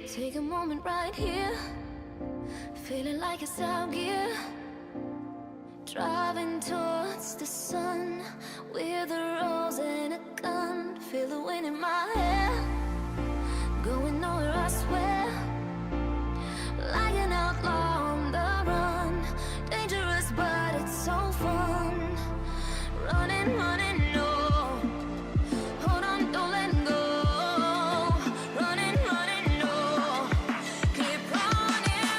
Take a moment right here, feeling like it's out gear, driving towards the sun with a rose and a gun. Feel the wind in my hair, going nowhere I swear, like an outlaw on the run. Dangerous but it's so fun, running, running, no. Hold on, don't let go. Running, running, no. Keep running.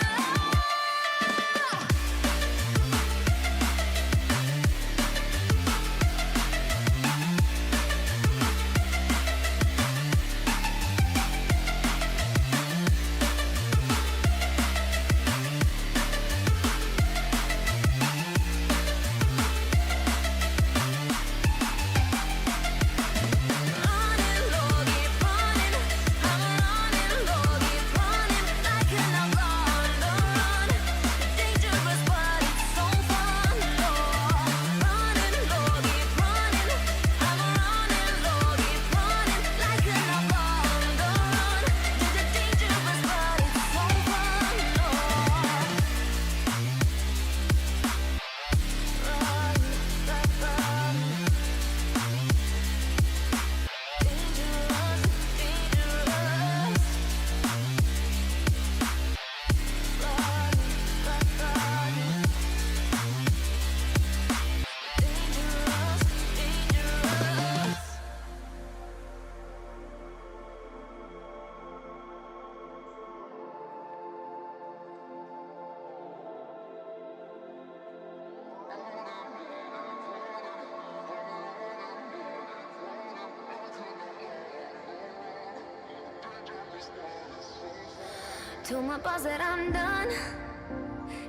Told my boss that I'm done.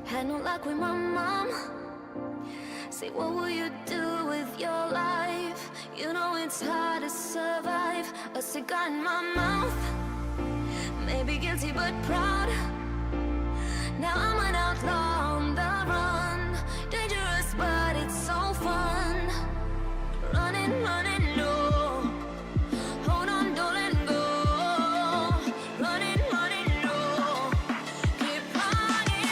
Had no luck with my mom. Say, what will you do with your life? You know it's hard to survive. A cigar in my mouth. Maybe guilty but proud. Now I'm an outlaw on the run. Dangerous but it's so fun. Running, running low. Hold on, don't let go. Running, running low. Keep running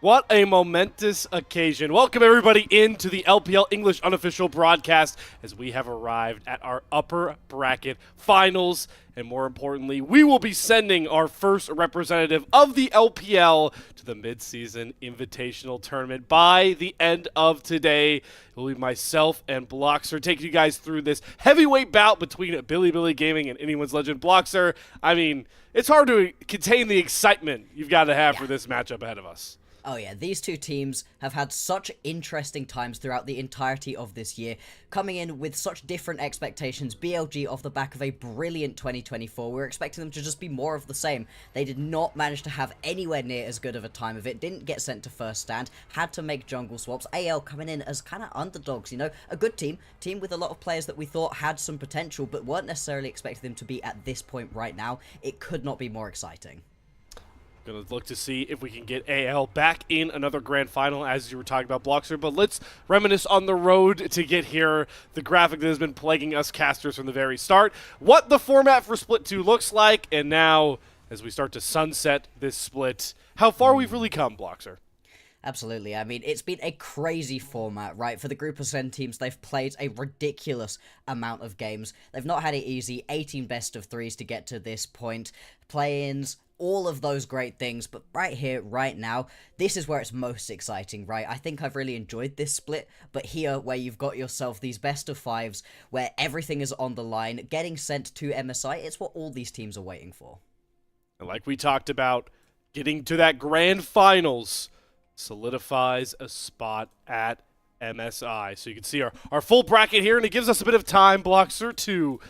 What a momentous occasion. Welcome everybody into the LPL English unofficial broadcast as we have arrived at our upper bracket finals. And more importantly, we will be sending our first representative of the LPL to the mid-season invitational tournament by the end of today. It will be myself and Bloxer taking you guys through this heavyweight bout between Billy Gaming and Anyone's Legend. Bloxer, I mean, it's hard to contain the excitement you've got to have for this matchup ahead of us. Oh yeah, these two teams have had such interesting times throughout the entirety of this year, coming in with such different expectations. BLG off the back of a brilliant 2024, we were expecting them to just be more of the same. They did not manage to have anywhere near as good of a time of it, didn't get sent to first stand, had to make jungle swaps. AL coming in as kind of underdogs, you know, a good team with a lot of players that we thought had some potential, but weren't necessarily expecting them to be at this point right now. It could not be more exciting. Going to look to see if we can get AL back in another grand final, as you were talking about, Bloxer. But let's reminisce on the road to get here, the graphic that has been plaguing us casters from the very start, what the format for Split 2 looks like, and now, as we start to sunset this split, how far we've really come, Bloxer. Absolutely. I mean, it's been a crazy format, right? For the Group of 7 teams, they've played a ridiculous amount of games. They've not had it easy. 18 best of 3s to get to this point. Play-ins, all of those great things, but right here, right now, this is where it's most exciting, right? I think I've really enjoyed this split, but here, where you've got yourself these best of 5s, where everything is on the line, getting sent to MSI, it's what all these teams are waiting for. And like we talked about, getting to that grand finals solidifies a spot at MSI. So you can see our full bracket here, and it gives us a bit of time, Bloxer, to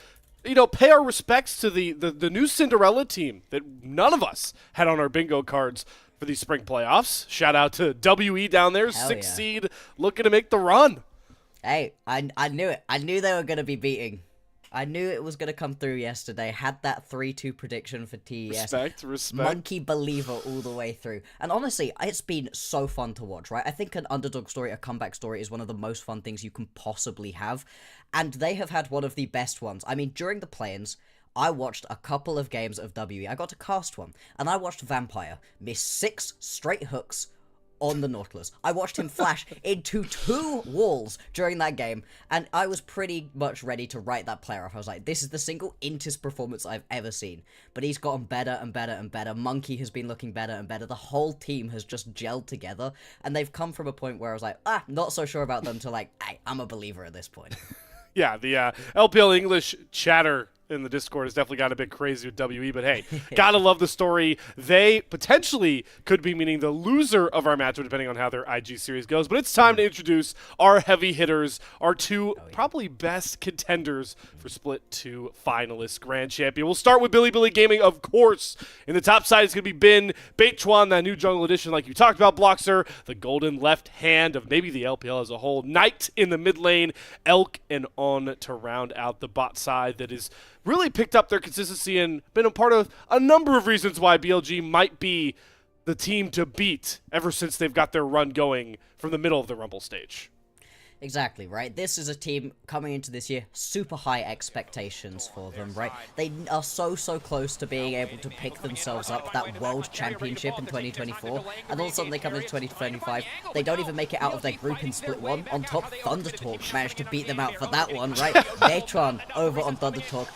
pay our respects to the new Cinderella team that none of us had on our bingo cards for these spring playoffs. Shout out to WE down there, Hell 6th yeah. seed, looking to make the run. Hey, I knew it. I knew they were going to be beating. I knew it was going to come through yesterday. Had that 3-2 prediction for TES. Respect. Monkey believer all the way through. And honestly, it's been so fun to watch, right? I think an underdog story, a comeback story, is one of the most fun things you can possibly have. And they have had one of the best ones. I mean, during the play-ins, I watched a couple of games of WE. I got to cast one. And I watched Vampire miss 6 straight hooks on the Nautilus. I watched him flash into 2 walls during that game, and I was pretty much ready to write that player off. I was like, this is the single intest performance I've ever seen. But he's gotten better and better and better. Monkey has been looking better and better. The whole team has just gelled together, and they've come from a point where I was like, not so sure about them, to like, hey, I'm a believer at this point. Yeah, the LPL English chatter in the Discord has definitely gotten a bit crazy with WE, but hey, gotta love the story. They potentially could be meaning the loser of our matchup, depending on how their IG series goes. But it's time to introduce our heavy hitters, our two probably best contenders for Split 2 finalists, Grand Champion. We'll start with Billy Gaming, of course. In the top side, it's going to be Bin, Bait-Chuan, that new jungle edition like you talked about, Bloxer, the golden left hand of maybe the LPL as a whole, Knight in the mid lane, Elk and On to round out the bot side that is really picked up their consistency and been a part of a number of reasons why BLG might be the team to beat ever since they've got their run going from the middle of the Rumble stage. Exactly, right? This is a team coming into this year, super high expectations for them, right? They are so close to being able to pick themselves up that World Championship in 2024, and all of a sudden they come into 2025, they don't even make it out of their group in Split 1. On top, Thundertalk managed to beat them out for that one, right? Bait-Chuan over on Thundertalk.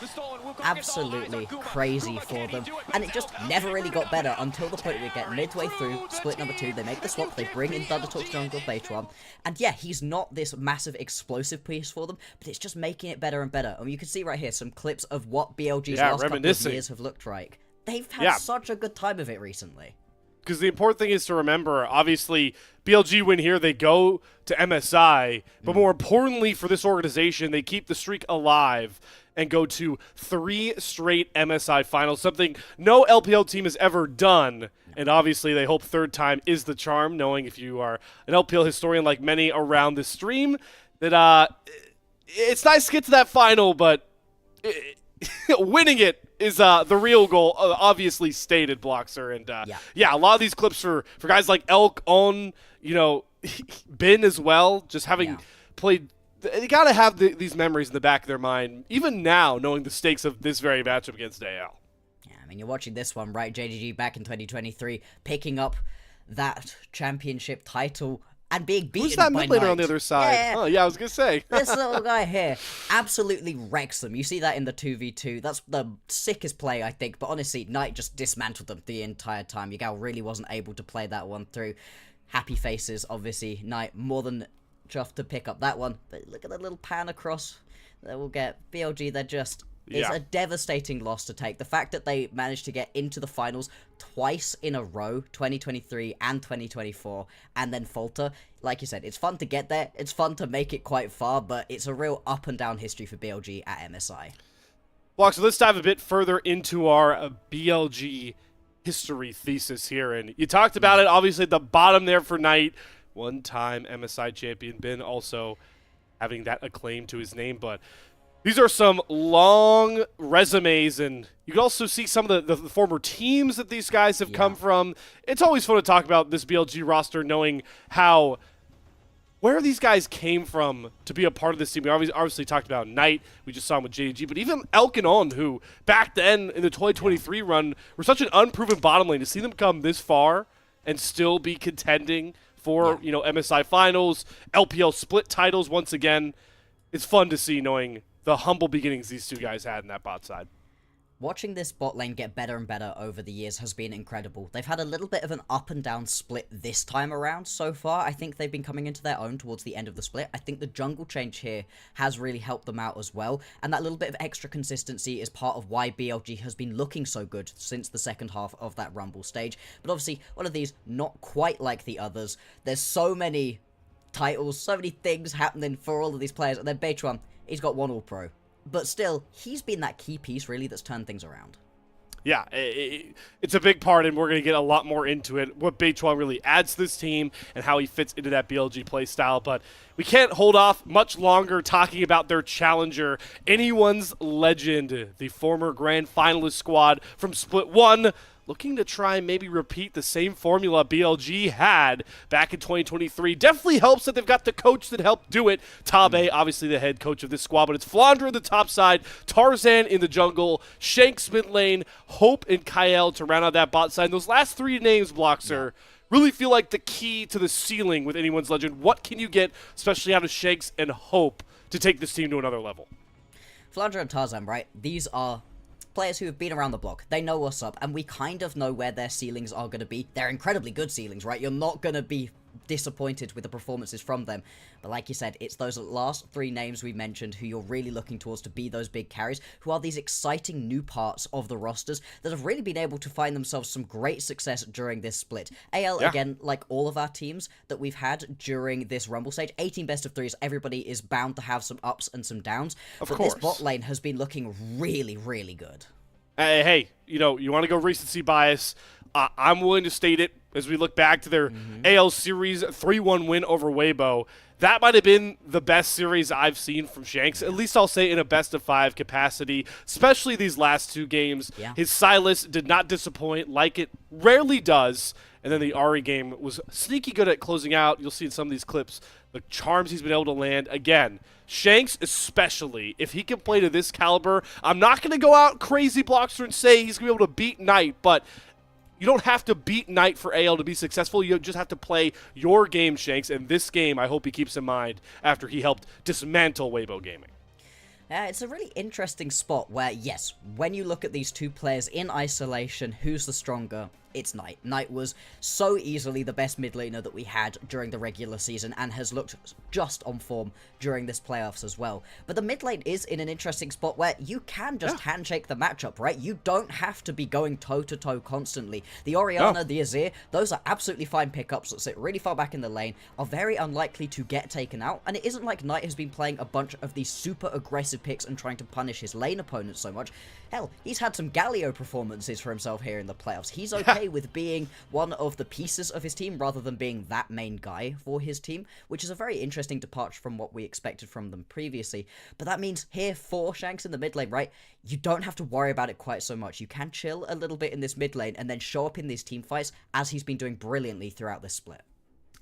Absolutely crazy for them, and it just never really got better until the point we get midway through Split number 2, they make the swap, they bring in Thundertalk's jungle, Bait-Chuan, and yeah, he's not this massive explosive piece for them, but it's just making it better and better. And you can see right here some clips of what BLG's last couple of years have looked like. They've had such a good time of it recently. Because the important thing is to remember, obviously, BLG win here, they go to MSI, but more importantly for this organization, they keep the streak alive and go to 3 straight MSI finals, something no LPL team has ever done. And obviously, they hope third time is the charm, knowing if you are an LPL historian like many around this stream, that it's nice to get to that final, but winning it is the real goal, obviously stated, Bloxer. And a lot of these clips for guys like Elk, On, Bin as well, just having played. They got to have these memories in the back of their mind, even now, knowing the stakes of this very matchup against AL. Yeah, I mean, you're watching this one, right? JDG back in 2023, picking up that championship title and being beaten Who's that by mid laner Knight. on the other side? Yeah. Oh, yeah, I was going to say. This little guy here absolutely wrecks them. You see that in the 2v2. That's the sickest play, I think. But honestly, Knight just dismantled them the entire time. Yagao really wasn't able to play that one through. Happy faces, obviously. Knight more than chuffed to pick up that one. But look at the little pan across that we'll get. BLG, they're just... It's a devastating loss to take. The fact that they managed to get into the finals twice in a row, 2023 and 2024, and then falter. Like you said, it's fun to get there. It's fun to make it quite far, but it's a real up and down history for BLG at MSI. Well, so let's dive a bit further into our BLG history thesis here. And you talked about it, obviously, at the bottom there for Knight. One-time MSI champion, been also having that acclaim to his name, but... These are some long resumes, and you can also see some of the former teams that these guys have come from. It's always fun to talk about this BLG roster, knowing where these guys came from to be a part of this team. We obviously talked about Knight. We just saw him with JG, but even Elkin, who back then in the 2023 run were such an unproven bottom lane. To see them come this far and still be contending for MSI finals, LPL split titles once again, it's fun to see, knowing the humble beginnings these two guys had in that bot side. Watching this bot lane get better and better over the years has been incredible. They've had a little bit of an up and down split this time around so far. I think they've been coming into their own towards the end of the split. I think the jungle change here has really helped them out as well. And that little bit of extra consistency is part of why BLG has been looking so good since the second half of that Rumble stage. But obviously, one of these not quite like the others. There's so many titles, so many things happening for all of these players. And then Beitron, he's got one All-Pro. But still, he's been that key piece, really, that's turned things around. Yeah, it's a big part, and we're going to get a lot more into it, what Beitron really adds to this team and how he fits into that BLG playstyle. But we can't hold off much longer talking about their challenger, Anyone's Legend, the former grand finalist squad from Split 1, looking to try and maybe repeat the same formula BLG had back in 2023. Definitely helps that they've got the coach that helped do it. Tabe, obviously the head coach of this squad, but it's Flandre in the top side, Tarzan in the jungle, Shanks mid lane, Hope and Kyle to round out that bot side. And those last three names, Bloxer, really feel like the key to the ceiling with Anyone's Legend. What can you get, especially out of Shanks and Hope, to take this team to another level? Flandre and Tarzan, right? These are players who have been around the block. They know what's up, and we kind of know where their ceilings are going to be. They're incredibly good ceilings, right? You're not going to be disappointed with the performances from them. But like you said, it's those last three names we mentioned who you're really looking towards to be those big carries, who are these exciting new parts of the rosters that have really been able to find themselves some great success during this split. AL, again, like all of our teams that we've had during this Rumble stage, 18 best of threes, everybody is bound to have some ups and some downs. But this bot lane has been looking really, really good. Hey, you want to go recency bias. I'm willing to state it as we look back to their AL Series 3-1 win over Weibo. That might have been the best series I've seen from Shanks, at least I'll say in a best-of-5 capacity, especially these last two games. His Silas did not disappoint like it rarely does, and then the Ari game was sneaky good at closing out. You'll see in some of these clips the charms he's been able to land. Again, Shanks especially, if he can play to this caliber, I'm not going to go out crazy, Bloxer, and say he's going to be able to beat Knight, but you don't have to beat Knight for AL to be successful. You just have to play your game, Shanks, and this game I hope he keeps in mind after he helped dismantle Weibo Gaming. It's a really interesting spot where, yes, when you look at these two players in isolation, who's the stronger? It's Knight. Knight was so easily the best mid laner that we had during the regular season and has looked just on form during this playoffs as well. But the mid lane is in an interesting spot where you can just handshake the matchup, right? You don't have to be going toe-to-toe constantly. The Orianna, the Azir, those are absolutely fine pickups that sit really far back in the lane, are very unlikely to get taken out, and it isn't like Knight has been playing a bunch of these super aggressive picks and trying to punish his lane opponents so much. Hell, he's had some Galio performances for himself here in the playoffs. He's okay with being one of the pieces of his team rather than being that main guy for his team, which is a very interesting departure from what we expected from them previously. But that means here for Shanks in the mid lane, right, you don't have to worry about it quite so much. You can chill a little bit in this mid lane and then show up in these team fights as he's been doing brilliantly throughout this split.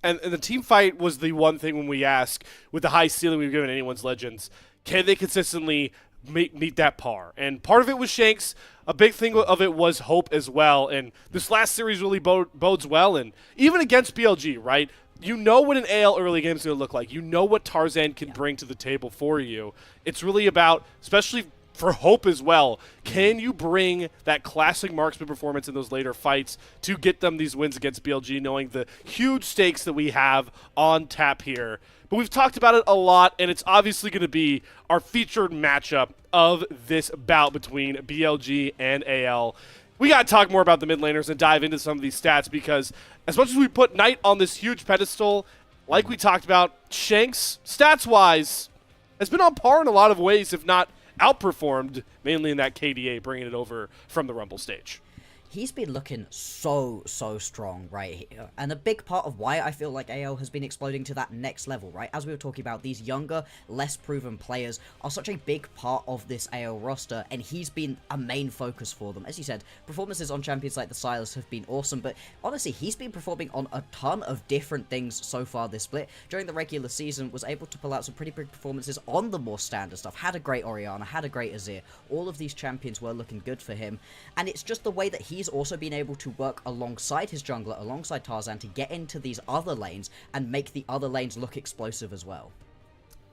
And the team fight was the one thing when we ask, with the high ceiling we've given Anyone's Legends, can they consistently meet that par? And part of it was Shanks. a big thing of it was hope as well. And this last series really bodes well. And even against BLG, right? You know what an AL early game is going to look like. You know what Tarzan can bring to the table for you. It's really about, especially for hope as well, can you bring that classic marksman performance in those later fights to get them these wins against BLG, knowing the huge stakes that we have on tap here. But we've talked about it a lot, and it's obviously going to be our featured matchup of this bout between BLG and AL. We got to talk more about the mid laners and dive into some of these stats, because as much as we put Knight on this huge pedestal, like we talked about, Shanks, stats-wise, has been on par in a lot of ways, if not outperformed, mainly in that KDA, bringing it over from the Rumble stage. He's been looking so strong right here. And a big part of why I feel like AL has been exploding to that next level, right? As we were talking about, these younger, less proven players are such a big part of this AL roster, and he's been a main focus for them. As you said, performances on champions like the Silas have been awesome, but honestly, he's been performing on a ton of different things so far this split. During the regular season, was able to pull out some pretty big performances on the more standard stuff. Had a great Orianna, had a great Azir. All of these champions were looking good for him, and it's just the way that he's also been able to work alongside his jungler, alongside Tarzan, to get into these other lanes and make the other lanes look explosive as well.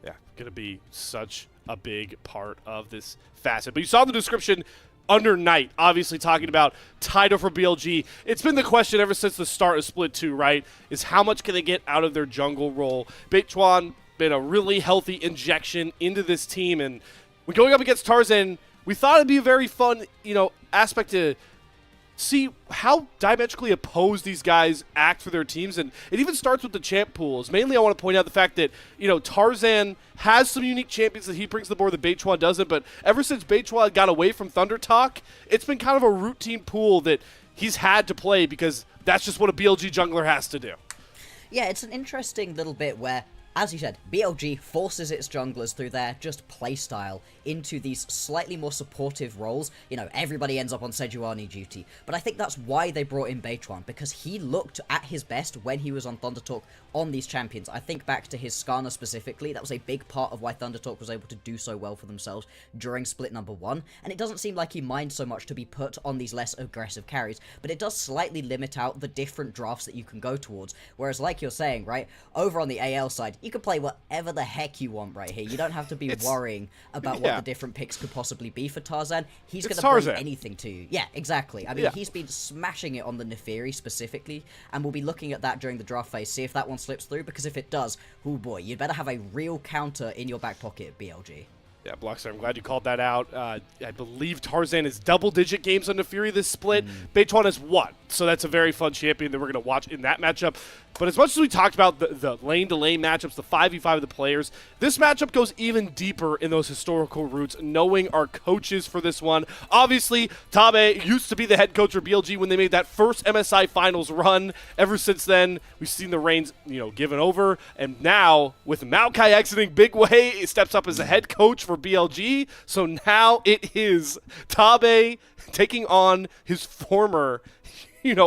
Yeah, gonna be such a big part of this facet. But you saw the description under Knight, obviously talking about title for BLG. It's been the question ever since the start of Split 2, right? Is how much can they get out of their jungle role? Beichuan been a really healthy injection into this team, and when going up against Tarzan, we thought it'd be a very fun, aspect to see how diametrically opposed these guys act for their teams. And it even starts with the champ pools. Mainly, I want to point out the fact that, Tarzan has some unique champions that he brings to the board that Beichuan doesn't, but ever since Beichuan got away from Thunder Talk, it's been kind of a routine pool that he's had to play because that's just what a BLG jungler has to do. Yeah, it's an interesting little bit where, as you said, BLG forces its junglers through their just playstyle into these slightly more supportive roles. Everybody ends up on Sejuani duty. But I think that's why they brought in Beichuan, because he looked at his best when he was on Thunder Talk on these champions. I think back to his Skarner specifically, that was a big part of why Thunder Talk was able to do so well for themselves during split number 1, and it doesn't seem like he minds so much to be put on these less aggressive carries, but it does slightly limit out the different drafts that you can go towards, whereas like you're saying, right, over on the AL side, you can play whatever the heck you want right here. You don't have to be worrying about what the different picks could possibly be for Tarzan. He's going to bring anything to you. Yeah, exactly. I mean, he's been smashing it on the Neferi specifically, and we'll be looking at that during the draft phase, see if that one slips through, because if it does, oh boy, you'd better have a real counter in your back pocket, BLG. Yeah, Blockstar, I'm glad you called that out. I believe Tarzan is double-digit games on Neferi this split. Beichuan is 1, so that's a very fun champion that we're going to watch in that matchup. But as much as we talked about the lane-to-lane matchups, the 5v5 of the players, this matchup goes even deeper in those historical roots, knowing our coaches for this one. Obviously, Tabe used to be the head coach for BLG when they made that first MSI Finals run. Ever since then, we've seen the reins, given over. And now, with Maokai exiting big way, he steps up as the head coach for BLG. So now it is Tabe taking on his former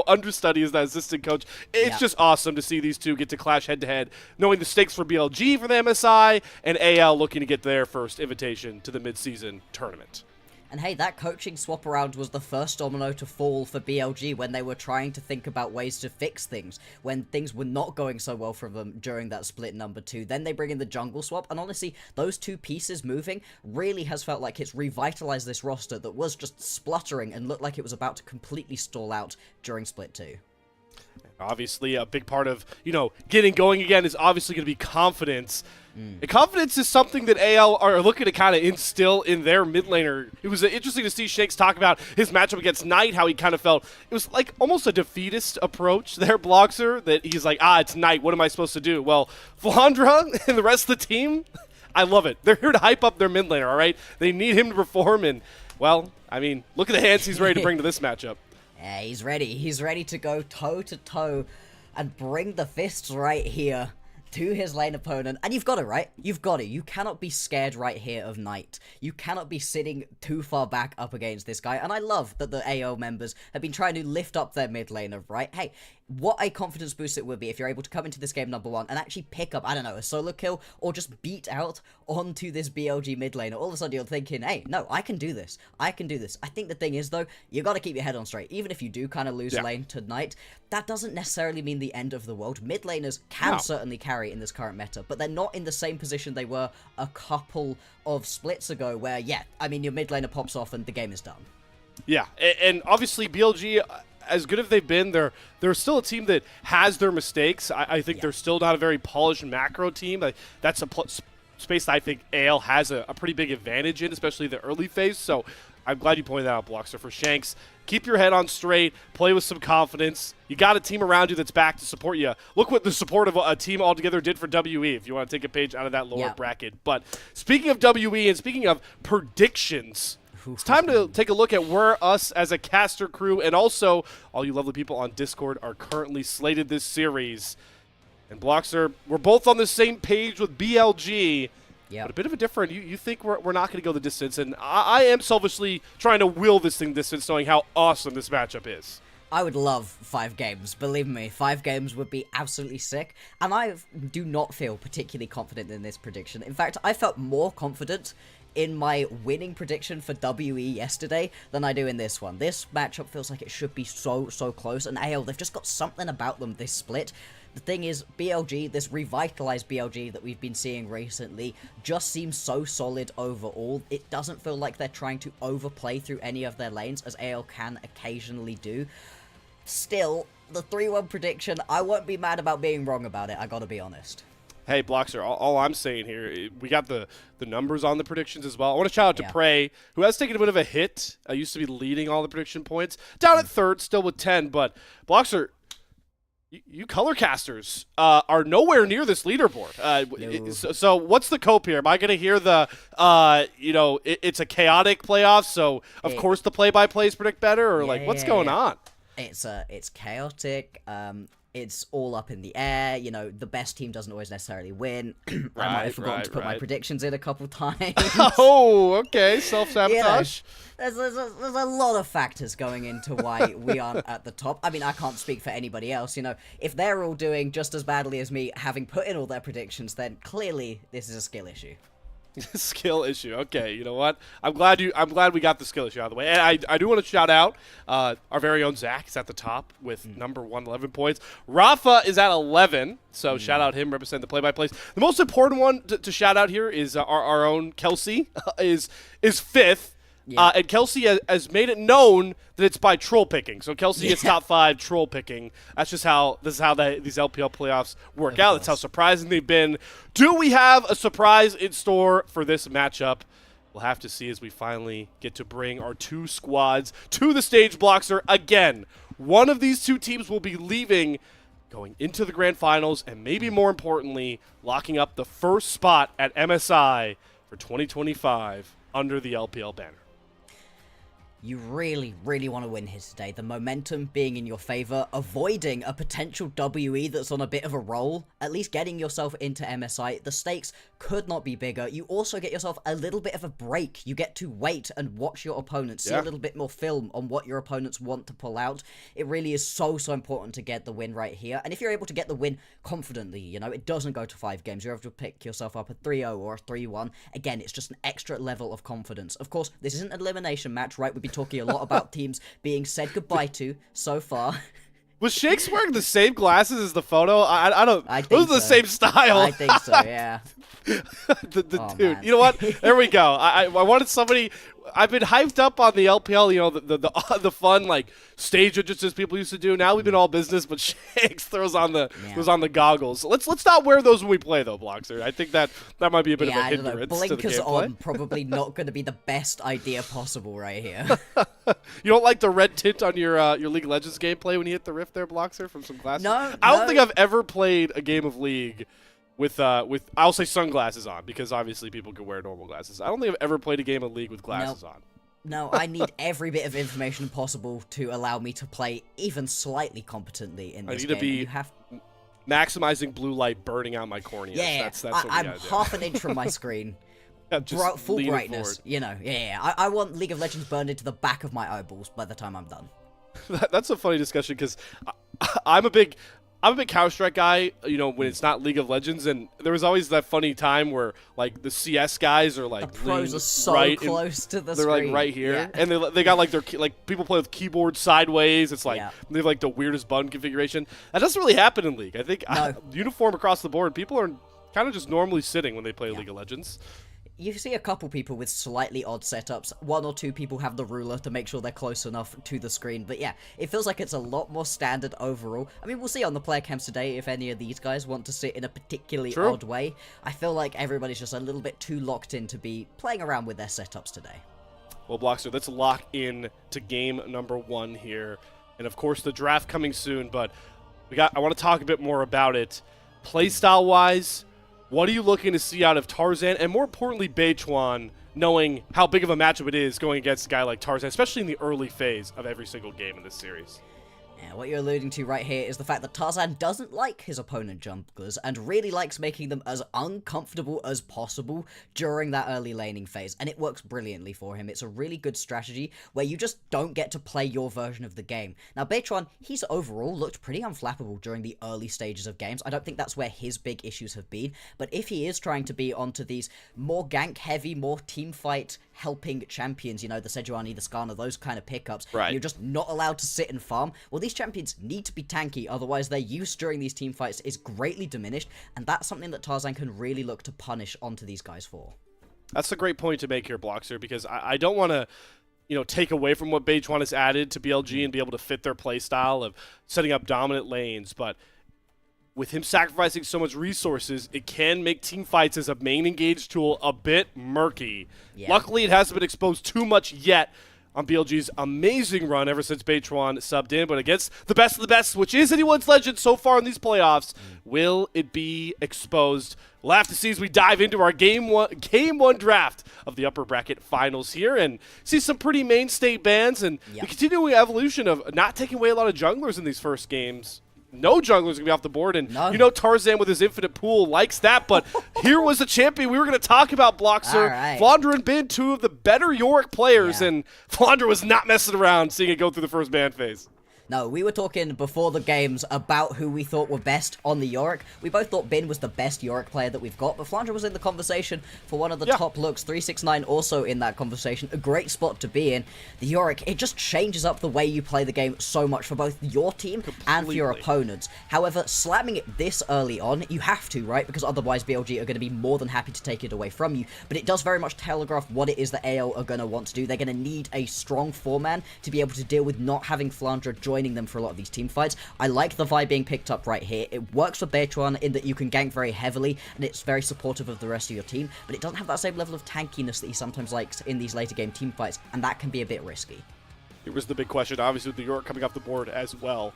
understudy as that assistant coach. It's just awesome to see these two get to clash head-to-head, knowing the stakes for BLG for the MSI, and AL looking to get their first invitation to the mid-season tournament. And hey, that coaching swap around was the first domino to fall for BLG when they were trying to think about ways to fix things, when things were not going so well for them during that split number 2. Then they bring in the jungle swap, and honestly, those two pieces moving really has felt like it's revitalized this roster that was just spluttering and looked like it was about to completely stall out during split 2. Obviously, a big part of, getting going again is obviously going to be confidence. And confidence is something that AL are looking to kind of instill in their mid laner. It was interesting to see Shanks talk about his matchup against Knight, how he kind of felt it was like almost a defeatist approach there, Bloxer, that he's like, it's Knight, what am I supposed to do? Well, Flandra and the rest of the team, I love it. They're here to hype up their mid laner, all right? They need him to perform, and, well, I mean, look at the hands he's ready to bring to this matchup. Yeah, he's ready. He's ready to go toe-to-toe and bring the fists right here to his lane opponent. And you've got it, right? You've got it. You cannot be scared right here of Knight. You cannot be sitting too far back up against this guy. And I love that the AO members have been trying to lift up their mid laner, right? Hey, what a confidence boost it would be if you're able to come into this game number 1 and actually pick up, I don't know, a solo kill or just beat out onto this BLG mid lane, all of a sudden you're thinking, hey, no, I can do this. I can do this. I think the thing is, though, you got to keep your head on straight. Even if you do kind of lose a lane tonight, that doesn't necessarily mean the end of the world. Mid laners can certainly carry in this current meta, but they're not in the same position they were a couple of splits ago where, yeah, I mean, your mid laner pops off and the game is done. Yeah, and obviously BLG, as good as they've been, they're still a team that has their mistakes. I think they're still not a very polished macro team. That's a space that I think AL has a pretty big advantage in, especially the early phase. So I'm glad you pointed that out, Bloxer. For Shanks, keep your head on straight, play with some confidence. You got a team around you that's back to support you. Look what the support of a team altogether did for WE, if you want to take a page out of that lower bracket. But speaking of WE and speaking of predictions, it's time to take a look at where us as a caster crew and also all you lovely people on Discord are currently slated this series. And Bloxer, we're both on the same page with BLG, but a bit of a different. You think we're not going to go the distance, and I am selfishly trying to will this thing distance, knowing how awesome this matchup is. I would love 5 games, believe me. 5 games would be absolutely sick, and I do not feel particularly confident in this prediction. In fact, I felt more confident in my winning prediction for WE yesterday than I do in this one. This matchup feels like it should be so close, and AL, they've just got something about them this split. The thing is, BLG, this revitalized BLG that we've been seeing recently, just seems so solid overall. It doesn't feel like they're trying to overplay through any of their lanes, as AL can occasionally do. Still, the 3-1 prediction, I won't be mad about being wrong about it, I gotta be honest. Hey, Bloxer, all I'm saying here, we got the numbers on the predictions as well. I want to shout out to Prey, who has taken a bit of a hit. Used to be leading all the prediction points. Down at third, still with 10. But, Bloxer, you color casters are nowhere near this leaderboard. So what's the cope here? Am I going to hear the, it's a chaotic playoff, so of course the play-by-plays predict better? Or, what's going on? It's chaotic. It's all up in the air. You know, the best team doesn't always necessarily win. I might have forgotten to put my predictions in a couple times. Oh, okay. Self-sabotage. There's a lot of factors going into why we aren't at the top. I mean, I can't speak for anybody else. You know, if they're all doing just as badly as me, having put in all their predictions, then clearly this is a skill issue. Skill issue. Okay, you know what? I'm glad we got the skill issue out of the way. And I do want to shout out our very own Zach is at the top with number 1, 11 points. Rafa is at 11, so shout out him, represent the play-by-plays. The most important one to shout out here is our own Kelsey is 5th. And Kelsey has made it known that it's by troll picking. So Kelsey gets top 5 troll picking. That's just how these LPL playoffs work out. That's how surprising they've been. Do we have a surprise in store for this matchup? We'll have to see as we finally get to bring our 2 squads to the stage. Bloxer again. One of these 2 teams will be leaving, going into the grand finals, and maybe more importantly, locking up the first spot at MSI for 2025 under the LPL banner. You really want to win here today. The momentum being in your favor, avoiding a potential WE that's on a bit of a roll, at least getting yourself into MSI. The stakes could not be bigger. You also get yourself a little bit of a break. You get to wait and watch your opponents, see a little bit more film on what your opponents want to pull out. It really is so important to get the win right here. And if you're able to get the win confidently, you know, it doesn't go to 5 games. You're able to pick yourself up a 3-0 or a 3-1. Again, it's just an extra level of confidence. Of course, this isn't an elimination match, right? We'd be talking a lot about teams being said goodbye to so far. Was Shakes wearing the same glasses as the photo? I don't. I think those are the same style. I think so. Yeah. Dude, man. you know what? There we go. I wanted somebody. I've been hyped up on the LPL, you know, the fun like stage entrances people used to do. Now we've been all business, but Shakes throws on the goggles. So let's not wear those when we play though, Bloxer. I think that might be a bit of a hindrance to the Blinkers gameplay. on, probably not going to be the best idea possible right here. You don't like the red tint on your League of Legends gameplay when you hit the rift there, Bloxer, from some glasses? No, I don't think I've ever played a game of League with I'll say sunglasses on, because obviously people can wear normal glasses. I don't think I've ever played a game of League with glasses on. No, I need every bit of information possible to allow me to play even slightly competently in this game. I need to be maximizing blue light, burning out my corneas. Yeah, that's what I'm we gotta do. half an inch from my screen. Full brightness, you know. Yeah, I want League of Legends burned into the back of my eyeballs by the time I'm done. That's a funny discussion, because I'm a big I'm a big Counter-Strike guy, you know, when it's not League of Legends, and there was always that funny time where, like, the CS guys are, like, The pros are so right close to the they're, screen. like, right here, Yeah. and they got, like, like, people play with keyboard sideways. It's, like, Yeah. they have, like, the weirdest button configuration. That doesn't really happen in League. I think No. uniform across the board, people are kind of just normally sitting when they play League of Legends. You see a couple people with slightly odd setups. 1 or 2 people have the ruler to make sure they're close enough to the screen. But yeah, it feels like it's a lot more standard overall. I mean, we'll see on the player cams today if any of these guys want to sit in a particularly True. odd way. I feel like everybody's just a little bit too locked in to be playing around with their setups today. Well, Blockster, let's lock in to game number 1 here. And, of course, the draft coming soon. But I want to talk a bit more about it. Playstyle-wise, what are you looking to see out of Tarzan? And more importantly, Beichuan, knowing how big of a matchup it is going against a guy like Tarzan, especially in the early phase of every single game in this series. Yeah, what you're alluding to right here is the fact that Tarzan doesn't like his opponent junglers and really likes making them as uncomfortable as possible during that early laning phase, and it works brilliantly for him. It's a really good strategy where you just don't get to play your version of the game. Now, Beitron, he's overall looked pretty unflappable during the early stages of games. I don't think that's where his big issues have been, but if he is trying to be onto these more gank-heavy, more teamfight helping champions, you know, the Sejuani, the Skarner, those kind of pickups, Right. you're just not allowed to sit and farm. Well, these champions need to be tanky, otherwise their use during these team fights is greatly diminished, and that's something that Tarzan can really look to punish onto these guys for. That's a great point to make here, Blockster, because I don't want to, you know, take away from what Beichuan has added to BLG and be able to fit their play style of setting up dominant lanes, but with him sacrificing so much resources, it can make team fights as a main engaged tool a bit murky. Yeah. Luckily, it hasn't been exposed too much yet on BLG's amazing run ever since Beichuan subbed in, but against the best of the best, which is anyone's legend so far in these playoffs, will it be exposed? We'll have to see as we dive into our game one draft of the upper bracket finals here and see some pretty mainstay bans and the continuing evolution of not taking away a lot of junglers in these first games. No jungler's going to be off the board, and No. you know Tarzan with his infinite pool likes that, but here was a champion we were going to talk about, Blockster. All right. Flandre and Bin, 2 of the better Yorick players, Yeah. and Flandre was not messing around seeing it go through the first ban phase. No, we were talking before the games about who we thought were best on the Yorick. We both thought Bin was the best Yorick player that we've got, but Flandre was in the conversation for one of the top looks. 369 also in that conversation. A great spot to be in. The Yorick, it just changes up the way you play the game so much for both your team and for your opponents. However, slamming it this early on, you have to, right? Because otherwise BLG are going to be more than happy to take it away from you. But it does very much telegraph what it is that AL are going to want to do. They're going to need a strong 4-man to be able to deal with not having Flandre joining them for a lot of these team fights. I like the vibe being picked up right here. It works for Beitron in that you can gank very heavily and it's very supportive of the rest of your team, but it doesn't have that same level of tankiness that he sometimes likes in these later game team fights, and that can be a bit risky. It was the big question, obviously, with the Yorick coming off the board as well.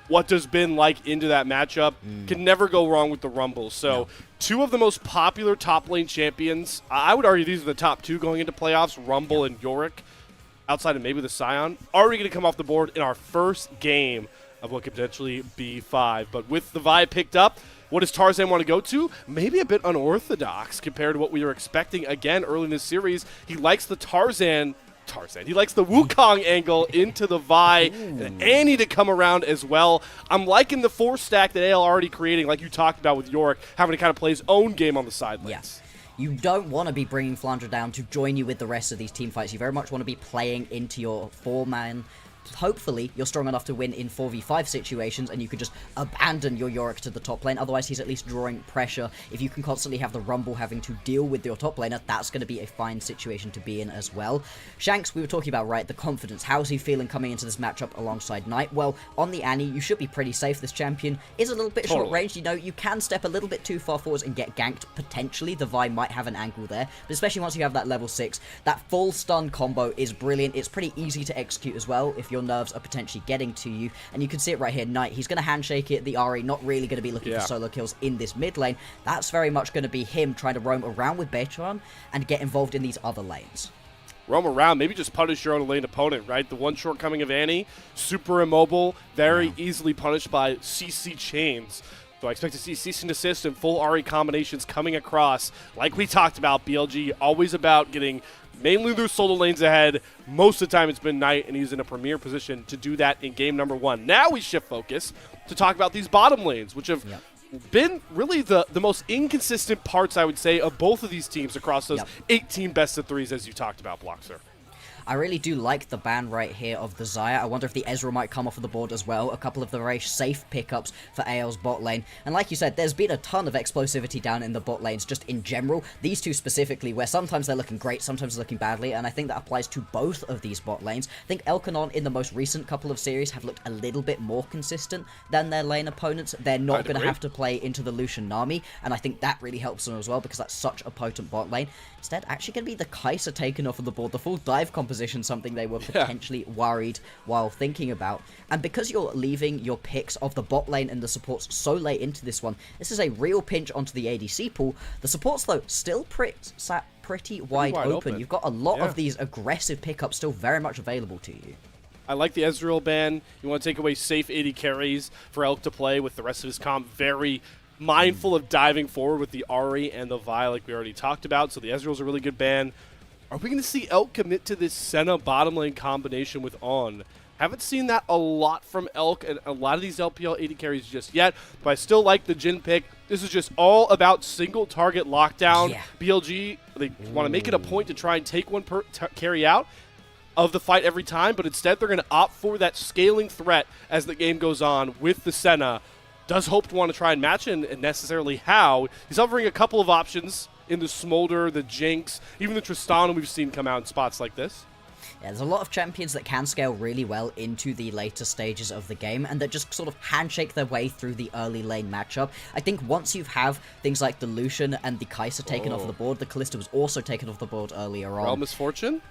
What does Bin like into that matchup? Can never go wrong with the Rumble. So, 2 of the most popular top lane champions, I would argue these are the top 2 going into playoffs, Rumble and Yorick, outside of maybe the Scion, already going to come off the board in our first game of what could potentially be 5. But with the vibe picked up, what does Tarzan want to go to? Maybe a bit unorthodox compared to what we were expecting again early in this series. He likes the Tarzan. He likes the Wukong angle into the Vi, and Annie to come around as well. I'm liking the 4-stack that AL already creating, like you talked about with Yorick, having to kind of play his own game on the side lanes. Yes. You don't want to be bringing Flandre down to join you with the rest of these team fights. You very much want to be playing into your 4-man. Hopefully, you're strong enough to win in 4v5 situations, and you could just abandon your Yorick to the top lane. Otherwise, he's at least drawing pressure. If you can constantly have the Rumble having to deal with your top laner, that's going to be a fine situation to be in as well. Shanks, we were talking about, right, the confidence. How's he feeling coming into this matchup alongside Knight? Well, on the Annie, you should be pretty safe. This champion is a little bit short-ranged. You know, you can step a little bit too far forwards and get ganked, potentially. The Vi might have an angle there, but especially once you have that level 6, that full stun combo is brilliant. It's pretty easy to execute as well if your nerves are potentially getting to you, and you can see it right here. Knight, he's going to handshake it. The Ahri not really going to be looking for solo kills in this mid lane. That's very much going to be him trying to roam around with Beitron and get involved in these other lanes. Roam around, maybe just punish your own lane opponent, right? The one shortcoming of Annie, super immobile, very easily punished by CC chains. Do I expect to see cease and desist and full RE combinations coming across? Like we talked about, BLG always about getting mainly their solo lanes ahead. Most of the time it's been Knight, and he's in a premier position to do that in game number 1. Now we shift focus to talk about these bottom lanes, which have been really the most inconsistent parts, I would say, of both of these teams across those 18 best of 3s as you talked about, Bloxer. I really do like the ban right here of the Xayah. I wonder if the Ezreal might come off of the board as well. A couple of the very safe pickups for AL's bot lane. And like you said, there's been a ton of explosivity down in the bot lanes just in general. These two specifically, where sometimes they're looking great, sometimes they're looking badly, and I think that applies to both of these bot lanes. I think Elkanon in the most recent couple of series have looked a little bit more consistent than their lane opponents. They're not going to have to play into the Lucian Nami, and I think that really helps them as well because that's such a potent bot lane. Instead, actually going to be the Kai'Sa taken off of the board. The full dive composition, something they were potentially worried while thinking about. And because you're leaving your picks of the bot lane and the supports so late into this one, this is a real pinch onto the ADC pool. The supports, though, still sat pretty wide open. You've got a lot of these aggressive pickups still very much available to you. I like the Ezreal ban. You want to take away safe 80 carries for Elk to play with the rest of his comp. Very mindful of diving forward with the Ahri and the Vi like we already talked about. So the Ezreal's a really good ban. Are we going to see Elk commit to this Senna bottom lane combination with On? Haven't seen that a lot from Elk and a lot of these LPL 80 carries just yet, but I still like the Jhin pick. This is just all about single target lockdown. BLG, they want to make it a point to try and take one per carry out of the fight every time, but instead they're going to opt for that scaling threat as the game goes on with the Senna. Does hope to want to try and match in, and necessarily how. He's offering a couple of options in the Smolder, the Jinx, even the Tristana we've seen come out in spots like this. Yeah, there's a lot of champions that can scale really well into the later stages of the game and that just sort of handshake their way through the early lane matchup. I think once you have things like the Lucian and the Kai'Sa taken off the board, the Kalista was also taken off the board earlier on. Realm Misfortune?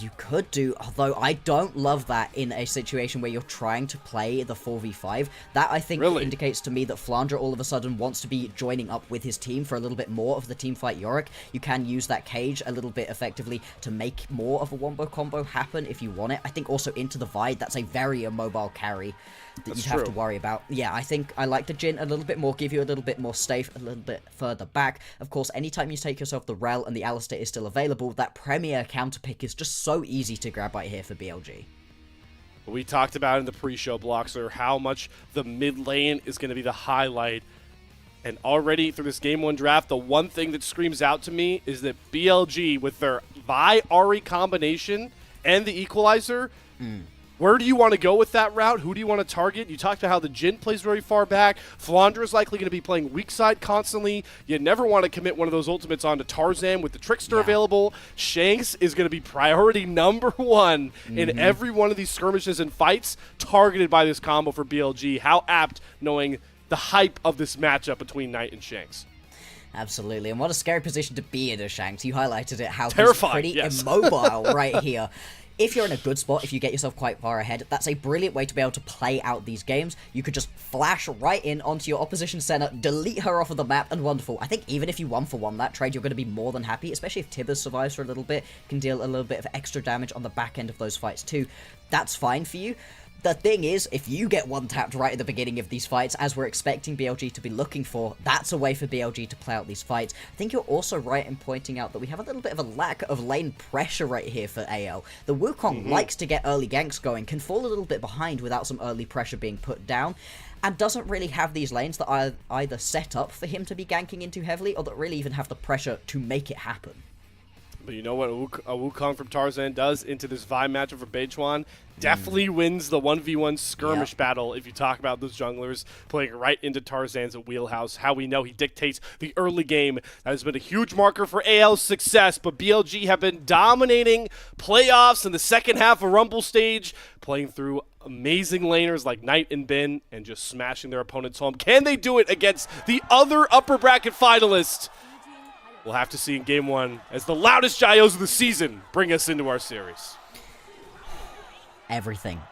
You could do, although I don't love that in a situation where you're trying to play the 4v5. That, I think, indicates to me that Flandre all of a sudden wants to be joining up with his team for a little bit more of the teamfight Yorick. You can use that cage a little bit effectively to make more of a wombo combo happen if you want it. I think also into the Vide, that's a very immobile carry that you'd have to worry about. Yeah, I think I like the Jhin a little bit more, give you a little bit more safe, a little bit further back. Of course, anytime you take yourself the Rel and the Alistar is still available, that Premier counter pick is just so easy to grab right here for BLG. We talked about in the pre-show, Bloxer, how much the mid lane is going to be the highlight. And already through this Game 1 draft, the one thing that screams out to me is that BLG, with their Vi-Ahri combination and the Equalizer, where do you want to go with that route? Who do you want to target? You talked about how the Jhin plays very far back. Flandre is likely going to be playing weak side constantly. You never want to commit one of those ultimates onto Tarzan with the Trickster available. Shanks is going to be priority number 1 in every one of these skirmishes and fights targeted by this combo for BLG. How apt, knowing the hype of this matchup between Knight and Shanks. Absolutely, and what a scary position to be in as Shanks. You highlighted it, how terrifying, he's pretty immobile right here. If you're in a good spot, if you get yourself quite far ahead, that's a brilliant way to be able to play out these games. You could just flash right in onto your opposition center, delete her off of the map, and wonderful. I think even if you 1-for-1 that trade, you're going to be more than happy, especially if Tibbers survives for a little bit, can deal a little bit of extra damage on the back end of those fights too. That's fine for you. The thing is, if you get one-tapped right at the beginning of these fights, as we're expecting BLG to be looking for, that's a way for BLG to play out these fights. I think you're also right in pointing out that we have a little bit of a lack of lane pressure right here for AL. The Wukong likes to get early ganks going, can fall a little bit behind without some early pressure being put down, and doesn't really have these lanes that are either set up for him to be ganking into heavily, or that really even have the pressure to make it happen. But you know what a Wukong from Tarzan does into this Vi matchup for Beichuan? Definitely wins the 1v1 skirmish battle if you talk about those junglers playing right into Tarzan's wheelhouse. How we know he dictates the early game. That has been a huge marker for AL's success, but BLG have been dominating playoffs in the second half of Rumble stage, playing through amazing laners like Knight and Ben and just smashing their opponents home. Can they do it against the other upper bracket finalist? We'll have to see in Game 1 as the loudest Gyos of the season bring us into our series. Everything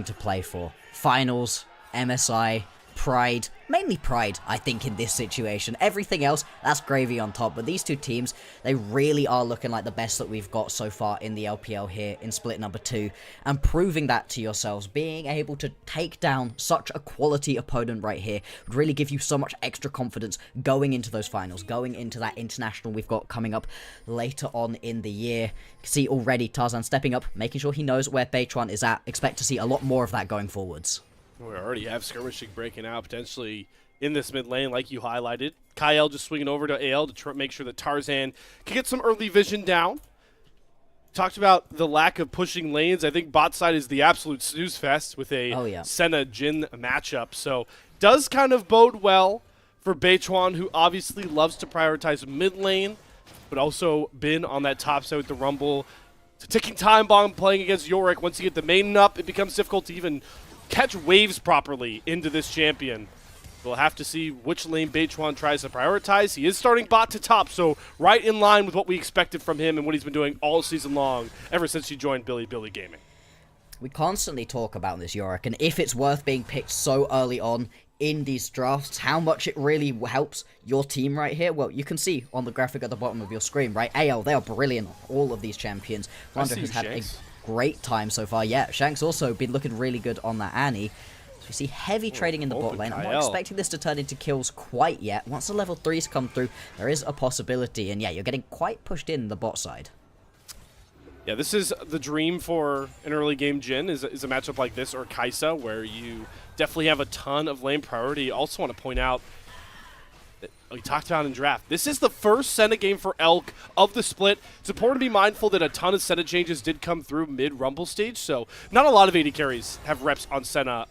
to play for. Finals, MSI, Pride, mainly pride, I think, in this situation. Everything else, that's gravy on top. But these two teams, they really are looking like the best that we've got so far in the LPL here in split number 2. And proving that to yourselves, being able to take down such a quality opponent right here, would really give you so much extra confidence going into those finals, going into that international we've got coming up later on in the year. You can see already Tarzan stepping up, making sure he knows where Beitwan is at. Expect to see a lot more of that going forwards. We already have skirmishing breaking out potentially in this mid lane, like you highlighted. Kyle just swinging over to AL to make sure that Tarzan can get some early vision down. Talked about the lack of pushing lanes. I think bot side is the absolute snooze fest with a Senna Jhin matchup. So does kind of bode well for Beitwan, who obviously loves to prioritize mid lane, but also been on that top side with the Rumble. It's a ticking time bomb playing against Yorick. Once you get the main up, it becomes difficult to even catch waves properly into this champion. We'll have to see which lane Beitwan tries to prioritize. He is starting bot to top, so right in line with what we expected from him and what he's been doing all season long, ever since he joined Billy Gaming. We constantly talk about this Yorick, and if it's worth being picked so early on in these drafts, how much it really helps your team right here. Well, you can see on the graphic at the bottom of your screen, right? AL, they are brilliant, all of these champions. Wonder has had a great time so far. Yeah, Shank's also been looking really good on that Annie. So we see heavy trading in the bot lane. I'm not expecting this to turn into kills quite yet. Once the level 3s come through, there is a possibility. And yeah, you're getting quite pushed in the bot side. Yeah, this is the dream for an early game Jhin, is a matchup like this, or Kaisa, where you definitely have a ton of lane priority. Also want to point out that we talked about in draft, this is the first Senna game for Elk of the split. It's important to be mindful that a ton of Senna changes did come through mid-Rumble stage, so not a lot of AD carries have reps on Senna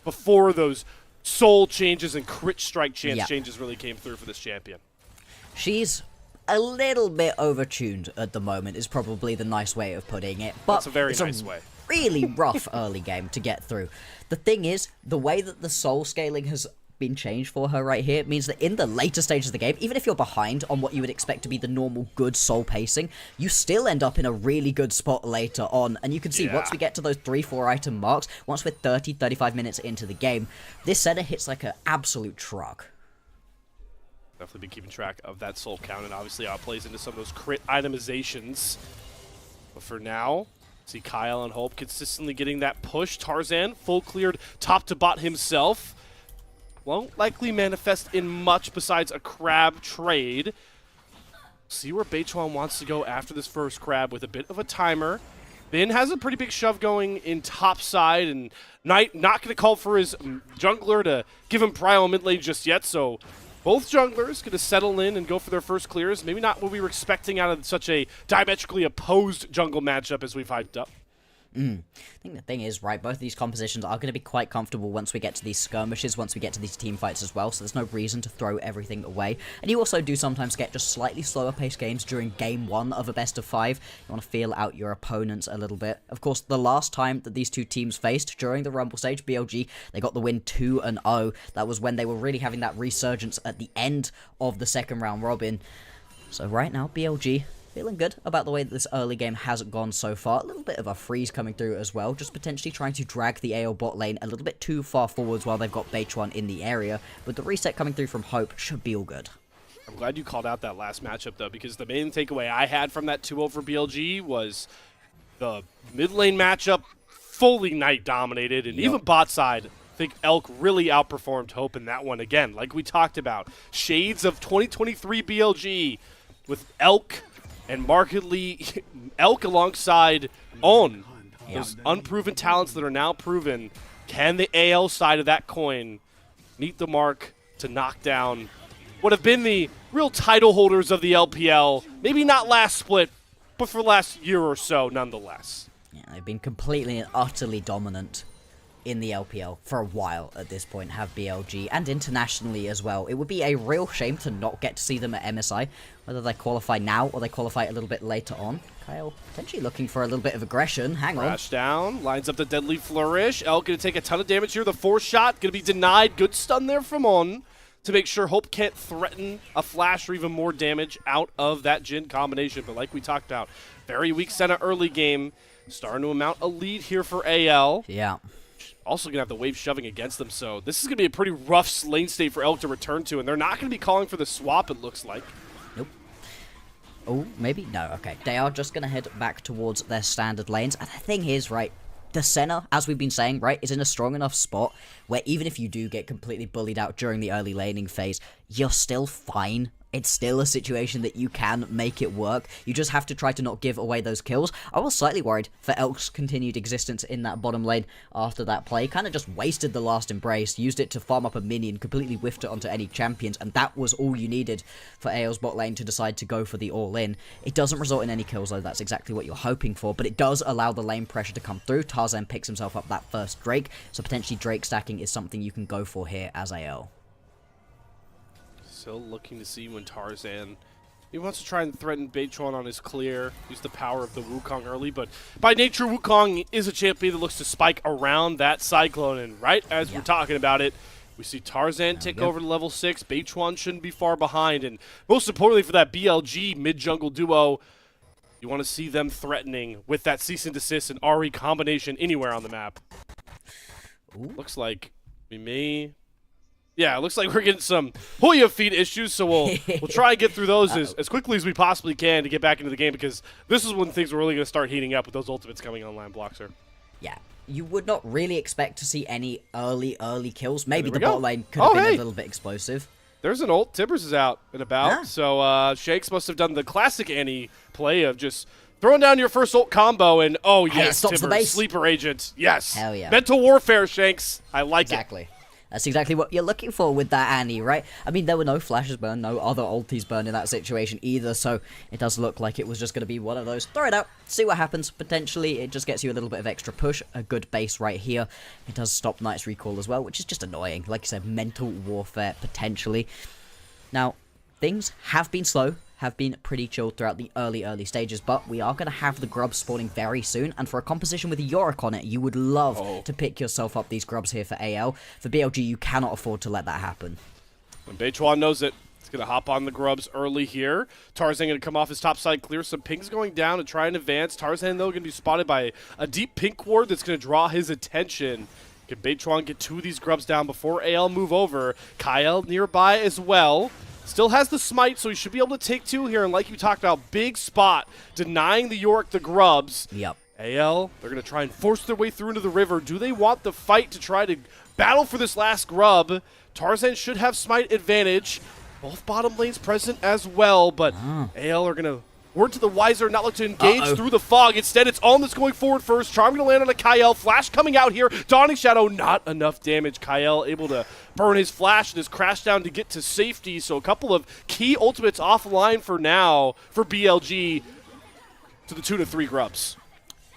before those soul changes and crit strike chance changes really came through for this champion. She's a little bit overtuned at the moment is probably the nice way of putting it. But that's a very nice way. Really rough early game to get through. The thing is, the way that the soul scaling has been changed for her right here means that in the later stages of the game, even if you're behind on what you would expect to be the normal good soul pacing, you still end up in a really good spot later on. And you can see once we get to those 3-4 item marks, once we're 30-35 minutes into the game, this Senna hits like an absolute truck. Definitely been keeping track of that soul count, and obviously outplays into some of those crit itemizations. But for now, see Kyle and Hope consistently getting that push. Tarzan, full cleared top to bot himself. Won't likely manifest in much besides a crab trade. See where Beitwan wants to go after this first crab with a bit of a timer. Ben has a pretty big shove going in top side, and Knight not going to call for his jungler to give him prio mid lane just yet, so both junglers going to settle in and go for their first clears. Maybe not what we were expecting out of such a diametrically opposed jungle matchup as we've hyped up. I think the thing is, right, both of these compositions are going to be quite comfortable once we get to these skirmishes, once we get to these team fights as well, so there's no reason to throw everything away. And you also do sometimes get just slightly slower paced games during game 1 of a best of 5. You want to feel out your opponents a little bit. Of course, the last time that these two teams faced during the Rumble stage, BLG, they got the win 2-0. That was when they were really having that resurgence at the end of the second round robin. So right now, BLG feeling good about the way that this early game has gone so far. A little bit of a freeze coming through as well, just potentially trying to drag the AO bot lane a little bit too far forwards while they've got Beitwan in the area. But the reset coming through from Hope should be all good. I'm glad you called out that last matchup, though, because the main takeaway I had from that 2-0 for BLG was the mid lane matchup fully Knight dominated, and even bot side. I think Elk really outperformed Hope in that one again, like we talked about. Shades of 2023 BLG with Elk and markedly Elk alongside On. Those unproven talents that are now proven. Can the AL side of that coin meet the mark to knock down what have been the real title holders of the LPL? Maybe not last split, but for the last year or so nonetheless. Yeah, they've been completely and utterly dominant in the LPL for a while at this point, have BLG, and internationally as well. It would be a real shame to not get to see them at MSI, whether they qualify now or they qualify a little bit later on. Kyle potentially looking for a little bit of aggression. Hang on. Crash down, lines up the deadly flourish. Elk going to take a ton of damage here. The force shot going to be denied. Good stun there from On to make sure Hope can't threaten a flash or even more damage out of that Jhin combination. But like we talked about, very weak Senna early game. Starting to amount a lead here for AL. Yeah. also going to have the wave shoving against them, so this is going to be a pretty rough lane state for Elk to return to, and they're not going to be calling for the swap, it looks like. Nope. Oh, maybe? No, okay. They are just going to head back towards their standard lanes. And the thing is, right, the center, as we've been saying, right, is in a strong enough spot where even if you do get completely bullied out during the early laning phase, you're still fine. It's still a situation that you can make it work. You just have to try to not give away those kills. I was slightly worried for Elk's continued existence in that bottom lane after that play. Kind of just wasted the last embrace, used it to farm up a minion, completely whiffed it onto any champions, and that was all you needed for AL's bot lane to decide to go for the all-in. It doesn't result in any kills, though. That's exactly what you're hoping for, but it does allow the lane pressure to come through. Tarzan picks himself up that first Drake, so potentially Drake stacking is something you can go for here as AL. Still looking to see when Tarzan, he wants to try and threaten Beichuan on his clear, use the power of the Wukong early, but by nature Wukong is a champion that looks to spike around that Cyclone, and right as we're talking about it, we see Tarzan tick over to level 6, Beichuan shouldn't be far behind, and most importantly for that BLG mid-jungle duo, you want to see them threatening with that cease and desist and RE combination anywhere on the map. Ooh. Looks like we may... Yeah, it looks like we're getting some Hoya feed issues, so we'll try and get through those as quickly as we possibly can to get back into the game, because this is when things are really going to start heating up with those ultimates coming online, Bloxer. Yeah, you would not really expect to see any early kills. Maybe the bot lane could have been a little bit explosive. There's an ult. Tibbers is out and about, so Shakes must have done the classic Annie play of just throwing down your first ult combo and, oh yes, it stops the base. Sleeper agent. Yes. Hell yeah. Mental warfare, Shanks. I like it. Exactly. That's exactly what you're looking for with that Annie, right? I mean, there were no flashes burned, no other ultis burned in that situation either, so it does look like it was just going to be one of those. Throw it out, see what happens. Potentially, it just gets you a little bit of extra push, a good base right here. It does stop Knight's recall as well, which is just annoying. Like you said, mental warfare, potentially. Now, things have been slow, have been pretty chilled throughout the early stages, but we are going to have the grubs spawning very soon, and for a composition with Yorick on it, you would love to pick yourself up these grubs here for AL. For BLG, you cannot afford to let that happen. When Beichuan knows it, he's going to hop on the grubs early here. Tarzan going to come off his top side clear, some pings going down to try and advance. Tarzan, though, going to be spotted by a deep pink ward that's going to draw his attention. Can Beichuan get two of these grubs down before AL move over? Kyle nearby as well. Still has the smite, so he should be able to take two here. And like you talked about, big spot, denying the Yorick the grubs. Yep. AL, they're going to try and force their way through into the river. Do they want the fight to try to battle for this last grub? Tarzan should have smite advantage. Both bottom lanes present as well, but AL are going to word to the wiser, not look to engage through the fog. Instead, it's Alm that's going forward first. Charm going to land on a Kyle. Flash coming out here. Dawning Shadow, not enough damage. Kyle able to burn his flash and his crash down to get to safety. So a couple of key ultimates offline for now for BLG to the tune of 3 grubs.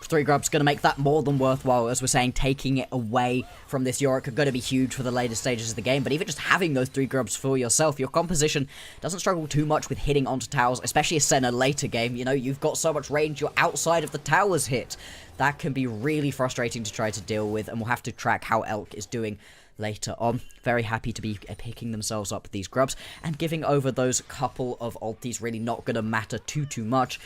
3 grubs going to make that more than worthwhile, as we're saying. Taking it away from this Yorick are going to be huge for the later stages of the game, but even just having those 3 grubs for yourself, your composition doesn't struggle too much with hitting onto towers, especially a Senna later game. You know, you've got so much range, you're outside of the towers hit. That can be really frustrating to try to deal with, and we'll have to track how Elk is doing later on. Very happy to be picking themselves up these grubs, and giving over those couple of ultis really not going to matter too much.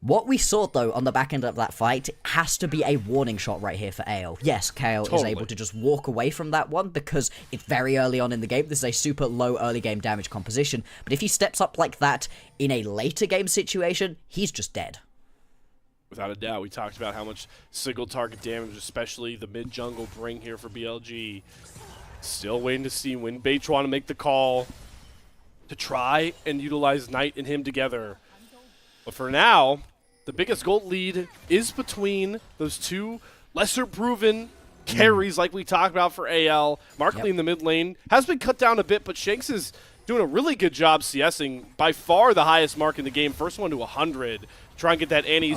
What we saw, though, on the back end of that fight has to be a warning shot right here for AL. Yes, KO is able to just walk away from that one because it's very early on in the game. This is a super low early game damage composition. But if he steps up like that in a later game situation, he's just dead. Without a doubt, we talked about how much single target damage, especially the mid-jungle, bring here for BLG. Still waiting to see when Beichuan to make the call to try and utilize Knight and him together. But for now, the biggest gold lead is between those two lesser-proven carries like we talked about for AL. Markley in the mid lane has been cut down a bit, but Shanks is doing a really good job CSing. By far the highest mark in the game. First one to 100. Try and get that Annie's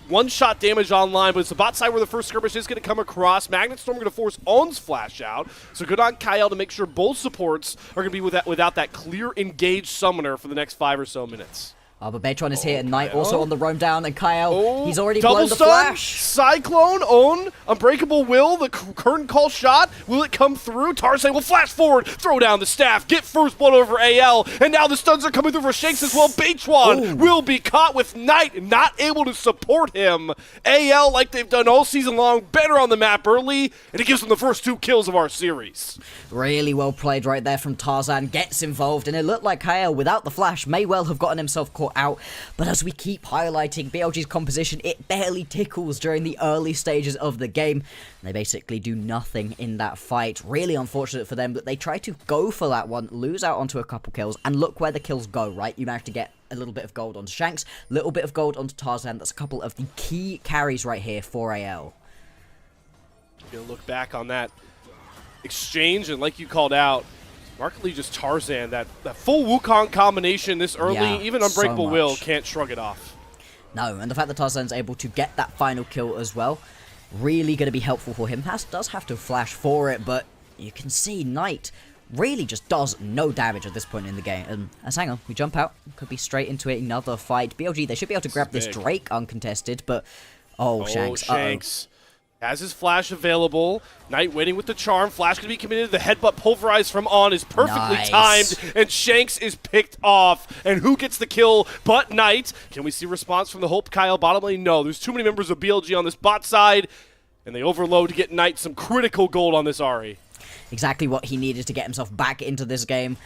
one-shot damage online, but it's the bot side where the first skirmish is going to come across. Magnet Storm going to force On's flash out. So good on Kyle to make sure both supports are going to be without that clear engaged summoner for the next 5 or so minutes. Oh, but Betron is here, and Knight also on the roam down, and Kyle, he's already double blown the stun, flash. Cyclone, own, Unbreakable Will, the curtain call shot. Will it come through? Tarzan will flash forward, throw down the staff, get first blood over AL, and now the stuns are coming through for Shanks as well. Beitwan will be caught with Knight, not able to support him. AL, like they've done all season long, better on the map early, and it gives them the first 2 kills of our series. Really well played right there from Tarzan, gets involved, and it looked like Kyle, without the flash, may well have gotten himself caught out. But as we keep highlighting BLG's composition, it barely tickles during the early stages of the game. They basically do nothing in that fight. Really unfortunate for them that they try to go for that one, lose out onto a couple kills, and look where the kills go, right? You manage to get a little bit of gold onto Shanks, a little bit of gold onto Tarzan. That's a couple of the key carries right here for AL. You'll look back on that exchange, and like you called out, markedly just Tarzan, that full Wukong combination this early, even Unbreakable Will can't shrug it off. No, and the fact that Tarzan's able to get that final kill as well, really going to be helpful for him. Does have to flash for it, but you can see Knight really just does no damage at this point in the game. And hang on, we jump out, could be straight into another fight. BLG, they should be able to grab this Drake uncontested, but Shanks. Has his flash available. Knight waiting with the charm. Flash going to be committed. The headbutt pulverized from On is perfectly timed. And Shanks is picked off. And who gets the kill but Knight? Can we see response from the Hope Kyle bottom lane? No. There's too many members of BLG on this bot side. And they overload to get Knight some critical gold on this Ahri. Exactly what he needed to get himself back into this game.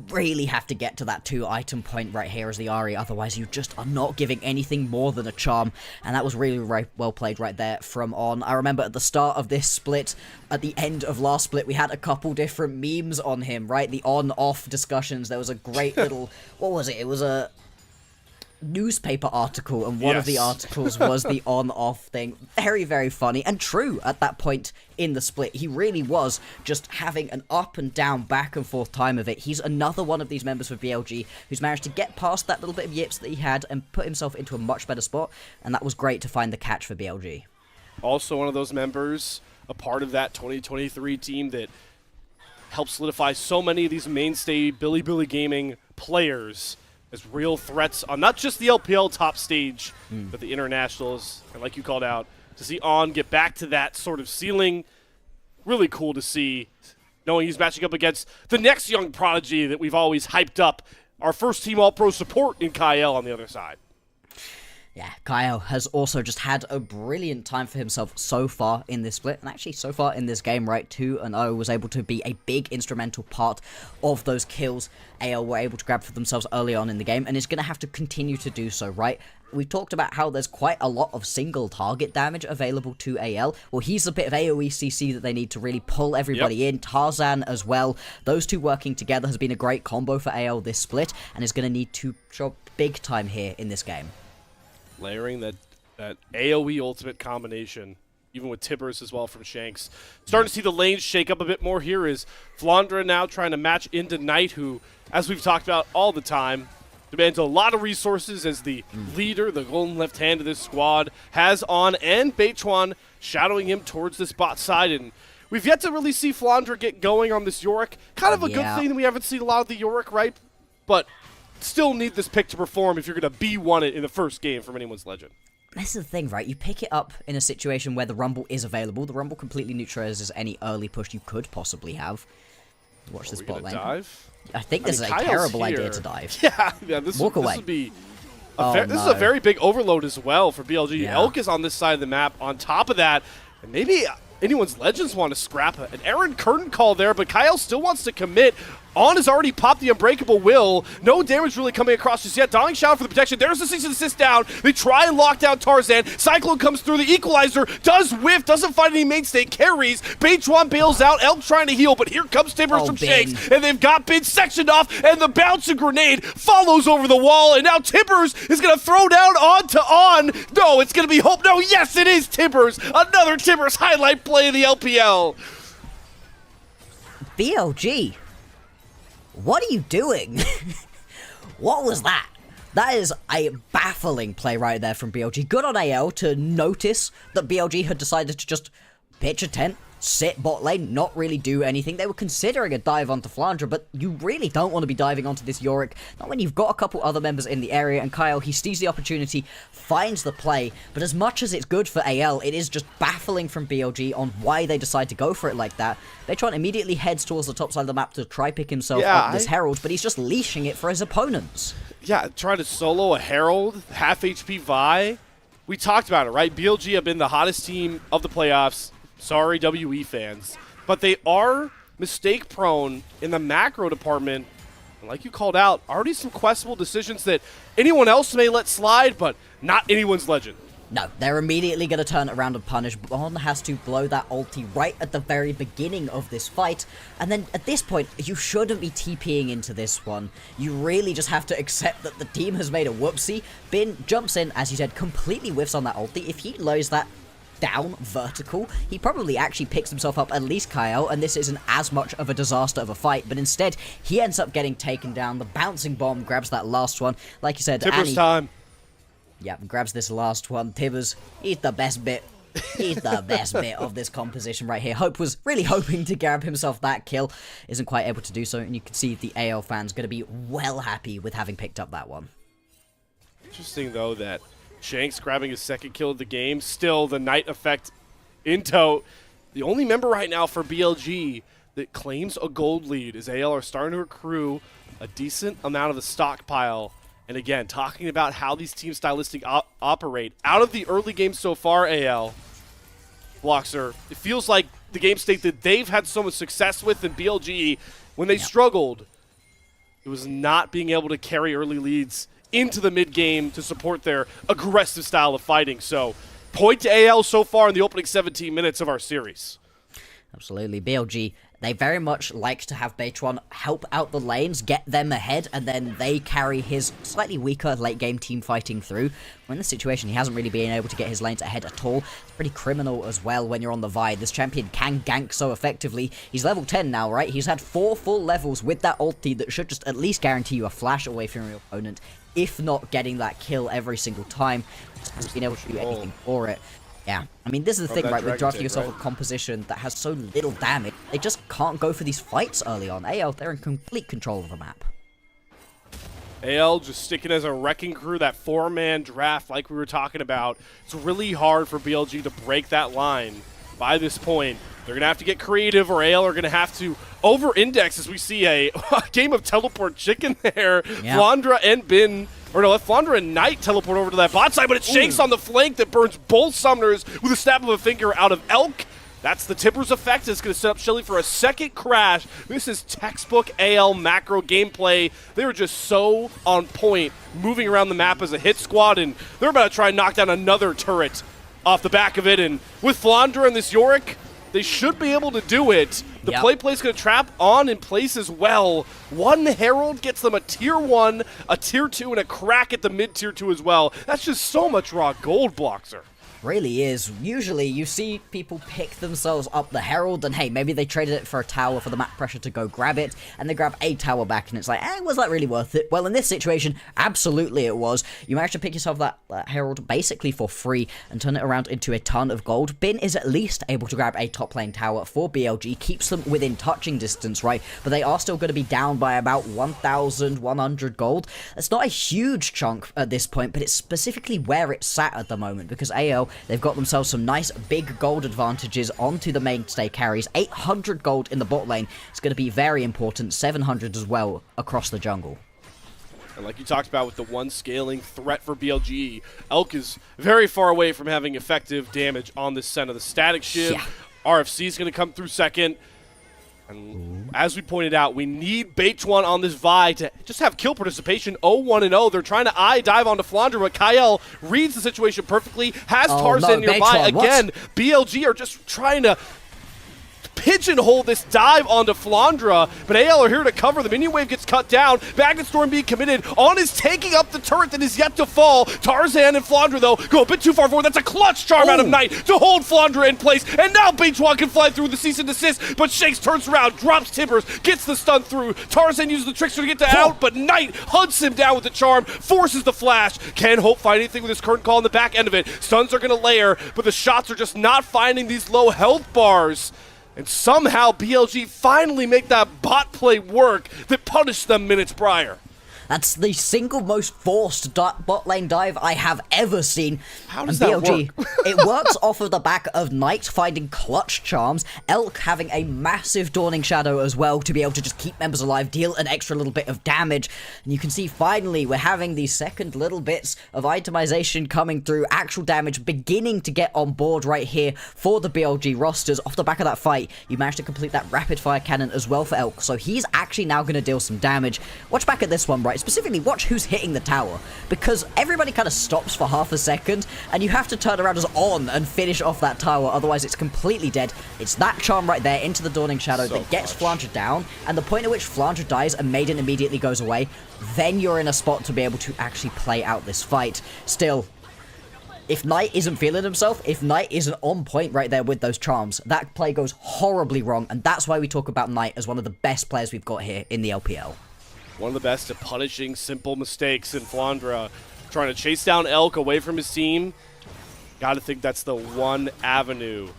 Really have to get to that 2-item point right here as the Ahri, otherwise you just are not giving anything more than a charm, and that was really well played right there from On. I remember at the start of this split, at the end of last split, we had a couple different memes on him, right? The on-off discussions. There was a great little, what was it? It was a newspaper article, and one of the articles was the on-off thing. Very, very funny and true at that point in the split. He really was just having an up and down, back and forth time of it. He's another one of these members for BLG who's managed to get past that little bit of yips that he had and put himself into a much better spot, and that was great to find the catch for BLG. Also one of those members, a part of that 2023 team that helped solidify so many of these mainstay Billy Gaming players as real threats on not just the LPL top stage, but the internationals. And like you called out, to see On get back to that sort of ceiling, really cool to see, knowing he's matching up against the next young prodigy that we've always hyped up, our first team All-Pro support in Kyle on the other side. Yeah, Kyle has also just had a brilliant time for himself so far in this split, and actually so far in this game, right? 2-0 was able to be a big instrumental part of those kills AL were able to grab for themselves early on in the game, and is going to have to continue to do so, right? We've talked about how there's quite a lot of single target damage available to AL. Well, he's a bit of AoE CC that they need to really pull everybody in. Tarzan as well. Those two working together has been a great combo for AL this split, and is going to need to show big time here in this game. Layering that AoE ultimate combination, even with Tibbers as well from Shanks. Starting to see the lanes shake up a bit more here is Flandra now trying to match into Knight, who, as we've talked about all the time, demands a lot of resources as the leader, the golden left hand of this squad, has On and Beitwan shadowing him towards this bot side, and we've yet to really see Flandra get going on this Yorick. Kind of a good thing that we haven't seen a lot of the Yorick, right? But still need this pick to perform if you're going to B1 it in the first game from anyone's Legend. This is the thing, right? You pick it up in a situation where the Rumble is available. The Rumble completely neutralizes any early push you could possibly have. Watch this bot lane. Dive? I think this is a terrible idea to dive. Yeah, this would be this is a very big overload as well for BLG. Yeah. Elk is on this side of the map. On top of that, and maybe anyone's Legends want to scrap an Aaron curtain call there, but Kyle still wants to commit. On has already popped the Unbreakable Will. No damage really coming across just yet. Dying Shout for the protection. There's the cease and desist down. They try and lock down Tarzan. Cyclone comes through. The Equalizer does whiff. Doesn't find any mainstay. Carries. Beitwan bails out. Elk trying to heal, but here comes Tibbers from Shanks. And they've got Bin sectioned off, and the bouncing grenade follows over the wall, and now Tibbers is going to throw down onto On. No, it's going to be Hope. No, yes, it is Tibbers. Another Tibbers highlight play in the LPL. BLG. What are you doing? What was that? That is a baffling play right there from BLG. Good on AL to notice that BLG had decided to just pitch a tent sit bot lane, not really do anything. They were considering a dive onto Flandre, but you really don't want to be diving onto this Yorick, not when you've got a couple other members in the area, and Kyle, he sees the opportunity, finds the play, but as much as it's good for AL, it is just baffling from BLG on why they decide to go for it like that. Baytron immediately heads towards the top side of the map to try pick himself up this Herald, but he's just leashing it for his opponents. Yeah, trying to solo a Herald, half HP Vi. We talked about it, right? BLG have been the hottest team of the playoffs. Sorry, WE fans. But they are mistake-prone in the macro department. And like you called out, already some questionable decisions that anyone else may let slide, but not anyone's legend. No, they're immediately going to turn around and punish. Bon has to blow that ulti right at the very beginning of this fight. And then at this point, you shouldn't be TPing into this one. You really just have to accept that the team has made a whoopsie. Bin jumps in, as you said, completely whiffs on that ulti. If he lows that down vertical, he probably actually picks himself up at least Kyle, and this isn't as much of a disaster of a fight, but instead he ends up getting taken down. The bouncing bomb grabs that last one, like you said. Tibbers time. Yeah, grabs this last one. Tibbers, he's the best bit. He's the best bit of this composition right here. Hope was really hoping to grab himself that kill, isn't quite able to do so, and you can see the AL fans going to be well happy with having picked up that one. Interesting though that Shanks grabbing his second kill of the game. Still, the Knight effect in tow. The only member right now for BLG that claims a gold lead is AL are starting to accrue a decent amount of the stockpile. And again, talking about how these teams stylistic operate. Out of the early games so far, AL, Bloxer, it feels like the game state that they've had so much success with in BLG, when they struggled, it was not being able to carry early leads into the mid-game to support their aggressive style of fighting. So, point to AL so far in the opening 17 minutes of our series. Absolutely. BLG, they very much like to have Baytron help out the lanes, get them ahead, and then they carry his slightly weaker late-game team fighting through. When in this situation, he hasn't really been able to get his lanes ahead at all. It's pretty criminal as well when you're on the Vi. This champion can gank so effectively. He's level 10 now, right? He's had 4 full levels with that ulti that should just at least guarantee you a flash away from your opponent, if not getting that kill every single time. Just hasn't been able to do anything for it. Yeah, I mean, this is the thing, right, with drafting yourself a composition that has so little damage. They just can't go for these fights early on. AL, they're in complete control of the map. AL just sticking as a wrecking crew, that 4-man draft like we were talking about. It's really hard for BLG to break that line by this point. They're going to have to get creative, or AL are going to have to over-index as we see a game of teleport chicken there. Yeah. Flandre and Bin, or no, let Flandre and Knight teleport over to that bot side, but it's Shanks on the flank that burns both summoners with a snap of a finger out of Elk. That's the Tippers effect. It's going to set up Shelly for a second crash. This is textbook AL macro gameplay. They were just so on point, moving around the map as a hit squad, and they're about to try and knock down another turret off the back of it. And with Flandre and this Yorick, they should be able to do it. The play's going to trap on in place as well. One Herald gets them a tier 1, a tier 2, and a crack at the mid-tier 2 as well. That's just so much raw gold, Bloxer. Really is. Usually you see people pick themselves up the Herald, and hey, maybe they traded it for a tower for the map pressure to go grab it, and they grab a tower back, and it's like, was that really worth it? Well, in this situation, absolutely it was. You managed to pick yourself that Herald basically for free and turn it around into a ton of gold. Bin is at least able to grab a top lane tower for BLG, keeps them within touching distance, right? But they are still going to be down by about 1,100 gold. That's not a huge chunk at this point, but it's specifically where it's sat at the moment, because AL, they've got themselves some nice big gold advantages onto the mainstay carries. 800 gold in the bot lane. It's going to be very important. 700 as well across the jungle. And like you talked about with the one scaling threat for BLG, Elk is very far away from having effective damage on this center. The static shiv, RFC is going to come through second. And as we pointed out, we need Baytron on this Vi to just have kill participation. 0-1-0. They're trying to dive onto Flandre, but Kyle reads the situation perfectly, has Tarzan nearby. Again, BLG are just trying to pigeonhole this dive onto Flandra, but AL are here to cover. The minion wave gets cut down. Magnet Storm being committed. On is taking up the turret that is yet to fall. Tarzan and Flandra, though, go a bit too far forward. That's a clutch charm out of Knight to hold Flandra in place, and now Beitwan can fly through with the cease and desist, but Shakes turns around, drops Timbers, gets the stun through. Tarzan uses the trickster to get to out, but Knight hunts him down with the charm, forces the flash. Can Hope find anything with his current call on the back end of it? Stuns are going to layer, but the shots are just not finding these low health bars. And somehow BLG finally make that bot play work that punished them minutes prior. That's the single most forced bot lane dive I have ever seen. How does that work? It works off of the back of Knight finding clutch charms, Elk having a massive Dawning Shadow as well to be able to just keep members alive, deal an extra little bit of damage. And you can see finally we're having these second little bits of itemization coming through, actual damage beginning to get on board right here for the BLG rosters. Off the back of that fight, you managed to complete that rapid fire cannon as well for Elk, so he's actually now going to deal some damage. Watch back at this one, right? Specifically, watch who's hitting the tower, because everybody kind of stops for half a second, and you have to turn around as on and finish off that tower, otherwise it's completely dead. It's that charm right there into the Dawning Shadow that gets Flandra down, and the point at which Flandra dies and Maiden immediately goes away, then you're in a spot to be able to actually play out this fight. Still, if Knight isn't feeling himself, if Knight isn't on point right there with those charms, that play goes horribly wrong, and that's why we talk about Knight as one of the best players we've got here in the LPL. One of the best at punishing simple mistakes in Flandra, trying to chase down Elk away from his team. Gotta think that's the one avenue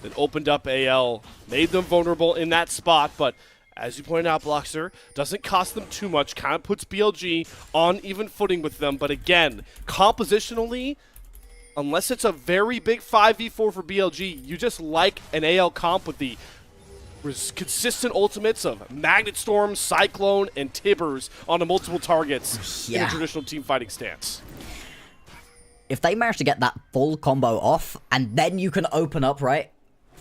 that opened up AL, made them vulnerable in that spot, but as you pointed out, Bloxer, doesn't cost them too much, kind of puts BLG on even footing with them, but again, compositionally, unless it's a very big 5v4 for BLG, you just like an AL comp with the consistent ultimates of Magnet Storm, Cyclone, and Tibbers onto multiple targets in a traditional team fighting stance. If they manage to get that full combo off, and then you can open up, right,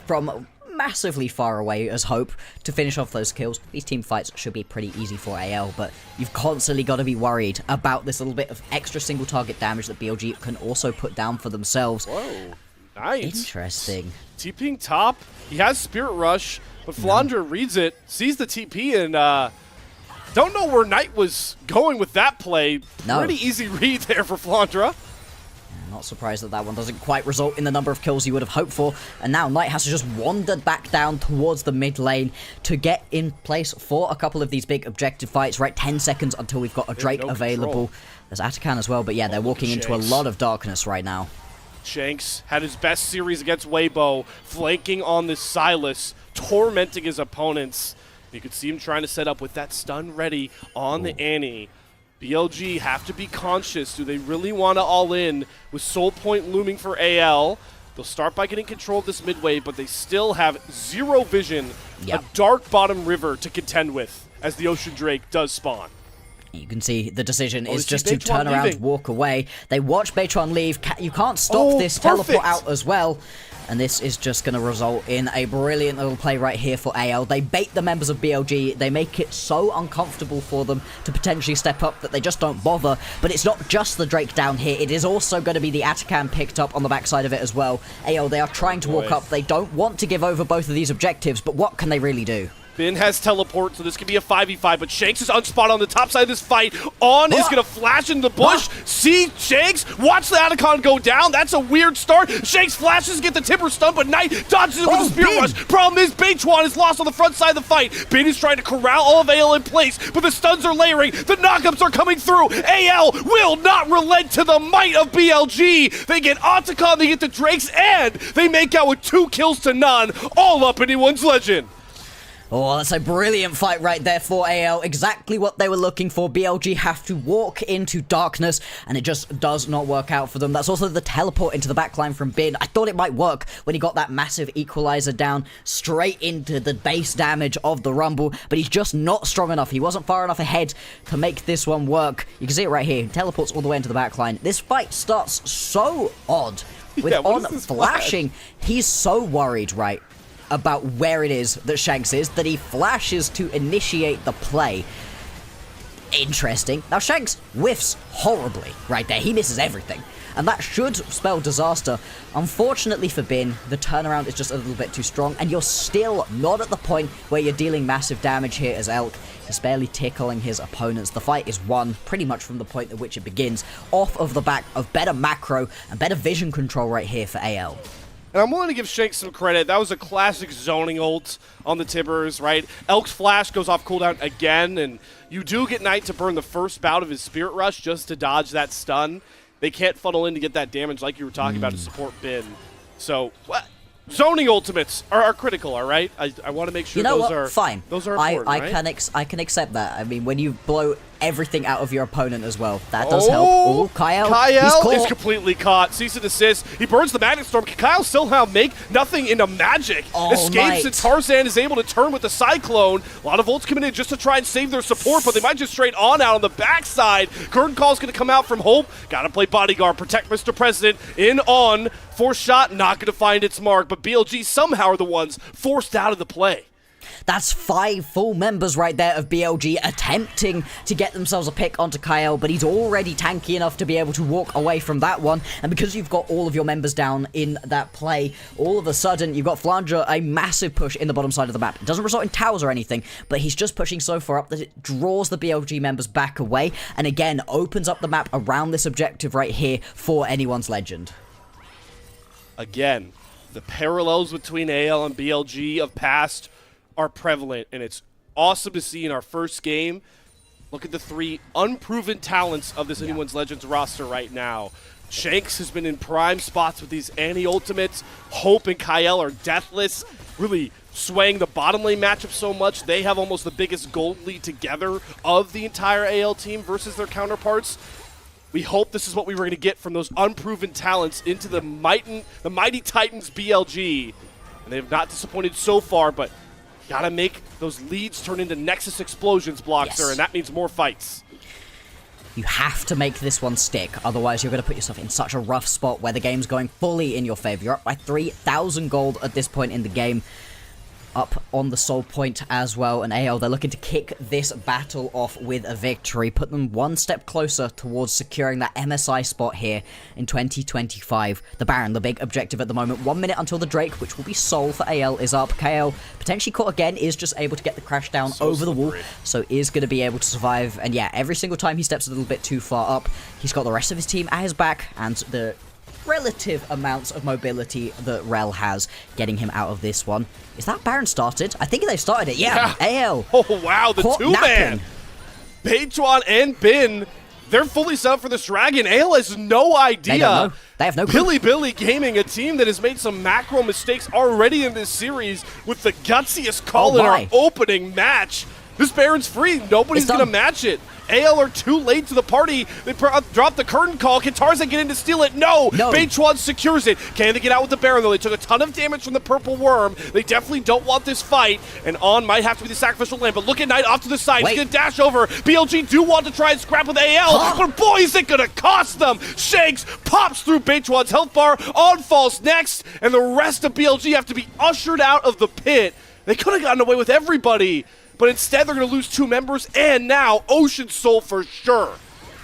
from massively far away as Hope to finish off those kills, these team fights should be pretty easy for AL, but you've constantly got to be worried about this little bit of extra single target damage that BLG can also put down for themselves. Whoa, nice. Interesting. TPing top, he has Spirit Rush, but Flandra reads it, sees the TP, and don't know where Knight was going with that play. Pretty easy read there for Flandra. Not surprised that that one doesn't quite result in the number of kills you would have hoped for. And now Knight has to just wander back down towards the mid lane to get in place for a couple of these big objective fights. Right, 10 seconds until we've got a Drake available. There's Atakan as well, but yeah, they're walking into a lot of darkness right now. Shanks had his best series against Weibo, flanking on this Silas, tormenting his opponents. You could see him trying to set up with that stun ready on the Annie. BLG have to be conscious. Do they really want to all in with Soul Point looming for AL? They'll start by getting control of this mid wave, but they still have zero vision, a dark bottom river to contend with as the Ocean Drake does spawn. You can see the decision is just to turn around, walk away. They watch Beitwan leave. You can't stop this teleport out as well. And this is just going to result in a brilliant little play right here for AL. They bait the members of BLG. They make it so uncomfortable for them to potentially step up that they just don't bother. But it's not just the Drake down here. It is also going to be the Atakan picked up on the backside of it as well. AL, they are trying to walk up. They don't want to give over both of these objectives, but what can they really do? Bin has teleport, so this could be a 5v5, but Shanks is unspotted on the top side of this fight. On is going to flash in the bush. See Shanks, watch the Atacon go down. That's a weird start. Shanks flashes, get the Timber stun, but Knight dodges it with a Spirit Rush. Problem is, Beitwan is lost on the front side of the fight. Bin is trying to corral all of AL in place, but the stuns are layering. The knockups are coming through. AL will not relent to the might of BLG. They get Atacon, they get the Drakes, and they make out with 2 kills to none, all up anyone's legend. Oh, that's a brilliant fight right there for AL. Exactly what they were looking for. BLG have to walk into darkness, and it just does not work out for them. That's also the teleport into the backline from Bin. I thought it might work when he got that massive equalizer down straight into the base damage of the Rumble, but he's just not strong enough. He wasn't far enough ahead to make this one work. You can see it right here. He teleports all the way into the backline. This fight starts so odd. With On flashing, he's so worried, right, about where it is that Shanks is, that he flashes to initiate the play. Interesting. Now, Shanks whiffs horribly right there. He misses everything. and that should spell disaster. Unfortunately for Bin, the turnaround is just a little bit too strong, and you're still not at the point where you're dealing massive damage here as Elk. He's barely tickling his opponents. The fight is won pretty much from the point at which it begins, off of the back of better macro and better vision control right here for AL. And I'm willing to give Shanks some credit. That was a classic zoning ult on the Tibbers, right? Elk's flash goes off cooldown again, and you do get Knight to burn the first bout of his Spirit Rush just to dodge that stun. They can't funnel in to get that damage like you were talking about to support Bin. So, zoning ultimates are critical, all right? I want to make sure those are fine. Those are important, right? I can accept that. I mean, when you blow everything out of your opponent as well, that does help. Oh, Kyle is completely caught. Cease and desist. He burns the Magnet Storm. Can Kyle somehow make nothing into magic? Escapes, and Tarzan is able to turn with the Cyclone. A lot of ults coming in just to try and save their support, but they might just straight on out on the backside. Curtain Call's going to come out from Hope. Got to play bodyguard, protect Mr. President. In on. Force shot, not going to find its mark, but BLG somehow are the ones forced out of the play. That's 5 full members right there of BLG attempting to get themselves a pick onto Kyle, but he's already tanky enough to be able to walk away from that one. And because you've got all of your members down in that play, all of a sudden you've got Flanger, a massive push in the bottom side of the map. It doesn't result in towers or anything, but he's just pushing so far up that it draws the BLG members back away, and again opens up the map around this objective right here for anyone's legend. Again, the parallels between AL and BLG of past are prevalent, and it's awesome to see in our first game. Look at the 3 unproven talents of this Anyone's Legends roster right now. Shanks has been in prime spots with these anti-ultimates. Hope and Kyle are deathless, really swaying the bottom lane matchup so much. They have almost the biggest gold lead together of the entire AL team versus their counterparts. We hope this is what we were going to get from those unproven talents into the mighty Titans BLG. And they have not disappointed so far, but gotta make those leads turn into Nexus explosions, Bloxer, and that means more fights. You have to make this one stick, otherwise you're going to put yourself in such a rough spot where the game's going fully in your favor. You're up by 3,000 gold at this point in the game. Up on the soul point as well, and AL, they're looking to kick this battle off with a victory, put them one step closer towards securing that MSI spot here in 2025. The Baron, the big objective at the moment. 1 minute until the Drake, which will be soul for AL, is up. KL, potentially caught again, is just able to get the crash down over the wall, so is going to be able to survive. And yeah, every single time he steps a little bit too far up, he's got the rest of his team at his back, and the relative amounts of mobility that Rel has getting him out of this one. Is that Baron started? I think they started it. Yeah. AL. Oh, wow. The two-man. Beituan and Bin, they're fully set up for this dragon. AL has no idea. They don't know. They have no clue. Billy Gaming, a team that has made some macro mistakes already in this series with the gutsiest call in our opening match. This Baron's free. Nobody's going to match it. AL are too late to the party. They drop the curtain call. Can Tarzan get in to steal it? No. Beituan secures it. Can they get out with the Baron, though? They took a ton of damage from the purple worm. They definitely don't want this fight. And On might have to be the sacrificial lamb. But look at Knight off to the side. He's going to dash over. BLG do want to try and scrap with AL. But boy, is it going to cost them. Shanks pops through Beituan's health bar. On falls next. And the rest of BLG have to be ushered out of the pit. They could have gotten away with everybody. But instead, they're going to lose 2 members, and now Ocean Soul for sure.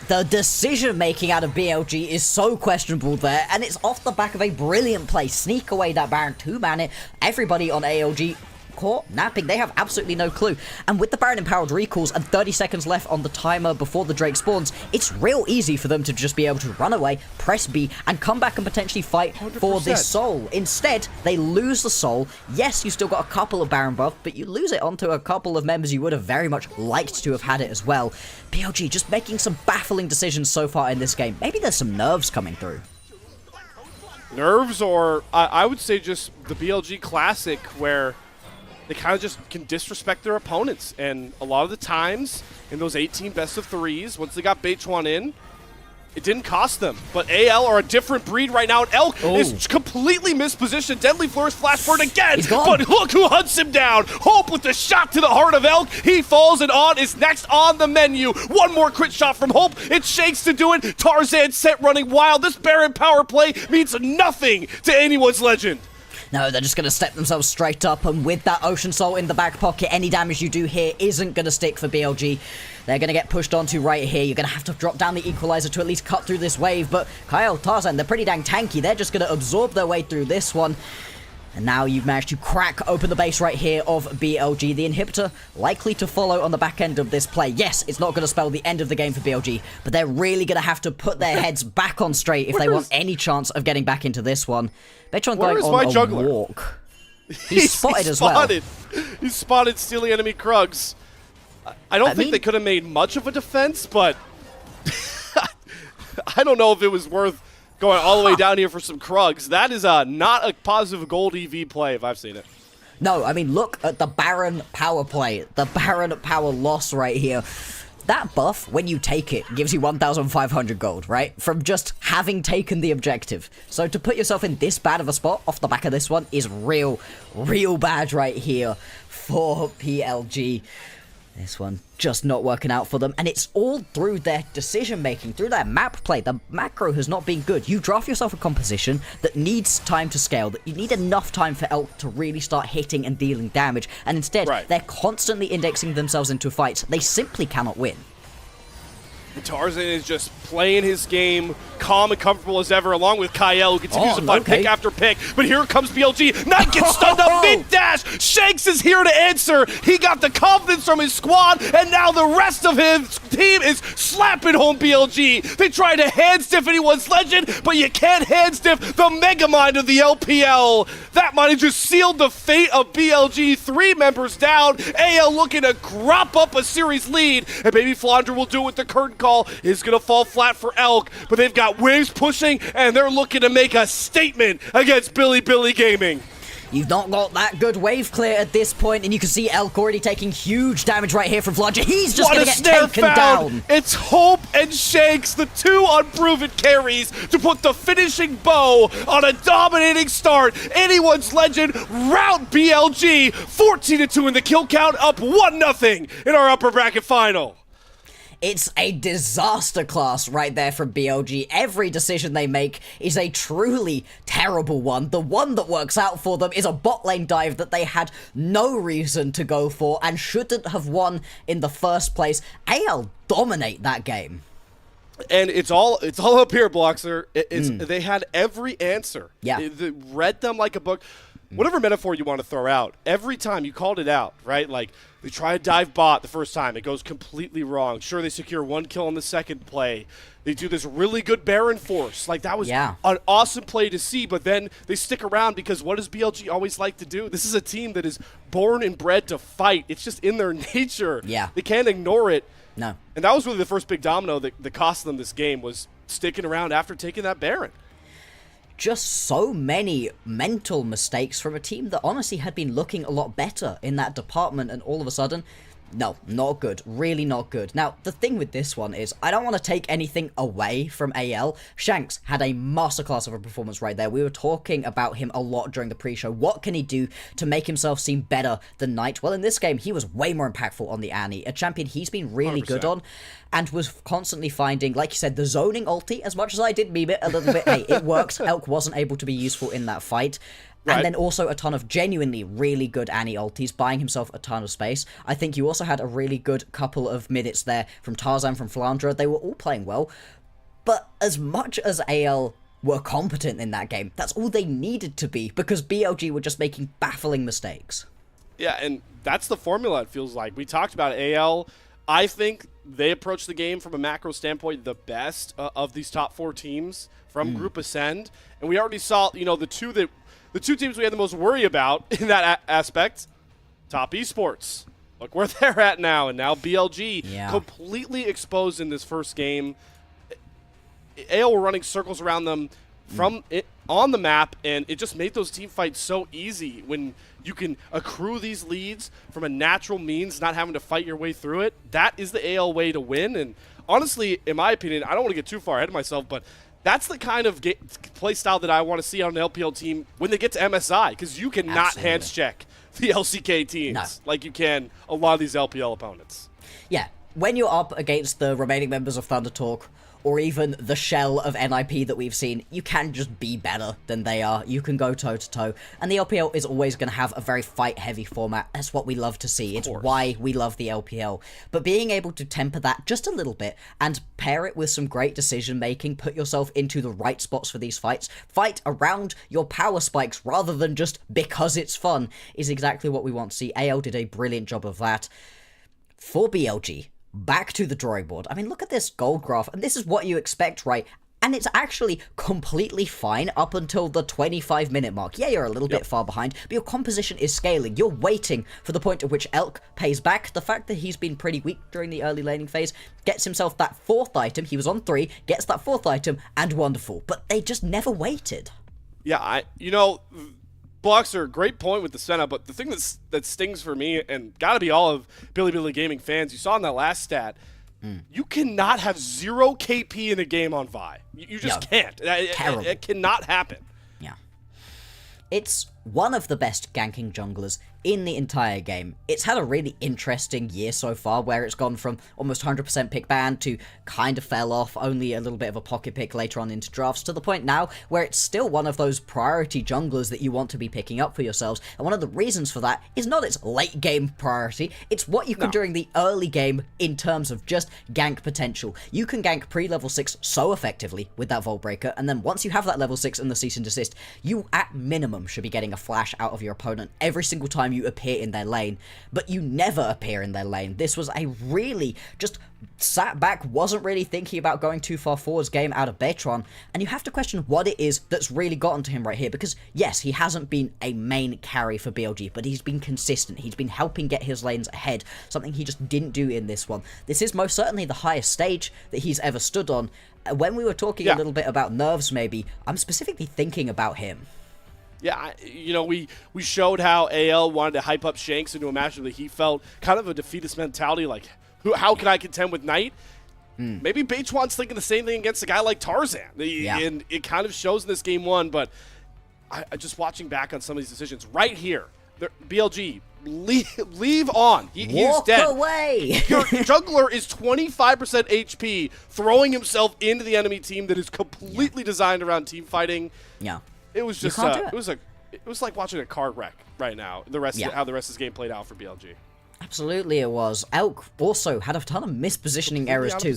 The decision-making out of BLG is so questionable there, and it's off the back of a brilliant play. Sneak away that Baron, 2-man it. Everybody on ALG caught napping. They have absolutely no clue. And with the Baron empowered recalls and 30 seconds left on the timer before the Drake spawns, it's real easy for them to just be able to run away, press B, and come back and potentially fight 100%. For this soul. Instead, they lose the soul. Yes, you still got a couple of Baron buff, but you lose it onto a couple of members you would have very much liked to have had it as well. BLG just making some baffling decisions so far in this game. Maybe there's some nerves coming through. Nerves, or I would say just the BLG classic where they kind of just can disrespect their opponents. And a lot of the times in those 18 best of 3s, once they got Beituan in, it didn't cost them. But AL are a different breed right now. And Elk is completely mispositioned. Deadly Flourish flash forward again. But look who hunts him down. Hope with the shot to the heart of Elk. He falls, and On is next on the menu. One more crit shot from Hope. It Shakes to do it. Tarzan set running wild. This Baron power play means nothing to Anyone's Legend. No, they're just going to step themselves straight up, and with that Ocean Soul in the back pocket, any damage you do here isn't going to stick for BLG. They're going to get pushed onto right here. You're going to have to drop down the equalizer to at least cut through this wave, but Kyle, Tarzan, they're pretty dang tanky. They're just going to absorb their way through this one. And now you've managed to crack open the base right here of BLG. The inhibitor likely to follow on the back end of this play. Yes, it's not going to spell the end of the game for BLG, but they're really going to have to put their heads back on straight if they want any chance of getting back into this one. Betron going on a walk. He's spotted as well. He's spotted stealing enemy Krugs. I don't think they could have made much of a defense, but I don't know if it was worth going all the way down here for some Krugs. That is not a positive gold EV play if I've seen it. No, I mean, look at the Baron power play. The Baron power loss right here. That buff, when you take it, gives you 1,500 gold, right? From just having taken the objective. So to put yourself in this bad of a spot off the back of this one is real bad right here for PLG. This one just not working out for them, and it's all through their decision-making, through their map play. The macro has not been good. You draft yourself a composition that needs time to scale, that you need enough time for Elk to really start hitting and dealing damage, and instead, they're constantly indexing themselves into fights they simply cannot win. Tarzan is just playing his game, calm and comfortable as ever, along with Kyle, who continues to find pick after pick. But here comes BLG. Knight gets stunned up mid-dash. Shanks is here to answer. He got the confidence from his squad, and now the rest of his team is slapping home BLG. They try to hand-stiff anyone's legend, but you can't hand-stiff the Megamind of the LPL. That might have just sealed the fate of BLG. 3 members down. AL looking to crop up a series lead, and maybe Flandre will do it with the curtain call. Is going to fall flat for Elk, but they've got waves pushing, and they're looking to make a statement against Billy Gaming. You've not got that good wave clear at this point, and you can see Elk already taking huge damage right here from Flandre. He's just going to get taken down. It's Hope and Shanks, the 2 unproven carries, to put the finishing bow on a dominating start. Anyone's legend rout BLG, 14-2 in the kill count, up 1-0 in our upper bracket final. It's a disaster class right there from BLG. Every decision they make is a truly terrible one. The one that works out for them is a bot lane dive that they had no reason to go for and shouldn't have won in the first place. AL dominate that game. And it's all up here, Bloxer. They had every answer. Yeah. They read them like a book. Whatever metaphor you want to throw out, every time you called it out, right? Like, they try to dive bot the first time. It goes completely wrong. Sure, they secure 1 kill on the second play. They do this really good Baron force. Like, that was an awesome play to see, but then they stick around because what does BLG always like to do? This is a team that is born and bred to fight. It's just in their nature. Yeah. They can't ignore it. No. And that was really the first big domino that cost them this game, was sticking around after taking that Baron. Just so many mental mistakes from a team that honestly had been looking a lot better in that department, and all of a sudden, no, not good. Really not good. Now, the thing with this one is, I don't want to take anything away from AL. Shanks had a masterclass of a performance right there. We were talking about him a lot during the pre-show. What can he do to make himself seem better than Knight? Well, in this game, he was way more impactful on the Annie, a champion he's been really 100%. good on, and was constantly finding, like you said, the zoning ulti. As much as I did meme it a little bit, hey, it worked. Elk wasn't able to be useful in that fight. And then also a ton of genuinely really good Annie ultis, buying himself a ton of space. I think you also had a really good couple of minutes there from Tarzan, from Flandre. They were all playing well. But as much as AL were competent in that game, that's all they needed to be, because BLG were just making baffling mistakes. Yeah, and that's the formula, it feels like. We talked about AL. I think they approached the game from a macro standpoint the best of these top 4 teams from Group Ascend. And we already saw, the two teams we had the most worry about in that aspect, Top Esports. Look where they're at now, and now BLG completely exposed in this first game. AL were running circles around them from on the map, and it just made those team fights so easy when you can accrue these leads from a natural means, not having to fight your way through it. That is the AL way to win, and honestly, in my opinion, I don't want to get too far ahead of myself, but that's the kind of play style that I want to see on an LPL team when they get to MSI, because you cannot hands check the LCK teams like you can a lot of these LPL opponents. Yeah, when you're up against the remaining members of Thunder Talk, or even the shell of NIP that we've seen, you can just be better than they are. You can go toe-to-toe. And the LPL is always going to have a very fight-heavy format. That's what we love to see. It's why we love the LPL. But being able to temper that just a little bit and pair it with some great decision-making, put yourself into the right spots for these fights, fight around your power spikes rather than just because it's fun, is exactly what we want to see. AL did a brilliant job of that. For BLG, back to the drawing board. I mean, look at this gold graph, and this is what you expect, right? And it's actually completely fine up until the 25-minute mark. Yeah, you're a little bit far behind, but your composition is scaling. You're waiting for the point at which Elk pays back. The fact that he's been pretty weak during the early laning phase gets himself that 4th item. He was on 3, gets that 4th item, and wonderful. But they just never waited. Yeah, you know, Boxer, great point with the Senna, but the thing that stings for me, and got to be all of Billy Gaming fans, you saw in that last stat, you cannot have 0 KP in a game on Vi. You just can't. It cannot happen. Yeah. It's one of the best ganking junglers in the entire game. It's had a really interesting year so far, where it's gone from almost 100% pick ban to kind of fell off, only a little bit of a pocket pick later on into drafts, to the point now where it's still one of those priority junglers that you want to be picking up for yourselves. And one of the reasons for that is not its late game priority, it's what you can do during the early game in terms of just gank potential. You can gank pre-level 6 so effectively with that Vault Breaker, and then once you have that level 6 and the cease and desist, you at minimum should be getting a flash out of your opponent every single time you appear in their lane, but you never appear in their lane. This was a really just sat back, wasn't really thinking about going too far forwards game out of Baytron, and you have to question what it is that's really gotten to him right here, because yes, he hasn't been a main carry for BLG, but he's been consistent. He's been helping get his lanes ahead, something he just didn't do in this one. This is most certainly the highest stage that he's ever stood on. When we were talking a little bit about nerves maybe, I'm specifically thinking about him. Yeah, you know, we showed how AL wanted to hype up Shanks into a matchup that he felt kind of a defeatist mentality, like, how can I contend with Knight? Maybe Baytron's thinking the same thing against a guy like Tarzan. And it kind of shows in this game 1, but I just watching back on some of these decisions right here, BLG, leave on. He's dead. Walk away. Your jungler is 25% HP, throwing himself into the enemy team that is completely designed around team fighting. Yeah. It was just it was like watching a car wreck right now. How the rest of this game played out for BLG. Absolutely it was. Elk also had a ton of mispositioning errors too.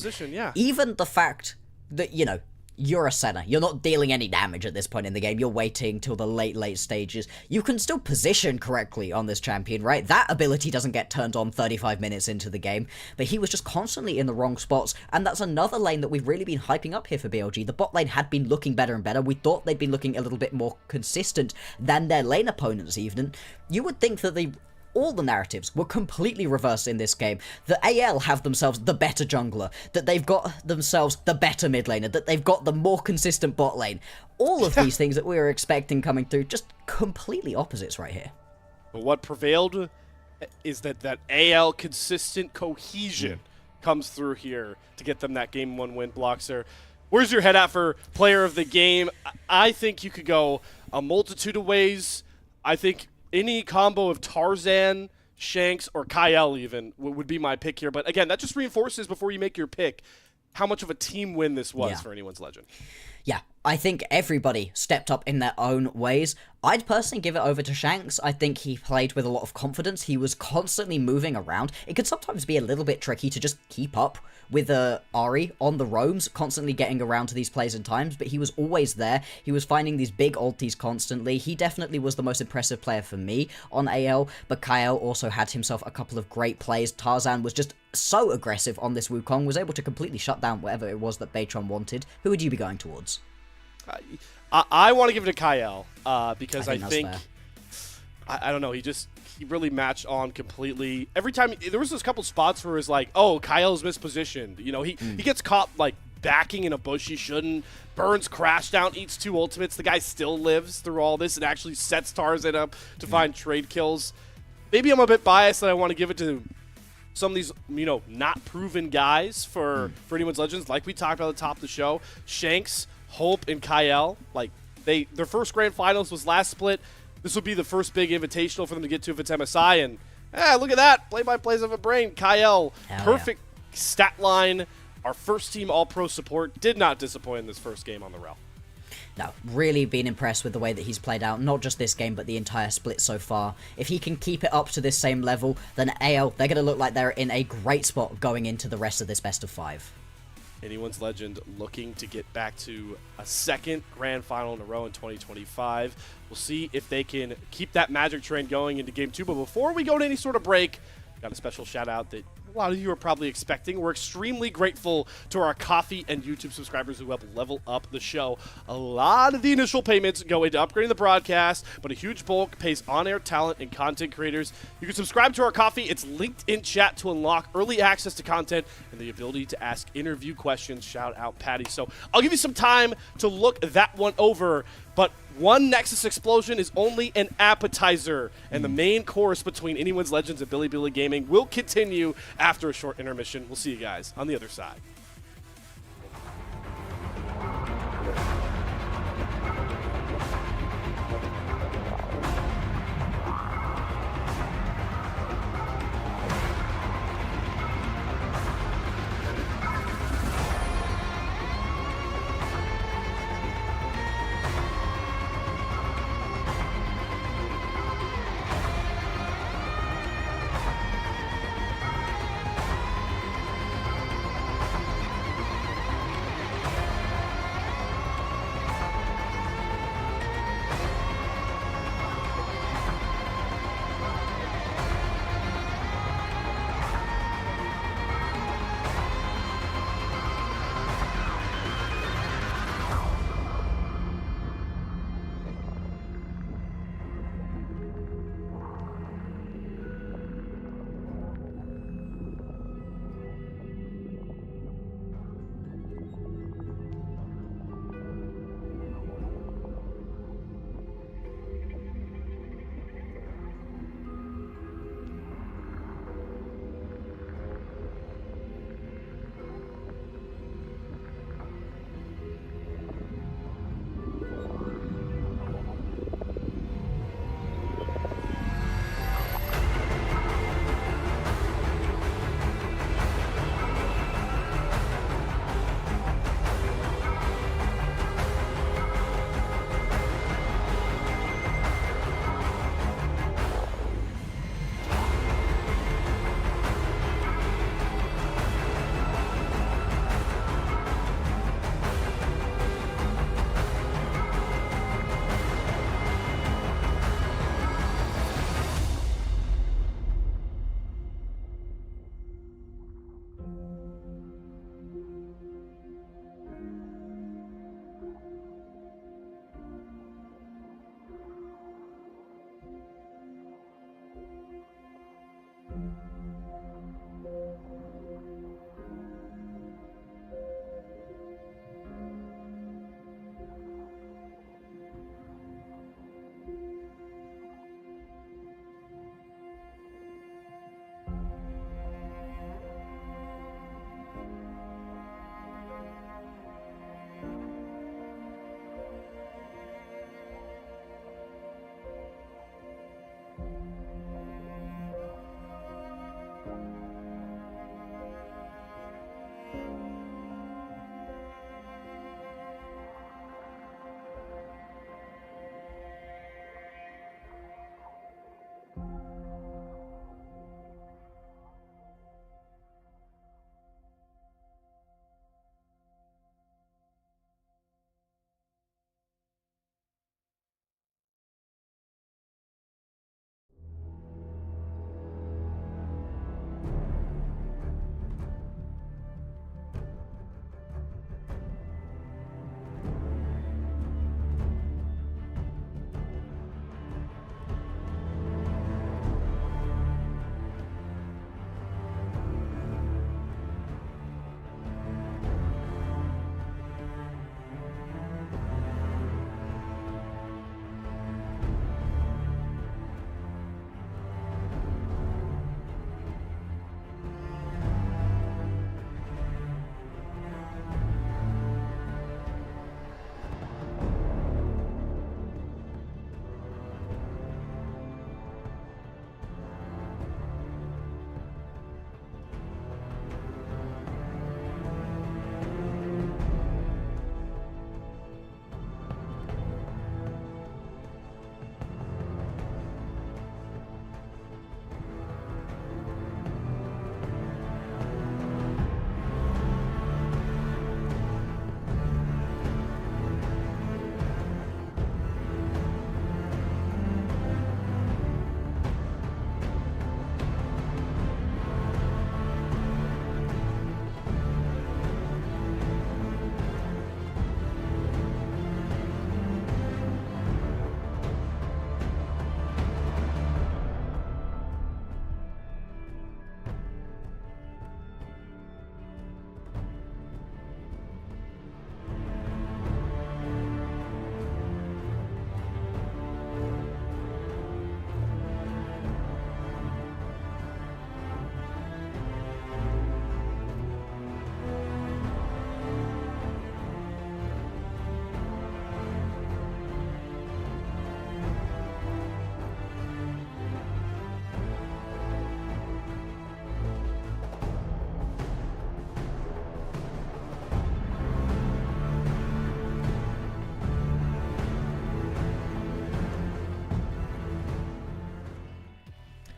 Even the fact that, you know, you're a Senna. You're not dealing any damage at this point in the game. You're waiting till the late stages. You can still position correctly on this champion, right? That ability doesn't get turned on 35 minutes into the game, but he was just constantly in the wrong spots, and that's another lane that we've really been hyping up here for BLG. The bot lane had been looking better and better. We thought they'd been looking a little bit more consistent than their lane opponents even. You would think that all the narratives were completely reversed in this game. The AL have themselves the better jungler, that they've got themselves the better mid laner, that they've got the more consistent bot lane. All of these things that we were expecting coming through, just completely opposites right here. But what prevailed is that AL consistent cohesion comes through here to get them that game 1 win. Bloxer, where's your head at for player of the game? I think you could go a multitude of ways. I think any combo of Tarzan, Shanks, or Kyle even would be my pick here. But again, that just reinforces before you make your pick how much of a team win this was for anyone's legend. Yeah, I think everybody stepped up in their own ways. I'd personally give it over to Shanks. I think he played with a lot of confidence. He was constantly moving around. It could sometimes be a little bit tricky to just keep up with Ari on the roams, constantly getting around to these plays and times, but he was always there. He was finding these big ultis constantly. He definitely was the most impressive player for me on AL, but Kyle also had himself a couple of great plays. Tarzan was just so aggressive on this Wukong, was able to completely shut down whatever it was that Baytron wanted. Who would you be going towards? I want to give it to Kyle because I think I don't know, he really matched on completely. Every time there was those couple spots where it was like, oh, Kyle's mispositioned. You know, he gets caught like backing in a bush he shouldn't. Burns crash down, eats 2 ultimates. The guy still lives through all this and actually sets Tarzan up to find trade kills. Maybe I'm a bit biased that I want to give it to some of these, you know, not proven guys for anyone's legends, like we talked about at the top of the show. Shanks, Hope, and Kyle, like their first grand finals was last split. This would be the first big invitational for them to get to if it's MSI, and look at that, play-by-plays of a brain. Kyle, perfect stat line, our first team All-Pro support did not disappoint in this first game on the Rel. No, really been impressed with the way that he's played out, not just this game, but the entire split so far. If he can keep it up to this same level, then AL, they're going to look like they're in a great spot going into the rest of this best of 5. Anyone's Legend looking to get back to a second grand final in a row in 2025. We'll see if they can keep that magic train going into Game 2. But before we go to any sort of break, got a special shout out that a lot of you are probably expecting. We're extremely grateful to our Coffee and YouTube subscribers who help level up the show. A lot of the initial payments go into upgrading the broadcast, but a huge bulk pays on-air talent and content creators. You can subscribe to our Coffee. It's linked in chat to unlock early access to content and the ability to ask interview questions. Shout out Patty. So I'll give you some time to look that one over, but one Nexus explosion is only an appetizer, and the main course between Anyone's Legends and Billy Gaming will continue after a short intermission. We'll see you guys on the other side.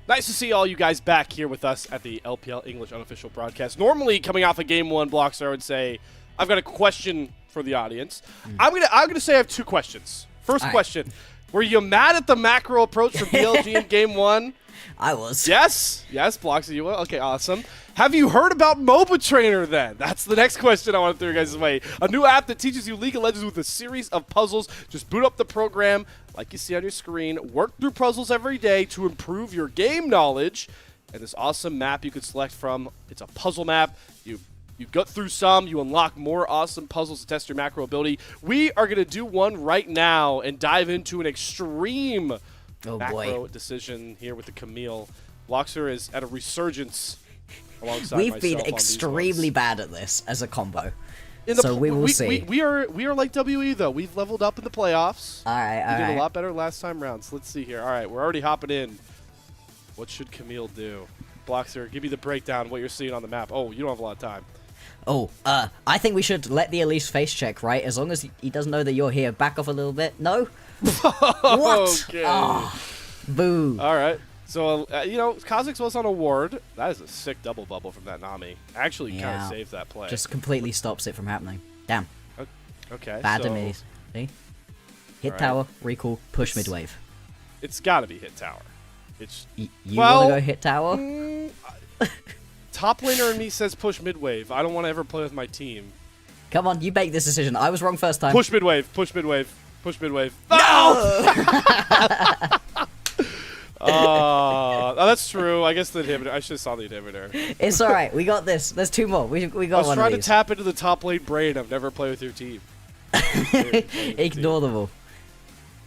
Nice to see all you guys back here with us at the LPL English unofficial broadcast. Normally, coming off of Game 1, Blockster, I would say, I've got a question for the audience. I'm gonna say I have 2 questions. First question, were you mad at the macro approach for BLG in Game 1? I was. Yes, Blockster, you will? Okay, awesome. Have you heard about MOBA Trainer then? That's the next question I want to throw you guys' way. A new app that teaches you League of Legends with a series of puzzles. Just boot up the program, like you see on your screen. Work through puzzles every day to improve your game knowledge. And this awesome map you can select from, it's a puzzle map. You go through some, you unlock more awesome puzzles to test your macro ability. We are going to do one right now and dive into an extreme macro decision here with the Camille. Blockster is at a resurgence alongside We've myself been on these extremely ones. bad at this as a combo. So we will see. We are like WE though. We've leveled up in the playoffs. All right. We did a lot better last time round. So let's see here. All right, we're already hopping in. What should Camille do? Blockster, give me the breakdown. What you're seeing on the map. Oh, you don't have a lot of time. Oh, I think we should let the Elise face check, right? As long as he doesn't know that you're here. Back off a little bit. No? What? Okay. Oh, boo. All right. So, you know, Kha'Zix was on a ward. That is a sick double bubble from that Nami. Actually kind of saved that play. Just completely stops it from happening. Damn. Okay. Bad so, to me. See? Hit right. tower, recall, push mid wave. It's got to be hit tower. It's You want to go hit tower? Top laner in me says push mid wave. I don't want to ever play with my team. Come on, you make this decision. I was wrong first time. Push mid wave. Push mid wave. Push mid wave. No! Oh, that's true. I guess the inhibitor. I should have saw the inhibitor. It's all right. We got this. There's 2 more. We got I was one of trying to these. tap into the top lane brain. I've never played with your team. Ignore them all.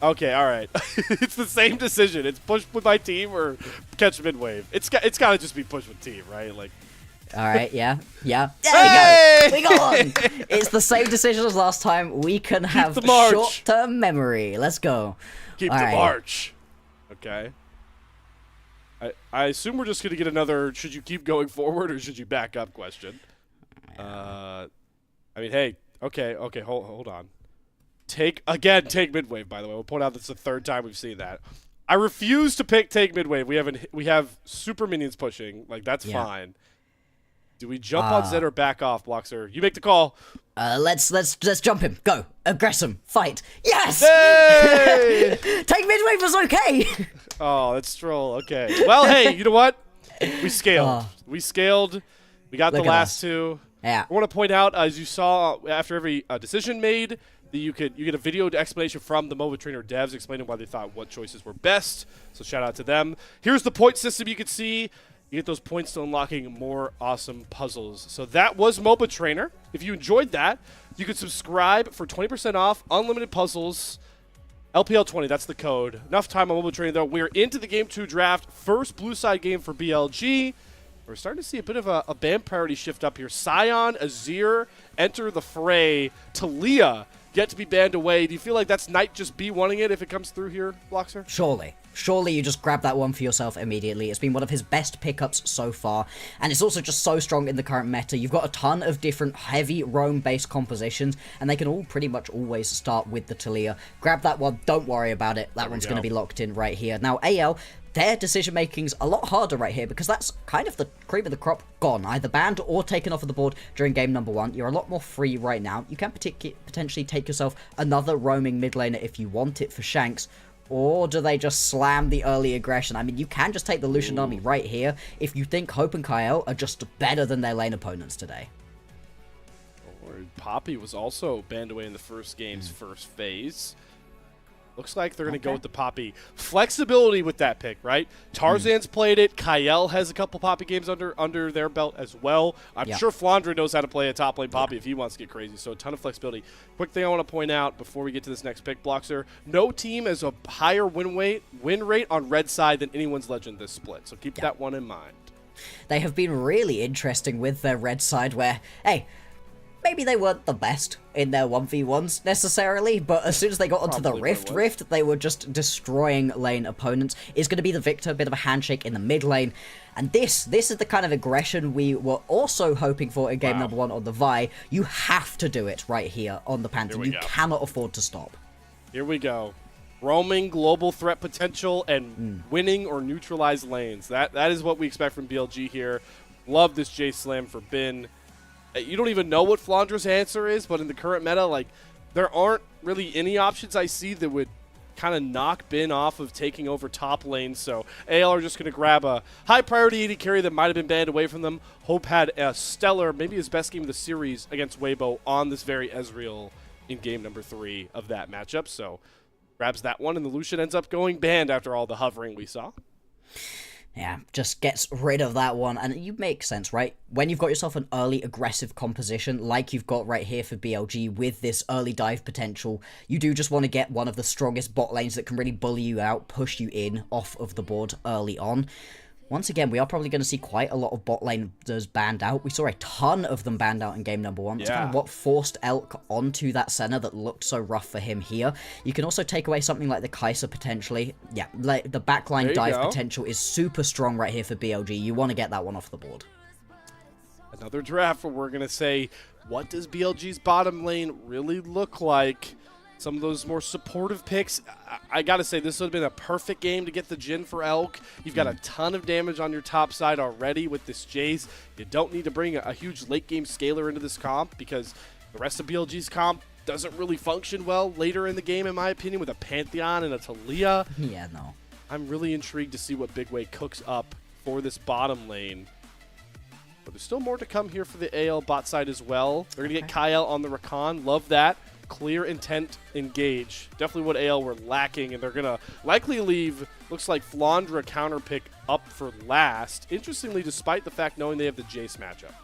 Okay, all right. It's the same decision. It's push with my team or catch mid wave. It's got to just be push with team, right? Like. All right, yeah. There Hey! we go. We got one. It's the same decision as last time. We can have the march. short-term memory. Let's go. Keep All the right. march. Okay. I assume we're just going to get another should you keep going forward or should you back up question. I mean, hey, okay, hold on. Take mid-wave, by the way. We'll point out that's the 3rd time we've seen that. I refuse to take mid-wave. We have super minions pushing. Like, that's fine. Do we jump on Zed or back off, Blockster? You make the call. Let's jump him. Go. Aggress him. Fight. Yes! Hey! Take mid-wave was okay! Oh, that's troll. Okay. Well, hey, you know what? We scaled. We scaled. We got Look the at last us. 2. Yeah. I want to point out, as you saw after every decision made, that you get a video explanation from the MOBA Trainer devs explaining why they thought what choices were best. So shout out to them. Here's the point system you can see. You get those points to unlocking more awesome puzzles. So that was MOBA Trainer. If you enjoyed that, you could subscribe for 20% off, unlimited puzzles, LPL 20, that's the code. Enough time on MOBA Trainer, though. We're into the Game 2 draft. First blue side game for BLG. We're starting to see a bit of a ban priority shift up here. Sion, Azir, enter the fray. Talia, yet to be banned away. Do you feel like that's Knight just B1ing it if it comes through here, Bloxer? Surely you just grab that one for yourself immediately. It's been one of his best pickups so far, and it's also just so strong in the current meta. You've got a ton of different heavy roam-based compositions, and they can all pretty much always start with the Talia. Grab that one, don't worry about it. That one's going to be locked in right here. Now, AL, their decision-making's a lot harder right here, because that's kind of the cream of the crop gone. Either banned or taken off of the board during game number 1. You're a lot more free right now. You can potentially take yourself another roaming mid laner if you want it for Shanks, or do they just slam the early aggression? I mean, you can just take the Lucian army right here if you think Hope and Kyle are just better than their lane opponents today. Or Poppy was also banned away in the first game's first phase. Looks like they're going to go with the Poppy. Flexibility with that pick, right? Tarzan's played it. Kyle has a couple Poppy games under their belt as well. I'm sure Flandre knows how to play a top lane Poppy if he wants to get crazy, so a ton of flexibility. Quick thing I want to point out before we get to this next pick, Bloxer. No team has a higher win rate on red side than anyone's legend this split, so keep that one in mind. They have been really interesting with their red side where, hey, maybe they weren't the best in their 1v1s necessarily, but as soon as they got onto the Rift, they were just destroying lane opponents. It's going to be the Victor, a bit of a handshake in the mid lane. And this is the kind of aggression we were also hoping for in game number 1 on the Vi. You have to do it right here on the Pantheon. You cannot afford to stop. Here we go. roaming, global threat potential, and winning or neutralized lanes. That is what we expect from BLG here. Love this J Slam for Bin. You don't even know what Flandra's answer is, but in the current meta, like, there aren't really any options I see that would kind of knock Bin off of taking over top lane. So AL are just going to grab a high priority AD carry that might have been banned away from them. Hope had a stellar, maybe his best game of the series against Weibo on this very Ezreal in game number 3 of that matchup. So grabs that one, and the Lucian ends up going banned after all the hovering we saw. Yeah, just gets rid of that one, and you make sense, right? When you've got yourself an early aggressive composition, like you've got right here for BLG with this early dive potential, you do just want to get one of the strongest bot lanes that can really bully you out, push you in off of the board early on. Once again, we are probably going to see quite a lot of bot laners banned out. We saw a ton of them banned out in game number 1. That's kind of what forced Elk onto that center that looked so rough for him here. You can also take away something like the Kai'Sa potentially. Yeah, like the backline dive potential is super strong right here for BLG. You want to get that one off the board. Another draft where we're going to say, what does BLG's bottom lane really look like? Some of those more supportive picks. I got to say, this would have been a perfect game to get the Jhin for Elk. You've got a ton of damage on your top side already with this Jace. You don't need to bring a huge late game scaler into this comp because the rest of BLG's comp doesn't really function well later in the game, in my opinion, with a Pantheon and a Talia. Yeah, no. I'm really intrigued to see what Big Way cooks up for this bottom lane. But there's still more to come here for the AL bot side as well. They're going to get Kyle on the Rakan. Love that. Clear intent, engage. Definitely what AL were lacking, and they're going to likely leave, looks like Flandra counter pick up for last. Interestingly, despite the fact knowing they have the Jace matchup.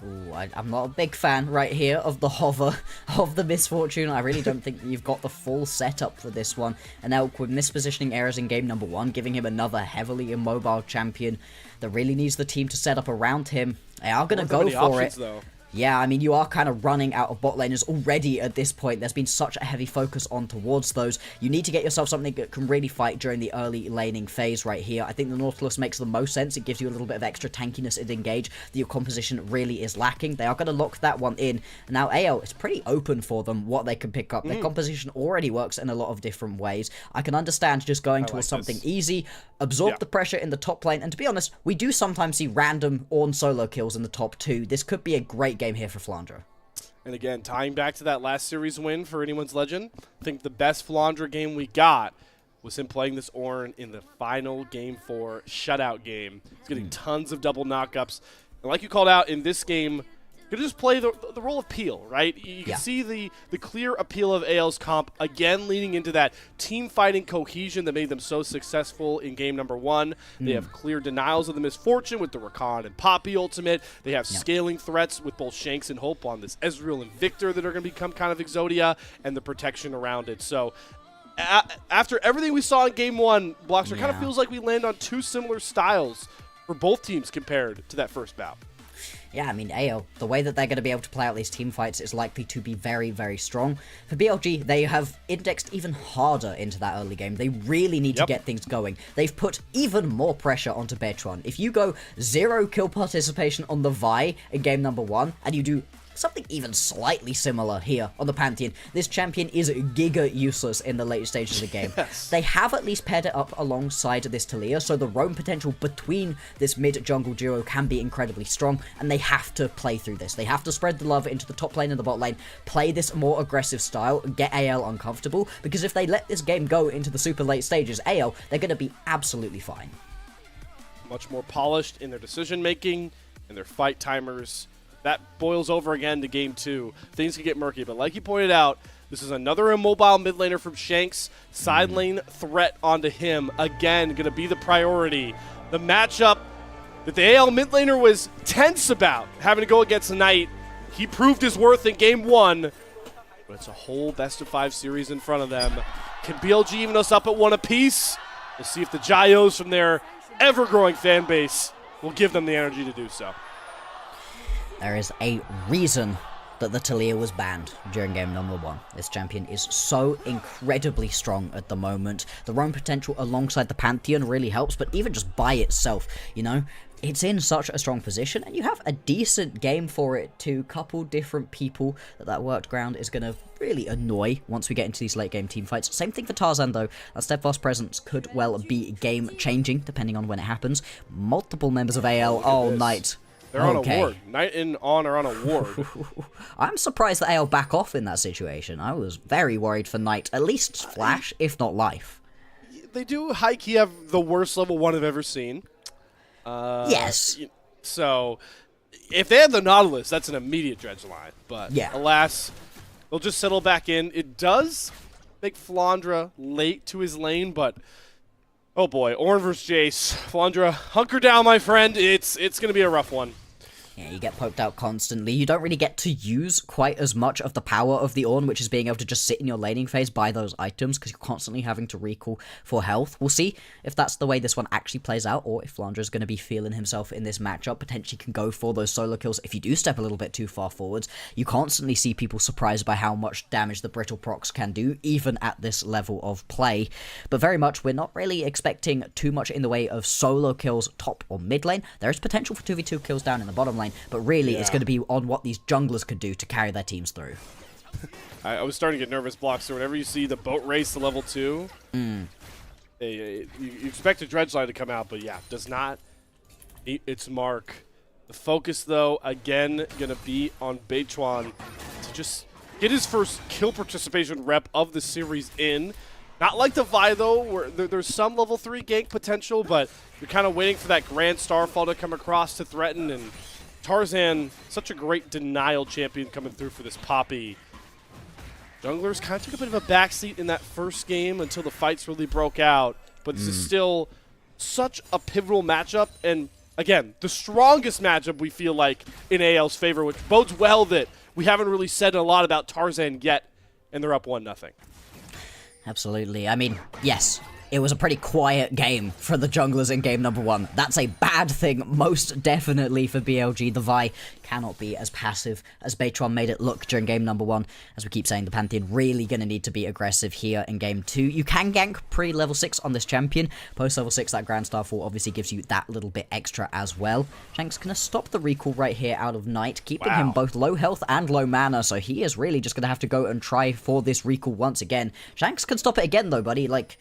Ooh, I'm not a big fan right here of the hover of the Misfortune. I really don't think that you've got the full setup for this one. And Elk with mispositioning errors in game number 1, giving him another heavily immobile champion that really needs the team to set up around him. They are going to go for it. Though. Yeah, I mean, you are kind of running out of bot laners already at this point. There's been such a heavy focus on towards those. You need to get yourself something that can really fight during the early laning phase right here. I think the Nautilus makes the most sense. It gives you a little bit of extra tankiness and engage that your composition really is lacking. They are going to lock that one in. Now, AL, it's pretty open for them what they can pick up. Their composition already works in a lot of different ways. I can understand just going towards something easy, absorb the pressure in the top lane, and to be honest, we do sometimes see random Ornn solo kills in the top 2. This could be a great game here for Flandra. And again, tying back to that last series win for Anyone's Legend, I think the best Flandra game we got was him playing this Ornn in the final game 4 shutout game. He's getting tons of double knockups. And like you called out in this game, going to just play the role of Peel, right? You can see the clear appeal of AL's comp, again leaning into that team fighting cohesion that made them so successful in game number 1. They have clear denials of the Misfortune with the Rakan and Poppy ultimate. They have scaling threats with both Shanks and Hope on this Ezreal and Victor that are going to become kind of Exodia, and the protection around it. So after everything we saw in game 1, Blockster kind of feels like we land on 2 similar styles for both teams compared to that first bout. Yeah, I mean, AL, the way that they're going to be able to play out these team fights is likely to be very, very strong. For BLG, they have indexed even harder into that early game. They really need to get things going. They've put even more pressure onto Bechuan. If you go 0 kill participation on the Vi in game number 1, and you do something even slightly similar here on the Pantheon, this champion is giga useless in the later stages of the game. They have at least paired it up alongside this Talia, so the roam potential between this mid-jungle duo can be incredibly strong, and they have to play through this. They have to spread the love into the top lane and the bot lane, play this more aggressive style, get AL uncomfortable, because if they let this game go into the super late stages, AL, they're going to be absolutely fine. Much more polished in their decision-making and their fight timers. That boils over again to game 2. Things can get murky, but like you pointed out, this is another immobile mid laner from Shanks. Side lane threat onto him. Again, going to be the priority. The matchup that the AL mid laner was tense about having to go against Knight. He proved his worth in game 1, but it's a whole best-of-5 series in front of them. Can BLG even us up at 1 apiece? We'll see if the Gyos from their ever-growing fan base will give them the energy to do so. There is a reason that the Talia was banned during game number 1. This champion is so incredibly strong at the moment. The roam potential alongside the Pantheon really helps, but even just by itself, you know, it's in such a strong position, and you have a decent game for it to couple different people that worked ground is going to really annoy once we get into these late game team fights. Same thing for Tarzan though. A steadfast presence could well be game changing depending on when it happens. Multiple members of AL all night. They're on a ward. Knight and On are on a ward. I'm surprised that AL back off in that situation. I was very worried for Knight. At least Flash, if not Life. They do high-key have the worst level 1 I've ever seen. Yes. So, if they had the Nautilus, that's an immediate dredge line. But yeah. Alas, they'll just settle back in. It does make Flandra late to his lane, but oh boy, Ornn versus Jace. Flandra, hunker down, my friend. It's going to be a rough one. Yeah, you get poked out constantly. You don't really get to use quite as much of the power of the Ornn, which is being able to just sit in your laning phase, buy those items, because you're constantly having to recall for health. We'll see if that's the way this one actually plays out, or if Flandra is going to be feeling himself in this matchup, potentially can go for those solo kills. If you do step a little bit too far forwards, you constantly see people surprised by how much damage the Brittle Procs can do, even at this level of play. But very much, we're not really expecting too much in the way of solo kills top or mid lane. There is potential for 2v2 kills down in the bottom lane, but really it's going to be on what these junglers could do to carry their teams through. I was starting to get nervous, Blocks, so whenever you see the boat race to level 2, you expect a dredge line to come out, but yeah, does not meet its mark. The focus, though, again, going to be on Beichuan to just get his first kill participation rep of the series in. Not like the Vi, though, where there's some level 3 gank potential, but you're kind of waiting for that Grand Starfall to come across to threaten, and Tarzan, such a great denial champion coming through for this Poppy. Junglers kind of took a bit of a backseat in that first game until the fights really broke out, but this is still such a pivotal matchup, and again, the strongest matchup we feel like in AL's favor, which bodes well that we haven't really said a lot about Tarzan yet, and they're up 1-0. Absolutely. I mean, yes, it was a pretty quiet game for the junglers in game number 1. That's a bad thing, most definitely for BLG. The Vi cannot be as passive as Beichuan made it look during game number 1. As we keep saying, the Pantheon really going to need to be aggressive here in game 2. You can gank pre-level 6 on this champion. Post-level 6, that Grand Starfall obviously gives you that little bit extra as well. Shanks going to stop the recall right here out of Knight, keeping him both low health and low mana, so he is really just going to have to go and try for this recall once again. Shanks can stop it again though, buddy. Like,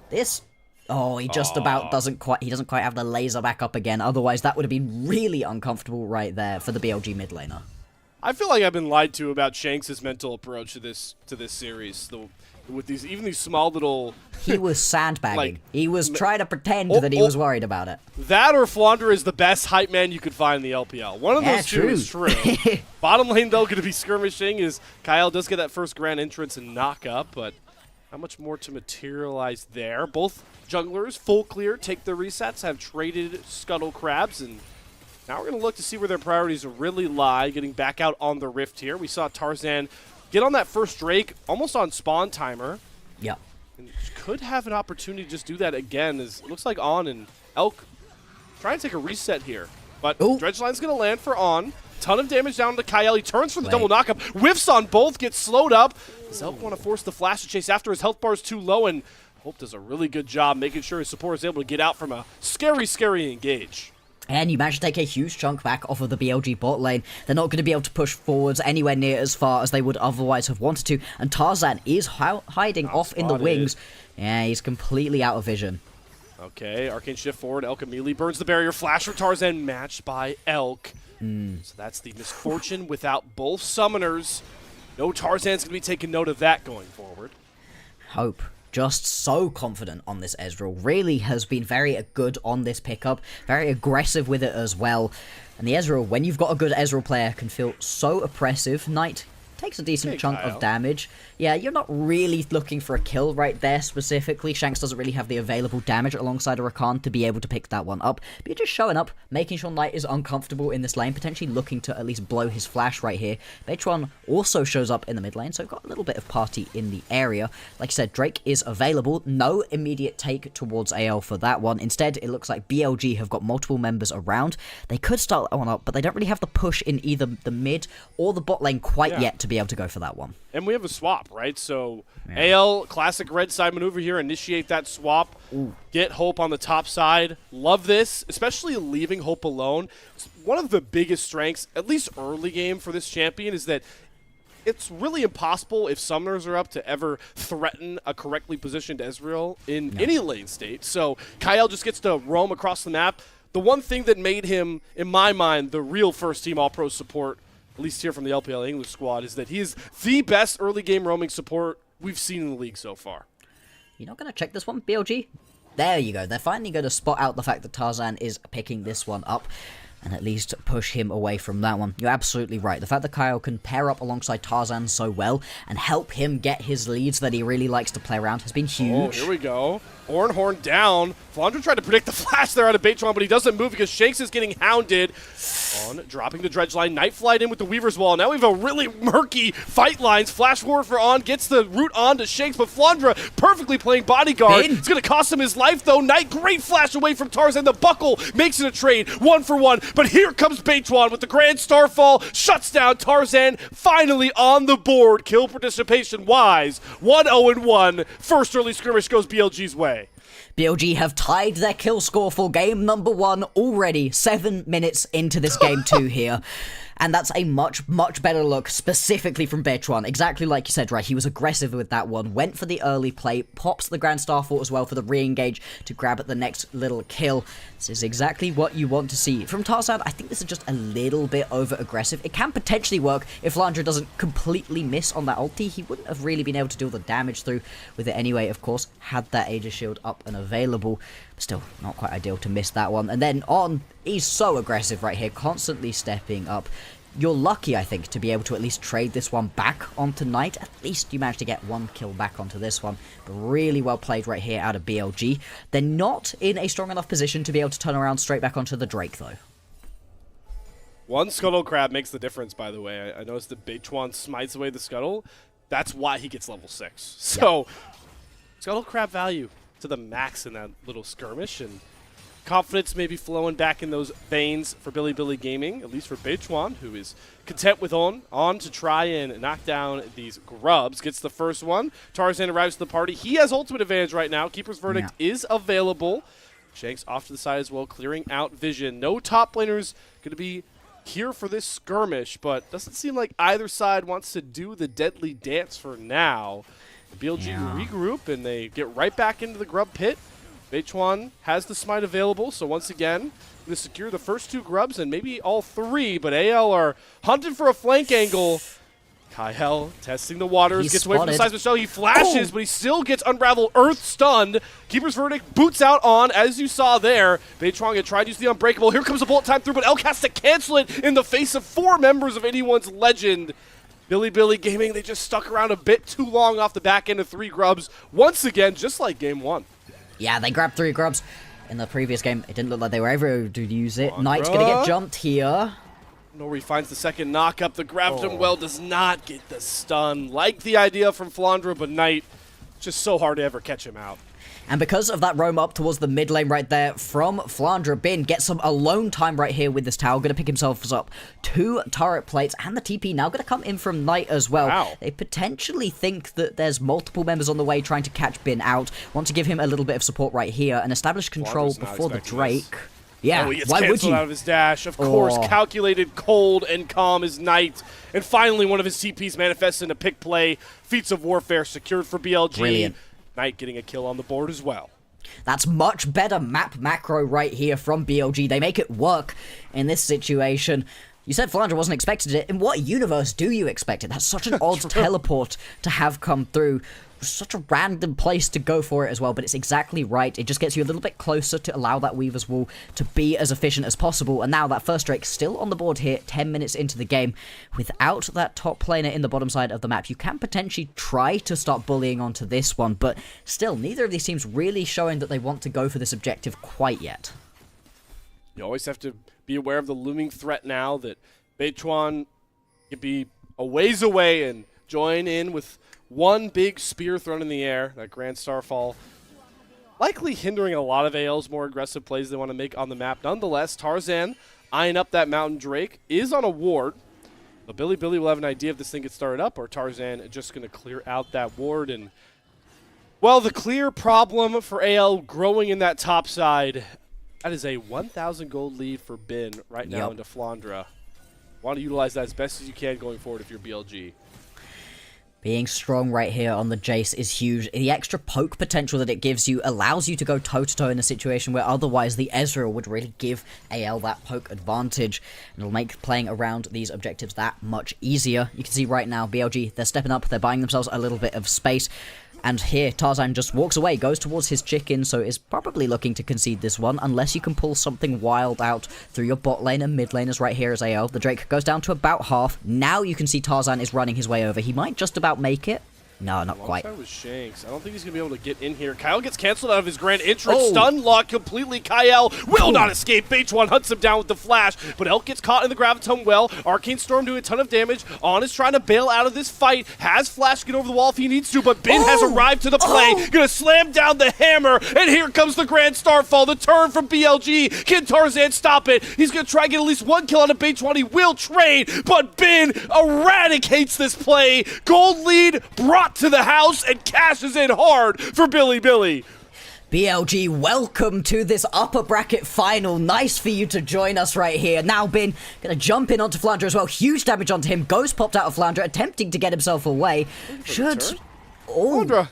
this... Oh, he just about doesn't quite have the laser back up again. Otherwise, that would have been really uncomfortable right there for the BLG mid laner. I feel like I've been lied to about Shanks' mental approach to this series. With these small little... He was sandbagging. Like, he was trying to pretend that he was worried about it. That or Flandra is the best hype man you could find in the LPL. One of those two is true. Bottom lane, though, going to be skirmishing is Kyle does get that first grand entrance and knock up, but not much more to materialize there. Both junglers, full clear, take the resets, have traded Scuttle Crabs, and now we're going to look to see where their priorities really lie, getting back out on the Rift here. We saw Tarzan get on that first Drake, almost on spawn timer. Yep. And could have an opportunity to just do that again, as it looks like On and Elk trying to take a reset here. But Dredge Line's going to land for On. Ton of damage down to Kyle. He turns for the double knockup. Whiffs on both, gets slowed up. Does Elk want to force the flash to chase after his health bar is too low, and Hope does a really good job making sure his support is able to get out from a scary engage. And you managed to take a huge chunk back off of the BLG bot lane. They're not going to be able to push forwards anywhere near as far as they would otherwise have wanted to. And Tarzan is hiding off in the wings. Yeah, he's completely out of vision. Okay, Arcane shift forward. Elk immediately burns the barrier. Flash for Tarzan, matched by Elk. So that's the misfortune without both summoners. No Tarzan's going to be taking note of that going forward. Hope, just so confident on this Ezreal, really has been very good on this pickup, very aggressive with it as well. And the Ezreal, when you've got a good Ezreal player, can feel so oppressive. Knight takes a decent Hey, chunk Kyle. of damage. Yeah, you're not really looking for a kill right there specifically. Shanks doesn't really have the available damage alongside a Rakan to be able to pick that one up. But you're just showing up, making sure Knight is uncomfortable in this lane, potentially looking to at least blow his flash right here. Beitron also shows up in the mid lane, so got a little bit of party in the area. Like I said, Drake is available. No immediate take towards AL for that one. Instead, it looks like BLG have got multiple members around. They could start that one up, but they don't really have the push in either the mid or the bot lane quite yet to be able to go for that one. And we have a swap, right? So AL, classic red side maneuver here, initiate that swap, get Hope on the top side. Love this, especially leaving Hope alone. It's one of the biggest strengths, at least early game for this champion, is that it's really impossible if summoners are up to ever threaten a correctly positioned Ezreal in any lane state. So Kyle just gets to roam across the map. The one thing that made him, in my mind, the real first-team All-Pro support, at least here from the LPL English squad, is that he is the best early-game roaming support we've seen in the league so far. You're not going to check this one, BLG? There you go. They're finally going to spot out the fact that Tarzan is picking this one up and at least push him away from that one. You're absolutely right. The fact that Kyle can pair up alongside Tarzan so well and help him get his leads that he really likes to play around has been huge. Oh, here we go. Horn down. Flandre tried to predict the flash there out of Beitron, but he doesn't move because Shanks is getting hounded. On dropping the dredge line. Night Flight in with the Weaver's Wall. Now we have a really murky fight lines. Flash forward for On. Gets the root on to Shanks, but Flandre perfectly playing bodyguard. It's going to cost him his life, though. Knight, great flash away from Tarzan. The buckle makes it a trade. 1-for-1. But here comes Beitron with the Grand Starfall. Shuts down Tarzan. Finally on the board. Kill participation-wise. 1-0-1. First early skirmish goes BLG's way. BLG have tied their kill score for game number 1 already, 7 minutes into this game 2 here. And that's a much, much better look, specifically from Beitron. Exactly like you said, right? He was aggressive with that one, went for the early play, pops the Grand Starfall as well for the re-engage to grab at the next little kill. This is exactly what you want to see. From Tarzan, I think this is just a little bit over-aggressive. It can potentially work if Flandre doesn't completely miss on that ulti. He wouldn't have really been able to deal the damage through with it anyway, of course, had that Aegis Shield up and available. But still, not quite ideal to miss that one. And then On, he's so aggressive right here, constantly stepping up. You're lucky, I think, to be able to at least trade this one back onto Knight. At least you managed to get one kill back onto this one. But really well played right here out of BLG. They're not in a strong enough position to be able to turn around straight back onto the Drake, though. One Scuttle Crab makes the difference, by the way. I noticed that Beitron smites away the Scuttle. That's why he gets level 6. So, Scuttle Crab value to the max in that little skirmish, and confidence maybe flowing back in those veins for Billy Gaming, at least for Beitron, who is content with on to try and knock down these grubs. Gets the first one. Tarzan arrives to the party. He has ultimate advantage right now. Keeper's Verdict is available. Shanks off to the side as well, clearing out vision. No top laners going to be here for this skirmish, but doesn't seem like either side wants to do the deadly dance for now. The BLG regroup, and they get right back into the grub pit. Beitron has the smite available, so once again, going to secure the first 2 grubs and maybe all 3, but AL are hunting for a flank angle. Kyle testing the waters, gets away from the size of Michelle. He flashes, but he still gets Unravel Earth stunned. Keeper's Verdict boots out On, as you saw there. Beitron had tried to use the Unbreakable. Here comes a bullet time through, but Elk has to cancel it in the face of 4 members of anyone's legend. Billy Gaming, they just stuck around a bit too long off the back end of 3 grubs. Once again, just like game 1. Yeah, they grabbed 3 grubs. In the previous game, it didn't look like they were ever to use it. Knight's going to get jumped here. Nori finds the second knock-up. The grabbed him well, does not get the stun. Like the idea from Flandre, but Knight, just so hard to ever catch him out. And because of that roam up towards the mid lane right there from Flandre, Bin gets some alone time right here with this tower. Going to pick himself up 2 turret plates, and the TP now going to come in from Knight as well. Wow. They potentially think that there's multiple members on the way trying to catch Bin out. Want to give him a little bit of support right here and establish control before the Drake. This. Yeah, he gets why would canceled you? out of his dash. Of course, calculated, cold, and calm is Knight. And finally, one of his TPs manifests in a pick play. Feats of Warfare secured for BLG. Brilliant. Knight getting a kill on the board as well. That's much better map macro right here from BLG. They make it work in this situation. You said Flandre wasn't expected it. In what universe do you expect it? That's such an odd teleport to have come through. such a random place to go for it as well, but it's exactly right. It just gets you a little bit closer to allow that Weaver's Wall to be as efficient as possible. And now that first Drake still on the board here, 10 minutes into the game. Without that top planer in the bottom side of the map, you can potentially try to start bullying onto this one, but still, neither of these teams really showing that they want to go for this objective quite yet. You always have to be aware of the looming threat now that Beichuan could be a ways away and join in with one big spear thrown in the air, that Grand Starfall, likely hindering a lot of AL's more aggressive plays they want to make on the map. Nonetheless, Tarzan eyeing up that Mountain Drake is on a ward. But Billy will have an idea if this thing gets started up, or Tarzan just going to clear out that ward. And, well, the clear problem for AL growing in that top side, that is a 1,000 gold lead for Bin right now into Flandra. Want to utilize that as best as you can going forward if you're BLG. Being strong right here on the Jace is huge. The extra poke potential that it gives you allows you to go toe-to-toe in a situation where otherwise the Ezreal would really give AL that poke advantage. And it'll make playing around these objectives that much easier. You can see right now, BLG, they're stepping up, they're buying themselves a little bit of space. And here, Tarzan just walks away, goes towards his chicken, so is probably looking to concede this one, unless you can pull something wild out through your bot lane and mid laners right here as AL. The Drake goes down to about half. Now you can see Tarzan is running his way over. He might just about make it. No, not quite. With Shanks. I don't think he's going to be able to get in here. Kyle gets canceled out of his grand entrance. Stun lock completely. Kyle will not escape. Beichuan hunts him down with the flash, but Elk gets caught in the Graviton well. Arcane Storm doing a ton of damage. On is trying to bail out of this fight. Has Flash get over the wall if he needs to, but Bin has arrived to the play. Gonna slam down the hammer, and here comes the Grand Starfall. The turn from BLG. Can Tarzan stop it? He's gonna try to get at least one kill on a Beichuan. He will trade, but Bin eradicates this play. Gold lead brought to the house and cashes in hard for Billy. BLG, welcome to this upper bracket final. Nice for you to join us right here. Now Bin gonna jump in onto Flandra as well. Huge damage onto him. Ghost popped out of Flandra, attempting to get himself away. Flandra.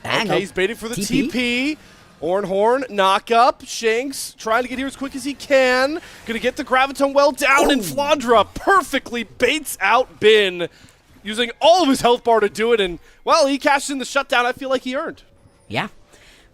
Okay, he's baiting for the TP. Horn, knock up. Shanks trying to get here as quick as he can. Gonna get the Graviton well down, and Flandra perfectly baits out Bin, using all of his health bar to do it, and, well, he cashed in the shutdown I feel like he earned. Yeah.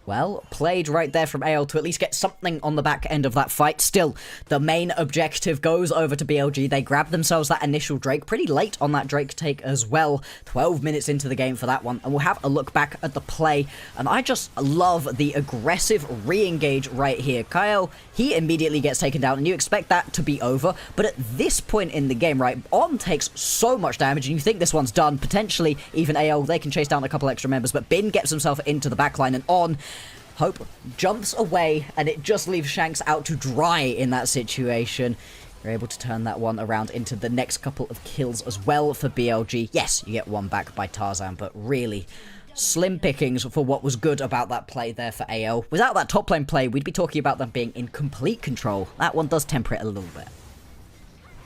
Well, played right there from AL to at least get something on the back end of that fight. Still, the main objective goes over to BLG. They grab themselves that initial Drake pretty late on that Drake take as well. 12 minutes into the game for that one. And we'll have a look back at the play. And I just love the aggressive re-engage right here. Kyle, he immediately gets taken down, and you expect that to be over. But at this point in the game, right, On takes so much damage, and you think this one's done. Potentially, even AL, they can chase down a couple extra members. But Bin gets himself into the backline, and On Hope jumps away, and it just leaves Shanks out to dry in that situation. You're able to turn that one around into the next couple of kills as well for BLG. Yes, you get one back by Tarzan, but really slim pickings for what was good about that play there for AL. Without that top lane play, we'd be talking about them being in complete control. That one does temper it a little bit.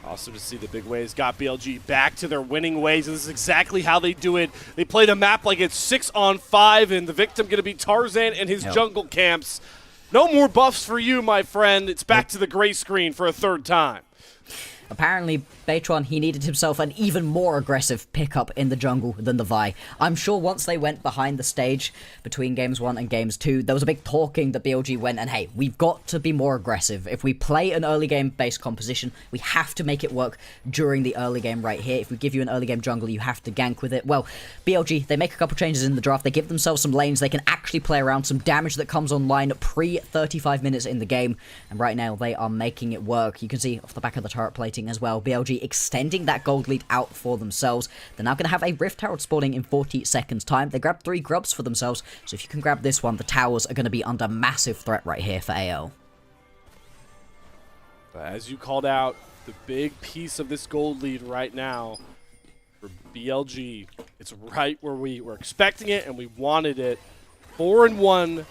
Awesome to see the big ways got BLG back to their winning ways, and this is exactly how they do it. They play the map like it's 6-on-5, and the victim going to be Tarzan and his jungle camps. No more buffs for you, my friend. It's back to the gray screen for a third time. Apparently, Beichuan, he needed himself an even more aggressive pickup in the jungle than the Vi. I'm sure once they went behind the stage between Games 1 and Games 2, there was a big talking that BLG went, and hey, we've got to be more aggressive. If we play an early game-based composition, we have to make it work during the early game right here. If we give you an early game jungle, you have to gank with it. Well, BLG, they make a couple changes in the draft. They give themselves some lanes. They can actually play around some damage that comes online pre-35 minutes in the game, and right now they are making it work. You can see off the back of the turret plating as well, BLG extending that gold lead out for themselves. They're now going to have a Rift Herald spawning in 40 seconds time. They grabbed 3 grubs for themselves, so if you can grab this one, the towers are going to be under massive threat right here for AL. As you called out, the big piece of this gold lead right now for BLG, it's right where we were expecting it and we wanted it. 4-1,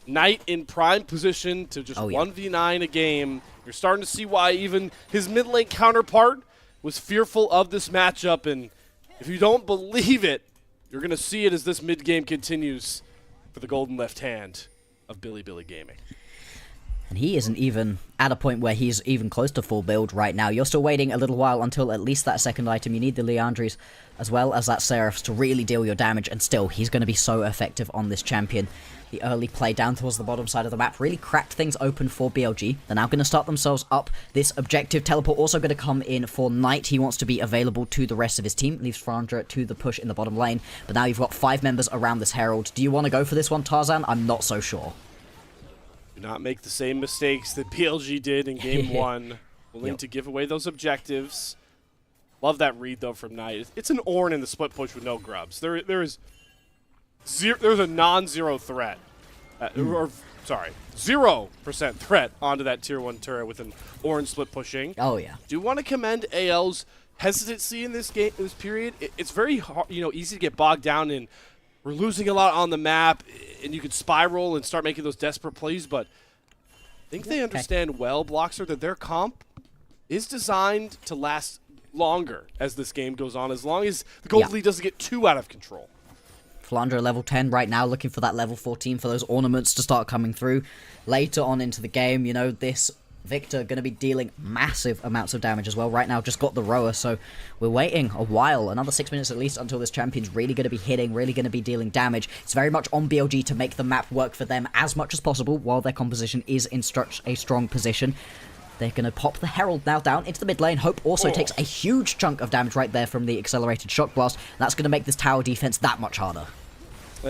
Knight in prime position to just 1v9 a game. You're starting to see why even his mid lane counterpart was fearful of this matchup, and if you don't believe it, you're going to see it as this mid game continues for the golden left hand of Billy Gaming. And he isn't even at a point where he's even close to full build right now. You're still waiting a little while until at least that second item. You need the Leandries as well as that Seraphs to really deal your damage, and still, he's going to be so effective on this champion. The early play down towards the bottom side of the map really cracked things open for BLG. They're now going to start themselves up this objective. Teleport also going to come in for Knight. He wants to be available to the rest of his team. Leaves Frandra to the push in the bottom lane. But now you've got 5 members around this Herald. Do you want to go for this one, Tarzan? I'm not so sure. Do not make the same mistakes that BLG did in game 1. Willing to give away those objectives. Love that read, though, from Knight. It's an Ornn in the split push with no grubs. There's a non-zero threat. Or, sorry, 0% threat onto that tier 1 turret with an Ornn split pushing. Oh, yeah. Do you want to commend AL's hesitancy in this game, this period? It's very hard, easy to get bogged down in we're losing a lot on the map, and you could spiral and start making those desperate plays, but I think they understand well, Bloxer, that their comp is designed to last longer as this game goes on, as long as the gold lead doesn't get too out of control. Flandre level 10 right now, looking for that level 14 for those ornaments to start coming through. Later on into the game, this Victor going to be dealing massive amounts of damage as well. Right now, just got the rower, so we're waiting a while, another 6 minutes at least, until this champion's really going to be hitting, really going to be dealing damage. It's very much on BLG to make the map work for them as much as possible, while their composition is in such a strong position. They're going to pop the Herald now down into the mid lane. Hope also takes a huge chunk of damage right there from the accelerated shock blast. That's going to make this tower defense that much harder.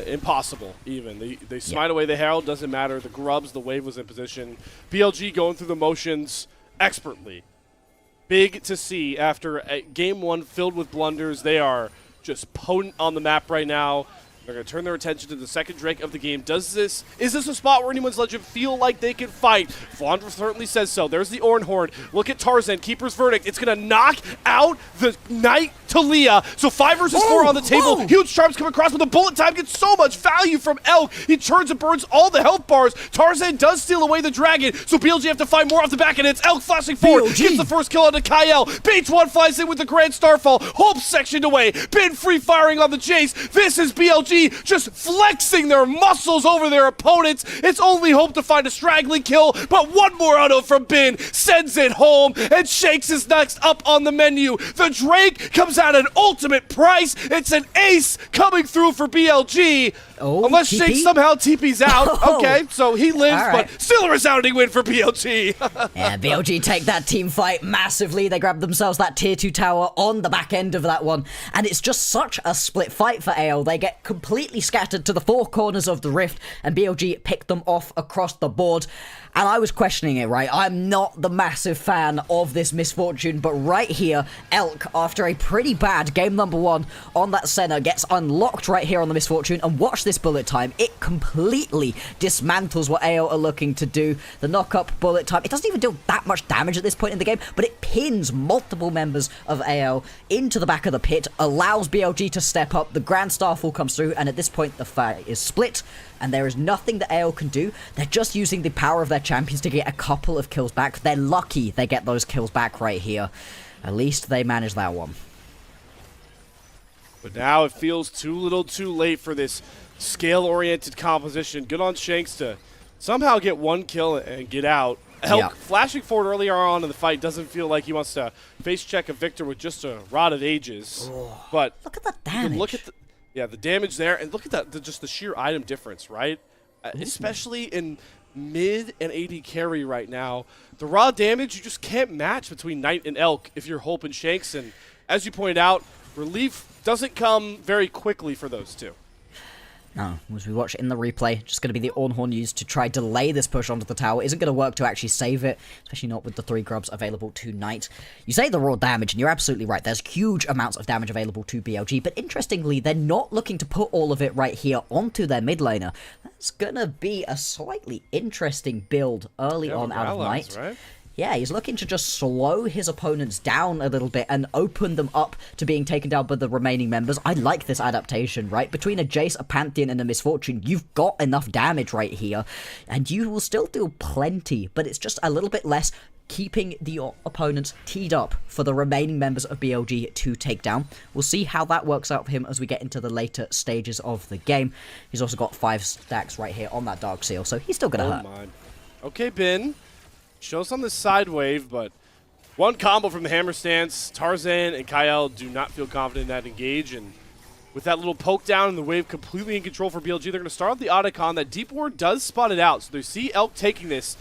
Impossible, even. They smite away the Herald, doesn't matter. The grubs, the wave was in position. BLG going through the motions expertly. Big to see after a game 1 filled with blunders. They are just potent on the map right now. They're going to turn their attention to the second Drake of the game. Is this a spot where anyone's legend feel like they can fight? Flandre certainly says so. There's the Ornn Horde. Look at Tarzan, Keeper's Verdict. It's going to knock out the Knight Talia. So 5 versus 4 on the table. Huge charms come across, but the bullet time gets so much value from Elk. He turns and burns all the health bars. Tarzan does steal away the dragon, so BLG have to find more off the back, and it's Elk flashing forward. Gets the first kill onto Kyle. Bates one, flies in with the Grand Starfall. Hope sectioned away. Bin free firing on the chase. This is BLG just flexing their muscles over their opponents. It's only Hope to find a straggling kill, but one more auto from Bin sends it home, and Shakes is next up on the menu. The Drake comes at an ultimate price. It's an ace coming through for BLG. Unless TP? Shakes somehow TP's out. Okay, so he lives, but still a resounding win for BLG. Yeah, BLG take that team fight massively. They grab themselves that tier 2 tower on the back end of that one, and it's just such a split fight for AL. They get completely scattered to the 4 corners of the rift, and BLG pick them off across the board. And I was questioning it, right? I'm not the massive fan of this misfortune, but right here, Elk, after a pretty bad game number 1 on that center, gets unlocked right here on the misfortune, and watch this bullet time. It completely dismantles what AO are looking to do. The knock-up bullet time, it doesn't even deal that much damage at this point in the game, but it pins multiple members of AO into the back of the pit, allows BLG to step up, the Grand Starfall comes through, and at this point, the fight is split, and there is nothing that AO can do. They're just using the power of their champions to get a couple of kills back. They're lucky they get those kills back right here. At least they managed that one. But now it feels too little too late for this scale-oriented composition. Good on Shanks to somehow get 1 kill and get out. Elk flashing forward earlier on in the fight doesn't feel like he wants to face check a Victor with just a Rod of Ages. But look at the damage. Look at the damage there, and look at that, just the sheer item difference, right? Especially in mid and AD carry right now. The raw damage you just can't match between Knight and Elk if you're Hope and Shanks, and as you pointed out, relief doesn't come very quickly for those two. No, as we watch in the replay, just going to be the Ornhorn used to try delay this push onto the tower. Isn't going to work to actually save it, especially not with the 3 grubs available to Knight. You say the raw damage, and you're absolutely right. There's huge amounts of damage available to BLG, but interestingly, they're not looking to put all of it right here onto their mid laner. That's going to be a slightly interesting build early on out of Knight. Right? Yeah, he's looking to just slow his opponents down a little bit and open them up to being taken down by the remaining members. I like this adaptation, right? Between a Jace, a Pantheon, and a Misfortune, you've got enough damage right here, and you will still do plenty, but it's just a little bit less, keeping the opponents teed up for the remaining members of BLG to take down. We'll see how that works out for him as we get into the later stages of the game. He's also got 5 stacks right here on that Dark Seal, so he's still going to hurt. Okay, Bin. Shows on the side wave, but one combo from the hammer stance. Tarzan and Kyle do not feel confident in that engage, and with that little poke down and the wave completely in control for BLG, they're going to start off the Otacon. That deep ward does spot it out, so they see Elk taking this.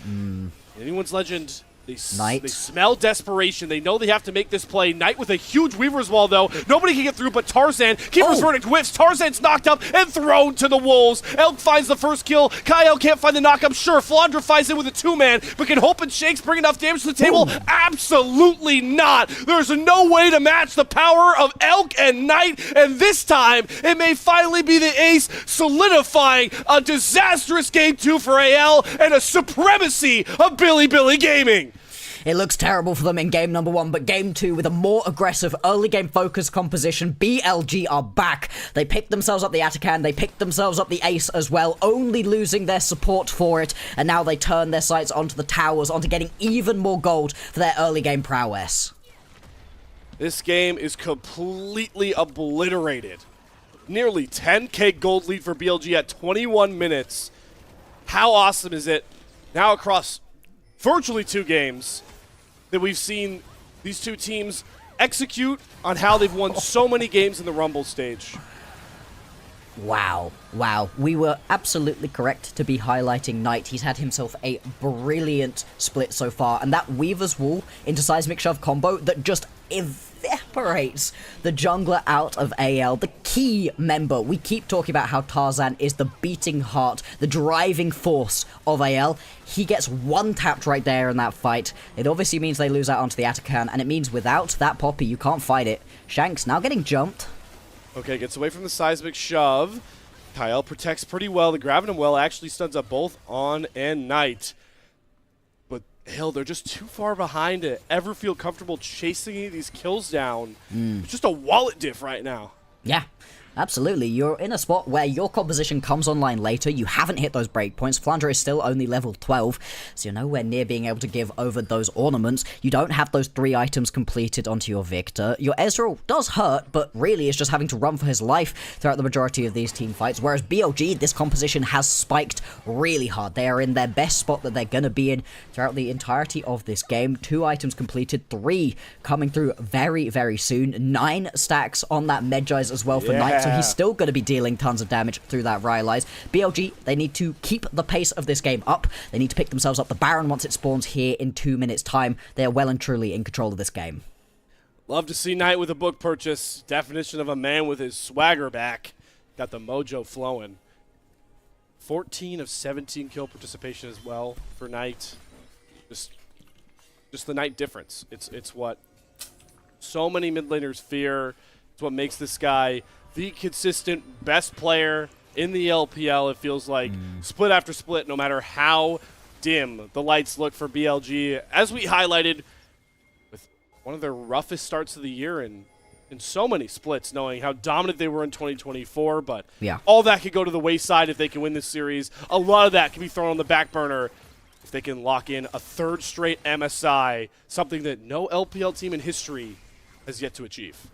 Anyone's Legend, they smell desperation. They know they have to make this play. Knight with a huge Weaver's Wall, though. Nobody can get through but Tarzan. Keeper's Verdict whiffs. Tarzan's knocked up and thrown to the wolves. Elk finds the first kill. Kyle can't find the knock-up. Sure, Flandra finds it with a 2-man, but can Hope and Shakes bring enough damage to the table? Absolutely not. There's no way to match the power of Elk and Knight, and this time, it may finally be the ace, solidifying a disastrous Game 2 for AL and a supremacy of Billy Gaming. It looks terrible for them in game number 1, but game 2 with a more aggressive early game focused composition, BLG are back. They picked themselves up the Atakan, they picked themselves up the Ace as well, only losing their support for it, and now they turn their sights onto the towers, onto getting even more gold for their early game prowess. This game is completely obliterated. Nearly 10k gold lead for BLG at 21 minutes. How awesome is it? Now across virtually 2 games that we've seen these two teams execute on how they've won so many games in the Rumble stage. Wow. We were absolutely correct to be highlighting Knight. He's had himself a brilliant split so far, and that Weaver's Wall into Seismic Shove combo that just evaporates the jungler out of AL, the key member. We keep talking about how Tarzan is the beating heart, the driving force of AL. He gets one tapped right there in that fight. It obviously means they lose out onto the Atakan, and it means without that Poppy, you can't fight it. Shanks now getting jumped. Okay, gets away from the Seismic Shove. Kyle protects pretty well. The Gravitum Well actually stuns up both On and Knight. But hell, they're just too far behind to ever feel comfortable chasing these kills down. It's just a wallet diff right now. Yeah, absolutely. You're in a spot where your composition comes online later. You haven't hit those breakpoints. Flandra is still only level 12, so you're nowhere near being able to give over those ornaments. You don't have those 3 items completed onto your Victor. Your Ezreal does hurt, but really is just having to run for his life throughout the majority of these team fights, whereas BLG, this composition has spiked really hard. They are in their best spot that they're going to be in throughout the entirety of this game. 2 items completed, 3 coming through very, very soon. 9 stacks on that Medjai's as well for Knight, so he's still going to be dealing tons of damage through that Rylai's. BLG, they need to keep the pace of this game up. They need to pick themselves up the Baron once it spawns here in 2 minutes' time. They are well and truly in control of this game. Love to see Knight with a book purchase. Definition of a man with his swagger back. Got the mojo flowing. 14 of 17 kill participation as well for Knight. Just the Knight difference. It's what so many mid laners fear. It's what makes this guy the consistent best player in the LPL, it feels like, split after split, no matter how dim the lights look for BLG. As we highlighted, with one of their roughest starts of the year in so many splits, knowing how dominant they were in 2024, but all that could go to the wayside if they can win this series. A lot of that can be thrown on the back burner if they can lock in a 3rd straight MSI, something that no LPL team in history has yet to achieve.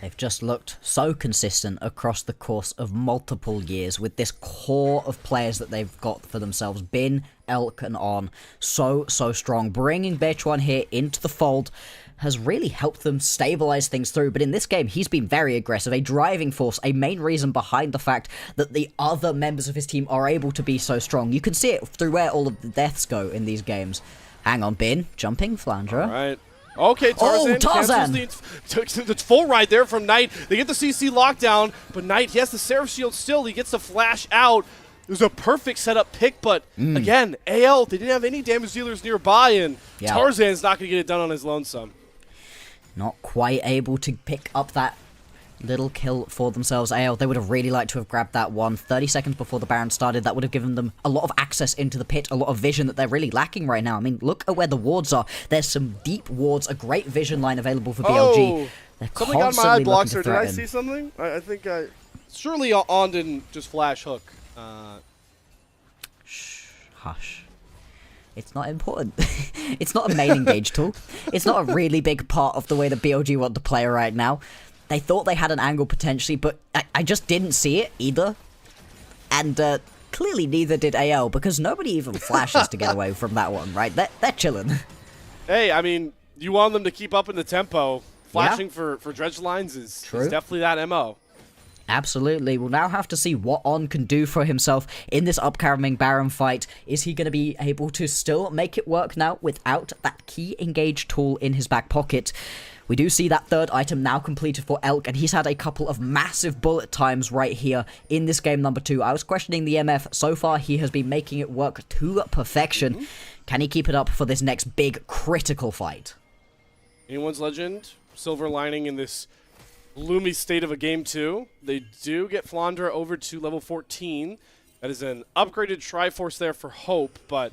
They've just looked so consistent across the course of multiple years with this core of players that they've got for themselves. Bin, Elk, and On. So strong. Bringing Bechuan here into the fold has really helped them stabilize things through. But in this game, he's been very aggressive, a driving force, a main reason behind the fact that the other members of his team are able to be so strong. You can see it through where all of the deaths go in these games. Hang on, Bin. Jumping, Flandra. All right. Okay, Tarzan. The full ride there from Knight. They get the CC lockdown, but Knight, he has the Seraph Shield still. He gets the flash out. It was a perfect setup pick, but again, AL, they didn't have any damage dealers nearby, and Tarzan's not going to get it done on his lonesome. Not quite able to pick up that little kill for themselves. AL, they would have really liked to have grabbed that one 30 seconds before the Baron started. That would have given them a lot of access into the pit, a lot of vision that they're really lacking right now. I mean, look at where the wards are. There's some deep wards, a great vision line available for BLG. They're something got my eye blocked, or did I see something? I think surely On didn't just flash hook. Shh, hush. It's not important. It's not a main engage tool. It's not a really big part of the way that BLG want to play right now. They thought they had an angle potentially, but I just didn't see it either. And clearly neither did AL, because nobody even flashes to get away from that one, right? They're chilling. Hey, I mean, you want them to keep up in the tempo. Flashing for dredge lines is definitely that MO. Absolutely. We'll now have to see what On can do for himself in this upcoming Baron fight. Is he going to be able to still make it work now without that key engage tool in his back pocket? We do see that third item now completed for Elk, and he's had a couple of massive bullet times right here in this game number 2. I was questioning the MF. So far, he has been making it work to perfection. Can he keep it up for this next big critical fight? Anyone's Legend, silver lining in this gloomy state of a game 2. They do get Flandra over to level 14. That is an upgraded Triforce there for Hope, but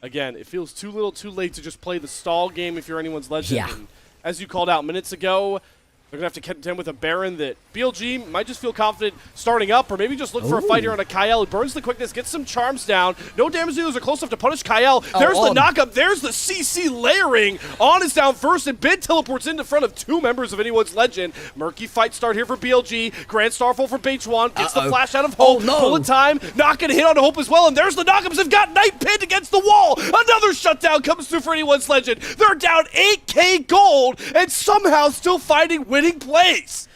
again, it feels too little too late to just play the stall game if you're Anyone's Legend. Yeah. And as you called out minutes ago, they're going to have to contend with a Baron that BLG might just feel confident starting up, or maybe just look for a fight here on a Kyle. He burns the quickness, gets some charms down. No damage dealers are close enough to punish Kyle. There's the knockup. There's the CC layering. On is down first, and Bid teleports into front of 2 members of Anyone's Legend. Murky fight start here for BLG. Grand Starfall for Bechuan. Gets the flash out of Hope. Bullet time. Not going to hit on Hope as well, and there's the knockups. They've got Knight pinned against the wall. Another shutdown comes through for Anyone's Legend. They're down 8k gold, and somehow still finding winning plays.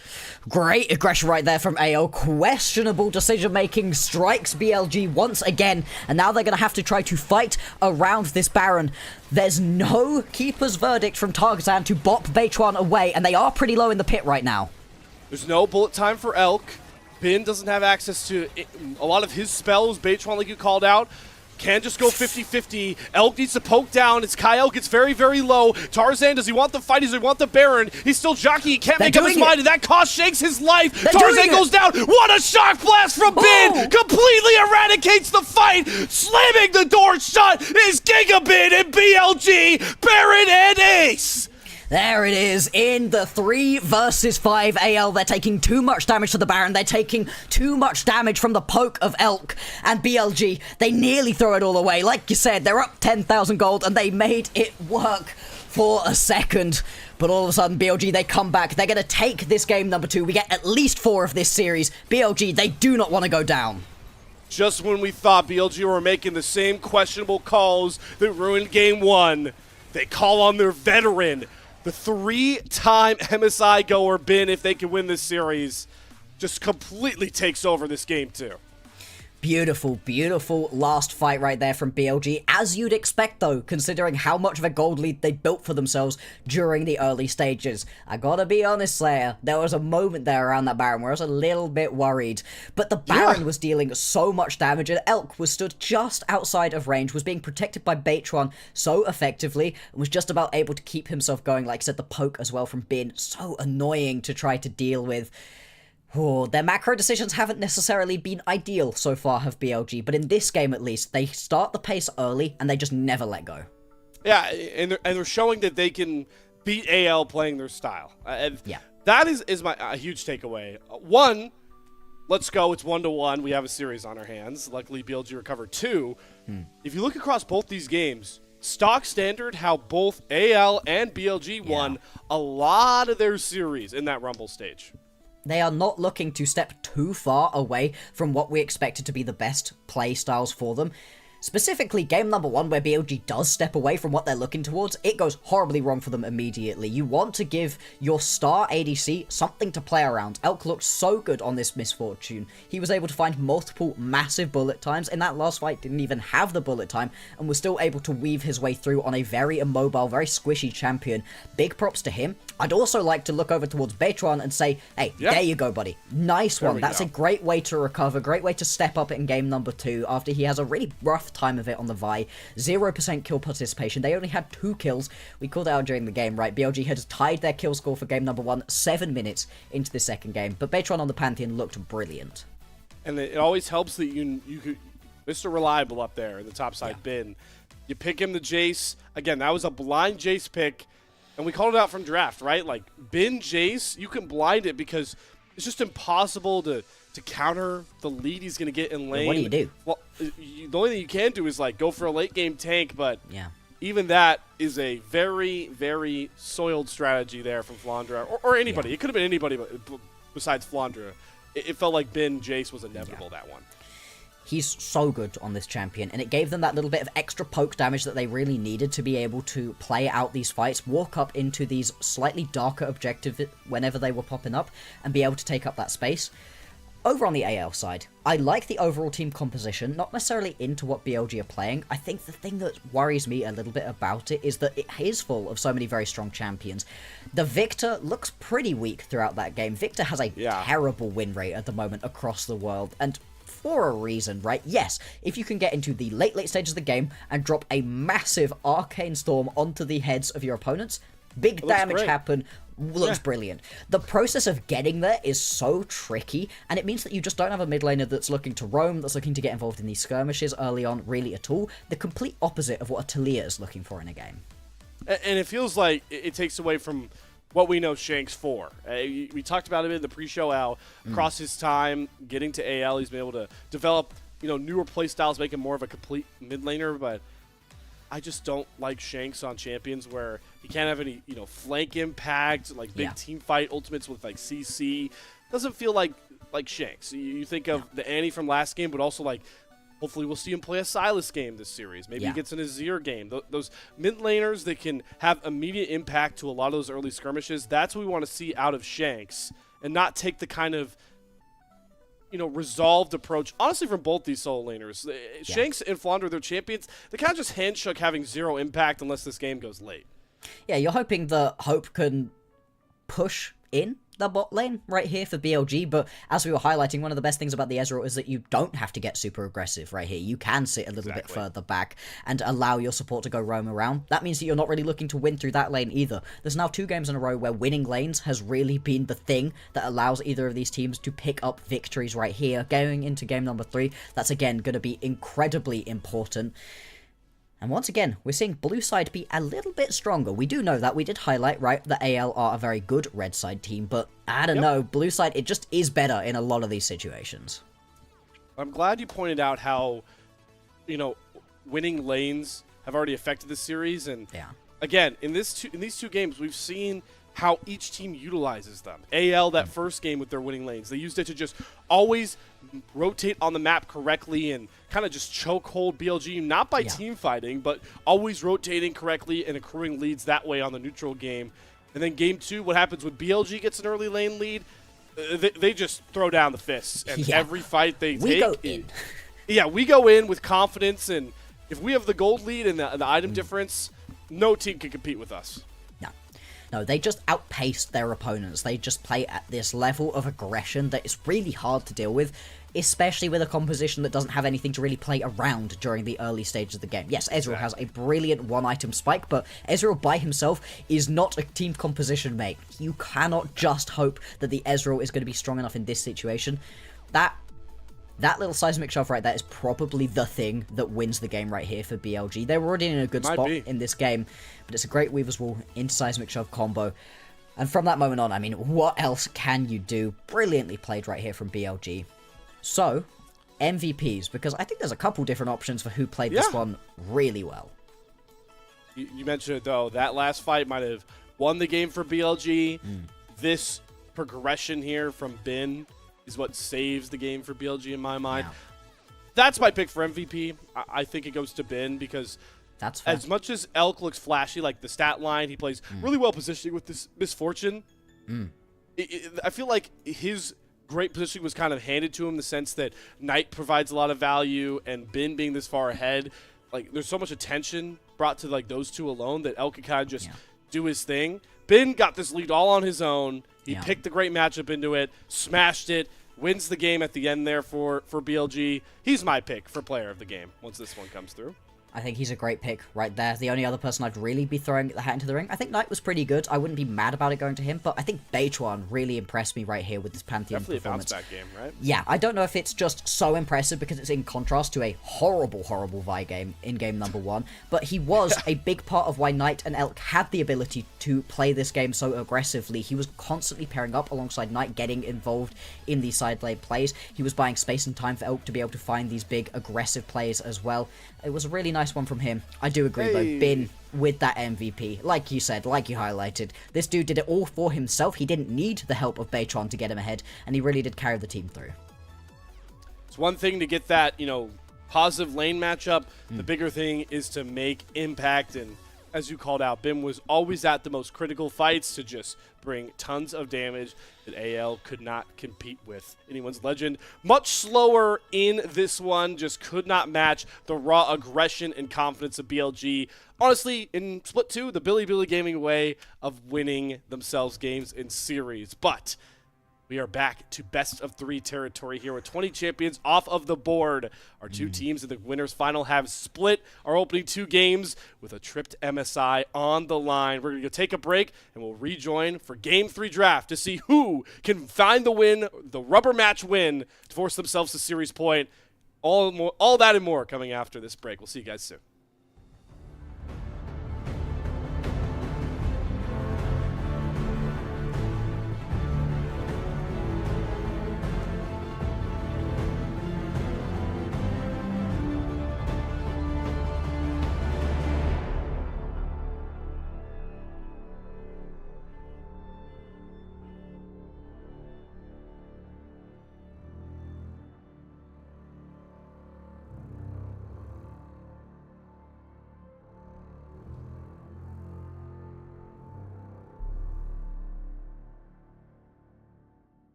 Great aggression right there from AO. Questionable decision-making strikes BLG once again, and now they're going to have to try to fight around this Baron. There's no Keeper's Verdict from Targazan to bop Bechuan away, and they are pretty low in the pit right now. There's no bullet time for Elk. Bin doesn't have access to a lot of his spells. Bechuan, like you called out, can just go 50-50. Elk needs to poke down. It's Kyle gets very, very low. Tarzan, does he want the fight? Does he want the Baron? He's still jockeying. He can't make up his mind, and that cost shakes his life. Tarzan goes down. What a shock blast from Bin! Completely eradicates the fight. Slamming the door shut is Gigabin and BLG, Baron and Ace. There it is, in the 3 versus 5 AL. They're taking too much damage to the Baron. They're taking too much damage from the poke of Elk. And BLG, they nearly throw it all away. Like you said, they're up 10,000 gold, and they made it work for a second. But all of a sudden, BLG, they come back. They're going to take this game number 2. We get at least 4 of this series. BLG, they do not want to go down. Just when we thought BLG were making the same questionable calls that ruined game 1, they call on their veteran, the 3-time MSI goer Bin, if they can win this series, just completely takes over this game 2. Beautiful, beautiful last fight right there from BLG, as you'd expect though, considering how much of a gold lead they built for themselves during the early stages. I gotta be honest, Slayer, there was a moment there around that Baron where I was a little bit worried, but the Baron was dealing so much damage, and Elk was stood just outside of range, was being protected by Bechuan so effectively, and was just about able to keep himself going. Like I said, the poke as well from Bin, so annoying to try to deal with. Oh, their macro decisions haven't necessarily been ideal so far, have BLG, but in this game at least, they start the pace early and they just never let go. Yeah, and they're showing that they can beat AL playing their style. That is my huge takeaway. 1, let's go, it's 1-1. We have a series on our hands. Luckily, BLG recovered 2. If you look across both these games, stock standard how both AL and BLG won a lot of their series in that Rumble stage. They are not looking to step too far away from what we expected to be the best play styles for them. Specifically, game number 1, where BLG does step away from what they're looking towards, it goes horribly wrong for them immediately. You want to give your star ADC something to play around. Elk looked so good on this Misfortune. He was able to find multiple massive bullet times. In that last fight, didn't even have the bullet time, and was still able to weave his way through on a very immobile, very squishy champion. Big props to him. I'd also like to look over towards Bechuan and say, hey, there you go, buddy. Nice one. That's a great way to recover, great way to step up in game number 2 after he has a really rough time of it on the Vi. 0% kill participation. They only had 2 kills. We called it out during the game, right? BLG had tied their kill score for game number 1 7 minutes into the second game. But Bechuan on the Pantheon looked brilliant. And it always helps that you could, Mr. Reliable up there in the top side Bin. You pick him the Jace. Again, that was a blind Jace pick. And we called it out from draft, right? Like, Bin Jace, you can blind it because it's just impossible to counter the lead he's going to get in lane. What do you do? Well, the only thing you can do is, like, go for a late-game tank, but even that is a very, very soiled strategy there from Flandra, or anybody. It could have been anybody besides Flandra. It felt like Bin Jace was inevitable, that one. He's so good on this champion, and it gave them that little bit of extra poke damage that they really needed to be able to play out these fights, walk up into these slightly darker objectives whenever they were popping up, and be able to take up that space. Over on the AL side, I like the overall team composition, not necessarily into what BLG are playing. I think the thing that worries me a little bit about it is that it is full of so many very strong champions. The Victor looks pretty weak throughout that game. Victor has a terrible win rate at the moment across the world, and for a reason, right? Yes, if you can get into the late stages of the game and drop a massive arcane storm onto the heads of your opponents, big damage happen, looks brilliant. The process of getting there is so tricky, and it means that you just don't have a mid laner that's looking to roam, that's looking to get involved in these skirmishes early on really at all. The complete opposite of what a Talia is looking for in a game. And it feels like it takes away from what we know Shanks for. We talked about him in the pre-show, how across his time getting to AL, he's been able to develop, newer play styles, make him more of a complete mid laner, but I just don't like Shanks on champions where he can't have any, flank impact, like big team fight ultimates with like CC. Doesn't feel like Shanks. You think of the Annie from last game, but also like hopefully we'll see him play a Silas game this series. Maybe he gets an Azir game. Those mid laners that can have immediate impact to a lot of those early skirmishes, that's what we want to see out of Shanks, and not take the kind of resolved approach, honestly, from both these solo laners. Shanks and Flandre, they're champions. They kind of just handshook having zero impact unless this game goes late. Yeah, you're hoping the Hope can push in the bot lane right here for BLG, but as we were highlighting, one of the best things about the Ezreal is that you don't have to get super aggressive right here. You can sit a little bit further back and allow your support to go roam around. That means that you're not really looking to win through that lane either. There's now 2 games in a row where winning lanes has really been the thing that allows either of these teams to pick up victories right here. Going into game number 3, that's again going to be incredibly important. And once again, we're seeing blue side be a little bit stronger. We do know that. We did highlight, right, that AL are a very good red side team, but I don't know, blue side, it just is better in a lot of these situations. I'm glad you pointed out how, winning lanes have already affected the series. And again, in these two games, we've seen how each team utilizes them. AL, that first game with their winning lanes, they used it to just always rotate on the map correctly and kind of just choke hold BLG, not by team fighting, but always rotating correctly and accruing leads that way on the neutral game. And then game 2, what happens when BLG gets an early lane lead? They just throw down the fists, and every fight they take, go in. We go in with confidence, and if we have the gold lead and the item difference, no team can compete with us. No, they just outpace their opponents. They just play at this level of aggression that is really hard to deal with, especially with a composition that doesn't have anything to really play around during the early stages of the game. Yes, Ezreal has a brilliant one-item spike, but Ezreal by himself is not a team composition mate. You cannot just hope that the Ezreal is going to be strong enough in this situation. That little seismic shove right there is probably the thing that wins the game right here for BLG. They were already in a good spot in this game, but it's a great Weaver's Wall into seismic shove combo. And from that moment on, I mean, what else can you do? Brilliantly played right here from BLG. So, MVPs, because I think there's a couple different options for who played this one really well. You mentioned it, though. That last fight might have won the game for BLG. This progression here from Bin is what saves the game for BLG in my mind. That's my pick for MVP. I think it goes to Bin because that's fair. As much as Elk looks flashy, like the stat line, he plays really well positioning with this Misfortune. I feel like his great positioning was kind of handed to him in the sense that Knight provides a lot of value, and Bin being this far ahead, like there's so much attention brought to like those two alone that Elk could kind of just do his thing. Bin got this lead all on his own. He picked the great matchup into it, smashed it, wins the game at the end there for BLG. He's my pick for player of the game once this one comes through. I think he's a great pick right there. The only other person I'd really be throwing the hat into the ring. I think Knight was pretty good. I wouldn't be mad about it going to him, but I think Beichuan really impressed me right here with this Pantheon performance. Definitely a bounce-back game, right? Yeah, I don't know if it's just so impressive because it's in contrast to a horrible, horrible Vi game in game number 1, but he was a big part of why Knight and Elk had the ability to play this game so aggressively. He was constantly pairing up alongside Knight, getting involved in these side lane plays. He was buying space and time for Elk to be able to find these big, aggressive plays as well. It was a really nice one from him. I do agree, though. Bin with that MVP. Like you said, like you highlighted, this dude did it all for himself. He didn't need the help of Beichuan to get him ahead, and he really did carry the team through. It's one thing to get that, positive lane matchup. The bigger thing is to make impact, and as you called out, Bim was always at the most critical fights to just bring tons of damage that AL could not compete with. Anyone's Legend, much slower in this one, just could not match the raw aggression and confidence of BLG. Honestly, in Split 2, the Billy Gaming way of winning themselves games in series. But we are back to best of 3 territory here with 20 champions off of the board. Our 2 teams in the winners final have split our opening 2 games with a tripped MSI on the line. We're going to go take a break and we'll rejoin for game 3 draft to see who can find the win, the rubber match win to force themselves to series point. All that and more coming after this break. We'll see you guys soon.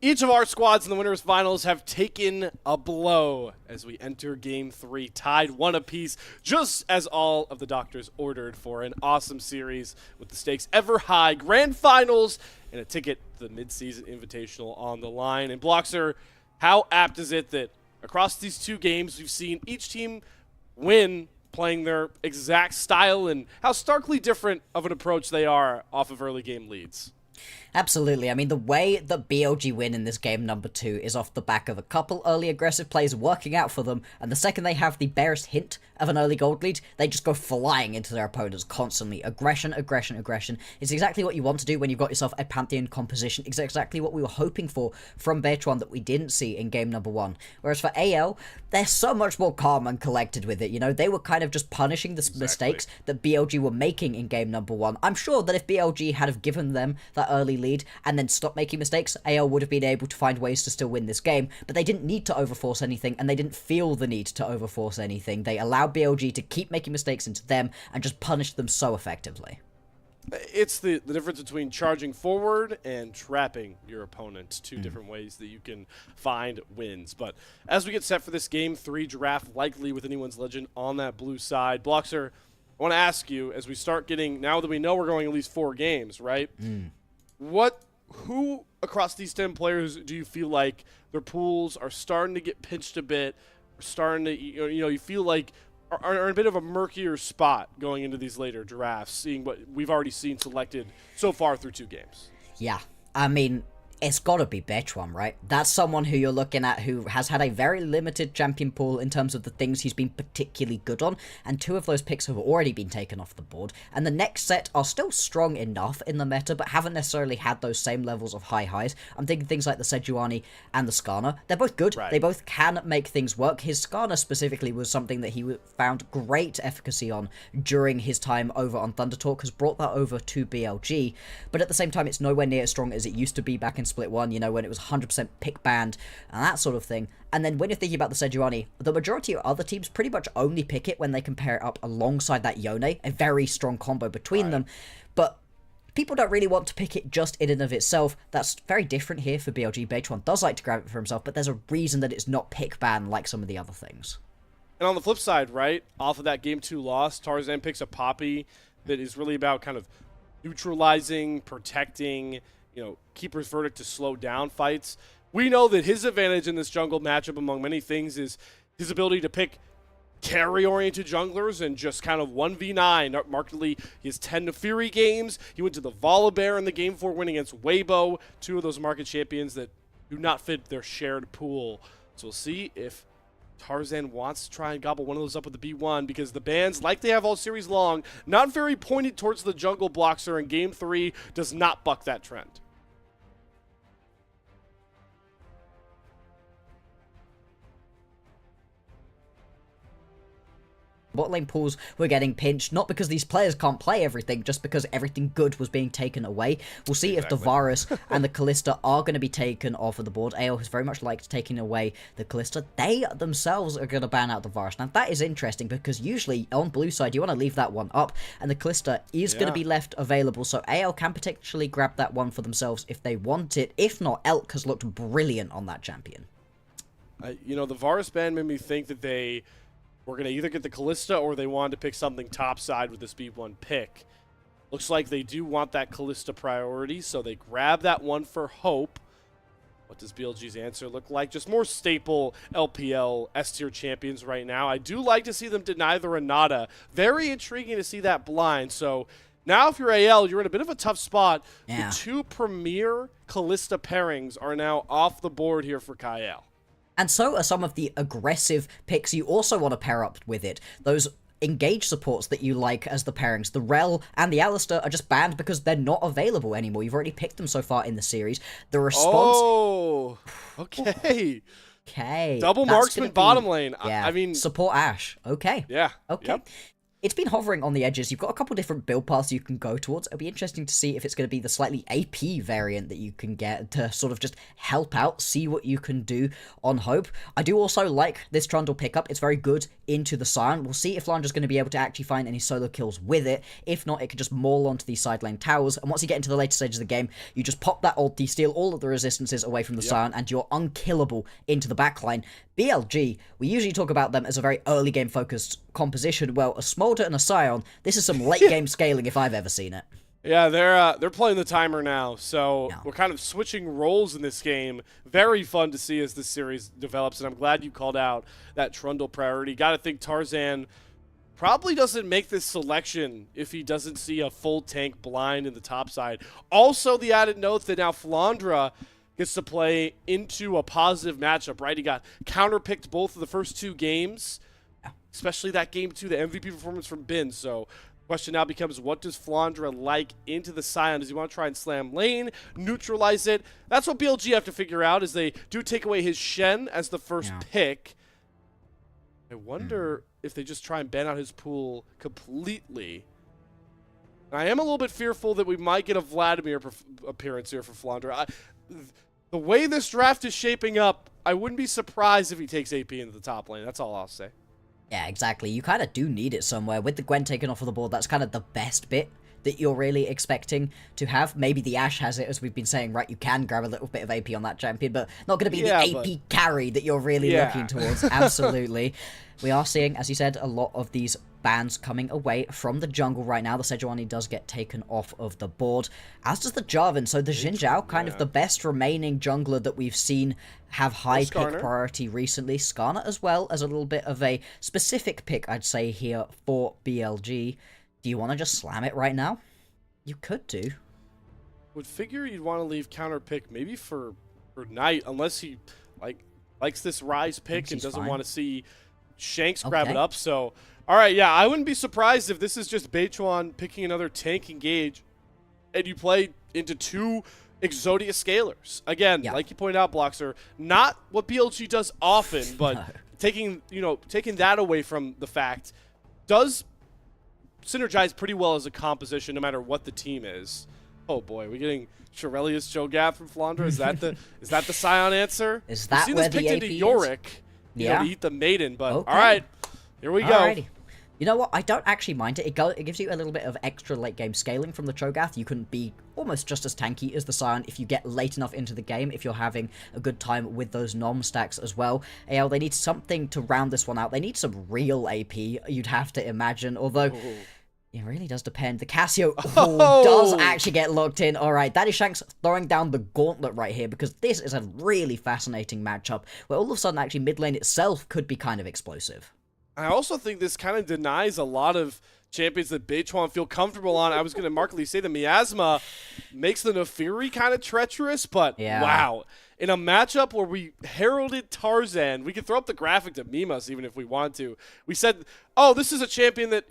Each of our squads in the winners finals have taken a blow as we enter game 3, tied 1 apiece, just as all of the doctors ordered for an awesome series with the stakes ever high, grand finals, and a ticket to the mid-season invitational on the line. And Bloxer, how apt is it that across these 2 games we've seen each team win playing their exact style, and how starkly different of an approach they are off of early game leads? Absolutely. I mean, the way that BLG win in this game number 2 is off the back of a couple early aggressive plays working out for them, and the second they have the barest hint of an early gold lead, they just go flying into their opponents constantly. Aggression, aggression, aggression. It's exactly what you want to do when you've got yourself a Pantheon composition. It's exactly what we were hoping for from Bechuan that we didn't see in game number 1. Whereas for AL, they're so much more calm and collected with it, you know? They were kind of just punishing the mistakes that BLG were making in game number 1. I'm sure that if BLG had have given them that early lead and then stopped making mistakes, AL would have been able to find ways to still win this game, but they didn't need to overforce anything, and they didn't feel the need to overforce anything. They allowed BLG to keep making mistakes into them and just punish them so effectively. It's the difference between charging forward and trapping your opponent. 2 different ways that you can find wins. But as we get set for this game 3 draft, likely with anyone's legend on that blue side, Bloxer, I want to ask you, as we start getting, now that we know we're going at least 4 games, right? Who across these 10 players do you feel like their pools are starting to get pinched a bit, or starting to, you feel like are in a bit of a murkier spot going into these later drafts, seeing what we've already seen selected so far through 2 games? Yeah, I mean, it's gotta be Bechuan, right? That's someone who you're looking at who has had a very limited champion pool in terms of the things he's been particularly good on, and 2 of those picks have already been taken off the board, and the next set are still strong enough in the meta, but haven't necessarily had those same levels of high highs. I'm thinking things like the Sejuani and the Skarner. They're both good. Right. They both can make things work. His Skarner specifically was something that he found great efficacy on during his time over on Thunder Talk, has brought that over to BLG, but at the same time, it's nowhere near as strong as it used to be back in Split 1, when it was 100% pick banned and that sort of thing. And then when you're thinking about the Sejuani, the majority of other teams pretty much only pick it when they can pair it up alongside that Yone, a very strong combo between them. But people don't really want to pick it just in and of itself. That's very different here for BLG. Bechuan does like to grab it for himself, but there's a reason that it's not pick ban like some of the other things. And on the flip side, right, off of that game 2 loss, Tarzan picks a Poppy that is really about kind of neutralizing, protecting, Keeper's Verdict to slow down fights. We know that his advantage in this jungle matchup, among many things, is his ability to pick carry-oriented junglers and just kind of 1v9. Markedly, he has 10 Nefiri games. He went to the Volibear in the game 4 win against Weibo, 2 of those market champions that do not fit their shared pool. So we'll see if Tarzan wants to try and gobble one of those up with the B1, because the bans, like they have all series long, not very pointed towards the jungle Bloxer, and game 3 does not buck that trend. Bot lane pools were getting pinched, not because these players can't play everything, just because everything good was being taken away. We'll see if the Varus and the Kalista are going to be taken off of the board. AO has very much liked taking away the Kalista. They themselves are going to ban out the Varus. Now, that is interesting, because usually on blue side, you want to leave that one up, and the Kalista is going to be left available, so AO can potentially grab that one for themselves if they want it. If not, Elk has looked brilliant on that champion. The Varus ban made me think that they were going to either get the Kalista or they wanted to pick something topside with this B1 pick. Looks like they do want that Kalista priority, so they grab that one for Hope. What does BLG's answer look like? Just more staple LPL S-tier champions right now. I do like to see them deny the Renata. Very intriguing to see that blind. So now if you're AL, you're in a bit of a tough spot. Yeah. The 2 premier Kalista pairings are now off the board here for Kyle. And so are some of the aggressive picks you also want to pair up with it. Those engage supports that you like as the pairings. The Rel and the Alistair are just banned because they're not available anymore. You've already picked them so far in the series. The response... Oh, okay. Okay. Double marksman bottom lane. Yeah. I mean... Support Ashe. Okay. Yeah. Okay. Yep. It's been hovering on the edges. You've got a couple different build paths you can go towards. It'll be interesting to see if it's going to be the slightly AP variant that you can get to sort of just help out, see what you can do on Hope. I do also like this Trundle pickup. It's very good into the Scion. We'll see if Flandre's going to be able to actually find any solo kills with it. If not, it could just maul onto these side lane towers. And once you get into the later stages of the game, you just pop that ulti, steal all of the resistances away from the Scion, and you're unkillable into the backline. BLG, we usually talk about them as a very early game focused composition. Well, a Smolder and a Scion, this is some late game scaling if I've ever seen it. Yeah, they're playing the timer now, so we're kind of switching roles in this game. Very fun to see as this series develops, and I'm glad you called out that Trundle priority. Got to think Tarzan probably doesn't make this selection if he doesn't see a full tank blind in the top side. Also, the added note that now Flandre gets to play into a positive matchup, right? He got counterpicked both of the first 2 games, especially that game 2, the MVP performance from Bin. So question now becomes, what does Flandre like into the Scion? Does he want to try and slam lane, neutralize it? That's what BLG have to figure out, is they do take away his Shen as the first pick. I wonder if they just try and ban out his pool completely. I am a little bit fearful that we might get a Vladimir appearance here for Flandre. The way this draft is shaping up, I wouldn't be surprised if he takes AP into the top lane. That's all I'll say. Yeah, exactly. You kind of do need it somewhere. With the Gwen taken off of the board, that's kind of the best bit that you're really expecting to have. Maybe the Ashe has it, as we've been saying, right? You can grab a little bit of AP on that champion, but not going to be the AP carry that you're really looking towards. Absolutely. We are seeing, as you said, a lot of these bans coming away from the jungle right now. The Sejuani does get taken off of the board, as does the Jarvan. So the Xin Zhao, kind of the best remaining jungler that we've seen have high pick priority recently. Skarner as well as a little bit of a specific pick, I'd say, here for BLG. Do you want to just slam it right now? You could do. Would figure you'd want to leave counter pick maybe for Knight, unless he likes this Rise pick and doesn't want to see Shanks grab it up. So, all right, yeah, I wouldn't be surprised if this is just Beichuan picking another tank engage, and you play into 2 Exodia scalers. Again, like you pointed out, Bloxer, not what BLG does often, but taking that away from the fact does synergize pretty well as a composition, no matter what the team is. Oh boy, we're getting Shirelius Cho'Gath from Flandre. Is that the Scion answer? Is that We've seen where this the picked AP into Yorick, to eat the maiden, but all right, here we go. You know what? I don't actually mind it. It gives you a little bit of extra late game scaling from the Cho'Gath. You can be almost just as tanky as the Scion if you get late enough into the game, if you're having a good time with those nom stacks as well. AL, they need something to round this one out. They need some real AP, you'd have to imagine, although it really does depend. The Cassio does actually get locked in. All right, that is Shanks throwing down the gauntlet right here, because this is a really fascinating matchup where all of a sudden actually mid lane itself could be kind of explosive. I also think this kind of denies a lot of champions that Beichuan feel comfortable on. I was going to markedly say the Miasma makes the Nefiri kind of treacherous, but wow. In a matchup where we heralded Tarzan, we could throw up the graphic to meme us even if we want to. We said, oh, this is a champion that,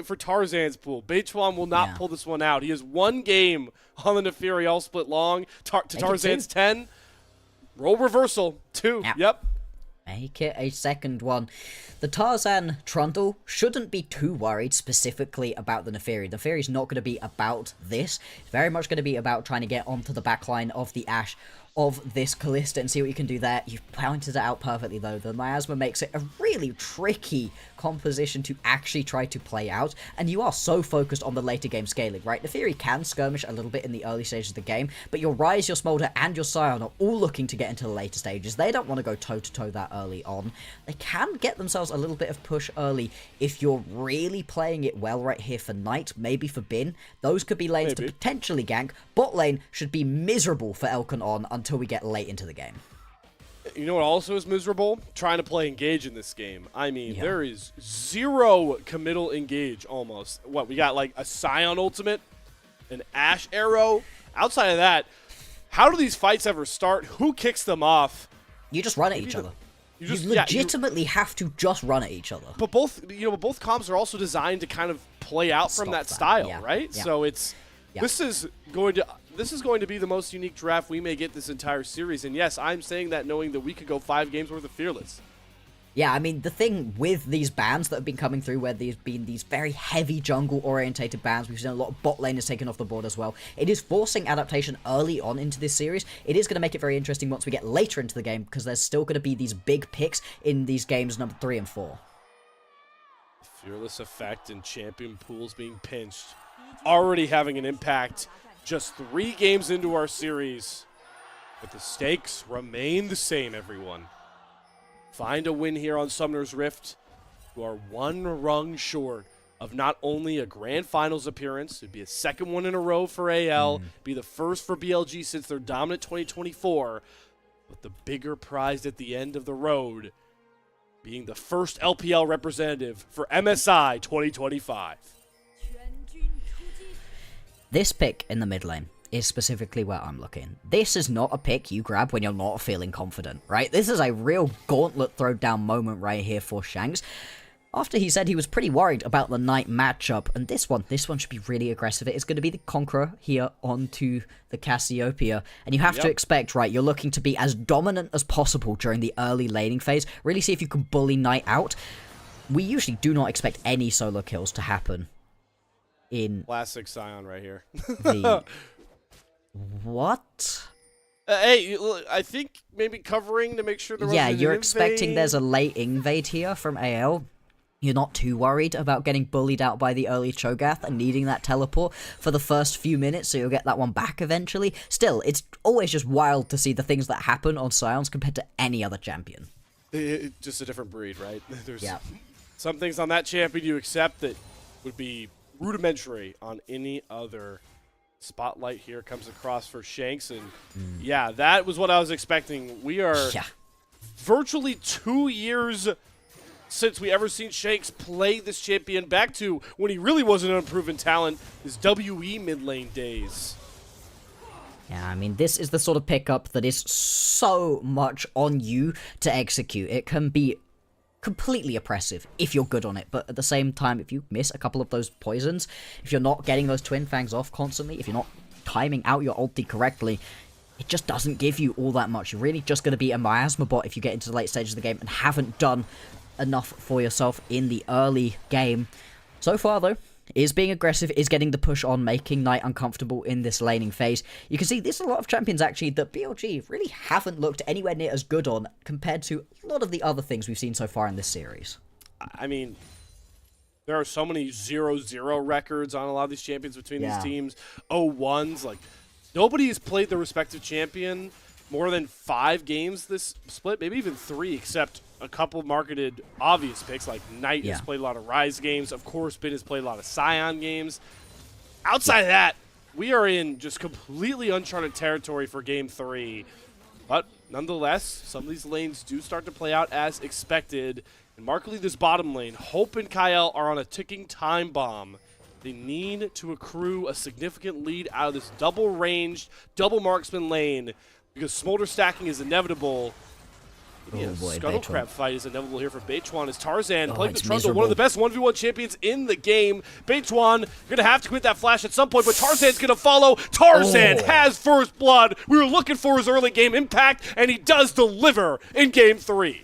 for Tarzan's pool. Beichuan will not pull this one out. He has 1 game on the Nefiri all split long to Tarzan's 10. Role reversal, 2. Yep. Make it a second one. The Tarzan Trundle shouldn't be too worried specifically about the Nefiri. The Nefiri's not going to be about this. It's very much going to be about trying to get onto the backline of the Ashe of this Callista and see what you can do there. You've pointed it out perfectly, though. The Miasma makes it a really tricky composition to actually try to play out, and you are so focused on the later game scaling, right? Nefiri can skirmish a little bit in the early stages of the game, but your Ryze, your Smolder, and your Scion are all looking to get into the later stages. They don't want to go toe-to-toe that early on. They can get themselves a little bit of push early if you're really playing it well right here for Knight, maybe for Bin. Those could be lanes to potentially gank. Bot lane should be miserable for Elkan on until we get late into the game. You know what also is miserable? Trying to play engage in this game. I mean, there is 0 committal engage almost. What, we got like a Scion ultimate, an Ashe arrow. Outside of that, how do these fights ever start? Who kicks them off? You just run at each other. You legitimately have to just run at each other. But both comps are also designed to kind of play out from that style, right? So it's this is going to be the most unique draft we may get this entire series. And yes, I'm saying that knowing that we could go 5 games worth of Fearless. Yeah, I mean, the thing with these bans that have been coming through, where there's been these very heavy jungle-orientated bans, we've seen a lot of bot laners taken off the board as well. It is forcing adaptation early on into this series. It is going to make it very interesting once we get later into the game, because there's still going to be these big picks in these games number 3 and 4. Fearless effect and champion pools being pinched. Already having an impact just 3 games into our series. But the stakes remain the same, everyone. Find a win here on Summoner's Rift. You are 1 rung short of not only a grand finals appearance, it'd be a 2nd one in a row for AL, be the first for BLG since their dominant 2024, but the bigger prize at the end of the road being the first LPL representative for MSI 2025. This pick in the mid lane is specifically where I'm looking. This is not a pick you grab when you're not feeling confident, right? This is a real gauntlet throwdown moment right here for Shanks. After he said he was pretty worried about the Knight matchup, and this one should be really aggressive. It is going to be the Conqueror here onto the Cassiopeia, and you have to expect, right, you're looking to be as dominant as possible during the early laning phase, really see if you can bully Knight out. We usually do not expect any solo kills to happen in Classic Scion right here. the... What? Hey, I think maybe covering to make sure there wasn't you're an expecting invade. there's a late invade here from AL. You're not too worried about getting bullied out by the early Cho'Gath and needing that teleport for the first few minutes, so you'll get that one back eventually. Still, it's always just wild to see the things that happen on Scions compared to any other champion. Just a different breed, right? There's Yeah. some things on that champion you accept that would be rudimentary on any other. Spotlight here comes across for Shanks, and yeah, that was what I was expecting. We are virtually 2 years since we ever seen Shanks play this champion, back to when he really wasn't an unproven talent, his WE mid lane days. Yeah, I mean, this is the sort of pickup that is so much on you to execute. It can be completely oppressive if you're good on it, but at the same time, if you miss a couple of those poisons, if you're not getting those twin fangs off constantly, if you're not timing out your ulti correctly, it just doesn't give you all that much. You're really just going to be a miasma bot if you get into the late stages of the game and haven't done enough for yourself in the early game. So far though, is being aggressive, is getting the push on, making Knight uncomfortable in this laning phase. You can see there's a lot of champions actually that BLG really haven't looked anywhere near as good on compared to a lot of the other things we've seen so far in this series. I mean, there are so many 0-0 records on a lot of these champions between these teams. 0-1s, like nobody has played their respective champion more than 5 games this split, maybe even 3, except a couple marketed obvious picks, like Knight has played a lot of Rise games. Of course, Bin has played a lot of Scion games. Outside of that, we are in just completely uncharted territory for Game 3. But nonetheless, some of these lanes do start to play out as expected. And markedly, this bottom lane, Hope and Kyle are on a ticking time bomb. They need to accrue a significant lead out of this double-ranged, double marksman lane, because smolder stacking is inevitable. Scuttle Crab fight is inevitable here for Beichuan as Tarzan playing the Trundle, one of the best 1v1 champions in the game. Beichuan, you're going to have to quit that flash at some point, but Tarzan's going to follow. Tarzan has first blood. We were looking for his early game impact, and he does deliver in Game 3.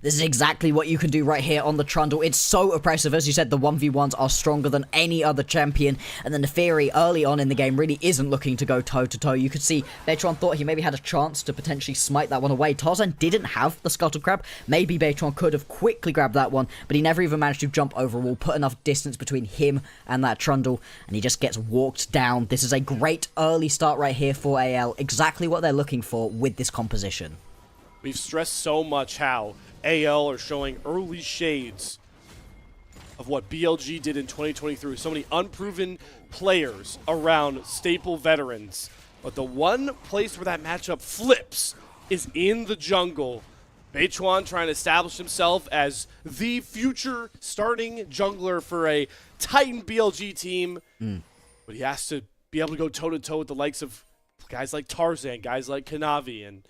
This is exactly what you can do right here on the Trundle. It's so oppressive. As you said, the 1v1s are stronger than any other champion. And then Neferi early on in the game really isn't looking to go toe-to-toe. You could see Beichuan thought he maybe had a chance to potentially smite that one away. Tarzan didn't have the Scuttle Crab. Maybe Beichuan could have quickly grabbed that one, but he never even managed to jump over a wall, put enough distance between him and that Trundle, and he just gets walked down. This is a great early start right here for AL. Exactly what they're looking for with this composition. We've stressed so much how AL are showing early shades of what BLG did in 2023. So many unproven players around staple veterans. But the one place where that matchup flips is in the jungle. Beichuan trying to establish himself as the future starting jungler for a Titan BLG team. But he has to be able to go toe-to-toe with the likes of guys like Tarzan, guys like Kanavi, and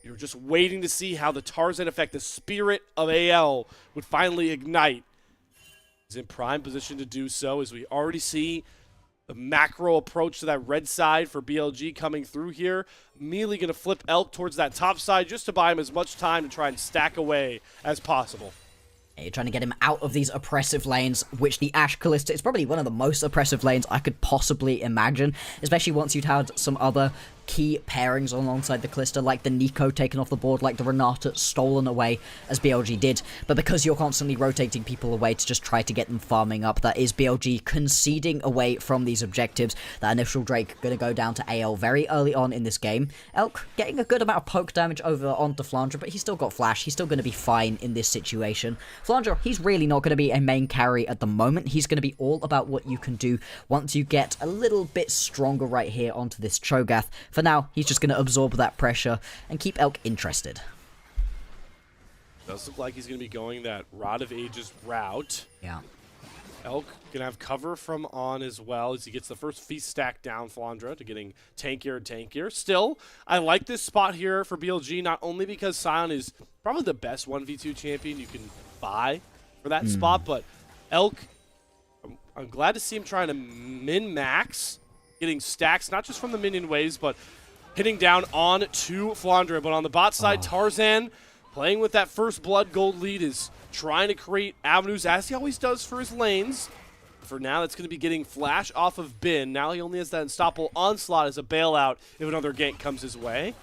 you're just waiting to see how the Tarzan effect, the spirit of AL, would finally ignite. He's in prime position to do so, as we already see The macro approach to that red side for BLG coming through here. Immediately going to flip Elk towards that top side just to buy him as much time to try and stack away as possible. You're trying to get him out of these oppressive lanes, which the Ashe Callista is probably one of the most oppressive lanes I could possibly imagine, especially once you'd had some other key pairings alongside the Callista, like the Nico taken off the board, like the Renata stolen away, as BLG did. But because you're constantly rotating people away to just try to get them farming up, that is BLG conceding away from these objectives. That initial Drake going to go down to AL very early on in this game. Elk getting a good amount of poke damage over onto Flandre, but he's still got flash. He's still going to be fine in this situation. Flandre, he's really not going to be a main carry at the moment. He's going to be all about what you can do once you get a little bit stronger right here onto this Cho'Gath. For now, he's just going to absorb that pressure and keep Elk interested. Does look like he's going to be going that Rod of Ages route. Yeah. Elk going to have cover from on as well as he gets the first feast stack down Flandre to getting tankier and tankier. Still, I like this spot here for BLG, not only because Sion is probably the best 1v2 champion you can buy for that spot, but Elk, I'm glad to see him trying to min-max, getting stacks, not just from the minion waves, but hitting down on to Flandre. But on the bot side, Tarzan, playing with that first blood gold lead, is trying to create avenues, as he always does for his lanes. For now, that's going to be getting flash off of Bin. Now he only has that unstoppable onslaught as a bailout if another gank comes his way.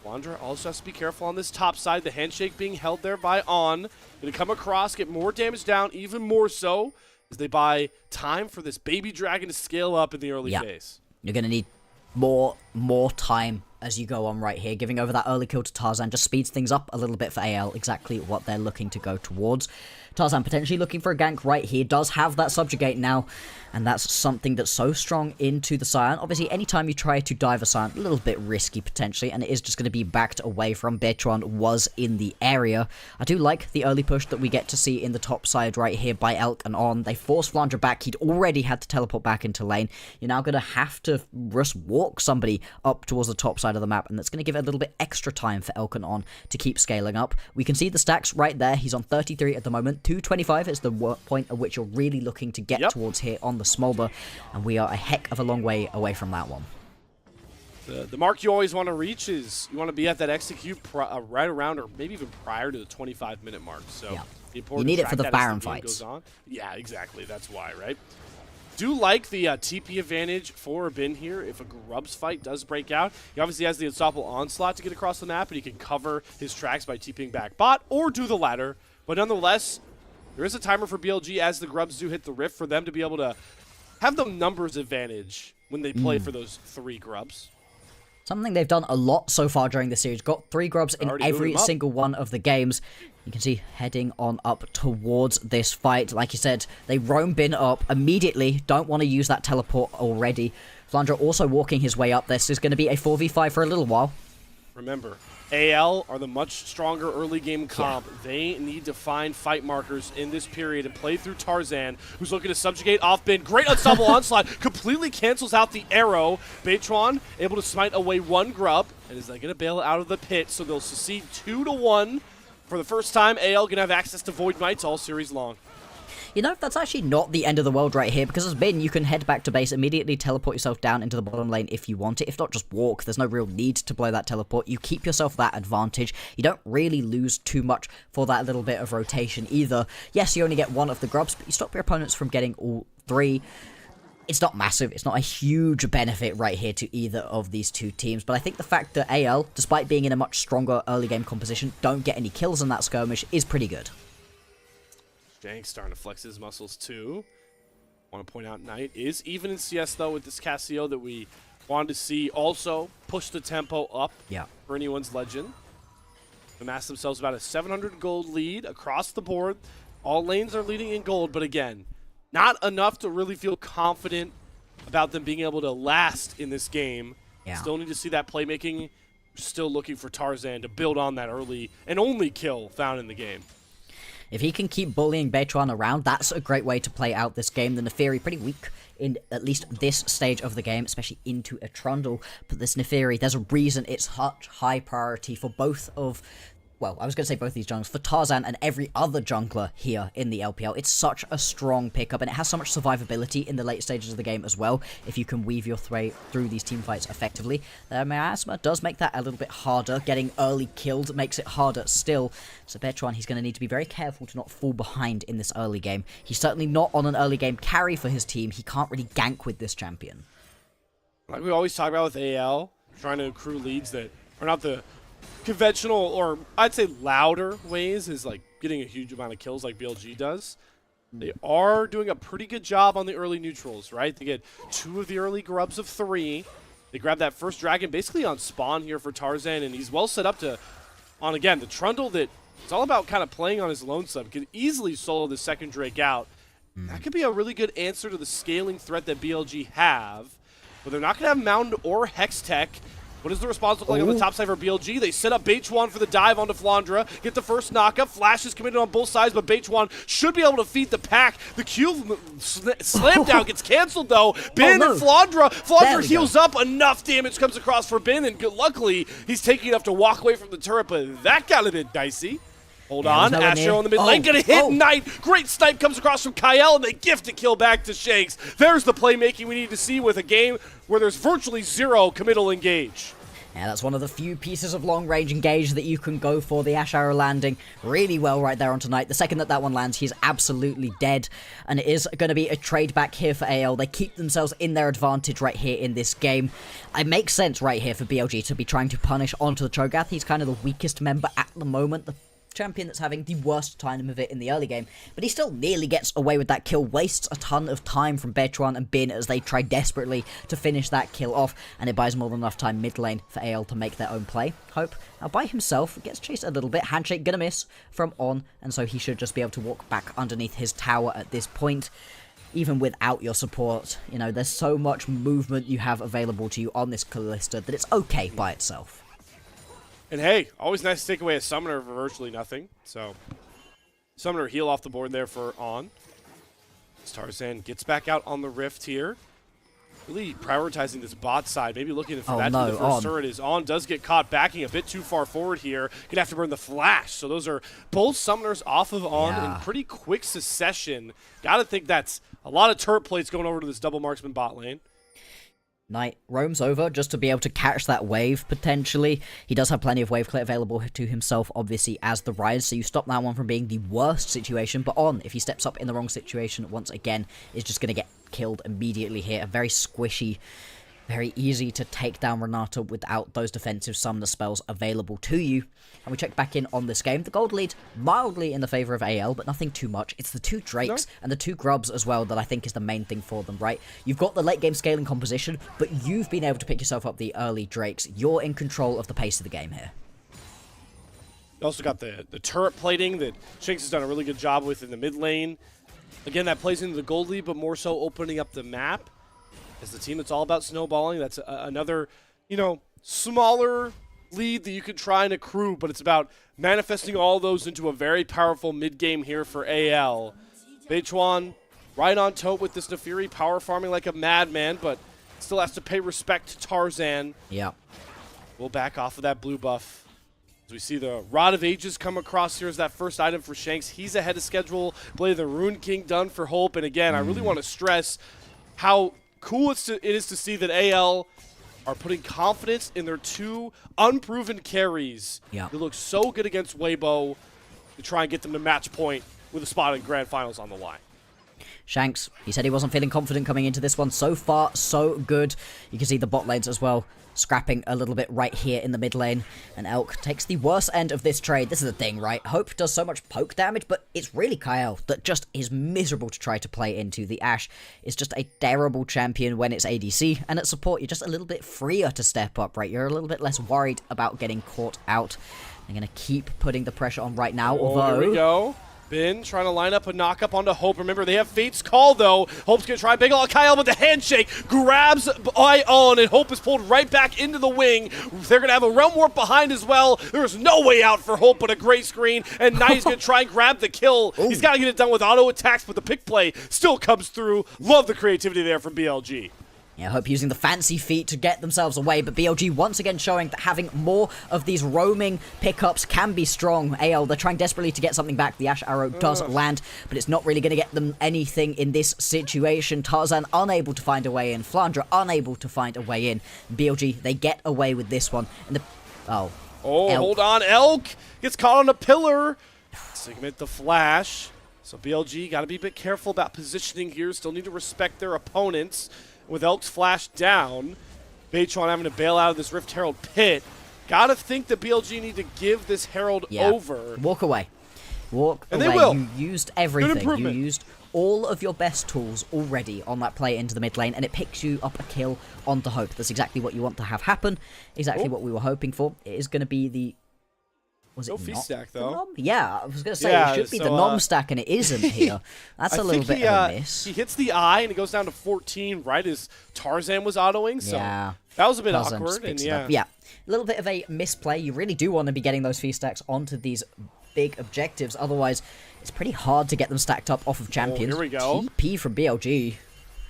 Flandre also has to be careful on this top side. The handshake being held there by On. Going to come across, get more damage down, even more so, as they buy time for this baby dragon to scale up in the early phase. You're going to need more time as you go on right here. Giving over that early kill to Tarzan just speeds things up a little bit for AL, exactly what they're looking to go towards. Tarzan potentially looking for a gank right here, does have that subjugate now, and that's something that's so strong into the Sion. Obviously, anytime you try to dive a Sion, a little bit risky potentially, and it is just going to be backed away from. Bertrand was in the area. I do like the early push that we get to see in the top side right here by Elk and On. They force Flandre back. He'd already had to teleport back into lane. You're now going to have to just walk somebody up towards the top side of the map, and that's going to give it a little bit extra time for Elk and On to keep scaling up. We can see the stacks right there. He's on 33 at the moment. 225 is the point at which you're really looking to get towards here on the Smolder, and we are a heck of a long way away from that one. The mark you always want to reach is you want to be at that execute right around or maybe even prior to the 25-minute mark. So you need it for the Baron fights. Yeah, exactly. That's why, right? Do like the TP advantage for Bin here. If a Grubs fight does break out, he obviously has the unstoppable onslaught to get across the map, and he can cover his tracks by TPing back bot or do the latter. But nonetheless, there is a timer for BLG as the Grubs do hit the rift for them to be able to have the numbers advantage when they play for those 3 Grubs. Something they've done a lot so far during the series. Got 3 Grubs in every single one of the games. You can see heading on up towards this fight. Like you said, they roam Bin up immediately. Don't want to use that teleport already. Flandre also walking his way up. This is going to be a 4v5 for a little while. Remember, AL are the much stronger early game comp. They need to find fight markers in this period and play through Tarzan, who's looking to subjugate off Bin. Great unstoppable onslaught. Completely cancels out the arrow. Bertrand able to smite away 1 Grub. And is they going to bail out of the pit, so they'll succeed 2-1. For the first time, AL going to have access to Void Mites all series long. You know, that's actually not the end of the world right here, because as Bin, you can head back to base, immediately teleport yourself down into the bottom lane if you want it. If not, just walk. There's no real need to blow that teleport. You keep yourself that advantage. You don't really lose too much for that little bit of rotation either. Yes, you only get 1 of the Grubs, but you stop your opponents from getting all 3. It's not massive. It's not a huge benefit right here to either of these 2 teams. But I think the fact that AL, despite being in a much stronger early game composition, don't get any kills in that skirmish is pretty good. Jank starting to flex his muscles too. Want to point out Knight is even in CS though with this Cassio that we wanted to see also push the tempo up for anyone's legend. Amass themselves about a 700 gold lead across the board. All lanes are leading in gold, but again, not enough to really feel confident about them being able to last in this game. Still need to see that playmaking. Still looking for Tarzan to build on that early and only kill found in the game. If he can keep bullying Bertrand around, that's a great way to play out this game. The Neferi pretty weak in at least this stage of the game, especially into a Trundle. But this Neferi, there's a reason it's such high priority for both of well, I was going to say both these junglers, for Tarzan and every other jungler here in the LPL. It's such a strong pickup, and it has so much survivability in the late stages of the game as well, if you can weave your way through these teamfights effectively. Miasma does make that a little bit harder. Getting early killed makes it harder still. So Bechuan, he's going to need to be very careful to not fall behind in this early game. He's certainly not on an early game carry for his team. He can't really gank with this champion. Like we always talk about with AL, trying to accrue leads that are not the conventional, or I'd say louder ways, is like getting a huge amount of kills like BLG does. They are doing a pretty good job on the early neutrals, right? They get 2 of the early grubs of 3. They grab that first dragon basically on spawn here for Tarzan, and he's well set up to, on again, the Trundle that it's all about kind of playing on his lone sub. Could easily solo the second Drake out. That could be a really good answer to the scaling threat that BLG have, but they're not going to have Mound or Hex Tech. What does the response look like on the top side for BLG? They set up Beichuan for the dive onto Flandra, get the first knockup. Flash is committed on both sides, but Beichuan should be able to feed the pack. The Q slam down gets canceled though. Bin and Flandra heals up. Enough damage comes across for Bin, and luckily he's taking enough to walk away from the turret, but that got a bit dicey. Hold on, Astro in the mid lane, gonna hit Knight. Great snipe comes across from Kyle, and they gift a kill back to Shanks. There's the playmaking we need to see with a game where there's virtually 0 committal engage. Yeah, that's one of the few pieces of long-range engage that you can go for. The Ash Arrow landing really well right there on Tonight. The second that one lands, he's absolutely dead. And it is going to be a trade back here for AL. They keep themselves in their advantage right here in this game. It makes sense right here for BLG to be trying to punish onto the Cho'Gath. He's kind of the weakest member at the moment. The champion that's having the worst time of it in the early game, but he still nearly gets away with that kill, wastes a ton of time from Bechuan and Bin as they try desperately to finish that kill off, and it buys more than enough time mid lane for AL to make their own play. Hope, now by himself, gets chased a little bit, handshake gonna miss from On, and so he should just be able to walk back underneath his tower at this point. Even without your support, you know, there's so much movement you have available to you on this Kalista that it's okay by itself. And hey, always nice to take away a summoner for virtually nothing. So, summoner heal off the board there for On. Tarzan gets back out on the Rift here. Really prioritizing this bot side. Maybe looking for that to be the first turret. Is On does get caught backing a bit too far forward here. Gonna have to burn the flash. So those are both summoners off of On in pretty quick succession. Gotta think that's a lot of turret plates going over to this double marksman bot lane. Knight roams over just to be able to catch that wave, potentially. He does have plenty of wave clear available to himself, obviously, as the Rise, so you stop that one from being the worst situation. But On, if he steps up in the wrong situation once again, is just going to get killed immediately here. A very squishy, very easy to take down Renata without those defensive summoner spells available to you. And we check back in on this game. The gold lead mildly in the favor of AL, but nothing too much. It's the 2 Drakes and the 2 Grubs as well that I think is the main thing for them, right? You've got the late game scaling composition, but you've been able to pick yourself up the early Drakes. You're in control of the pace of the game here. You also got the turret plating that Shanks has done a really good job with in the mid lane. Again, that plays into the gold lead, but more so opening up the map. As the team that's all about snowballing, that's another, you know, smaller lead that you could try and accrue, but it's about manifesting all those into a very powerful mid-game here for AL. Beichuan right on top with this Nefiri, power farming like a madman, but still has to pay respect to Tarzan. Yeah. We'll back off of that blue buff. As we see the Rod of Ages come across here as that first item for Shanks. He's ahead of schedule. Blade of the Rune King done for Hope, and again, I really want to stress how cool it is to see that AL are putting confidence in their 2 unproven carries. Yeah. They look so good against Weibo to try and get them to match point with a spot in Grand Finals on the line. Shanks, he said he wasn't feeling confident coming into this one. So far, so good. You can see the bot lanes as well, scrapping a little bit right here in the mid lane. And Elk takes the worst end of this trade. This is the thing, right? Hope does so much poke damage, but it's really Kyle that just is miserable to try to play into. The Ashe is just a terrible champion when it's ADC, and at support, you're just a little bit freer to step up, right? You're a little bit less worried about getting caught out. They're going to keep putting the pressure on right now, although... Here we go. Bin trying to line up a knock-up onto Hope. Remember, they have Fate's Call, though. Hope's going to try big on Kyle, but the handshake grabs by On, and Hope is pulled right back into the wing. They're going to have a Realm Warp behind as well. There's no way out for Hope but a gray screen, and Knight's going to try and grab the kill. He's got to get it done with auto attacks, but the pick play still comes through. Love the creativity there from BLG. Yeah, Hope using the fancy feet to get themselves away, but BLG once again showing that having more of these roaming pickups can be strong. AL, they're trying desperately to get something back. The Ash Arrow does land, but it's not really going to get them anything in this situation. Tarzan unable to find a way in. Flandra unable to find a way in. BLG, they get away with this one. And the... Oh, Elk. Hold on. Elk gets caught on a pillar. Sigmund the flash. So BLG got to be a bit careful about positioning here. Still need to respect their opponents. With Elk's flash down, Beitron having to bail out of this Rift Herald pit. Gotta think the BLG need to give this Herald over. Walk away. Walk and away. They will. You used everything. You used all of your best tools already on that play into the mid lane, and it picks you up a kill onto Hope. That's exactly what you want to have happen. Exactly what we were hoping for. It is going to be the... Was no it feast not stack, the though. nom? Yeah, I was going to say, it should be the nom stack, and it isn't here. That's a little bit of a miss. He hits the eye, and it goes down to 14 right as Tarzan was autoing, so yeah. that was a bit Tarzan awkward. And yeah, a little bit of a misplay. You really do want to be getting those feast stacks onto these big objectives, otherwise it's pretty hard to get them stacked up off of champions. Here we go. TP from BLG.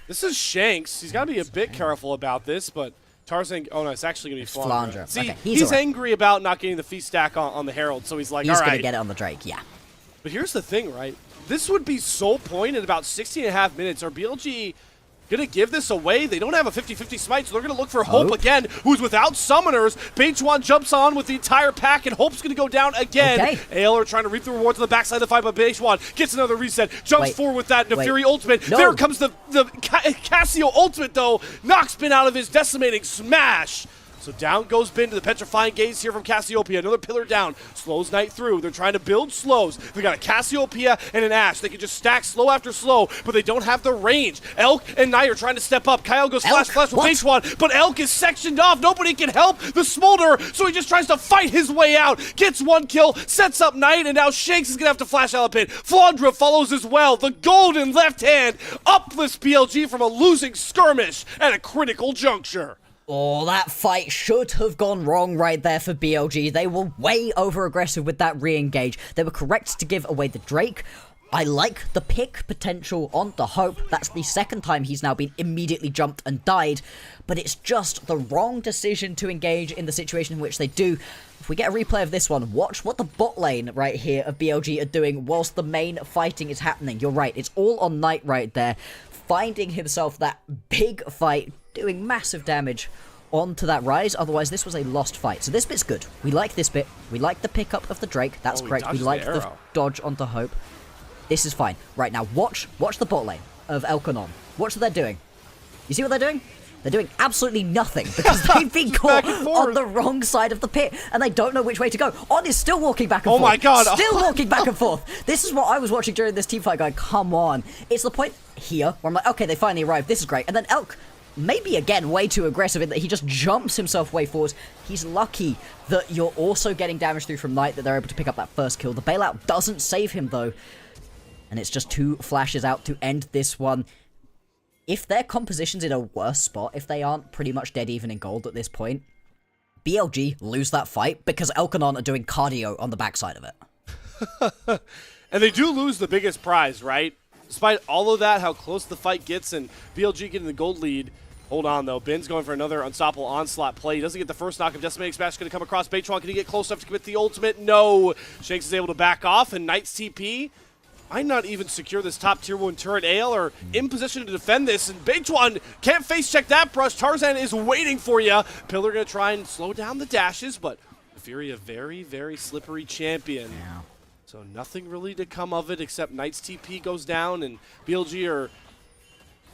This is Shanks. He's got to be a bit careful about this, but... Tarzan, oh no, it's actually going to be Flandra. See, okay, he's angry about not getting the feast stack on the Herald, so he's like, all right. He's going to get it on the Drake, yeah. But here's the thing, right? This would be so point in about 16.5 minutes. Are BLG going to give this away? They don't have a 50-50 smite, so they're going to look for Hope again, who's without summoners. Beitwan jumps on with the entire pack, and Hope's going to go down again. Okay. AL are trying to reap the rewards on the backside of the fight, but Beitwan gets another reset, jumps forward with that Neferi ultimate. No. There comes the Cassio ultimate, though. Knocks Bin out of his decimating smash. So down goes Bin to the petrifying gaze here from Cassiopeia. Another pillar down. Slows Knight through. They're trying to build slows. They got a Cassiopeia and an Ashe. They can just stack slow after slow, but they don't have the range. Elk and Knight are trying to step up. Kyle goes flash with H1, but Elk is sectioned off. Nobody can help the Smolder, so he just tries to fight his way out. Gets one kill, sets up Knight, and now Shanks is going to have to flash out of the pit. Flandra follows as well. The golden left hand uplifts BLG from a losing skirmish at a critical juncture. Oh, that fight should have gone wrong right there for BLG. They were way over-aggressive with that re-engage. They were correct to give away the Drake. I like the pick potential on the Hope. That's the second time he's now been immediately jumped and died. But it's just the wrong decision to engage in the situation in which they do. If we get a replay of this one, watch what the bot lane right here of BLG are doing whilst the main fighting is happening. You're right, it's all on Knight right there. Finding himself that big fight, doing massive damage onto that Rise. Otherwise, this was a lost fight. So this bit's good. We like this bit. We like the pickup of the Drake. That's correct. We like the dodge onto Hope. This is fine. Right now, watch the bot lane of Elkanon. Watch what they're doing. You see what they're doing? They're doing absolutely nothing because they've been caught on the wrong side of the pit and they don't know which way to go. On is still walking back and forth. Oh my god. Still walking back and forth. This is what I was watching during this team fight going, come on. It's the point here where I'm like, okay, they finally arrived. This is great. And then Elk, maybe again way too aggressive in that he just jumps himself way forward. He's lucky that you're also getting damage through from Knight, that they're able to pick up that first kill. The bailout doesn't save him though. And it's just 2 flashes out to end this one. If their composition's in a worse spot, if they aren't pretty much dead even in gold at this point, BLG lose that fight because Elkanon are doing cardio on the backside of it. And they do lose the biggest prize, right? Despite all of that, how close the fight gets and BLG getting the gold lead. Hold on, though. Ben's going for another unstoppable onslaught play. He doesn't get the first knock of Decimating Smash. Going to come across Beitron. Can he get close enough to commit the ultimate? No. Shanks is able to back off, and Knight's TP might not even secure this top tier 1 turret. AL are in position to defend this, and Beitwan can't face check that brush. Tarzan is waiting for you. Pillar going to try and slow down the dashes, but Fury a very, very slippery champion. Yeah. So nothing really to come of it except Knight's TP goes down, and BLG are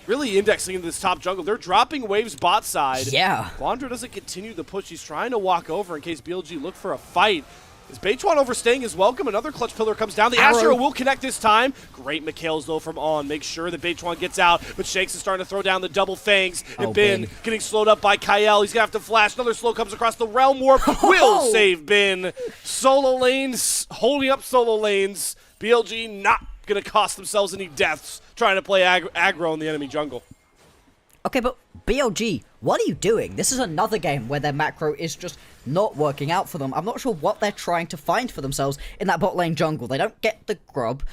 really indexing into this top jungle. They're dropping waves bot side. Yeah. Flandra doesn't continue the push. He's trying to walk over in case BLG look for a fight. Is Beitwan overstaying his welcome? Another clutch pillar comes down. The Arrow will connect this time. Great Mikhails, though, from On. Make sure that Beitwan gets out, but Shanks is starting to throw down the double fangs. And Bin getting slowed up by Kyle. He's going to have to flash. Another slow comes across the Realm Warp. Will save Bin. Solo lanes, holding up solo lanes. BLG not going to cost themselves any deaths trying to play aggro in the enemy jungle. Okay, but BLG, what are you doing? This is another game where their macro is just not working out for them. I'm not sure what they're trying to find for themselves in that bot lane jungle. They don't get the grub.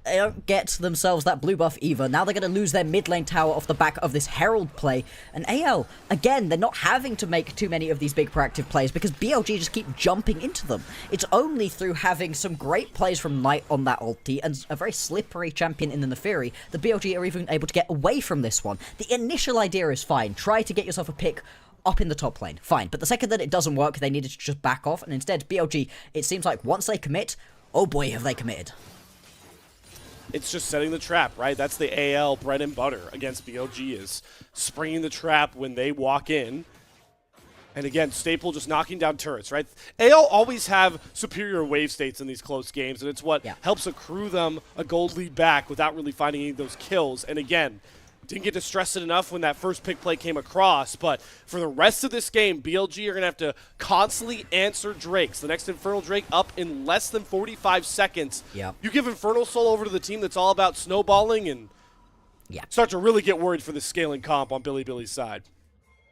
they don't get themselves that blue buff either. Now they're going to lose their mid lane tower off the back of this Herald play. And AL, again, they're not having to make too many of these big proactive plays because BLG just keep jumping into them. It's only through having some great plays from Knight on that ulti and a very slippery champion in the Neferi that BLG are even able to get away from this one. The initial idea is fine. Try to get yourself a pick up in the top lane. Fine. But the second that it doesn't work, they needed to just back off. And instead, BLG, it seems like once they commit, oh boy, have they committed. It's just setting the trap, right? That's the AL bread and butter against BLG, is springing the trap when they walk in. And again, Staple just knocking down turrets, right? AL always have superior wave states in these close games, and it's what helps accrue them a gold lead back without really finding any of those kills. And again, didn't get distressed enough when that first pick play came across, but for the rest of this game, BLG are going to have to constantly answer Drakes. The next Infernal Drake up in less than 45 seconds. Yep. You give Infernal Soul over to the team that's all about snowballing and start to really get worried for the scaling comp on Billy's side.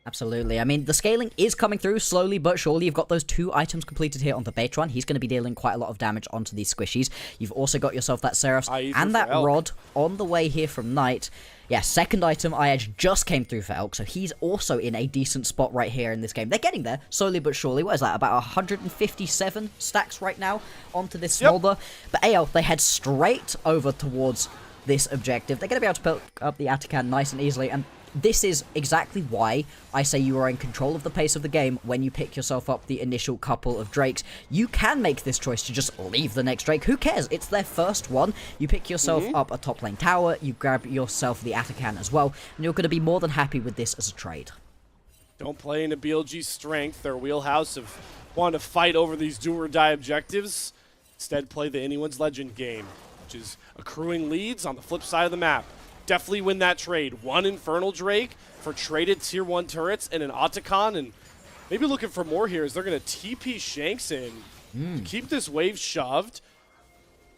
Absolutely. I mean, the scaling is coming through slowly but surely. You've got those 2 items completed here on the Beatron. He's going to be dealing quite a lot of damage onto these squishies. You've also got yourself that Seraphs and that Rod on the way here from Knight. Yeah, second item, IH just came through for Elk, so he's also in a decent spot right here in this game. They're getting there, slowly but surely. What is that, about 157 stacks right now onto this smolder? But AL, they head straight over towards this objective. They're going to be able to pick up the Atakan nice and easily, and this is exactly why I say you are in control of the pace of the game when you pick yourself up the initial couple of Drakes. You can make this choice to just leave the next Drake. Who cares? It's their first one. You pick yourself up a top lane tower, you grab yourself the Atakan as well, and you're going to be more than happy with this as a trade. Don't play into BLG's strength, their wheelhouse of wanting to fight over these do-or-die objectives. Instead, play the Anyone's Legend game, which is accruing leads on the flip side of the map. Definitely win that trade. 1 Infernal Drake for traded tier 1 turrets and an Otacon, and maybe looking for more here as they're going to TP Shanks in to keep this wave shoved.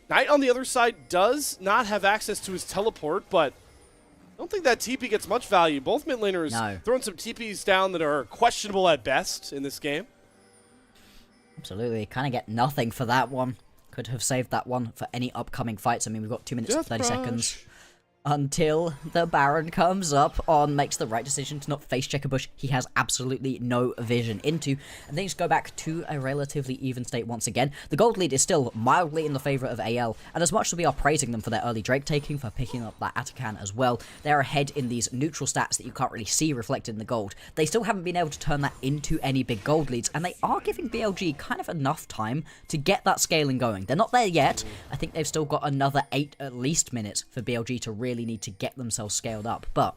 Knight on the other side does not have access to his teleport, but I don't think that TP gets much value. Both mid laners throwing some TPs down that are questionable at best in this game. Absolutely. Kind of get nothing for that one. Could have saved that one for any upcoming fights. I mean, we've got 2 minutes and 30 seconds. Until the Baron comes up on, makes the right decision to not face check a bush he has absolutely no vision into, and things go back to a relatively even state once again. The gold lead is still mildly in the favour of AL, and as much as we are praising them for their early Drake taking, for picking up that Atakan as well, they're ahead in these neutral stats that you can't really see reflected in the gold. They still haven't been able to turn that into any big gold leads, and they are giving BLG kind of enough time to get that scaling going. They're not there yet. I think they've still got another 8 at least minutes for BLG to really need to get themselves scaled up, but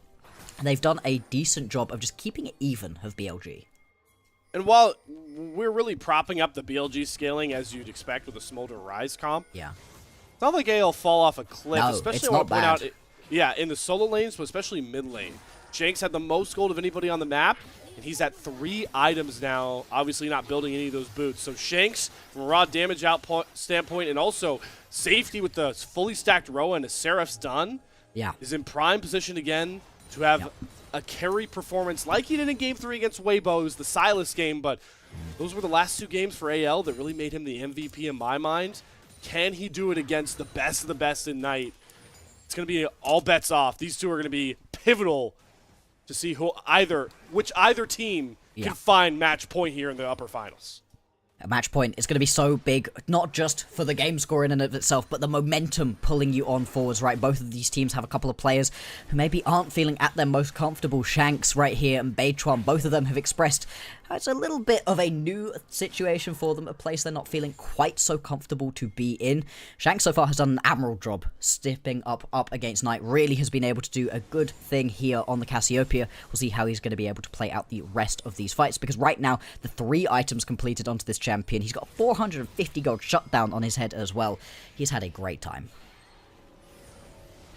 they've done a decent job of just keeping it even of BLG. And while we're really propping up the BLG scaling as you'd expect with a Smolder Rise comp, it's not like AL fall off a cliff, especially it's not bad. In the solo lanes, but especially mid lane. Shanks had the most gold of anybody on the map, and he's at 3 items now, obviously not building any of those boots. So Shanks, from a raw damage output standpoint, and also safety with the fully stacked Roa and a Seraph's done, is in prime position again to have a carry performance like he did in Game 3 against Weibo. It was the Silas game, but those were the last 2 games for AL that really made him the MVP in my mind. Can he do it against the best of the best in Knight? It's going to be all bets off. These 2 are going to be pivotal to see which either team can find match point here in the upper finals. A match point is going to be so big, not just for the game score in and of itself, but the momentum pulling you on forwards, right? Both of these teams have a couple of players who maybe aren't feeling at their most comfortable. Shanks right here and Beatron, both of them have expressed it's a little bit of a new situation for them, a place they're not feeling quite so comfortable to be in. Shanks so far has done an admirable job stepping up against Knight, really has been able to do a good thing here on the Cassiopeia. We'll see how he's going to be able to play out the rest of these fights, because right now, the 3 items completed onto this champion, he's got 450 gold shutdown on his head as well. He's had a great time.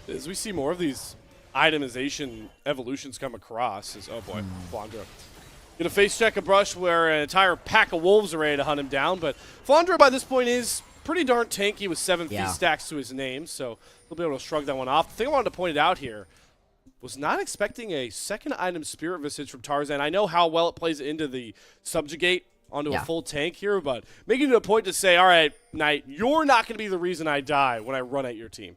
As we see more of these itemization evolutions come across, oh boy, Flandra. Gonna face check a brush where an entire pack of wolves are ready to hunt him down, but Flandra by this point is pretty darn tanky with 7 feet stacks to his name, so he'll be able to shrug that one off. The thing I wanted to point out here was not expecting a second item Spirit Visage from Tarzan. I know how well it plays into the subjugate onto a full tank here, but making it a point to say, all right, Knight, you're not going to be the reason I die when I run at your team.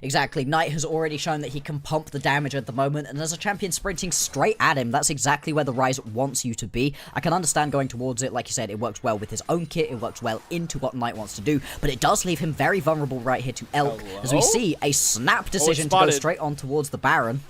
Exactly. Knight has already shown that he can pump the damage at the moment, and as a champion sprinting straight at him, that's exactly where the Rise wants you to be. I can understand going towards it. Like you said, it works well with his own kit, it works well into what Knight wants to do, but it does leave him very vulnerable right here to Elk, as we see a snap decision to go straight on towards the Baron.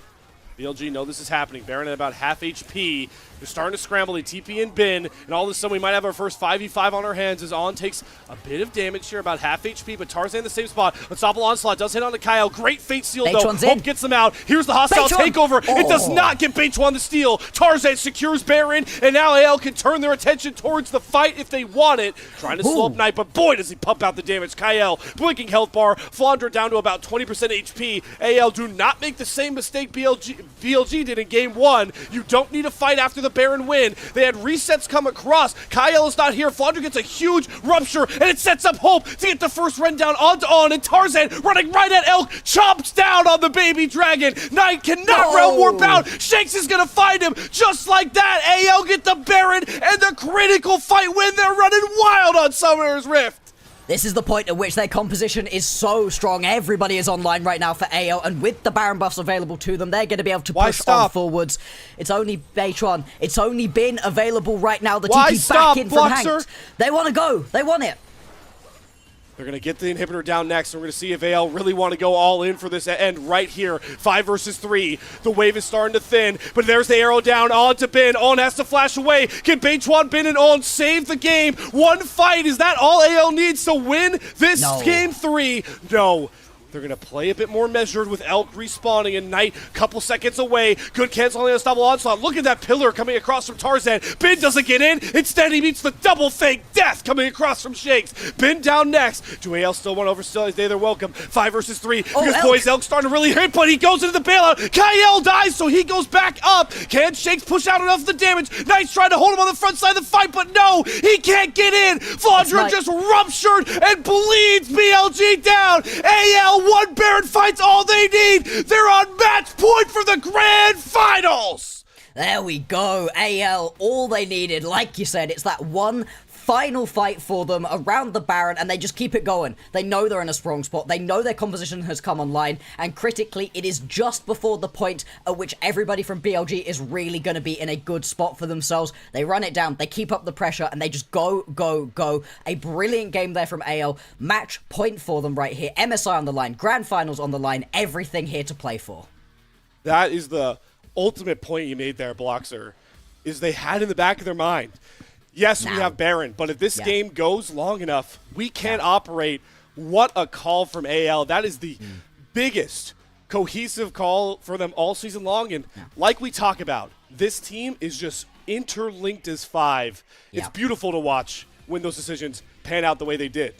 BLG know this is happening. Baron at about half HP. They're starting to scramble. They TP and bin, and all of a sudden we might have our first 5v5 on our hands as On takes a bit of damage here, about half HP, but Tarzan in the same spot. Unstoppable Onslaught does hit on the Kyle. Great Fate Seal, though. Hope gets them out. Here's the hostile takeover. It does not get Beichuan the steal. Tarzan secures Baron, and now AL can turn their attention towards the fight if they want it. Trying to slow up Knight, but boy, does he pump out the damage. Kyle, blinking health bar. Flandre down to about 20% HP. AL do not make the same mistake BLG did in game 1. You don't need to fight after the Baron win. They had resets come across. Kyle is not here. Flandre gets a huge rupture, and it sets up Hope to get the first run down onto On, and Tarzan running right at Elk, chomps down on the baby dragon. Knight cannot realm warp out. Shakes is gonna find him just like that. AL get the Baron and the critical fight win. They're running wild on Summoner's Rift. This is the point at which their composition is so strong. Everybody is online right now for AO, and with the Baron buffs available to them, they're going to be able to push on forwards. It's only Beichuan. It's only been available right now. The TP back in from Hank. They want to go. They want it. They're going to get the inhibitor down next, and we're going to see if AL really want to go all in for this end right here. 5 versus 3. The wave is starting to thin, but there's the arrow down. On to Bin. On has to flash away. Can Beichuan, Bin, and On save the game? One fight. Is that all AL needs to win this game 3? No. They're going to play a bit more measured with Elk respawning, and Knight couple seconds away. Good cancel on the unstoppable onslaught. Look at that pillar coming across from Tarzan. Bin doesn't get in. Instead, he meets the double fake death coming across from Shakes. Bin down next. Do AL still want over still? They're welcome. 5 versus 3. Because boys, Elk starting to really hit, but he goes into the bailout. Kyle dies, so he goes back up. Can Shakes push out enough of the damage? Knight's trying to hold him on the front side of the fight, but no, he can't get in. Flandre just ruptured and bleeds BLG down. AL one Baron fight's all they need. They're on match point for the grand finals. There we go. AL, all they needed, like you said, it's that one final fight for them around the Baron, and they just keep it going. They know they're in a strong spot. They know their composition has come online, and critically, it is just before the point at which everybody from BLG is really going to be in a good spot for themselves. They run it down, they keep up the pressure, and they just go, go, go. A brilliant game there from AL. Match point for them right here. MSI on the line, grand finals on the line, everything here to play for. That is the ultimate point you made there, Bloxer, is they had in the back of their mind, yes, we have Baron, but if this game goes long enough, we can't operate. What a call from AL. That is the biggest cohesive call for them all season long. And like we talk about, this team is just interlinked as 5. It's beautiful to watch when those decisions pan out the way they did.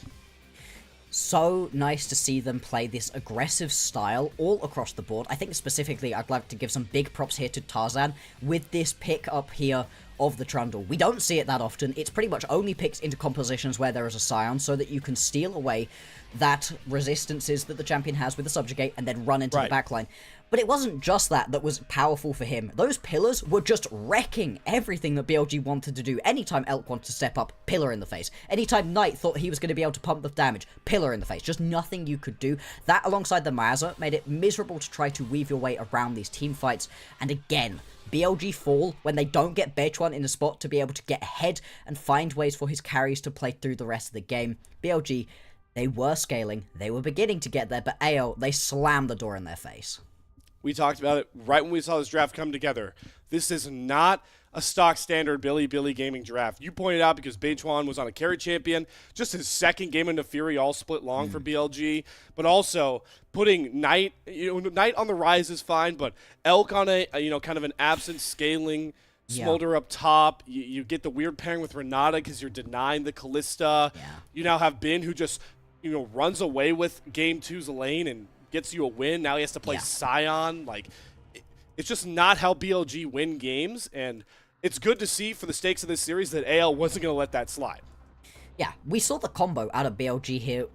So nice to see them play this aggressive style all across the board. I think specifically I'd like to give some big props here to Tarzan with this pick up here of the Trundle. We don't see it that often. It's pretty much only picked into compositions where there is a Scion so that you can steal away that resistances that the champion has with the Subjugate and then run into the backline. But it wasn't just that was powerful for him. Those pillars were just wrecking everything that BLG wanted to do. Anytime Elk wanted to step up, pillar in the face. Anytime Knight thought he was going to be able to pump the damage, pillar in the face. Just nothing you could do. That alongside the Miasma made it miserable to try to weave your way around these team fights. And again, BLG fall when they don't get Beichuan in the spot to be able to get ahead and find ways for his carries to play through the rest of the game. BLG, they were scaling, they were beginning to get there, but AO, they slammed the door in their face. We talked about it right when we saw this draft come together. This is not a stock standard Billy Gaming draft. You pointed out because Beichuan was on a carry champion, just his second game into Fury, all split long for BLG, but also putting Knight, Knight on the rise is fine, but Elk on a kind of an absent scaling Smolder up top. You get the weird pairing with Renata because you're denying the Callista. You now have Bin who just runs away with game 2's lane and gets you a win. Now he has to play Scion. Like, it's just not how BLG win games, and it's good to see for the stakes of this series that AL wasn't going to let that slide. Yeah, we saw the combo out of BLG here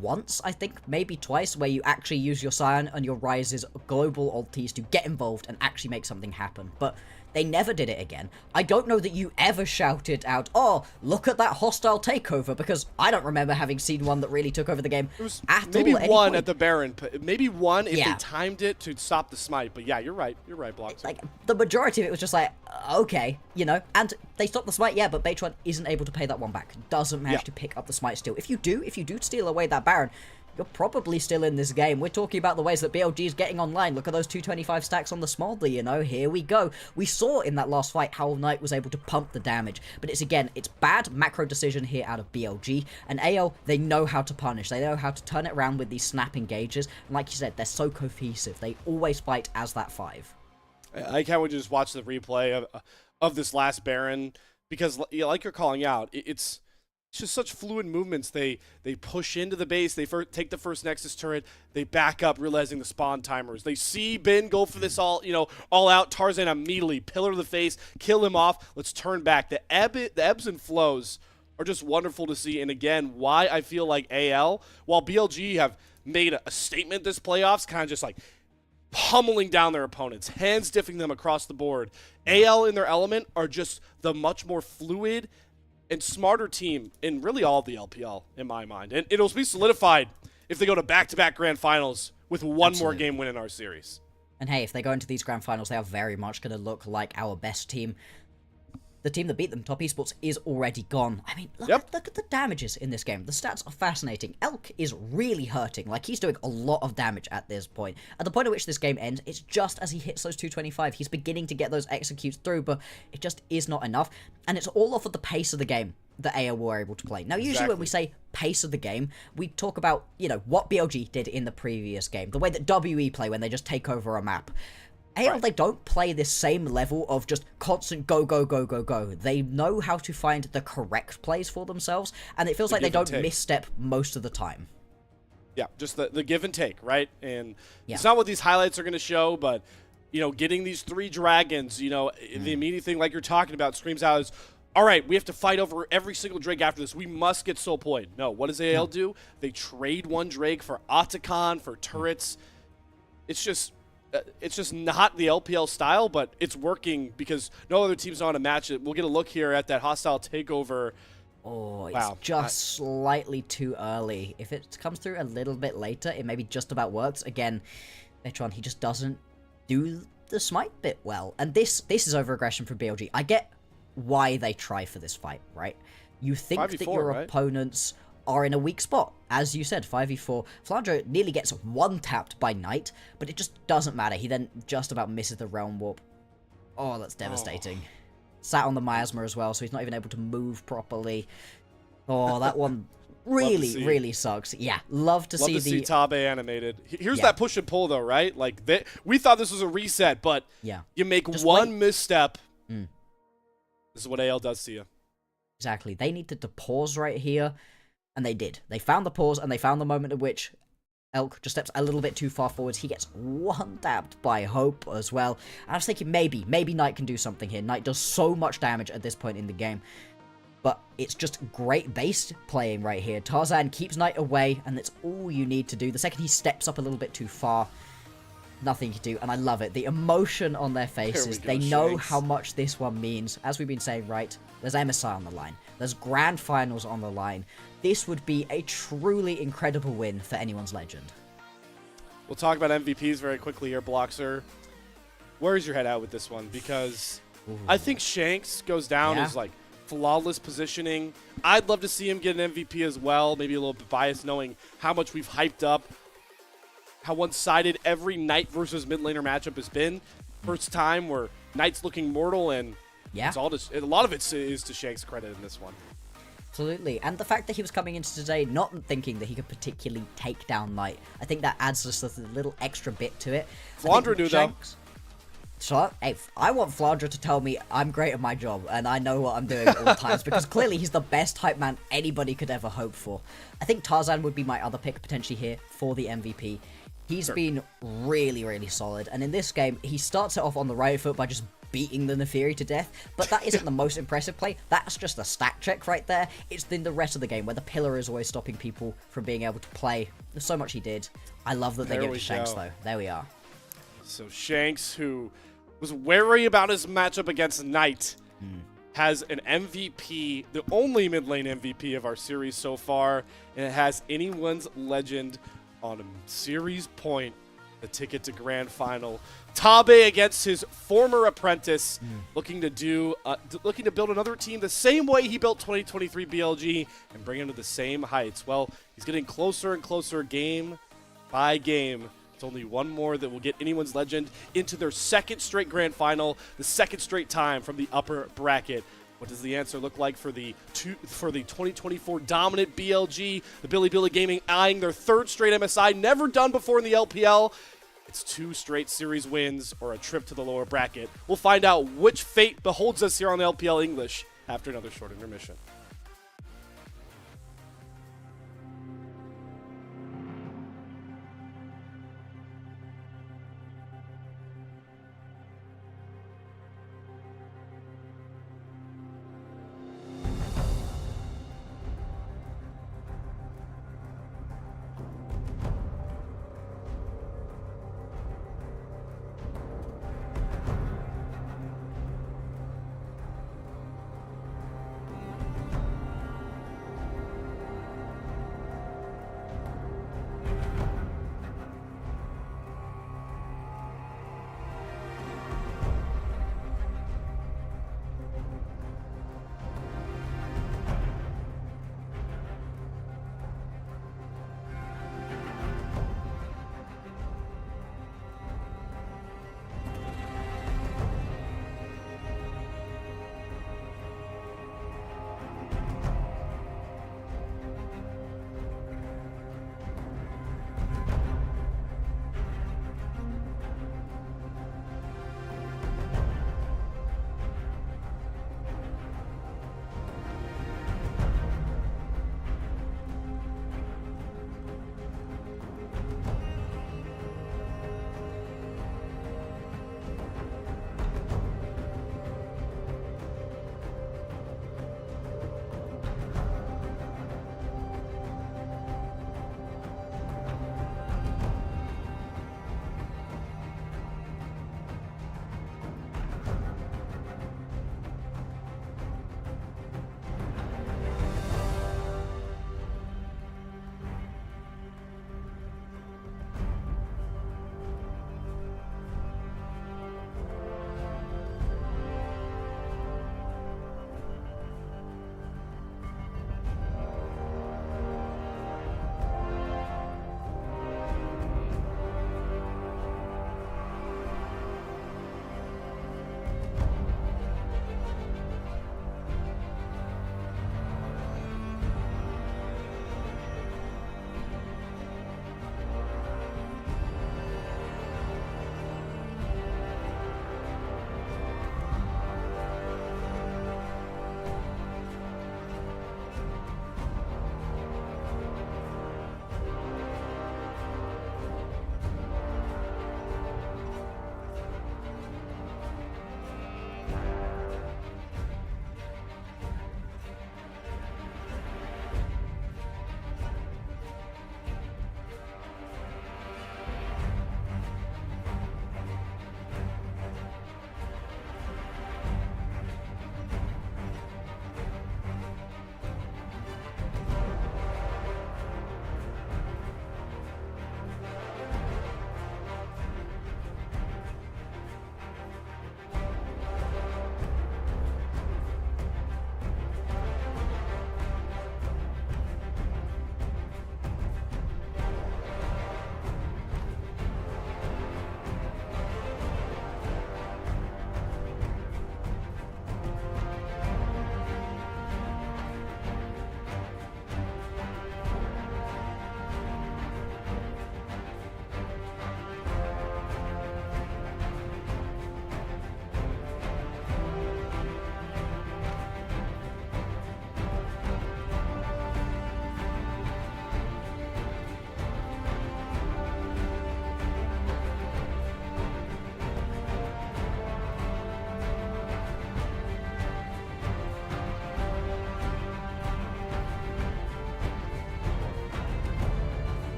once, I think, maybe twice, where you actually use your Scion and your Ryze's global ultis to get involved and actually make something happen, but they never did it again. I don't know that you ever shouted out, oh, look at that hostile takeover, because I don't remember having seen one that really took over the game at maybe all at any one point. at the Baron, maybe one if Yeah. they timed it to stop the smite, but yeah, you're right, Blocks. Like, the majority of it was just like, okay, you know, and they stopped the smite, yeah, but Baytron isn't able to pay that one back. Doesn't manage to pick up the smite still. If you do steal away that Baron, you're probably still in this game. We're talking about the ways that BLG is getting online. Look at those 225 stacks on the Smolder, you know, here we go. We saw in that last fight how Knight was able to pump the damage, but it's bad macro decision here out of BLG, and AL, they know how to punish. They know how to turn it around with these snap engages, and like you said, they're so cohesive. They always fight as that 5. I can't wait to just watch the replay of this last Baron, because like you're calling out, it's just such fluid movements. They push into the base, they take the first Nexus turret, they back up, realizing the spawn timers. They see Bin go for this all out. Tarzan immediately pillar to the face, kill him off. Let's turn back. The ebbs and flows are just wonderful to see. And again, why I feel like AL, while BLG have made a statement this playoffs, kind of just like pummeling down their opponents, hands diffing them across the board. AL in their element are just the much more fluid and smarter team in really all of the LPL, in my mind. And it'll be solidified if they go to back-to-back grand finals with one more game win in our series. And hey, if they go into these grand finals, they are very much going to look like our best team. The team that beat them, Top Esports, is already gone. I mean, look at the damages in this game. The stats are fascinating. Elk is really hurting. Like, he's doing a lot of damage at this point. At the point at which this game ends, it's just as he hits those 225. He's beginning to get those executes through, but it just is not enough. And it's all off of the pace of the game that AO were able to play. Now, usually when we say pace of the game, we talk about, you know, what BLG did in the previous game. The way that WE play when they just take over a map. AL, they don't play this same level of just constant go, go, go, go, go. They know how to find the correct plays for themselves, and it feels like they don't misstep most of the time. Yeah, just the give and take, right? And it's not what these highlights are going to show, but, you know, getting these 3 dragons, you know, the immediate thing like you're talking about screams out is, all right, we have to fight over every single Drake after this. We must get soul point. No, what does AL do? They trade one Drake for Otacon, for turrets. It's just not the LPL style, but it's working because no other teams know how to match it. We'll get a look here at that hostile takeover. Oh, it's just slightly too early. If it comes through a little bit later, it maybe just about works. Again, Metron, he just doesn't do the smite bit well. And this is over-aggression from BLG. I get why they try for this fight, right? You think that your opponents are in a weak spot. As you said, 5v4. Flandre nearly gets one-tapped by Knight, but it just doesn't matter. He then just about misses the Realm Warp. Oh, that's devastating. Sat on the miasma as well, so he's not even able to move properly. Oh, that one really sucks. Yeah, love to see Tabe animated. Here's that push and pull, though, right? Like, we thought this was a reset, but you make just one misstep. This is what AL does to you. Exactly. They needed to pause right here. And they did. They found the pause, and they found the moment at which Elk just steps a little bit too far forwards. He gets one-tapped by Hope as well. And I was thinking maybe Knight can do something here. Knight does so much damage at this point in the game. But it's just great base playing right here. Tarzan keeps Knight away, and that's all you need to do. The second he steps up a little bit too far, nothing to do, and I love it. The emotion on their faces, they know how much this one means. As we've been saying, right, there's MSI on the line. There's grand finals on the line. This would be a truly incredible win for anyone's legend. We'll talk about MVPs very quickly here, Bloxer. Where's your head at with this one? Because I think Shanks goes down as, like, flawless positioning. I'd love to see him get an MVP as well. Maybe a little bit biased knowing how much we've hyped up, how one-sided every Knight versus mid laner matchup has been. First time where Knight's looking mortal, and it's all just, a lot of it is to Shanks' credit in this one. Absolutely, and the fact that he was coming into today not thinking that he could particularly take down Knight, I think that adds just a little extra bit to it. Flandre knew, though. So, hey, I want Flandre to tell me I'm great at my job, and I know what I'm doing at all times, because clearly he's the best hype man anybody could ever hope for. I think Tarzan would be my other pick potentially here for the MVP. He's been really solid, and in this game, he starts it off on the right foot by just beating the Neferi to death, but that isn't the most impressive play. That's just a stat check right there. It's in the rest of the game where the pillar is always stopping people from being able to play. There's so much he did. I love that they give it to Shanks, though. There we are. So Shanks, who was wary about his matchup against Knight, has an MVP, the only mid lane MVP of our series so far, and it has anyone's legend on a series point, the ticket to grand final. Tabe against his former apprentice, looking to build another team the same way he built 2023 BLG and bring him to the same heights. Well, he's getting closer and closer game by game. It's only one more that will get anyone's legend into their second straight grand final, the second straight time from the upper bracket. What does the answer look like for the 2024 dominant BLG? The Billy Gaming eyeing their third straight MSI, never done before in the LPL. It's 2 straight series wins or a trip to the lower bracket. We'll find out which fate beholds us here on LPL English after another short intermission.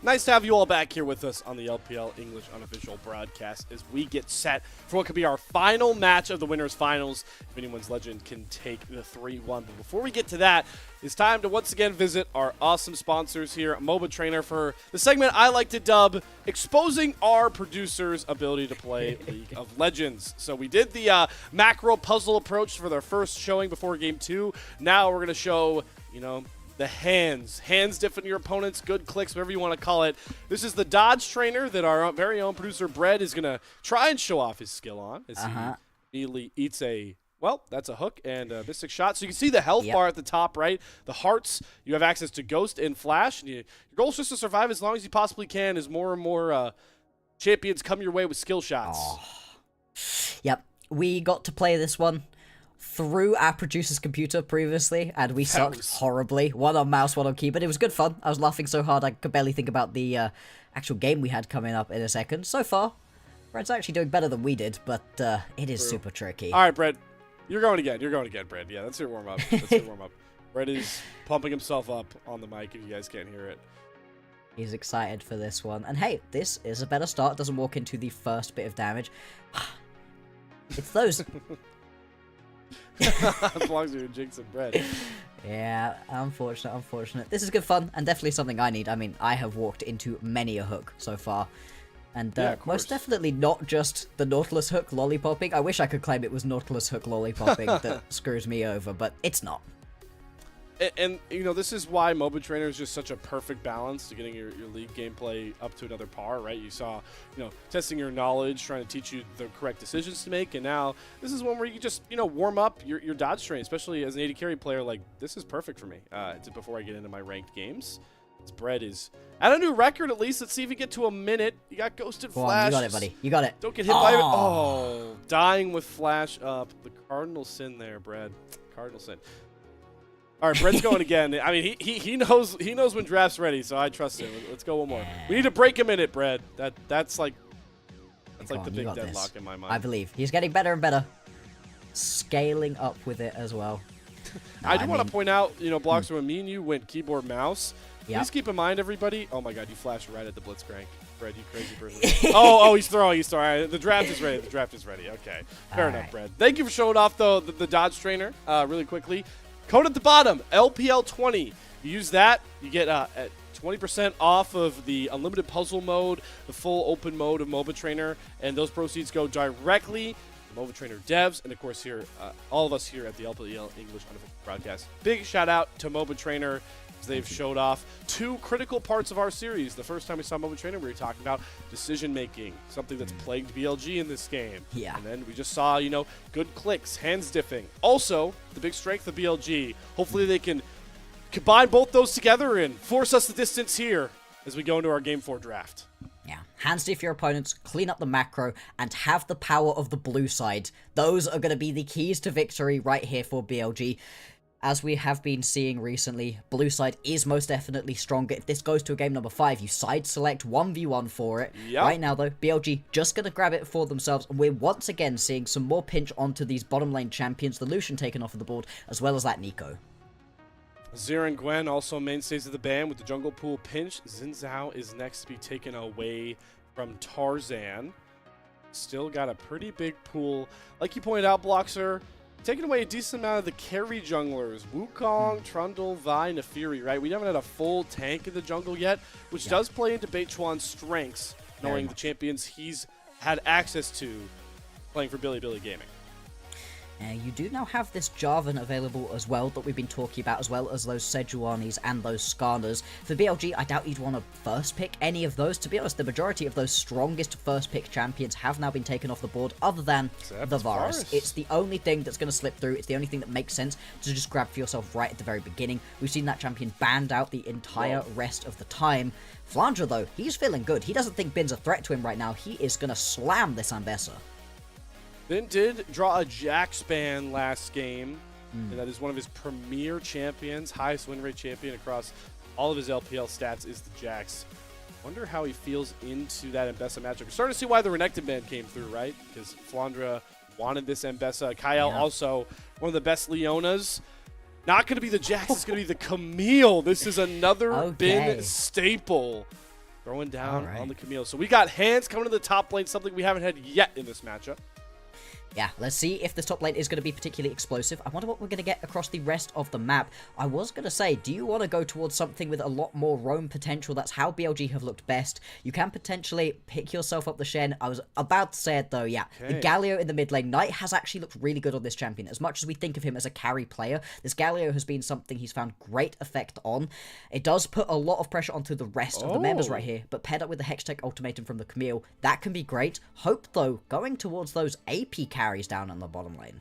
Nice to have you all back here with us on the LPL English unofficial broadcast as we get set for what could be our final match of the winners finals. If anyone's legend can take the 3-1. But before we get to that, it's time to once again visit our awesome sponsors here at MOBA Trainer for the segment I like to dub exposing our producers' ability to play League of Legends. So we did the macro puzzle approach for their first showing before game 2. Now we're going to show, the hands different your opponents, good clicks, whatever you want to call it. This is the dodge trainer that our very own producer Brett is going to try and show off his skill on as he immediately eats that's a hook and a mystic shot. So you can see the health bar at the top right, the hearts. You have access to Ghost and Flash. And your goal is just to survive as long as you possibly can as more and more champions come your way with skill shots. Oh. Yep, we got to play this one through our producer's computer previously, and we sucked horribly. One on mouse, one on keyboard. It was good fun. I was laughing so hard I could barely think about the actual game we had coming up in a second. So far, Brett's actually doing better than we did, but it is super tricky. All right, Brett. You're going again, Brett. Yeah, that's your warm-up. Brett is pumping himself up on the mic if you guys can't hear it. He's excited for this one. And hey, this is a better start. Doesn't walk into the first bit of damage. It's those... As long as you're jinxing Brett. Yeah, unfortunate. This is good fun, and definitely something I need. I mean, I have walked into many a hook so far. And most definitely not just the Nautilus hook lollipopping. I wish I could claim it was Nautilus hook lollipopping that screws me over, but it's not. And this is why MOBA Trainer is just such a perfect balance to getting your league gameplay up to another par, right? You saw, testing your knowledge, trying to teach you the correct decisions to make, and now this is one where you just, warm up your dodge train, especially as an AD carry player. Like, this is perfect for me before I get into my ranked games. This Brett is at a new record, at least. Let's see if we get to a minute. You got Ghosted Flash. You got it, buddy. You got it. Don't get hit by it. Oh, dying with Flash up. The cardinal sin there, Brett. Cardinal sin. All right, Brett's going again. I mean, he knows when draft's ready, so I trust him. Let's go one more. We need to break a minute, Brett. That's like the big deadlock in my mind. I believe he's getting better and better, scaling up with it as well. I do want to point out, blocks when me and you went keyboard mouse. Please keep in mind, everybody. Oh my God, you flashed right at the Blitzcrank, Brett. You crazy person. oh, he's throwing. The draft is ready. Okay, fair enough, Brett. Thank you for showing off the dodge trainer really quickly. Code at the bottom, LPL 20. You use that, you get 20% off of the unlimited puzzle mode, the full open mode of MOBA Trainer, and those proceeds go directly to MOBA Trainer devs, and of course here, all of us here at the LPL English unofficial broadcast. Big shout out to MOBA Trainer, as they've showed off two critical parts of our series. The first time we saw MOBA Trainer, we were talking about decision making, something that's plagued BLG in this game. Yeah. And then we just saw, good clicks, hands diffing. Also, the big strength of BLG. Hopefully they can combine both those together and force us the distance here as we go into our Game 4 draft. Yeah, hands diff your opponents, clean up the macro, and have the power of the blue side. Those are going to be the keys to victory right here for BLG. As we have been seeing recently, blue side is most definitely stronger. If this goes to a game number 5, you side select 1v1 for it. Yep. Right now, though, BLG just going to grab it for themselves. And we're once again seeing some more pinch onto these bottom lane champions. The Lucian taken off of the board, as well as that Nico. Zir and Gwen also mainstays of the band with the jungle pool pinch. Xin Zhao is next to be taken away from Tarzan. Still got a pretty big pool. Like you pointed out, Bloxer, taking away a decent amount of the carry junglers. Wukong, Trundle, Vi, Nefiri, right? We haven't had a full tank in the jungle yet, which does play into Beichuan's strengths, knowing the champions he's had access to playing for Billy Gaming. You do now have this Jarvan available as well that we've been talking about, as well as those Sejuanis and those Skarners. For BLG, I doubt you'd want to first pick any of those. To be honest, the majority of those strongest first pick champions have now been taken off the board, other than the Varus. It's the only thing that's going to slip through. It's the only thing that makes sense to just grab for yourself right at the very beginning. We've seen that champion banned out the entire rest of the time. Flandre, though, he's feeling good. He doesn't think Bin's a threat to him right now. He is going to slam this Ambessa. Bin did draw a Jax ban last game, and that is one of his premier champions, highest win rate champion across all of his LPL stats is the Jax. Wonder how he feels into that Ambessa matchup. We're starting to see why the Renekton ban came through, right? Because Flandre wanted this Ambessa. Kyle also one of the best Leonas. Not going to be the Jax, it's going to be the Camille. This is another Bin staple. throwing down All right. on the Camille. So we got hands coming to the top lane, something we haven't had yet in this matchup. Yeah, let's see if this top lane is going to be particularly explosive. I wonder what we're going to get across the rest of the map. I was going to say, do you want to go towards something with a lot more roam potential? That's how BLG have looked best. You can potentially pick yourself up the Shen. I was about to say it though, yeah. Okay. The Galio in the mid lane. Knight has actually looked really good on this champion. As much as we think of him as a carry player, this Galio has been something he's found great effect on. It does put a lot of pressure onto the rest of the members right here, but paired up with the Hextech ultimatum from the Camille, that can be great. Hope though, going towards those AP carries down on the bottom lane.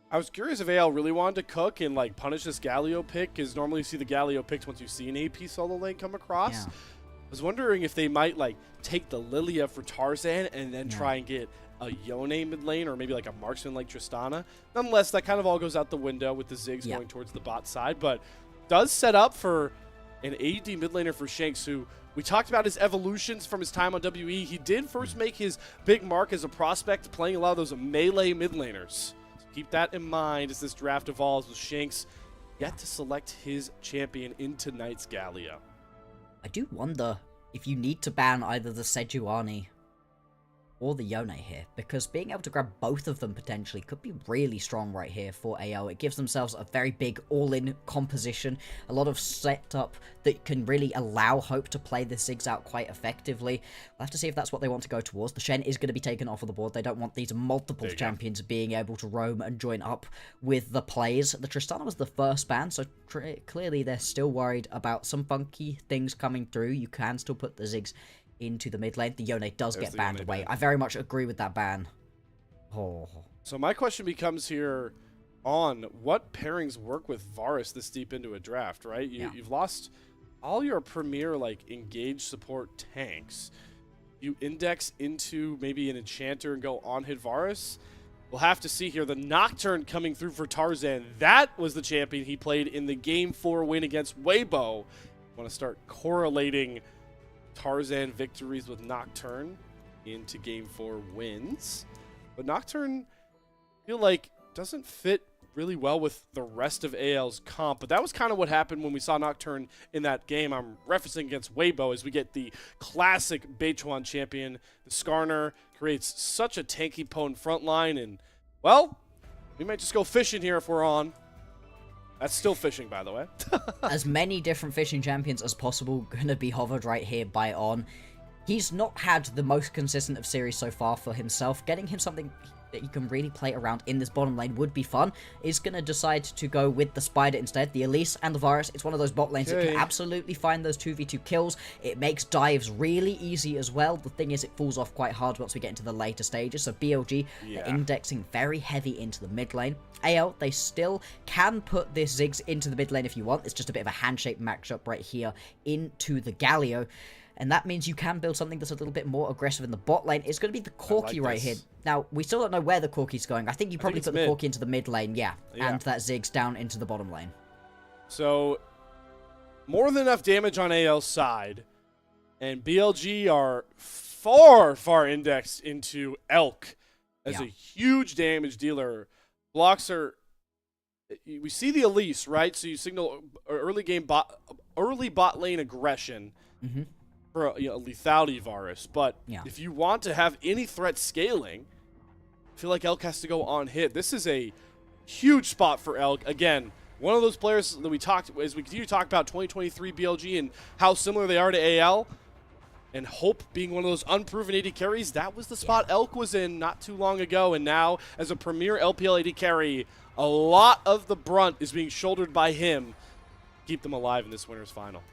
I was curious if AL really wanted to cook and like punish this Galio pick, because normally you see the Galio picked once you see an AP solo lane come across. Yeah. I was wondering if they might like take the Lilia for Tarzan and then try and get a Yone mid lane, or maybe like a marksman like Tristana. Nonetheless, that kind of all goes out the window with the Ziggs going towards the bot side, but does set up for an AD mid laner for Shanks, who we talked about his evolutions from his time on WE. He did first make his big mark as a prospect, playing a lot of those melee mid laners. So keep that in mind as this draft evolves, with Shanks yet to select his champion in tonight's Galio. I do wonder if you need to ban either the Sejuani or the Yone here, because being able to grab both of them potentially could be really strong right here for AL. It gives themselves a very big all-in composition, a lot of setup that can really allow Hope to play the Ziggs out quite effectively. We'll have to see if that's what they want to go towards. The Shen is going to be taken off of the board. They don't want these multiple champions being able to roam and join up with the plays. The Tristana was the first ban, so clearly they're still worried about some funky things coming through. You can still put the Ziggs into the mid lane. The Yone does get banned away. I very much agree with that ban. So my question becomes here on what pairings work with Varus this deep into a draft, right? You've lost all your premier like engaged support tanks. You index into maybe an enchanter and go on hit Varus. We'll have to see here. The Nocturne coming through for Tarzan. That was the champion he played in the Game 4 win against Weibo. Want to start correlating Tarzan victories with Nocturne into Game 4 wins. But Nocturne, I feel like, doesn't fit really well with the rest of AL's comp. But that was kind of what happened when we saw Nocturne in that game I'm referencing against Weibo, as we get the classic Beichuan champion. The Skarner creates such a tanky potent front line, and, well, we might just go fishing here if we're on. That's still fishing, by the way. As many different fishing champions as possible gonna be hovered right here by On. He's not had the most consistent of series so far for himself. Getting him something that you can really play around in this bottom lane would be fun. Is gonna decide to go with the Spider instead. The Elise and the Varus. It's one of those bot lanes that can absolutely find those 2v2 kills. It makes dives really easy as well. The thing is, it falls off quite hard once we get into the later stages. So BLG are indexing very heavy into the mid lane. AL, they still can put this Ziggs into the mid lane if you want. It's just a bit of a handshake matchup right here into the Galio. And that means you can build something that's a little bit more aggressive in the bot lane. It's going to be the Corki right here. Now, we still don't know where the Corki's going. I think you probably put the Corki into the mid lane, and that Ziggs down into the bottom lane. So, more than enough damage on AL's side. And BLG are far, far indexed into Elk as a huge damage dealer. Blocks are... We see the Elise, right? So you signal early bot lane aggression. For a lethality Varus, but if you want to have any threat scaling, I feel like Elk has to go on hit. This is a huge spot for Elk. Again, one of those players that we talked, as we continue to talk about 2023 BLG and how similar they are to AL, and Hope being one of those unproven AD carries. That was the spot Elk was in not too long ago, and now as a premier LPL AD carry, a lot of the brunt is being shouldered by him. Keep them alive in this winner's final.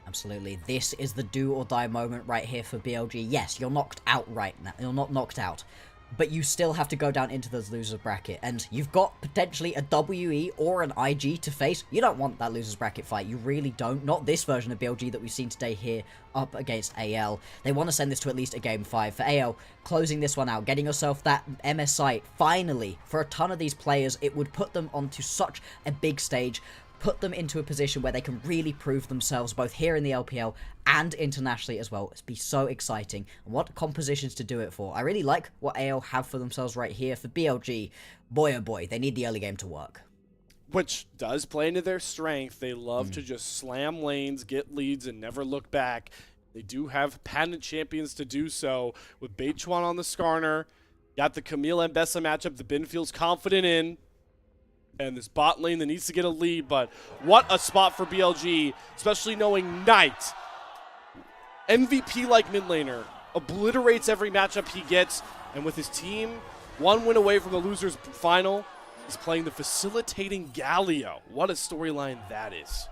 Absolutely. This is the do or die moment right here for BLG. Yes, you're knocked out right now. You're not knocked out, but you still have to go down into the loser bracket, and you've got potentially a WE or an IG to face. You don't want that losers bracket fight. You really don't. Not this version of BLG that we've seen today here up against AL. They want to send this to at least a game 5. For AL, closing this one out, getting yourself that MSI, finally, for a ton of these players, it would put them onto such a big stage, put them into a position where they can really prove themselves both here in the LPL and internationally as well. It'd be so exciting. And what compositions to do it for. I really like what AL have for themselves right here. For BLG, boy oh boy, they need the early game to work. Which does play into their strength. They love to just slam lanes, get leads, and never look back. They do have patent champions to do so with Beichuan on the Skarner. Got the Camille and Bessa matchup that Ben feels confident in. And this bot lane that needs to get a lead, but what a spot for BLG, especially knowing Knight, MVP-like mid laner, obliterates every matchup he gets, and with his team 1 win away from the losers final, he's playing the facilitating Galio. What a storyline that is.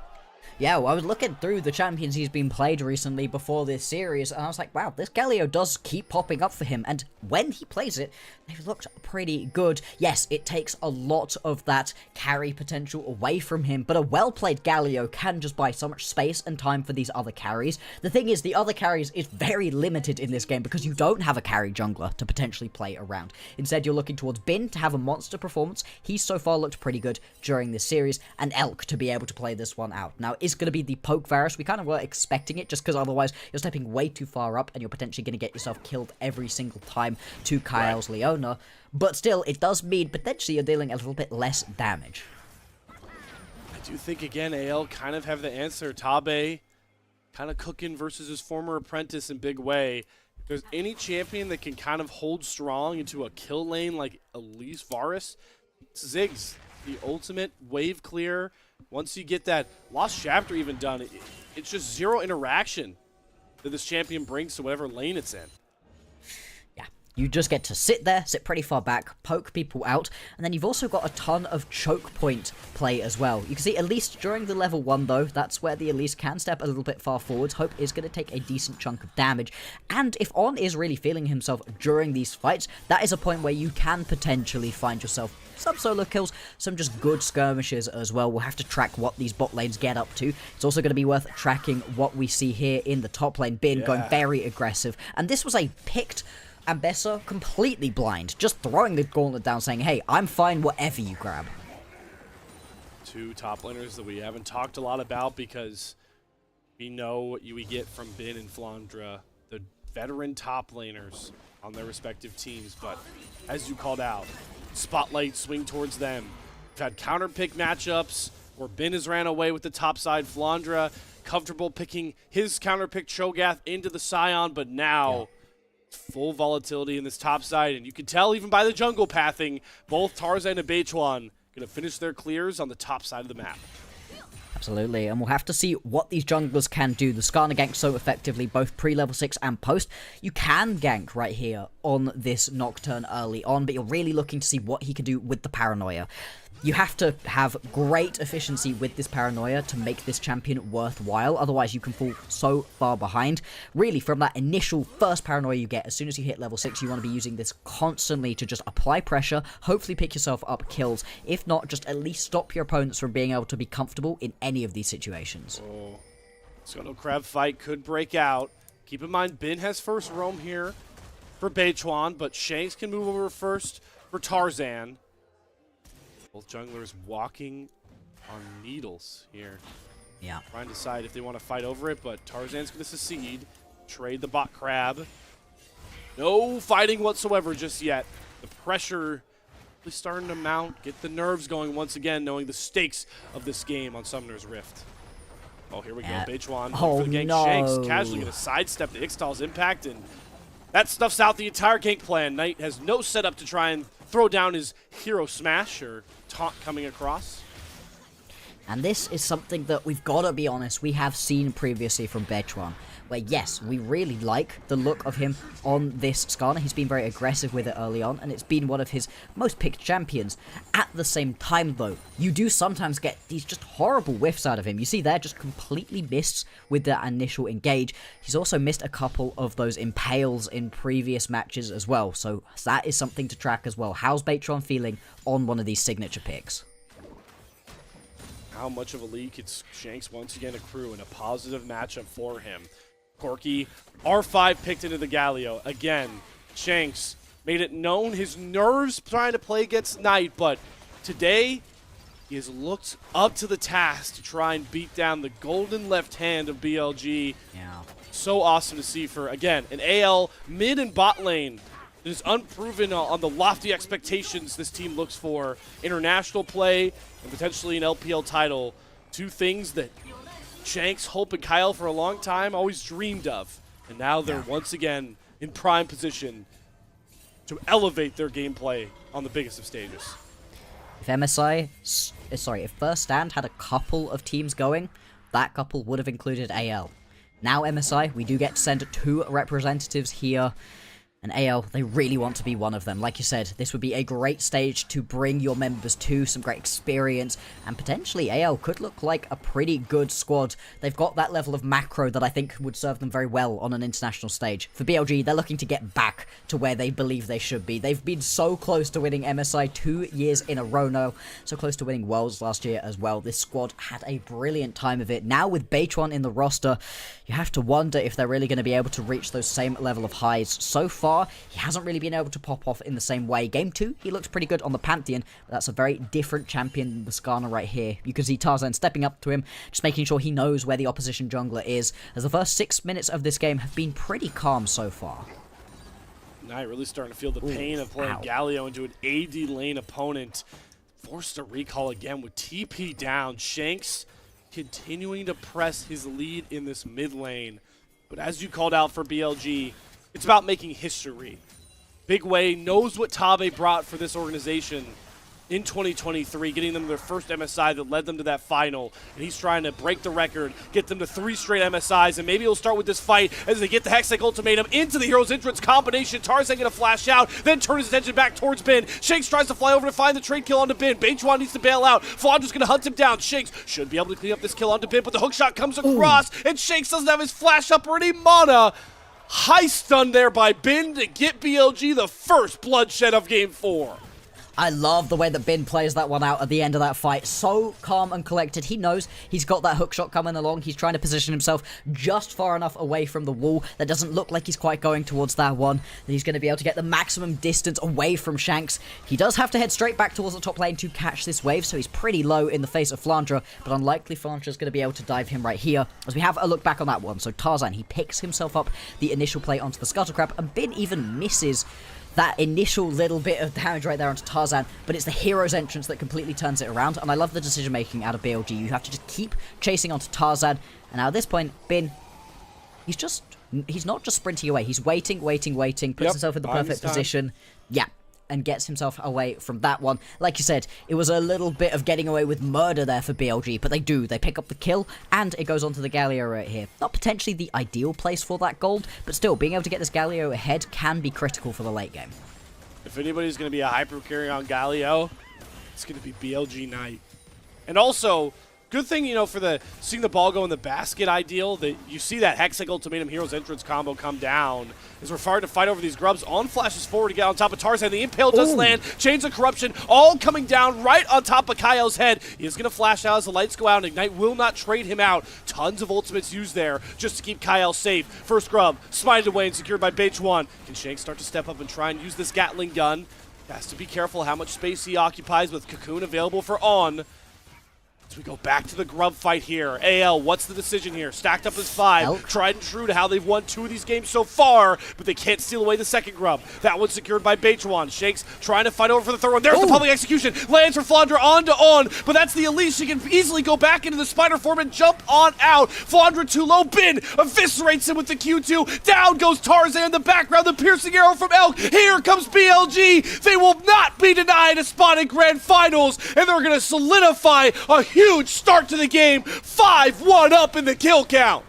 Yeah, well, I was looking through the champions he's been played recently before this series, and I was like, wow, this Galio does keep popping up for him, and when he plays it, they've looked pretty good. Yes, it takes a lot of that carry potential away from him, but a well-played Galio can just buy so much space and time for these other carries. The thing is, the other carries is very limited in this game because you don't have a carry jungler to potentially play around. Instead, you're looking towards Bin to have a monster performance. He's so far looked pretty good during this series, and Elk to be able to play this one out. Now, is going to be the poke virus. We kind of were expecting it just because otherwise you're stepping way too far up and you're potentially going to get yourself killed every single time to Kyle's Leona. But still, it does mean potentially you're dealing a little bit less damage. I do think, again, AL kind of have the answer. Tabe kind of cooking versus his former apprentice in big way. If there's any champion that can kind of hold strong into a kill lane like Elise Varus, Ziggs, the ultimate wave clear. Once you get that Lost Chapter even done, it's just zero interaction that this champion brings to whatever lane it's in. Yeah, you just get to sit there, sit pretty far back, poke people out, and then you've also got a ton of choke point play as well. You can see at least during the level 1 though, that's where the Elise can step a little bit far forwards. Hope is going to take a decent chunk of damage, and if On is really feeling himself during these fights, that is a point where you can potentially find yourself some solo kills, some just good skirmishes as well. We'll have to track what these bot lanes get up to. It's also going to be worth tracking what we see here in the top lane. Bin going very aggressive, and this was a picked Ambessa completely blind, just throwing the gauntlet down saying, hey, I'm fine whatever you grab. 2 top laners that we haven't talked a lot about because we know what we get from Bin and Flandra, the veteran top laners on their respective teams, but as you called out, spotlight swing towards them. We've had counter pick matchups where Bin has ran away with the top side. Flandra comfortable picking his counter pick Cho'Gath into the Scion, but now full volatility in this top side, and you can tell even by the jungle pathing, both Tarzan and Beichuan gonna finish their clears on the top side of the map. Absolutely, and we'll have to see what these junglers can do. The Skarner gank so effectively, both pre-level 6 and post. You can gank right here on this Nocturne early on, but you're really looking to see what he can do with the Paranoia. You have to have great efficiency with this Paranoia to make this champion worthwhile, otherwise you can fall so far behind. Really, from that initial first Paranoia you get, as soon as you hit level 6, you want to be using this constantly to just apply pressure, hopefully pick yourself up kills. If not, just at least stop your opponents from being able to be comfortable in any of these situations. Oh, Scuttle Crab fight could break out. Keep in mind, Bin has first roam here for Beichuan, but Shanks can move over first for Tarzan. Both junglers walking on needles here. Yeah. Trying to decide if they want to fight over it, but Tarzan's going to secede. Trade the bot crab. No fighting whatsoever just yet. The pressure is starting to mount. Get the nerves going once again, knowing the stakes of this game on Summoner's Rift. Oh, here we go. Beichuan for the gank. No. Shanks casually going to sidestep the Ixtal's impact, and that stuffs out the entire gank plan. Knight has no setup to try and throw down his hero smash or taunt coming across. And this is something that we've got to be honest, we have seen previously from Beichuan, where yes, we really like the look of him on this Skarner. He's been very aggressive with it early on, and it's been one of his most picked champions. At the same time though, you do sometimes get these just horrible whiffs out of him. You see there, just completely missed with that initial engage. He's also missed a couple of those impales in previous matches as well, so that is something to track as well. How's Beichuan feeling on one of these signature picks? How much of a lead could Shanks once again accrue in a positive matchup for him? Corki, R5 picked into the Galio. Again, Shanks made it known his nerves trying to play against Knight, but today he has looked up to the task to try and beat down the golden left hand of BLG. Yeah. So awesome to see for, again, an AL mid and bot lane that is unproven on the lofty expectations this team looks for. International play and potentially an LPL title. Two things that Shanks, Hope, and Kyle for a long time always dreamed of. And now they're once again in prime position to elevate their gameplay on the biggest of stages. If First Stand had a couple of teams going, that couple would have included AL. Now MSI, we do get to send 2 representatives here. And AL, they really want to be one of them. Like you said, this would be a great stage to bring your members to, some great experience, and potentially AL could look like a pretty good squad. They've got that level of macro that I think would serve them very well on an international stage. For BLG, they're looking to get back to where they believe they should be. They've been so close to winning MSI 2 years in a row now, so close to winning Worlds last year as well. This squad had a brilliant time of it. Now with Beitwan in the roster, you have to wonder if they're really going to be able to reach those same level of highs. So far, he hasn't really been able to pop off in the same way. Game 2, he looked pretty good on the Pantheon, but that's a very different champion than the Skarner right here. You can see Tarzan stepping up to him, just making sure he knows where the opposition jungler is, as the first 6 minutes of this game have been pretty calm so far. Now you're really starting to feel the pain of playing Galio into an AD lane opponent. Forced to recall again with TP down. Shanks continuing to press his lead in this mid lane. But as you called out for BLG, it's about making history. Big Way knows what Tabe brought for this organization in 2023, getting them their first MSI that led them to that final. And he's trying to break the record, get them to 3 straight MSIs, and maybe he'll start with this fight as they get the Hextech Ultimatum into the Hero's Entrance combination. Tarzan gonna flash out, then turn his attention back towards Bin. Shanks tries to fly over to find the trade kill onto Bin. Beitwan needs to bail out. Flaundra's gonna hunt him down. Shanks should be able to clean up this kill onto Bin, but the hookshot comes across, and Shanks doesn't have his flash up or any mana. High stun there by Bin to get BLG the first bloodshed of Game 4. I love the way that Bin plays that one out at the end of that fight. So calm and collected. He knows he's got that hookshot coming along. He's trying to position himself just far enough away from the wall that doesn't look like he's quite going towards that one. That he's going to be able to get the maximum distance away from Shanks. He does have to head straight back towards the top lane to catch this wave, so he's pretty low in the face of Flandra, but unlikely Flandra's going to be able to dive him right here. As we have a look back on that one, so Tarzan, he picks himself up the initial play onto the Scuttlecrab, and Bin even misses that initial little bit of damage right there onto Tarzan, but it's the Hero's Entrance that completely turns it around, and I love the decision-making out of BLG. You have to just keep chasing onto Tarzan, and now at this point, Bin, he's not just sprinting away, he's waiting, puts himself in the perfect position. Yeah. And gets himself away from that one. Like you said, it was a little bit of getting away with murder there for BLG, but they pick up the kill, and it goes onto the Galio right here. Not potentially the ideal place for that gold, but still, being able to get this Galio ahead can be critical for the late game. If anybody's going to be a hyper carry on Galio, it's going to be BLG Knight. And also, good thing, you know, for the seeing the ball go in the basket ideal, that you see that Hextech Ultimatum Hero's Entrance combo come down as we're fired to fight over these grubs. On flashes forward to get on top of Tarzan. The Impale does land. Chains of Corruption all coming down right on top of Kyle's head. He is going to flash out as the lights go out, and Ignite will not trade him out. Tons of ultimates used there just to keep Kyle safe. First grub, smited away and secured by Beitwan. Can Shanks start to step up and try and use this Gatling gun? Has to be careful how much space he occupies with Cocoon available for On. As we go back to the grub fight here. AL, what's the decision here? Stacked up as 5. Elk. Tried and true to how they've won 2 of these games so far, but they can't steal away the second grub. That one's secured by Beitwan. Shanks trying to fight over for the third one. There's the public execution. Lands for Flandra on to On, but that's the Elise. She can easily go back into the spider form and jump on out. Flandra too low. Bin eviscerates him with the Q2. Down goes Tarzan in the background. The piercing arrow from Elk. Here comes BLG. They will not be denied a spot in Grand Finals, and they're going to solidify a huge start to the game. 5-1 up in the kill count.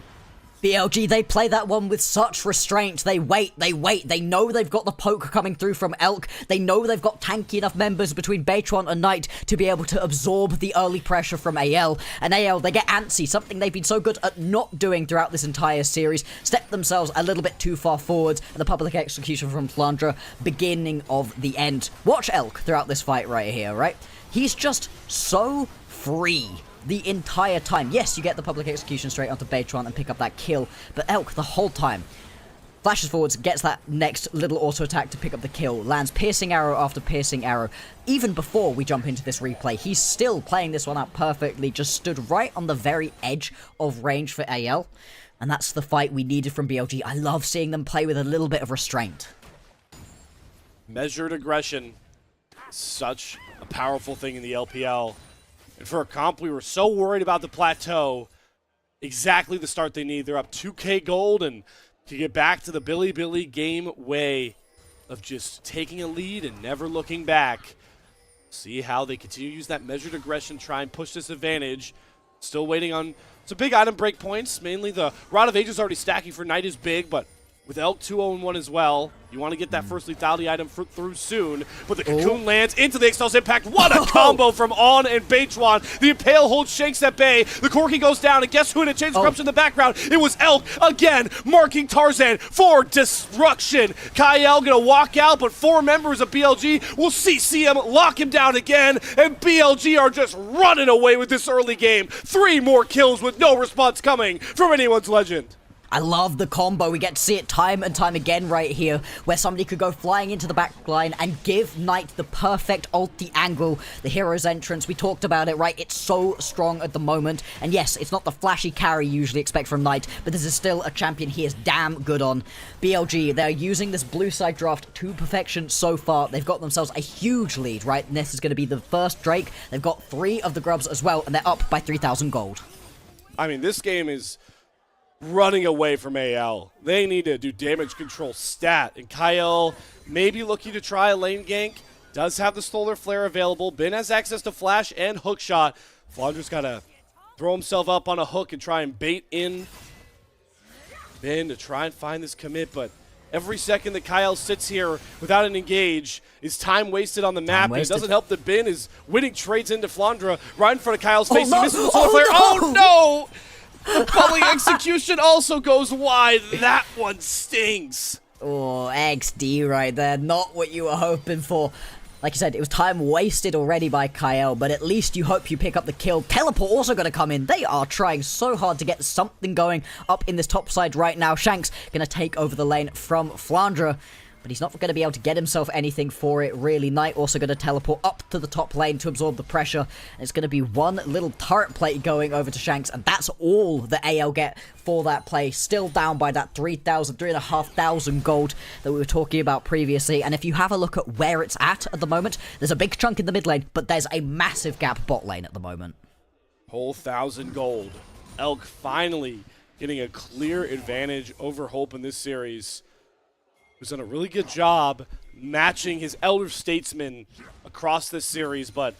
BLG, they play that one with such restraint. They wait. They know they've got the poke coming through from Elk. They know they've got tanky enough members between Beitwan and Knight to be able to absorb the early pressure from AL. And AL, they get antsy, something they've been so good at not doing throughout this entire series. Step themselves a little bit too far forwards, and the public execution from Flandra, beginning of the end. Watch Elk throughout this fight right here, right? He's just so free the entire time. Yes, you get the public execution straight onto Beitwan and pick up that kill, but Elk the whole time flashes forwards, gets that next little auto attack to pick up the kill, lands piercing arrow after piercing arrow. Even before we jump into this replay, he's still playing this one out perfectly, just stood right on the very edge of range for AL, and that's the fight we needed from BLG. I love seeing them play with a little bit of restraint. Measured aggression, such a powerful thing in the LPL. And for a comp, we were so worried about the plateau. exactly the start they need. They're up 2K gold and to get back to the Billy game way of just taking a lead and never looking back. See how they continue to use that measured aggression, try and push this advantage. Still waiting on some big item break points. Mainly the Rod of Ages already stacking for Knight is big, but with Elk 2-0-1 as well, you want to get that first lethality item through soon. But the Cocoon lands into the Excel's Impact. What a combo from On and Beichuan. The Impale holds Shanks at bay. The Corki goes down, and guess who in a chain corruption in the background? It was Elk again, marking Tarzan for destruction. Kyle gonna walk out, but 4 members of BLG will CC him, lock him down again, and BLG are just running away with this early game. 3 more kills with no response coming from anyone's legend. I love the combo. We get to see it time and time again right here, where somebody could go flying into the back line and give Knight the perfect ulti angle. The hero's entrance, we talked about it, right? It's so strong at the moment. And yes, it's not the flashy carry you usually expect from Knight, but this is still a champion he is damn good on. BLG, they're using this blue side draft to perfection so far. They've got themselves a huge lead, right? And this is going to be the first Drake. They've got 3 of the grubs as well, and they're up by 3,000 gold. I mean, this game is running away from AL. They need to do damage control stat. And Kyle may be looking to try a lane gank. Does have the Solar Flare available. Ben has access to flash and hook shot. Flaundra's got to throw himself up on a hook and try and bait in Ben to try and find this commit. But every second that Kyle sits here without an engage is time wasted on the map. And it doesn't help that Ben is winning trades into Flaundra right in front of Kyle's face. No. He misses the Solar Flare. Oh, no! Public execution also goes wide. That one stings. Oh, XD right there. Not what you were hoping for. Like I said, it was time wasted already by Kyle, but at least you hope you pick up the kill. Teleport also going to come in. They are trying so hard to get something going up in this top side right now. Shanks going to take over the lane from Flaundra, but he's not going to be able to get himself anything for it, really. Knight also going to teleport up to the top lane to absorb the pressure. And it's going to be one little turret plate going over to Shanks, and that's all the AL get for that play. Still down by that 3,500 gold that we were talking about previously. And if you have a look at where it's at the moment, there's a big chunk in the mid lane, but there's a massive gap bot lane at the moment. Whole 1,000 gold. Elk finally getting a clear advantage over Hope in this series, who's done a really good job matching his Elder Statesman across this series, but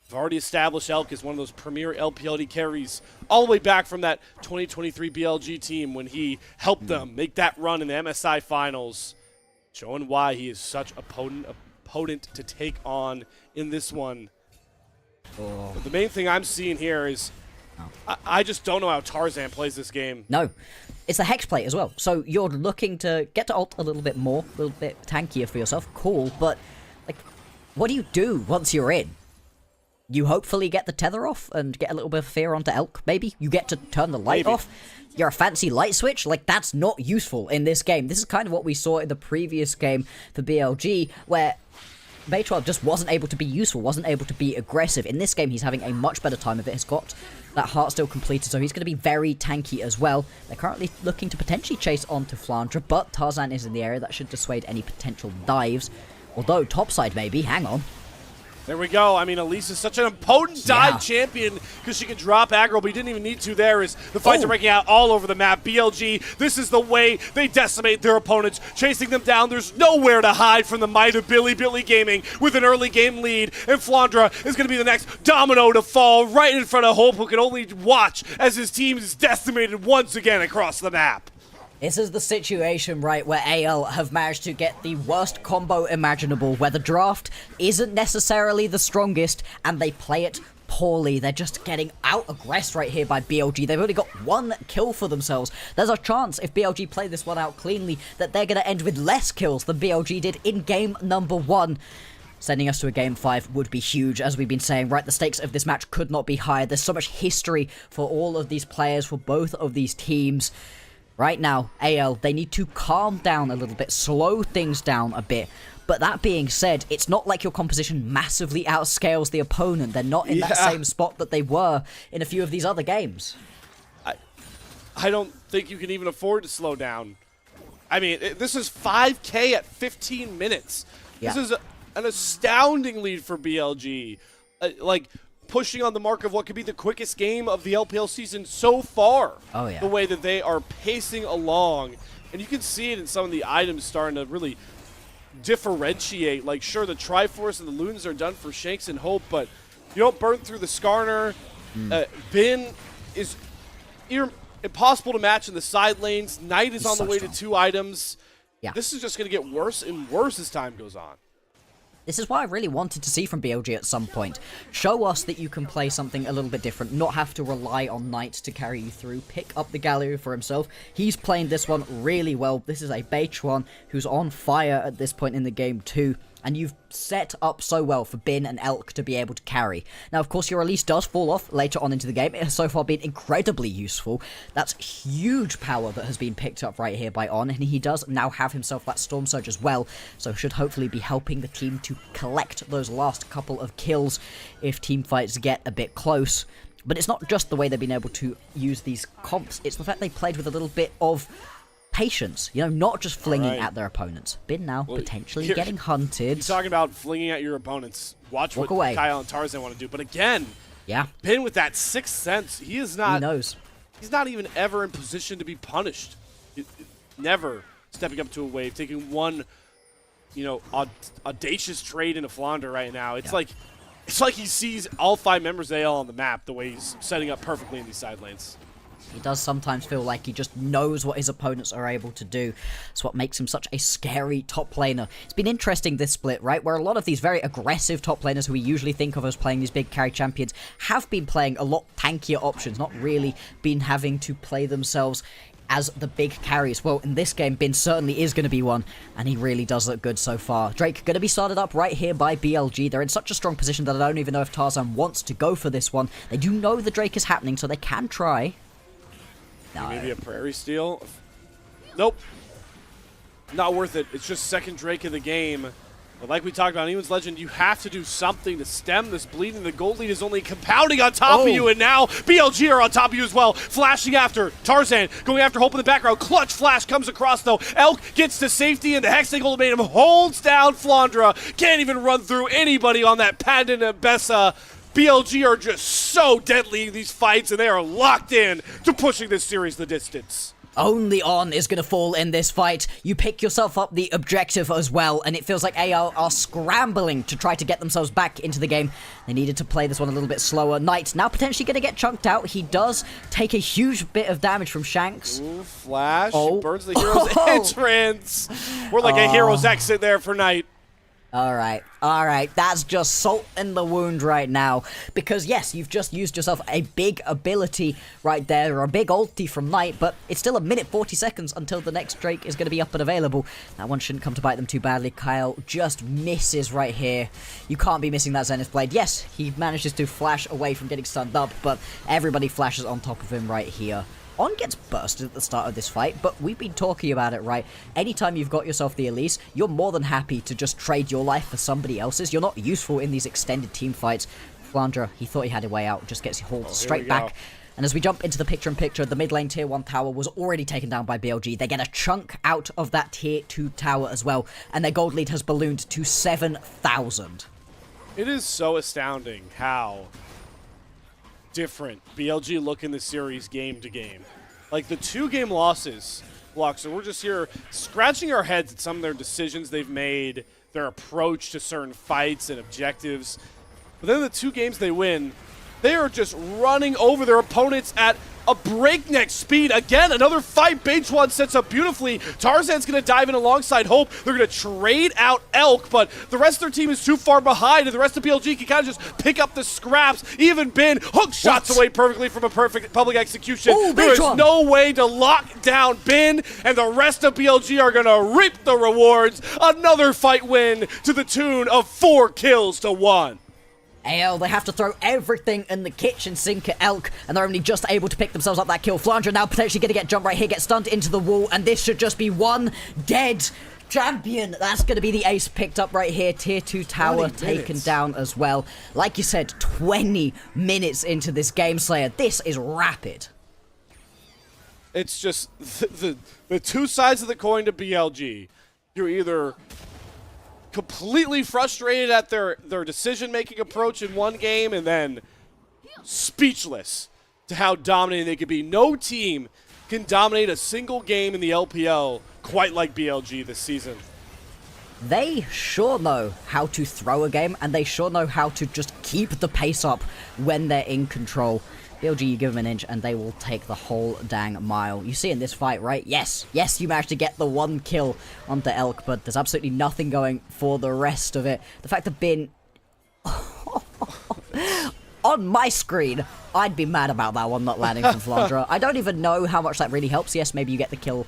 we've already established Elk as one of those premier LPLD carries all the way back from that 2023 BLG team when he helped them make that run in the MSI finals, showing why he is such a potent to take on in this one. But the main thing I'm seeing here is I just don't know how Tarzan plays this game. No. It's a hex plate as well, so you're looking to get to ult a little bit more, a little bit tankier for yourself, cool, but, like, what do you do once you're in? You hopefully get the tether off and get a little bit of fear onto Elk, maybe? You get to turn the light off? You're a fancy light switch? Like, that's not useful in this game. This is kind of what we saw in the previous game for BLG, where Beichuan just wasn't able to be useful, wasn't able to be aggressive. In this game, he's having a much better time of it. He's got that heart still completed, so he's going to be very tanky as well. They're currently looking to potentially chase onto Flaundra, but Tarzan is in the area. That should dissuade any potential dives. Although, topside maybe. Hang on. There we go. I mean, Elise is such an impotent dive champion because she can drop aggro, but he didn't even need to there as the fights are breaking out all over the map. BLG, this is the way they decimate their opponents, chasing them down. There's nowhere to hide from the might of Billy Gaming with an early game lead, and Flaundra is going to be the next domino to fall right in front of Hope, who can only watch as his team is decimated once again across the map. This is the situation, right, where AL have managed to get the worst combo imaginable, where the draft isn't necessarily the strongest, and they play it poorly. They're just getting out-aggressed right here by BLG. They've only got 1 kill for themselves. There's a chance, if BLG play this one out cleanly, that they're going to end with less kills than BLG did in game number 1. Sending us to a game 5 would be huge, as we've been saying, right? The stakes of this match could not be higher. There's so much history for all of these players, for both of these teams. Right now, AL, they need to calm down a little bit, slow things down a bit. But that being said, it's not like your composition massively outscales the opponent. They're not in that same spot that they were in a few of these other games. I don't think you can even afford to slow down. I mean, this is 5K at 15 minutes. Yeah. This is an astounding lead for BLG. Like, pushing on the mark of what could be the quickest game of the LPL season so far. Oh, yeah. The way that they are pacing along. And you can see it in some of the items starting to really differentiate. Like, sure, the Triforce and the Loons are done for Shanks and Hope, but you don't burn through the Skarner. Bin is impossible to match in the side lanes. Knight is on the way to 2 items. Yeah. This is just going to get worse and worse as time goes on. This is what I really wanted to see from BLG at some point. Show us that you can play something a little bit different, not have to rely on Knight to carry you through, pick up the Gallery for himself. He's playing this one really well. This is a Beichuan who's on fire at this point in the game too. And you've set up so well for Bin and Elk to be able to carry. Now, of course, your release does fall off later on into the game. It has so far been incredibly useful. That's huge power that has been picked up right here by On, and he does now have himself that Storm Surge as well, so should hopefully be helping the team to collect those last couple of kills if team fights get a bit close. But it's not just the way they've been able to use these comps, it's the fact they played with a little bit of patience, you know, not just flinging at their opponents. Bin now potentially getting hunted. You're talking about flinging at your opponents. Watch what Kyle and Tarzan want to do. But again, Bin with that sixth sense, he is not. He knows. He's not even ever in position to be punished. Never stepping up to a wave, taking one, you know, audacious trade into Flounder right now. It's like he sees all 5 members of AL on the map the way he's setting up perfectly in these side lanes. He does sometimes feel like he just knows what his opponents are able to do. It's what makes him such a scary top laner. It's been interesting this split, right, where a lot of these very aggressive top laners who we usually think of as playing these big carry champions have been playing a lot tankier options, not really been having to play themselves as the big carries. Well, in this game, Bin certainly is going to be one, and he really does look good so far. Drake going to be started up right here by BLG. They're in such a strong position that I don't even know if Tarzan wants to go for this one. They do know the Drake is happening, so they can try. No. Maybe a Prairie Steel? Nope. Not worth it. It's just second Drake of the game. But like we talked about, Anyone's Legend, you have to do something to stem this bleeding. The gold lead is only compounding on top of you, and now BLG are on top of you as well. Flashing after Tarzan, going after Hope in the background. Clutch flash comes across, though. Elk gets to safety, and the Hextech Ultimatum holds down Flandra. Can't even run through anybody on that Pandit and Bessa. BLG are just so deadly in these fights, and they are locked in to pushing this series the distance. Only On is going to fall in this fight. You pick yourself up the objective as well, and it feels like AL are scrambling to try to get themselves back into the game. They needed to play this one a little bit slower. Knight now potentially going to get chunked out. He does take a huge bit of damage from Shanks. Ooh, flash. Burns the hero's entrance. We're like a hero's exit there for Knight. Alright, that's just salt in the wound right now, because yes, you've just used yourself a big ability right there, or a big ulti from Knight, but it's still a minute 40 seconds until the next Drake is going to be up and available. That one shouldn't come to bite them too badly. Kyle just misses right here. You can't be missing that Zenith Blade. Yes, he manages to flash away from getting stunned up, but everybody flashes on top of him right here. On gets bursted at the start of this fight, but we've been talking about it, right? Anytime you've got yourself the Elise, you're more than happy to just trade your life for somebody else's. You're not useful in these extended team fights. Flandra, he thought he had a way out, just gets hauled straight back. And as we jump into the picture-in-picture, the mid lane tier 1 tower was already taken down by BLG. They get a chunk out of that tier 2 tower as well, and their gold lead has ballooned to 7,000. It is so astounding how different BLG look in the series game to game. Like the 2-game losses, so we're just here scratching our heads at some of their decisions they've made, their approach to certain fights and objectives. But then the 2 games they win, they are just running over their opponents at a breakneck speed. Again, another fight Beichuan sets up beautifully. Tarzan's going to dive in alongside Hope. They're going to trade out Elk, but the rest of their team is too far behind, and the rest of BLG can kind of just pick up the scraps. Even Bin hook shots away perfectly from a perfect public execution. Ooh, there is no way to lock down Bin, and the rest of BLG are going to reap the rewards. Another fight win to the tune of 4 kills to 1. AL, they have to throw everything in the kitchen sink at Elk, and they're only just able to pick themselves up that kill. Flandra now potentially going to get jumped right here, get stunned into the wall, and this should just be one dead champion. That's going to be the ace picked up right here. Tier 2 tower taken down as well. Like you said, 20 minutes into this game, Slayer. This is rapid. It's just the 2 sides of the coin to BLG. You're either completely frustrated at their decision-making approach in one game, and then speechless to how dominating they could be. No team can dominate a single game in the LPL quite like BLG this season. They sure know how to throw a game, and they sure know how to just keep the pace up when they're in control. BLG, you give them an inch, and they will take the whole dang mile. You see in this fight, right? Yes, you managed to get the one kill onto Elk, but there's absolutely nothing going for the rest of it. The fact that Bin... on my screen, I'd be mad about that one not landing from Flandra. I don't even know how much that really helps. Yes, maybe you get the kill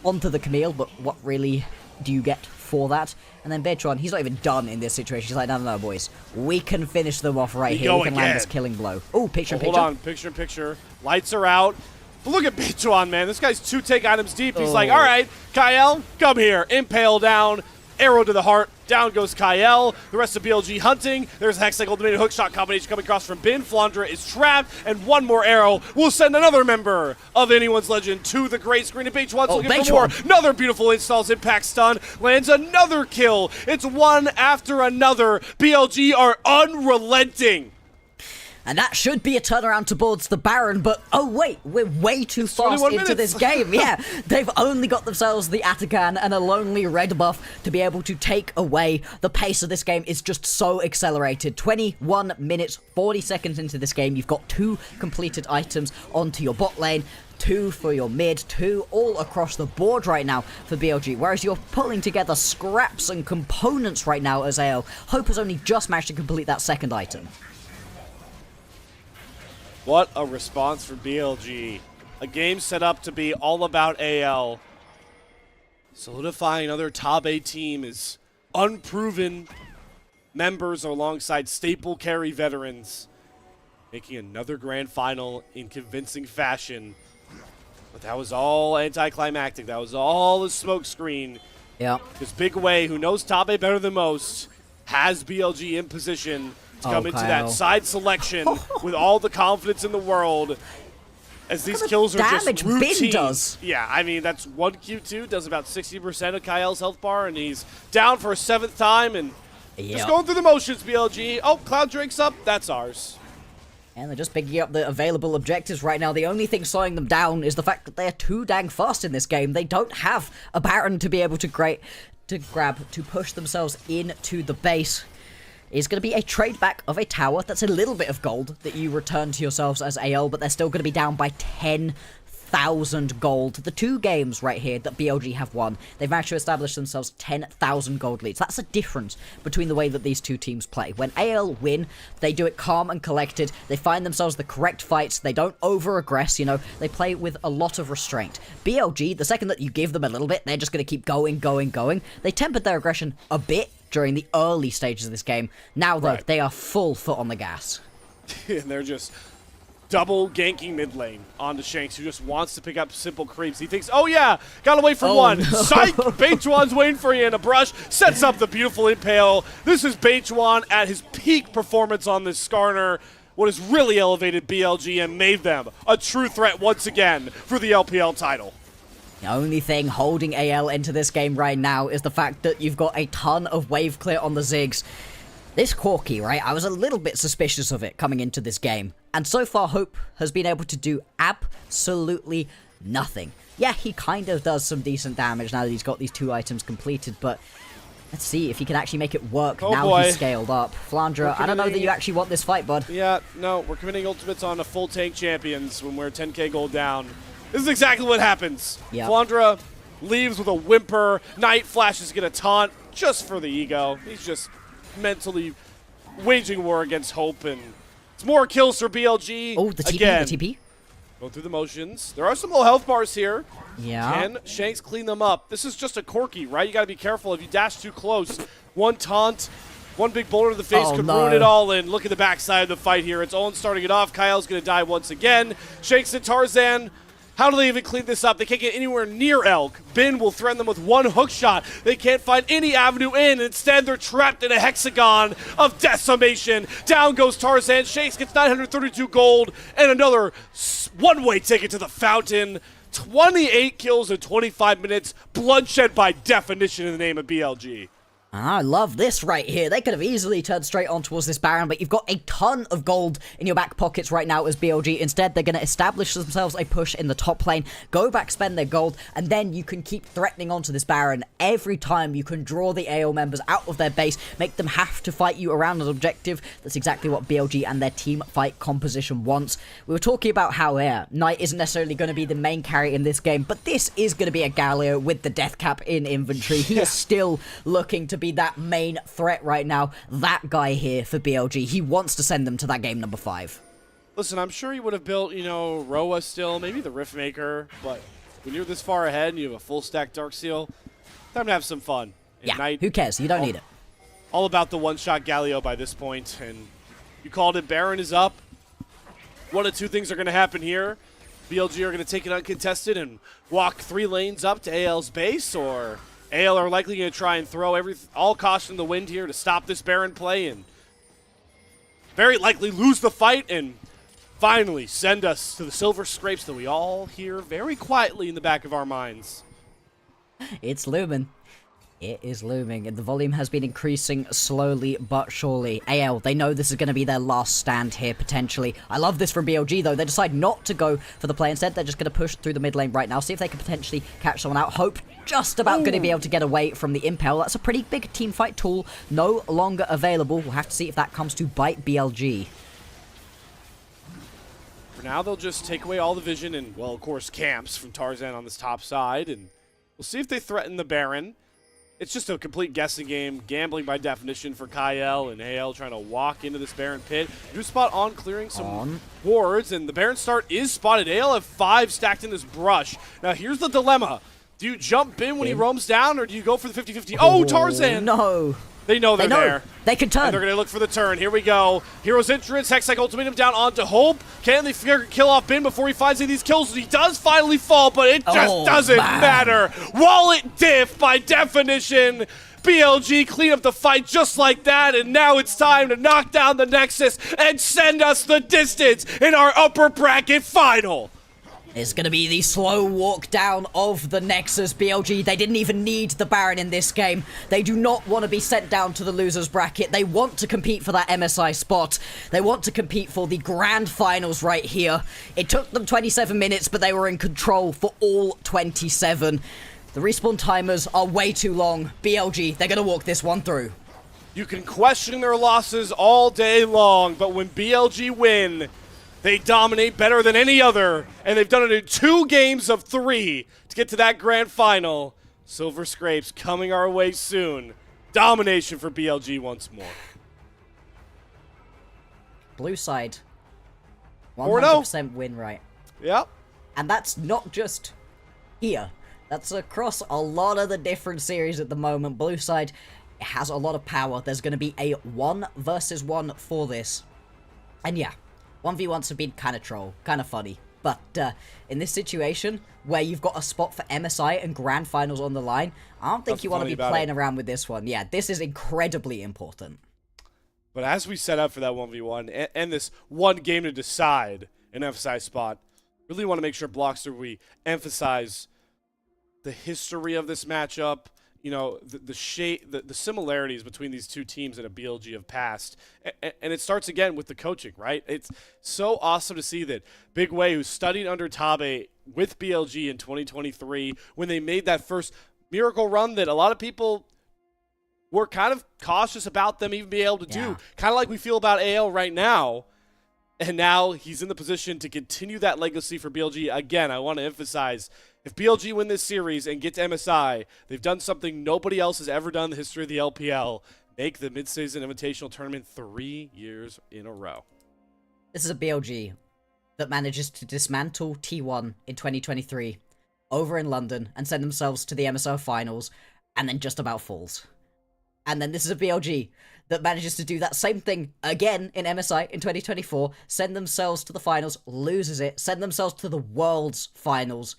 onto the Camille, but what really do you get for that? And then Bertrand, he's not even done in this situation. He's like, no, boys. We can finish them off right here. We can land this killing blow. Oh, picture-in-picture. Hold on, picture-in-picture. Lights are out. But look at Bertrand, man. This guy's 2 take items deep. He's like, all right, Kyle, come here. Impale down. Arrow to the heart. Down goes Kyle. The rest of BLG hunting. There's a Hextech ultimated hookshot combination coming across from Bin. Flandra is trapped, and one more arrow will send another member of Anyone's Legend to the gray screen. And Beitwan's looking for more. Another beautiful installs, impact stun, lands another kill. It's one after another. BLG are unrelenting. And that should be a turnaround towards the Baron, but oh wait, we're way too fast into this game. Yeah, they've only got themselves the Atakan and a lonely red buff to be able to take away. The pace of this game is just so accelerated. 21 minutes, 40 seconds into this game, you've got 2 completed items onto your bot lane. 2 for your mid, 2 all across the board right now for BLG, whereas you're pulling together scraps and components right now as AL. Hope has only just managed to complete that second item. What a response from BLG. A game set up to be all about AL. Solidifying another top 8 team is unproven members alongside staple carry veterans. Making another grand final in convincing fashion. But that was all anticlimactic. That was all a smokescreen. Yeah. Because Big Way, who knows top 8 better than most, has BLG in position to come into that side selection with all the confidence in the world, as these kills are just routine. Does. Yeah, I mean, that's 1 Q2, does about 60% of Kyle's health bar, and he's down for a 7th time, and just going through the motions, BLG. Oh, Cloud Drake's up, that's ours. And they're just picking up the available objectives right now. The only thing slowing them down is the fact that they're too dang fast in this game. They don't have a Baron to be able to grab, to push themselves into the base. Is going to be a trade back of a tower. That's a little bit of gold that you return to yourselves as AL, but they're still going to be down by 10,000 gold. The 2 games right here that BLG have won, they've managed to establish themselves 10,000 gold leads. That's a difference between the way that these 2 teams play. When AL win, they do it calm and collected. They find themselves the correct fights. They don't over-aggress, you know. They play with a lot of restraint. BLG, the second that you give them a little bit, they're just going to keep going. They tempered their aggression a bit during the early stages of this game. Now, though, they are full foot on the gas. And they're just double ganking mid lane onto Shanks, who just wants to pick up simple creeps. He thinks, oh yeah, gotta wait for one. No. Psych! Beitwan's waiting for you in a brush, sets up the beautiful impale. This is Beitwan at his peak performance on this Skarner. What has really elevated BLG and made them a true threat once again for the LPL title. The only thing holding AL into this game right now is the fact that you've got a ton of wave clear on the Ziggs. This Corki, right, I was a little bit suspicious of it coming into this game. And so far, Hope has been able to do absolutely nothing. Yeah, he kind of does some decent damage now that he's got these 2 items completed, but let's see if he can actually make it work he's scaled up. Flandra, I don't know that you actually want this fight, bud. Yeah, no, we're committing ultimates on a full tank champions when we're 10k gold down. This is exactly what happens. Yep. Flandra leaves with a whimper. Night Flash is going to taunt just for the ego. He's just mentally waging war against Hope, and it's more kills for BLG. Oh, the TP, again. the TP. Go through the motions. There are some low health bars here. Yeah. Can Shanks clean them up? This is just a Corki, right? You got to be careful. If you dash too close, one taunt, one big boulder to the face could ruin it all. And look at the backside of the fight here. It's Owen starting it off. Kyle's going to die once again. Shanks and Tarzan. How do they even clean this up? They can't get anywhere near Elk. Bin will threaten them with 1 hook shot. They can't find any avenue in. Instead, they're trapped in a hexagon of decimation. Down goes Tarzan. Shanks gets 932 gold and another one-way ticket to the fountain. 28 kills in 25 minutes. Bloodshed by definition in the name of BLG. I love this right here. They could have easily turned straight on towards this Baron, but you've got a ton of gold in your back pockets right now as BLG. Instead, they're going to establish themselves a push in the top lane, go back, spend their gold, and then you can keep threatening onto this Baron. Every time you can draw the AO members out of their base, make them have to fight you around an objective. That's exactly what BLG and their team fight composition wants. We were talking about how Knight isn't necessarily going to be the main carry in this game, but this is going to be a Galio with the death cap in inventory. He is still looking to be that main threat right now, that guy here for BLG. He wants to send them to that game number 5. Listen, I'm sure he would have built, Roa still, maybe the Riftmaker, but when you're this far ahead and you have a full stack Darkseal, time to have some fun. And Yeah, Knight, who cares? You don't need it. All about the one-shot Galio by this point, and you called it. Baron is up. One of two things are going to happen here. BLG are going to take it uncontested and walk 3 lanes up to AL's base, or AL are likely going to try and throw all caution in the wind here to stop this Baron play and very likely lose the fight and finally send us to the silver scrapes that we all hear very quietly in the back of our minds. It's looming. It is looming, and the volume has been increasing slowly but surely. AL, they know this is going to be their last stand here, potentially. I love this from BLG, though. They decide not to go for the play. Instead, they're just going to push through the mid lane right now, see if they can potentially catch someone out. Hope just about going to be able to get away from the Impel. That's a pretty big teamfight tool, no longer available. We'll have to see if that comes to bite BLG. For now, they'll just take away all the vision and, well, of course, camps from Tarzan on this top side, and we'll see if they threaten the Baron. It's just a complete guessing game, gambling by definition for Kyle and AL trying to walk into this Baron pit. Do spot on clearing some wards, and the Baron start is spotted. AL have 5 stacked in this brush. Now here's the dilemma. Do you jump in when he roams down, or do you go for the 50-50? Oh, Tarzan! No! They know they're there. They can turn. And they're going to look for the turn. Here we go. Hero's entrance. Hextech ultimatum down onto Hope. Can they kill off Bin before he finds any of these kills? He does finally fall, but it just doesn't matter. Wallet diff by definition. BLG clean up the fight just like that, and now it's time to knock down the Nexus and send us the distance in our upper bracket final. It's going to be the slow walk down of the Nexus. BLG, they didn't even need the Baron in this game. They do not want to be sent down to the loser's bracket. They want to compete for that MSI spot. They want to compete for the grand finals right here. It took them 27 minutes, but they were in control for all 27. The respawn timers are way too long. BLG, they're going to walk this one through. You can question their losses all day long, but when BLG win, they dominate better than any other, and they've done it in 2 games of 3 to get to that grand final. Silver Scrapes coming our way soon. Domination for BLG once more. Blue side, 4-0. 100% win rate. Yep. And that's not just here. That's across a lot of the different series at the moment. Blue side has a lot of power. There's going to be a 1 versus 1 for this. And yeah, 1v1s have been kind of troll, kind of funny. But in this situation, where you've got a spot for MSI and Grand Finals on the line, I don't think you want to be playing around with this one. Yeah, this is incredibly important. But as we set up for that 1v1 and this one game to decide an emphasize spot, really want to make sure, Blockster, we emphasize the history of this matchup, the similarities between these two teams that a BLG have passed. And it starts again with the coaching, right? It's so awesome to see that Big Way, who studied under Tabe with BLG in 2023, when they made that first miracle run that a lot of people were kind of cautious about them even being able to do, kind of like we feel about AL right now. And now he's in the position to continue that legacy for BLG. Again, I want to emphasize, if BLG win this series and get to MSI, they've done something nobody else has ever done in the history of the LPL. Make the mid-season invitational tournament 3 years in a row. This is a BLG that manages to dismantle T1 in 2023 over in London and send themselves to the MSI finals and then just about falls. And then this is a BLG that manages to do that same thing again in MSI in 2024, send themselves to the finals, loses it, send themselves to the World's finals,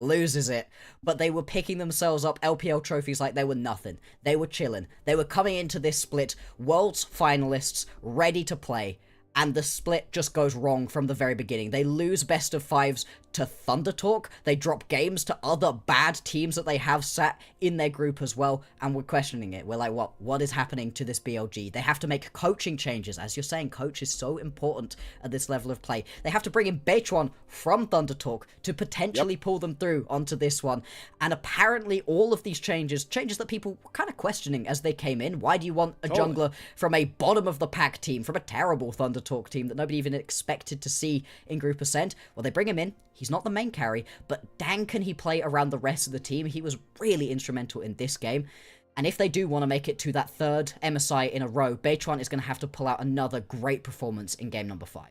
loses it. But they were picking themselves up LPL trophies like they were nothing. They were chilling. They were coming into this split, World's finalists, ready to play. And the split just goes wrong from the very beginning. They lose best of fives to Thunder Talk. They drop games to other bad teams that they have sat in their group as well. And we're questioning it. We're like, what is happening to this BLG? They have to make coaching changes. As you're saying, coach is so important at this level of play. They have to bring in Bechuan from Thunder Talk to potentially pull them through onto this one. And apparently all of these changes that people were kind of questioning as they came in. Why do you want a jungler from a bottom of the pack team, from a terrible Thunder Talk team that nobody even expected to see in Group Ascent? Well, they bring him in. He's not the main carry, but dang can he play around the rest of the team. He was really instrumental in this game. And if they do want to make it to that third MSI in a row, Bechuan is going to have to pull out another great performance in game number 5.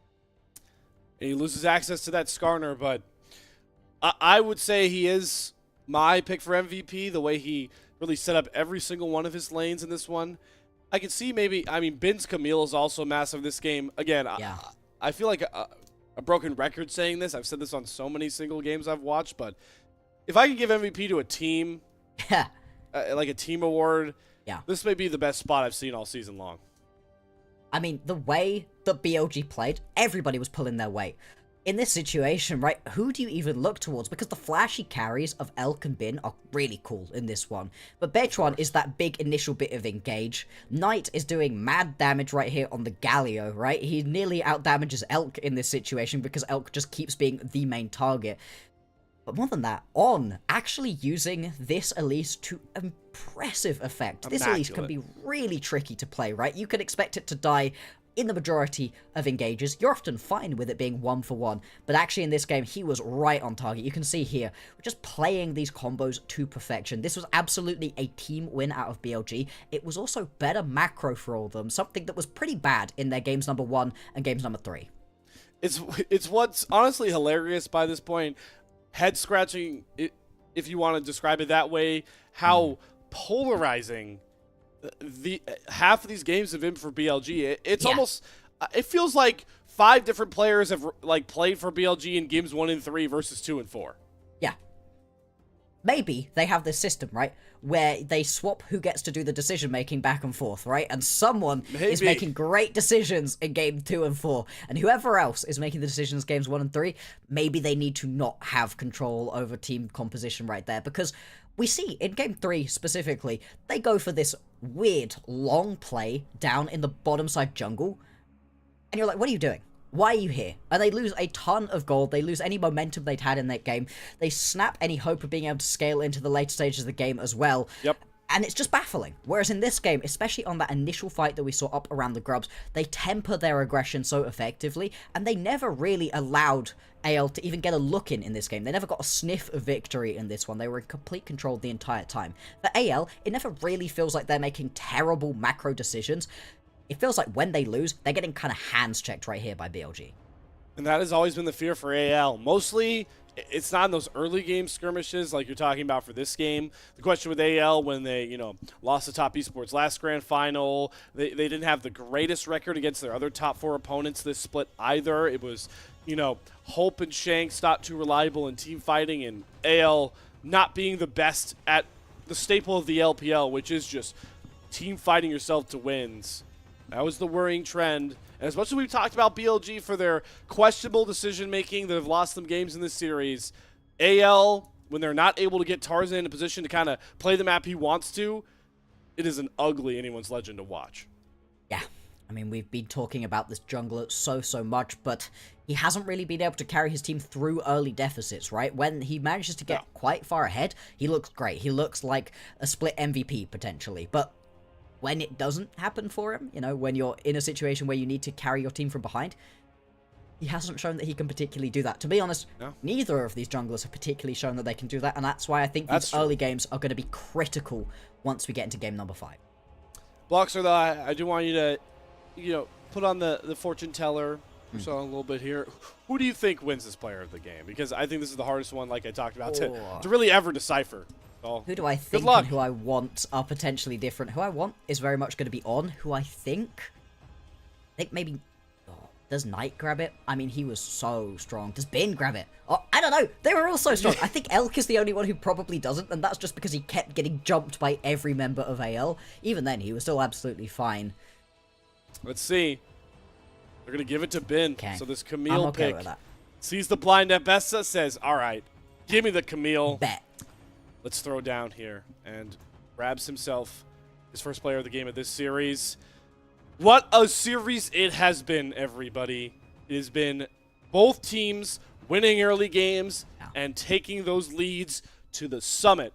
And he loses access to that Skarner, but I would say he is my pick for MVP, the way he really set up every single one of his lanes in this one. I can see maybe, I mean, Bin's Camille is also massive in this game. Again, yeah. I feel like a broken record saying this. I've said this on so many single games I've watched, but if I could give MVP to a team, like a team award, this may be the best spot I've seen all season long. I mean, the way that BLG played, everybody was pulling their weight. In this situation, right, who do you even look towards? Because the flashy carries of Elk and Bin are really cool in this one. But Bechuan is that big initial bit of engage. Knight is doing mad damage right here on the Galio, right? He nearly outdamages Elk in this situation because Elk just keeps being the main target. But more than that, On actually using this Elise to impressive effect. This Elise can be really tricky to play, right? You can expect it to die in the majority of engages. You're often fine with it being 1-for-1, but actually in this game, he was right on target. You can see here, we're just playing these combos to perfection. This was absolutely a team win out of BLG. It was also better macro for all of them, something that was pretty bad in their games number 1 and games number 3. It's what's honestly hilarious by this point, head scratching, if you want to describe it that way, how polarizing the half of these games have been for BLG. It's almost, it feels like 5 different players have like played for BLG in games 1 and 3 versus 2 and 4. Yeah. Maybe they have this system, right, where they swap who gets to do the decision making back and forth, right? And someone is making great decisions in game 2 and 4, and whoever else is making the decisions games 1 and 3, maybe they need to not have control over team composition right there, because we see in game 3 specifically, they go for this weird long play down in the bottom side jungle, and you're like, what are you doing? Why are you here? And they lose a ton of gold. They lose any momentum they'd had in that game. They snap any hope of being able to scale into the later stages of the game as well. Yep. And it's just baffling. Whereas in this game, especially on that initial fight that we saw up around the Grubs, they temper their aggression so effectively, and they never really allowed AL to even get a look in this game. They never got a sniff of victory in this one. They were in complete control the entire time. For AL, it never really feels like they're making terrible macro decisions. It feels like when they lose, they're getting kind of hands checked right here by BLG. And that has always been the fear for AL. Mostly, it's not in those early game skirmishes like you're talking about for this game. The question with AL when they, lost the top esports last grand final, they didn't have the greatest record against their other top 4 opponents this split either. It was, Hope and Shanks not too reliable in team fighting, and AL not being the best at the staple of the LPL, which is just team fighting yourself to wins. That was the worrying trend. And as much as we've talked about BLG for their questionable decision-making that have lost them games in this series, AL, when they're not able to get Tarzan in a position to kind of play the map he wants to, it is an ugly anyone's legend to watch. Yeah. I mean, we've been talking about this jungler so much, but he hasn't really been able to carry his team through early deficits, right? When he manages to get quite far ahead, he looks great. He looks like a split MVP, potentially. But when it doesn't happen for him, when you're in a situation where you need to carry your team from behind, he hasn't shown that he can particularly do that. To be honest, neither of these junglers have particularly shown that they can do that, and that's why I think these early games are going to be critical once we get into game number 5. Bloxer, though, I do want you to, put on the fortune teller a little bit here. Who do you think wins this player of the game? Because I think this is the hardest one, like I talked about, to really ever decipher. So, who do I think and who I want are potentially different. Who I want is very much going to be On. Who I think maybe... does Knight grab it? I mean, he was so strong. Does Bin grab it? Oh, I don't know. They were all so strong. I think Elk is the only one who probably doesn't, and that's just because he kept getting jumped by every member of AL. Even then, he was still absolutely fine. Let's see. They're going to give it to Bin. Okay. So this I'm Camille okay pick with that. sees the blind at Bessa, says, all right, give me the Camille. Bet. Let's throw down here, and grabs himself his first player of the game of this series. What a series it has been, everybody. It has been both teams winning early games and taking those leads to the summit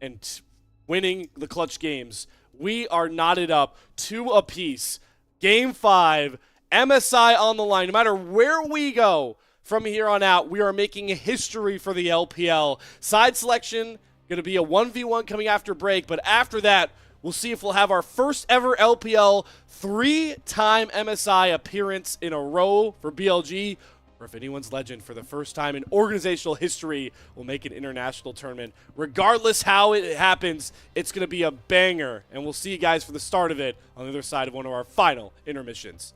and winning the clutch games. We are knotted up 2 apiece. Game 5, MSI on the line. No matter where we go from here on out, we are making history for the LPL. Side selection going to be a 1v1 coming after break, but after that, we'll see if we'll have our first ever LPL 3-time MSI appearance in a row for BLG, or if anyone's legend for the first time in organizational history will make an international tournament. Regardless how it happens, it's going to be a banger, and we'll see you guys for the start of it on the other side of one of our final intermissions.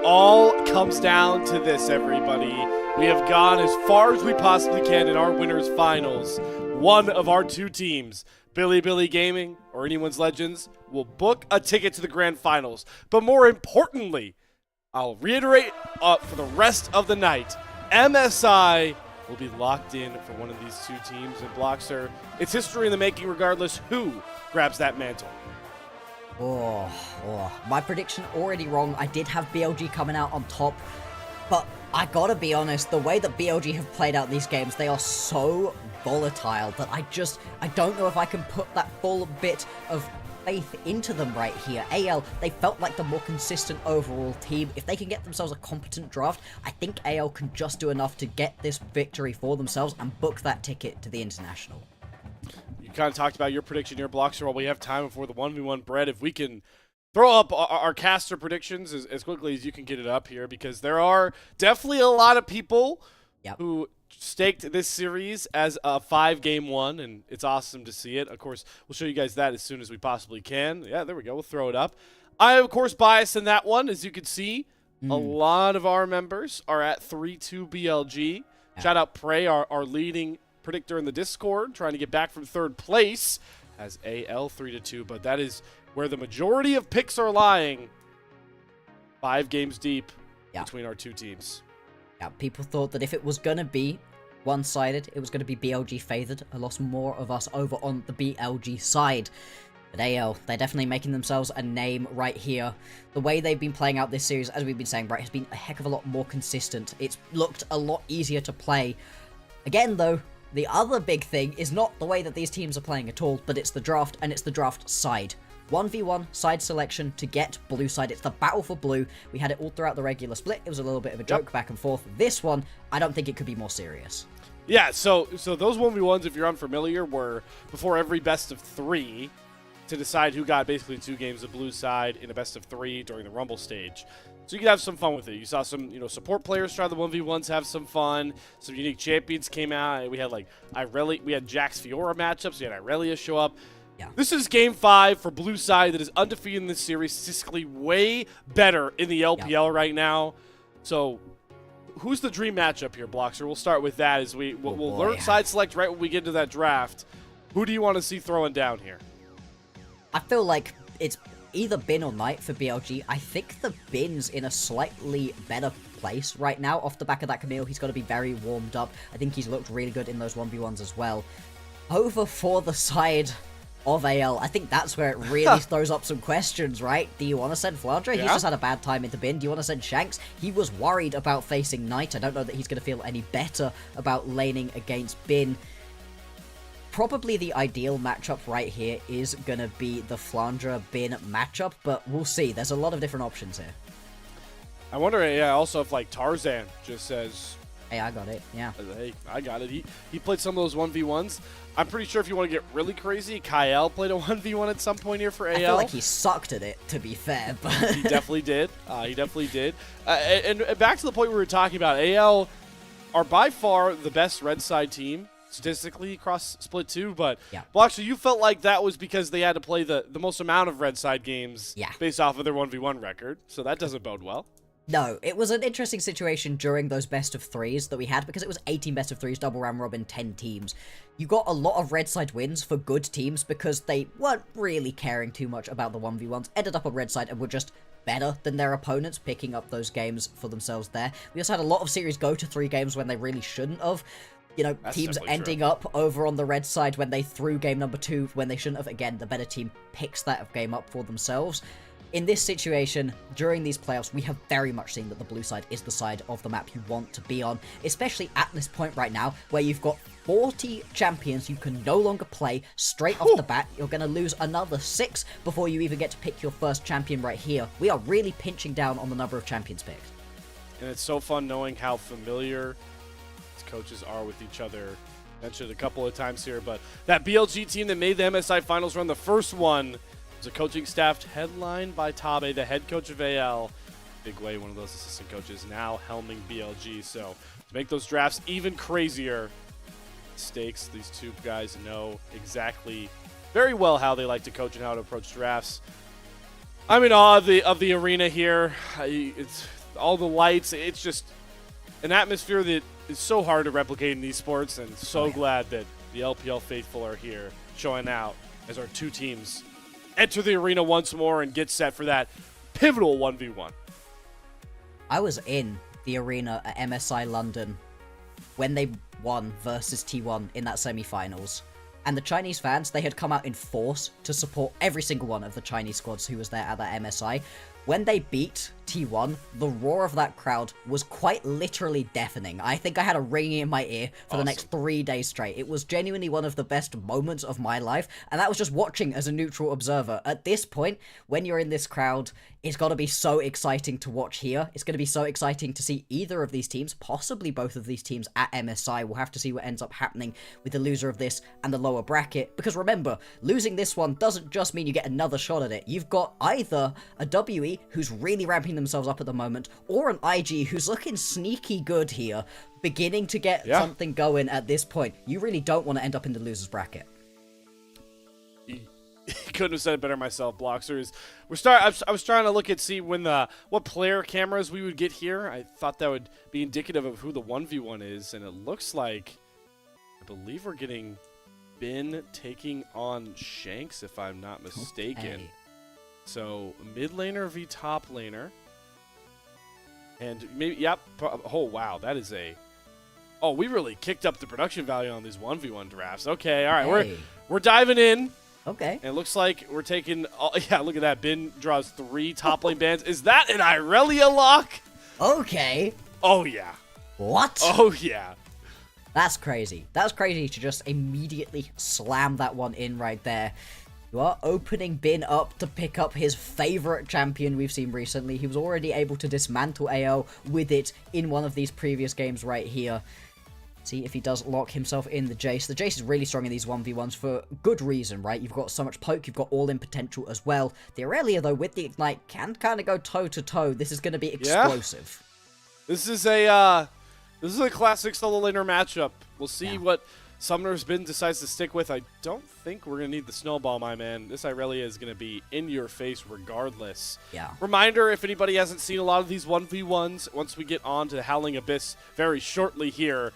all comes down to this, everybody. We have gone as far as we possibly can in our winners finals. One of our two teams, Billy Gaming or Anyone's Legends, will book a ticket to the grand finals. But more importantly, I'll reiterate for the rest of the night, MSI will be locked in for one of these two teams. And Bloxer, it's history in the making regardless who grabs that mantle. My prediction already wrong. I did have BLG coming out on top, but I gotta be honest, the way that BLG have played out these games, they are so volatile that I don't know if I can put that full bit of faith into them right here. AL, they felt like the more consistent overall team. If they can get themselves a competent draft, I think AL can just do enough to get this victory for themselves and book that ticket to the International. You kind of talked about your prediction, your Bloxer. While we have time before the 1v1 bread, if we can throw up our caster predictions as quickly as you can get it up here, because there are definitely a lot of people who staked this series as a 5-game one, and it's awesome to see it. Of course, we'll show you guys that as soon as we possibly can. Yeah, there we go. We'll throw it up. I am, of course, biased in that one. As you can see, a lot of our members are at 3-2 BLG. Shout out Prey, our leading predictor in the Discord, trying to get back from third place as AL 3-2. But that is where the majority of picks are lying. 5 games deep between our two teams. Yeah, people thought that if it was going to be one-sided, it was going to be BLG favored. A lot more of us over on the BLG side. But AL, they're definitely making themselves a name right here. The way they've been playing out this series, as we've been saying, right, has been a heck of a lot more consistent. It's looked a lot easier to play. Again, though, the other big thing is not the way that these teams are playing at all, but it's the draft, and it's the draft side. 1v1 side selection to get blue side. It's the battle for blue. We had it all throughout the regular split. It was a little bit of a joke back and forth. This one, I don't think it could be more serious. Yeah, so those 1v1s, if you're unfamiliar, were before every best of 3 to decide who got basically 2 games of blue side in a best of 3 during the Rumble stage. So you could have some fun with it. You saw some, support players try the 1v1s, have some fun. Some unique champions came out. We had we had Jax Fiora matchups. We had Irelia show up. Yeah. This is game 5 for blue side that is undefeated in this series, statistically way better in the LPL right now. So who's the dream matchup here, Bloxer? We'll start with that as we'll learn side select right when we get into that draft. Who do you want to see throwing down here? I feel like it's either Bin or Knight for BLG. I think the Bin's in a slightly better place right now. Off the back of that Camille, he's got to be very warmed up. I think he's looked really good in those 1v1s as well. Over for the side of AL, I think that's where it really throws up some questions, right? Do you want to send Flandre? He's just had a bad time into Bin. Do you want to send Shanks? He was worried about facing Knight. I don't know that he's going to feel any better about laning against Bin. Probably the ideal matchup right here is going to be the Flandre-Bin matchup, but we'll see. There's a lot of different options here. I wonder, also if, Tarzan just says, hey, I got it, yeah. Hey, I got it. He played some of those 1v1s. I'm pretty sure if you want to get really crazy, Kyle played a 1v1 at some point here for AL. I feel like he sucked at it, to be fair. But he definitely did. And back to the point we were talking about, AL are by far the best red side team statistically across Split 2, but Bloxer, you felt like that was because they had to play the most amount of red side games based off of their 1v1 record, so that doesn't bode well. No, it was an interesting situation during those best of 3s that we had because it was 18 best of 3s, double round robin, 10 teams. You got a lot of red side wins for good teams because they weren't really caring too much about the 1v1s, ended up on red side and were just better than their opponents, picking up those games for themselves there. We also had a lot of series go to 3 games when they really shouldn't have. That's teams ending up over on the red side when they threw game number 2 when they shouldn't have. Again, the better team picks that game up for themselves. In this situation, during these playoffs, we have very much seen that the blue side is the side of the map you want to be on, especially at this point right now, where you've got 40 champions you can no longer play straight off the bat. You're going to lose another 6 before you even get to pick your first champion right here. We are really pinching down on the number of champions picked. And it's so fun knowing how familiar these coaches are with each other. Mentioned a couple of times here, but that BLG team that made the MSI Finals run, the first one, was a coaching staff headlined by Tabe, the head coach of AL. Big Way, one of those assistant coaches, now helming BLG. So to make those drafts even crazier, stakes, these two guys know exactly very well how they like to coach and how to approach drafts. I'm in awe of the arena here. all the lights. It's just an atmosphere that is so hard to replicate in these sports, and so glad that the LPL faithful are here showing out as our two teams enter the arena once more and get set for that pivotal 1v1. I was in the arena at MSI London when they won versus T1 in that semi-finals. And the Chinese fans, they had come out in force to support every single one of the Chinese squads who was there at that MSI. When they beat T1, the roar of that crowd was quite literally deafening. I think I had a ringing in my ear for the next 3 days straight. It was genuinely one of the best moments of my life, and that was just watching as a neutral observer. At this point, when you're in this crowd, it's got to be so exciting to watch here. It's going to be so exciting to see either of these teams, possibly both of these teams at MSI. We'll have to see what ends up happening with the loser of this and the lower bracket. Because remember, losing this one doesn't just mean you get another shot at it. You've got either a WE who's really ramping themselves up at the moment, or an IG who's looking sneaky good here, beginning to get something going at this point. You really don't want to end up in the loser's bracket. Couldn't have said it better myself, Bloxers. I was trying to look at what player cameras we would get here. I thought that would be indicative of who the 1v1 is, and it looks like I believe we're getting Bin taking on Shanks, if I'm not mistaken. Okay. So mid laner v top laner, and maybe oh wow, that is we really kicked up the production value on these 1v1 drafts. Okay, all right, we're diving in. Okay. And it looks like we're taking... look at that. Bin draws 3 top lane bans. Is that an Irelia lock? Okay. Oh, yeah. What? Oh, yeah. That's crazy. That's crazy to just immediately slam that one in right there. You are opening Bin up to pick up his favorite champion we've seen recently. He was already able to dismantle AO with it in one of these previous games right here. See if he does lock himself in the Jace. The Jace is really strong in these 1v1s for good reason, right? You've got so much poke, you've got all-in potential as well. The Aurelia, though, with the Ignite, can kind of go toe-to-toe. This is going to be explosive. Yeah. This is a classic solo laner matchup. We'll see what Summoner's Bin decides to stick with. I don't think we're going to need the Snowball, my man. This Irelia is going to be in your face regardless. Yeah. Reminder, if anybody hasn't seen a lot of these 1v1s, once we get on to Howling Abyss very shortly here,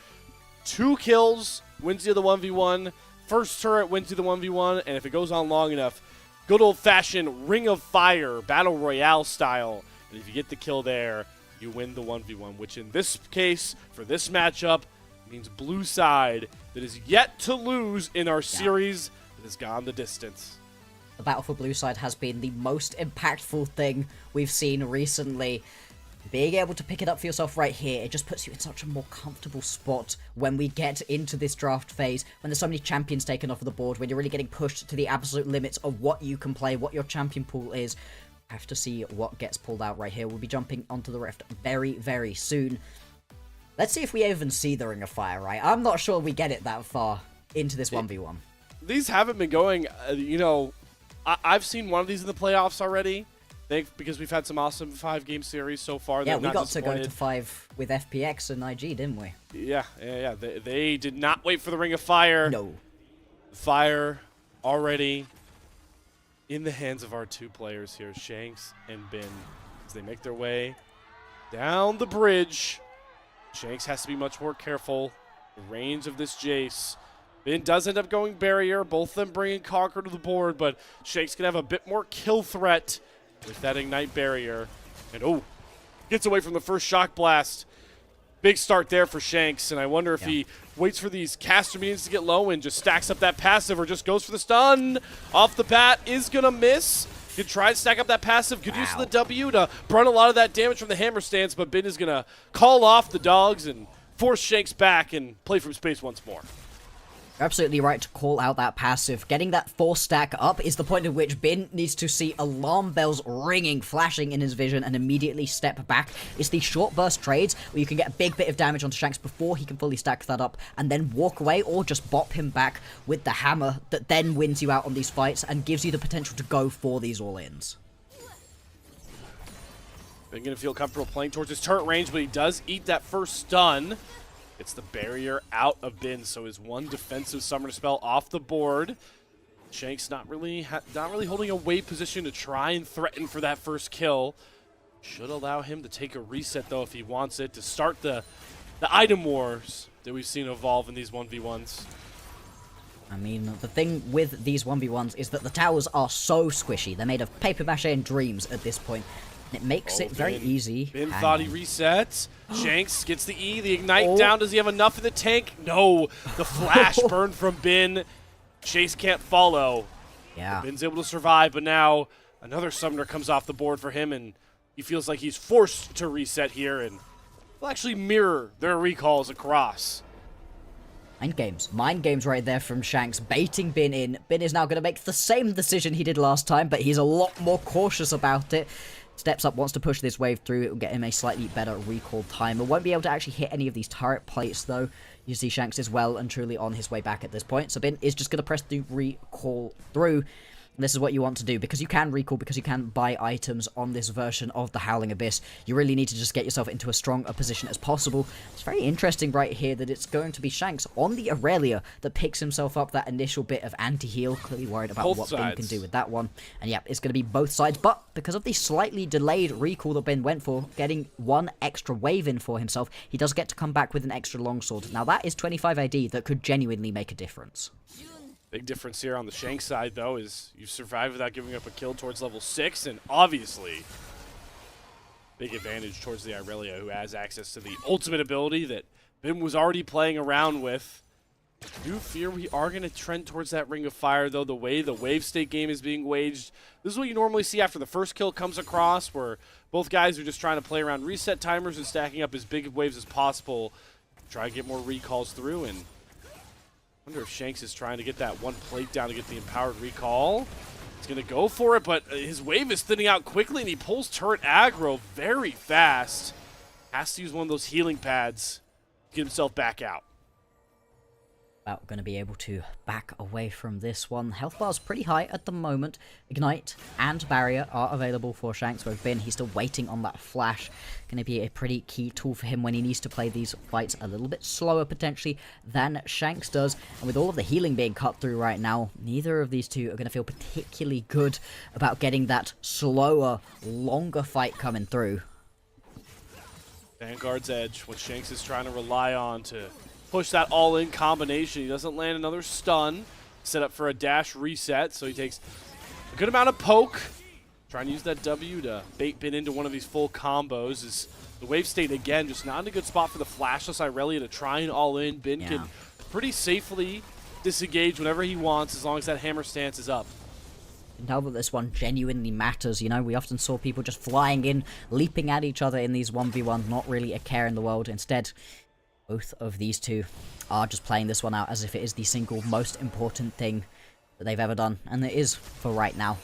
2 kills wins you the 1v1, first turret wins you the 1v1, and if it goes on long enough, good old-fashioned Ring of Fire, Battle Royale style, and if you get the kill there, you win the 1v1, which in this case, for this matchup, means blue side that is yet to lose in our series that has gone the distance. The battle for blue side has been the most impactful thing we've seen recently. Being able to pick it up for yourself right here, it just puts you in such a more comfortable spot when we get into this draft phase, when there's so many champions taken off of the board, when you're really getting pushed to the absolute limits of what you can play, what your champion pool is. I have to see what gets pulled out right here. We'll be jumping onto the Rift very, very soon. Let's see if we even see the Ring of Fire, right? I'm not sure we get it that far into this 1v1. These haven't been going, I've seen one of these in the playoffs already. Because we've had some awesome 5-game series so far. Yeah, we got to go to 5 with FPX and IG, didn't we? Yeah. They did not wait for the Ring of Fire. No. Fire already in the hands of our 2 players here, Shanks and Bin, as they make their way down the bridge. Shanks has to be much more careful. The range of this Jace. Bin does end up going barrier. Both of them bringing Conquer to the board, but Shanks can have a bit more kill threat with that Ignite barrier. And gets away from the first shock blast. Big start there for Shanks, and I wonder if he waits for these caster minions to get low and just stacks up that passive or just goes for the stun. Off the bat is going to miss. Could try to stack up that passive. Good use of the W to burn a lot of that damage from the hammer stance, but Bin is going to call off the dogs and force Shanks back and play from space once more. You're absolutely right to call out that passive. Getting that 4 stack up is the point at which Bin needs to see alarm bells ringing, flashing in his vision, and immediately step back. It's the short burst trades where you can get a big bit of damage onto Shanks before he can fully stack that up, and then walk away or just bop him back with the hammer that then wins you out on these fights and gives you the potential to go for these all-ins. Bin going to feel comfortable playing towards his turret range, but he does eat that first stun. It's the barrier out of Bin, so his 1 defensive summoner spell off the board. Shanks not really holding a weight position to try and threaten for that first kill. Should allow him to take a reset, though, if he wants it, to start the item wars that we've seen evolve in these 1v1s. I mean, the thing with these 1v1s is that the towers are so squishy. They're made of paper mache and dreams at this point. And it makes it very easy. Bin thought he resets. Shanks gets the E, the Ignite down. Does he have enough in the tank? No. The flash burn from Bin. Chase can't follow. Yeah. Bin's able to survive, but now another summoner comes off the board for him, and he feels like he's forced to reset here, and will actually mirror their recalls across. Mind games right there from Shanks, baiting Bin in. Bin is now going to make the same decision he did last time, but he's a lot more cautious about it. Steps up, wants to push this wave through. It will get him a slightly better recall timer. Won't be able to actually hit any of these turret plates, though. You see Shanks is well and truly on his way back at this point. So Bin is just going to press the recall through. This is what you want to do, because you can recall, because you can buy items on this version of the Howling Abyss. You really need to just get yourself into as strong a position as possible. It's very interesting right here that it's going to be Shanks on the Aurelia that picks himself up that initial bit of anti-heal. Clearly worried about what Bin can do with that one. And yeah, it's going to be both sides, but because of the slightly delayed recall that Bin went for, getting one extra wave in for himself, he does get to come back with an extra longsword. Now that is 25 AD that could genuinely make a difference. Big difference here on the Shank side, though, is you survive without giving up a kill towards level 6, and obviously, big advantage towards the Irelia, who has access to the ultimate ability that Bin was already playing around with. I do fear we are going to trend towards that Ring of Fire, though, the way the wave state game is being waged. This is what you normally see after the first kill comes across, where both guys are just trying to play around reset timers and stacking up as big of waves as possible, try to get more recalls through, and I wonder if Shanks is trying to get that one plate down to get the empowered recall. He's going to go for it, but his wave is thinning out quickly, and he pulls turret aggro very fast. Has to use one of those healing pads to get himself back out. About going to be able to back away from this one. Health bar's pretty high at the moment. Ignite and Barrier are available for Shanks. Where Bin, he's still waiting on that flash. Going to be a pretty key tool for him when he needs to play these fights a little bit slower potentially than Shanks does. And with all of the healing being cut through right now, neither of these two are going to feel particularly good about getting that slower, longer fight coming through. Vanguard's Edge, what Shanks is trying to rely on to push that all-in combination. He doesn't land another stun. Set up for a dash reset, so he takes a good amount of poke. Trying to use that W to bait Bin into one of these full combos. Is the wave state, again, just not in a good spot for the flashless Irelia to try and all-in. Bin can pretty safely disengage whenever he wants, as long as that hammer stance is up. Now that this one genuinely matters, you know, we often saw people just flying in, leaping at each other in these 1v1, not really a care in the world. Instead, both of these two are just playing this one out as if it is the single most important thing that they've ever done. And it is for right now.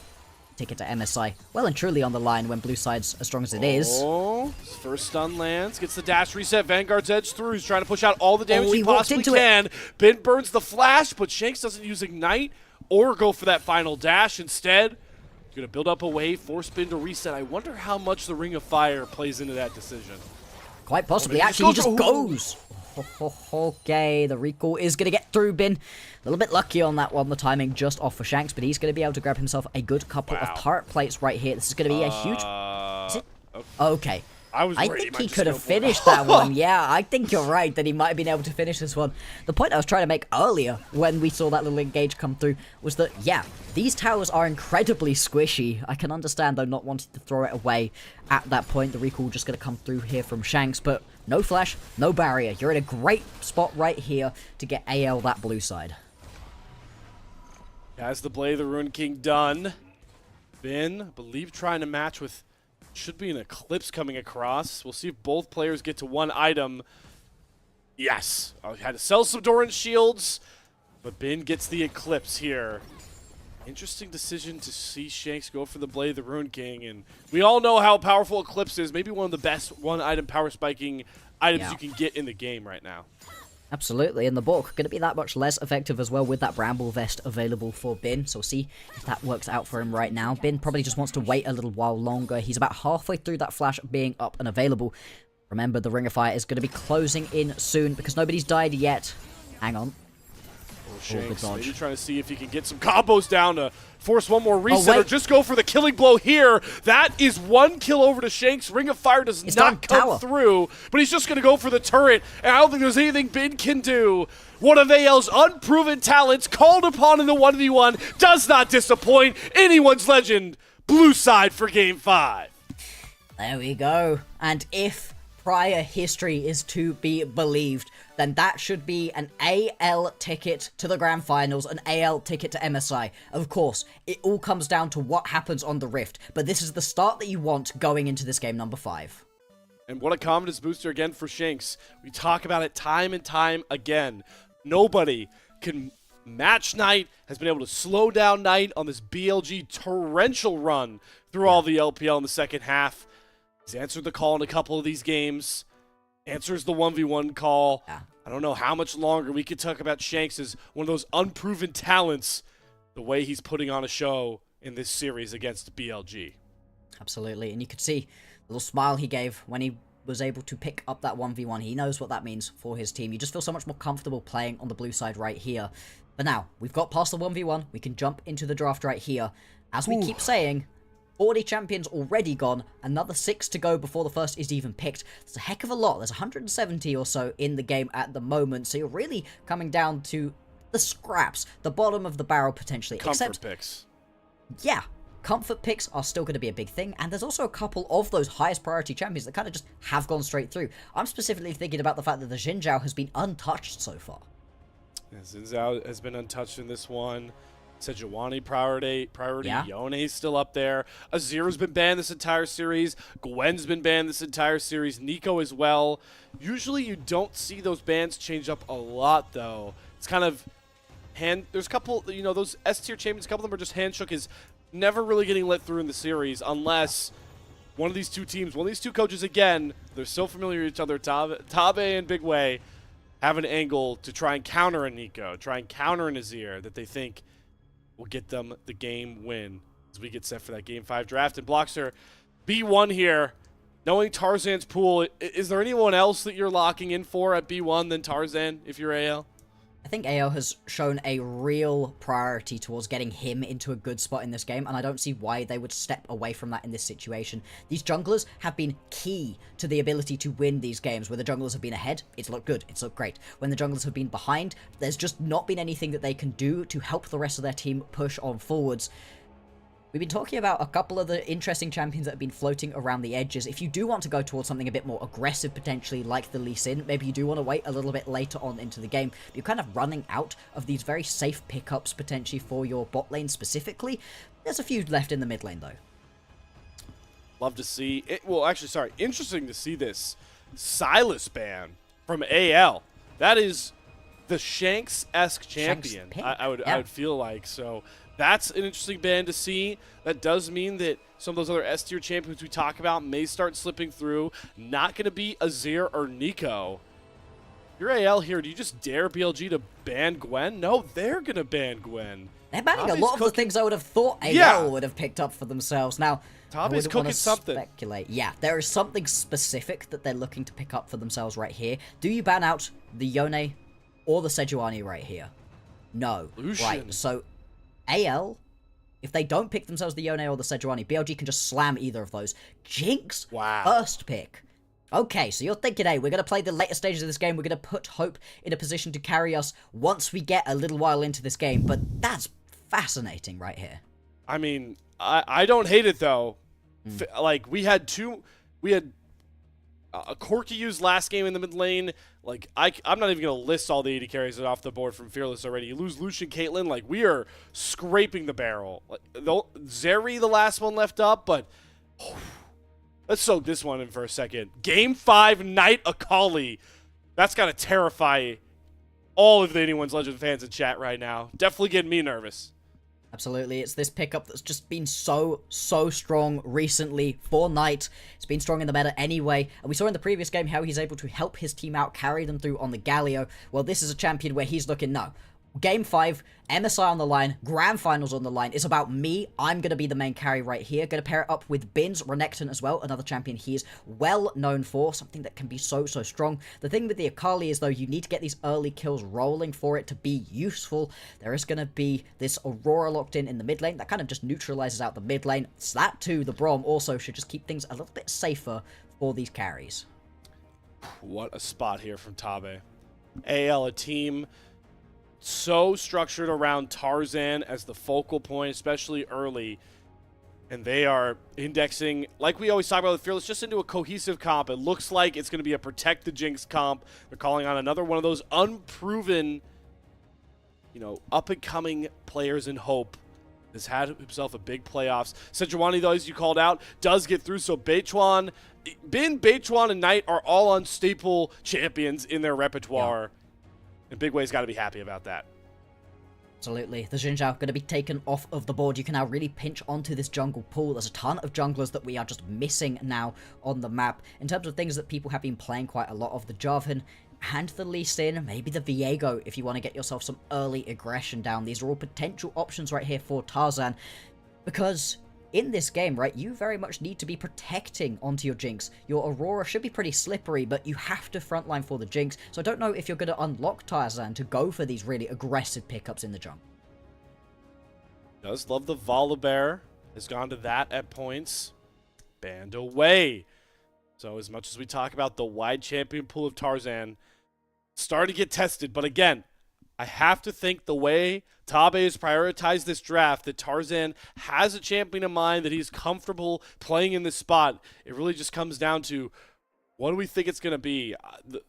Ticket to MSI. Well and truly on the line when blue side's as strong as it is. Oh, his first stun lands. Gets the dash reset. Vanguard's Edge through. He's trying to push out all the damage he possibly can. Bin burns the flash, but Shanks doesn't use Ignite or go for that final dash. Instead, he's going to build up a wave, force Bin to reset. I wonder how much the Ring of Fire plays into that decision. Quite possibly. Actually, he just goes. Okay, the recall is going to get through Bin. A little bit lucky on that one, the timing just off for Shanks, but he's going to be able to grab himself a good couple of turret plates right here. This is going to be a huge... Is it? Okay. I think he could have finished that one. Yeah, I think you're right that he might have been able to finish this one. The point I was trying to make earlier when we saw that little engage come through was that, yeah, these towers are incredibly squishy. I can understand, though, not wanting to throw it away at that point. The recall just going to come through here from Shanks, but no flash, no barrier. You're in a great spot right here to get AL that blue side. Has the Blade of the Ruined King done. Bin, I believe, trying to match with... Should be an Eclipse coming across. We'll see if both players get to one item. Yes. Had to sell some Doran shields, but Bin gets the Eclipse here. Interesting decision to see Shanks go for the Blade of the Ruined King, and we all know how powerful Eclipse is. Maybe one of the best one-item power spiking items you can get in the game right now. Absolutely, and the book going to be that much less effective as well with that Bramble Vest available for Bin, so we'll see if that works out for him right now. Bin probably just wants to wait a little while longer. He's about halfway through that flash being up and available. Remember, the Ring of Fire is going to be closing in soon because nobody's died yet. Hang on. Shanks dodge. maybe trying to see if he can get some combos down to force one more reset, or wait. just go for the killing blow here. That is one kill over to Shanks. Ring of Fire does not come through, but he's just going to go for the turret, and I don't think there's anything Bin can do. One of AL's unproven talents called upon in the 1v1 does not disappoint anyone's legend. Blue side for Game 5. There we go. And if prior history is to be believed, then that should be an AL ticket to the Grand Finals, an AL ticket to MSI. Of course, it all comes down to what happens on the Rift, but this is the start that you want going into this game number 5. And what a confidence booster again for Shanks. We talk about it time and time again. Nobody can match Knight, has been able to slow down Knight on this BLG torrential run through all the LPL in the second half. He's answered the call in a couple of these games. Answers the 1v1 call. Yeah. I don't know how much longer we could talk about Shanks as one of those unproven talents, the way he's putting on a show in this series against BLG. Absolutely, and you could see the little smile he gave when he was able to pick up that 1v1. He knows what that means for his team. You just feel so much more comfortable playing on the blue side right here. But now, we've got past the 1v1. We can jump into the draft right here. As we keep saying, 40 champions already gone, another 6 to go before the first is even picked. It's a heck of a lot. There's 170 or so in the game at the moment, so you're really coming down to the scraps, the bottom of the barrel potentially. Comfort picks. Yeah, comfort picks are still going to be a big thing, and there's also a couple of those highest priority champions that kind of just have gone straight through. I'm specifically thinking about the fact that the Xin Zhao has been untouched so far. Yeah, Xin Zhao has been untouched in this one. Sejuani priority. Yeah. Yone's still up there. Azir's been banned this entire series. Gwen's been banned this entire series. Nico as well. Usually you don't see those bans change up a lot, though. It's kind of there's a couple, you know, those S-tier champions, a couple of them are just handshook is never really getting let through in the series unless one of these two teams, one of these two coaches, again, they're so familiar with each other, Tabe and Big Way, have an angle to try and counter a Nico, try and counter an Azir that they think will get them the game win as we get set for that Game 5 draft. And Blockster, B1 here, knowing Tarzan's pool, is there anyone else that you're locking in for at B1 than Tarzan if you're AL? I think AL has shown a real priority towards getting him into a good spot in this game, and I don't see why they would step away from that in this situation. These junglers have been key to the ability to win these games. Where the junglers have been ahead, it's looked good, it's looked great. When the junglers have been behind, there's just not been anything that they can do to help the rest of their team push on forwards. We've been talking about a couple of the interesting champions that have been floating around the edges. If you do want to go towards something a bit more aggressive, potentially, like the Lee Sin, maybe you do want to wait a little bit later on into the game, but you're kind of running out of these very safe pickups, potentially, for your bot lane specifically. There's a few left in the mid lane, though. Love to see it. Well, actually, sorry. Interesting to see this Silas ban from AL. That is the Shanks-esque champion, I would feel like. So that's an interesting ban to see. That does mean that some of those other S-tier champions we talk about may start slipping through. Not going to be Azir or Nico. If you're AL here, do you just dare BLG to ban Gwen? No, they're going to ban Gwen. They're banning a lot of the things I would have thought AL would have picked up for themselves. Now, Tabe's cooking something. Speculate. Yeah, there is something specific that they're looking to pick up for themselves right here. Do you ban out the Yone or the Sejuani right here? No. Lucian. Right, so AL, if they don't pick themselves the Yone or the Sejuani, BLG can just slam either of those. Jinx, first pick. Okay, so you're thinking, hey, we're going to play the later stages of this game. We're going to put Hope in a position to carry us once we get a little while into this game. But that's fascinating right here. I mean, I don't hate it, though. Like, we had a Corki used last game in the mid lane. Like, I'm not even going to list all the 80 carries off the board from Fearless already. You lose Lucian, Caitlyn. Like, we are scraping the barrel. Like, Zeri, the last one left up, but let's soak this one in for a second. Game 5, Knight Akali. That's got to terrify all of the Anyone's Legend fans in chat right now. Definitely getting me nervous. Absolutely, it's this pickup that's just been so strong recently for Knight. It's been strong in the meta anyway, and we saw in the previous game how he's able to help his team out, carry them through on the Galio. Well, this is a champion where he's looking, no, Game 5, MSI on the line, Grand Finals on the line. It's about me. I'm going to be the main carry right here. Going to pair it up with Bins, Renekton as well, another champion he is well known for, something that can be so strong. The thing with the Akali is, though, you need to get these early kills rolling for it to be useful. There is going to be this Aurora locked in the mid lane. That kind of just neutralizes out the mid lane. So that too, the Braum also should just keep things a little bit safer for these carries. What a spot here from Tabe. AL, a team so structured around Tarzan as the focal point, especially early. And they are indexing, like we always talk about with Fearless, just into a cohesive comp. It looks like it's going to be a Protect the Jinx comp. They're calling on another one of those unproven, you know, up-and-coming players in Hope. Has had himself a big playoffs. Sejuani, though, as you called out, does get through. So Beichuan, Beichuan, and Knight are all on staple champions in their repertoire. Yeah. And Big Way's got to be happy about that. Absolutely. The Xin Zhao going to be taken off of the board. You can now really pinch onto this jungle pool. There's a ton of junglers that we are just missing now on the map. In terms of things that people have been playing quite a lot of, the Jarvan and the Lee Sin, maybe the Viego if you want to get yourself some early aggression down. These are all potential options right here for Tarzan, because in this game, right, you very much need to be protecting onto your Jinx. Your Aurora should be pretty slippery, but you have to frontline for the Jinx. So I don't know if you're going to unlock Tarzan to go for these really aggressive pickups in the jungle. Does love the Volibear. Has gone to that at points. Banned away. So as much as we talk about the wide champion pool of Tarzan, starting to get tested. But again, I have to think the way Tabe has prioritized this draft, that Tarzan has a champion in mind, that he's comfortable playing in this spot. It really just comes down to, what do we think it's going to be?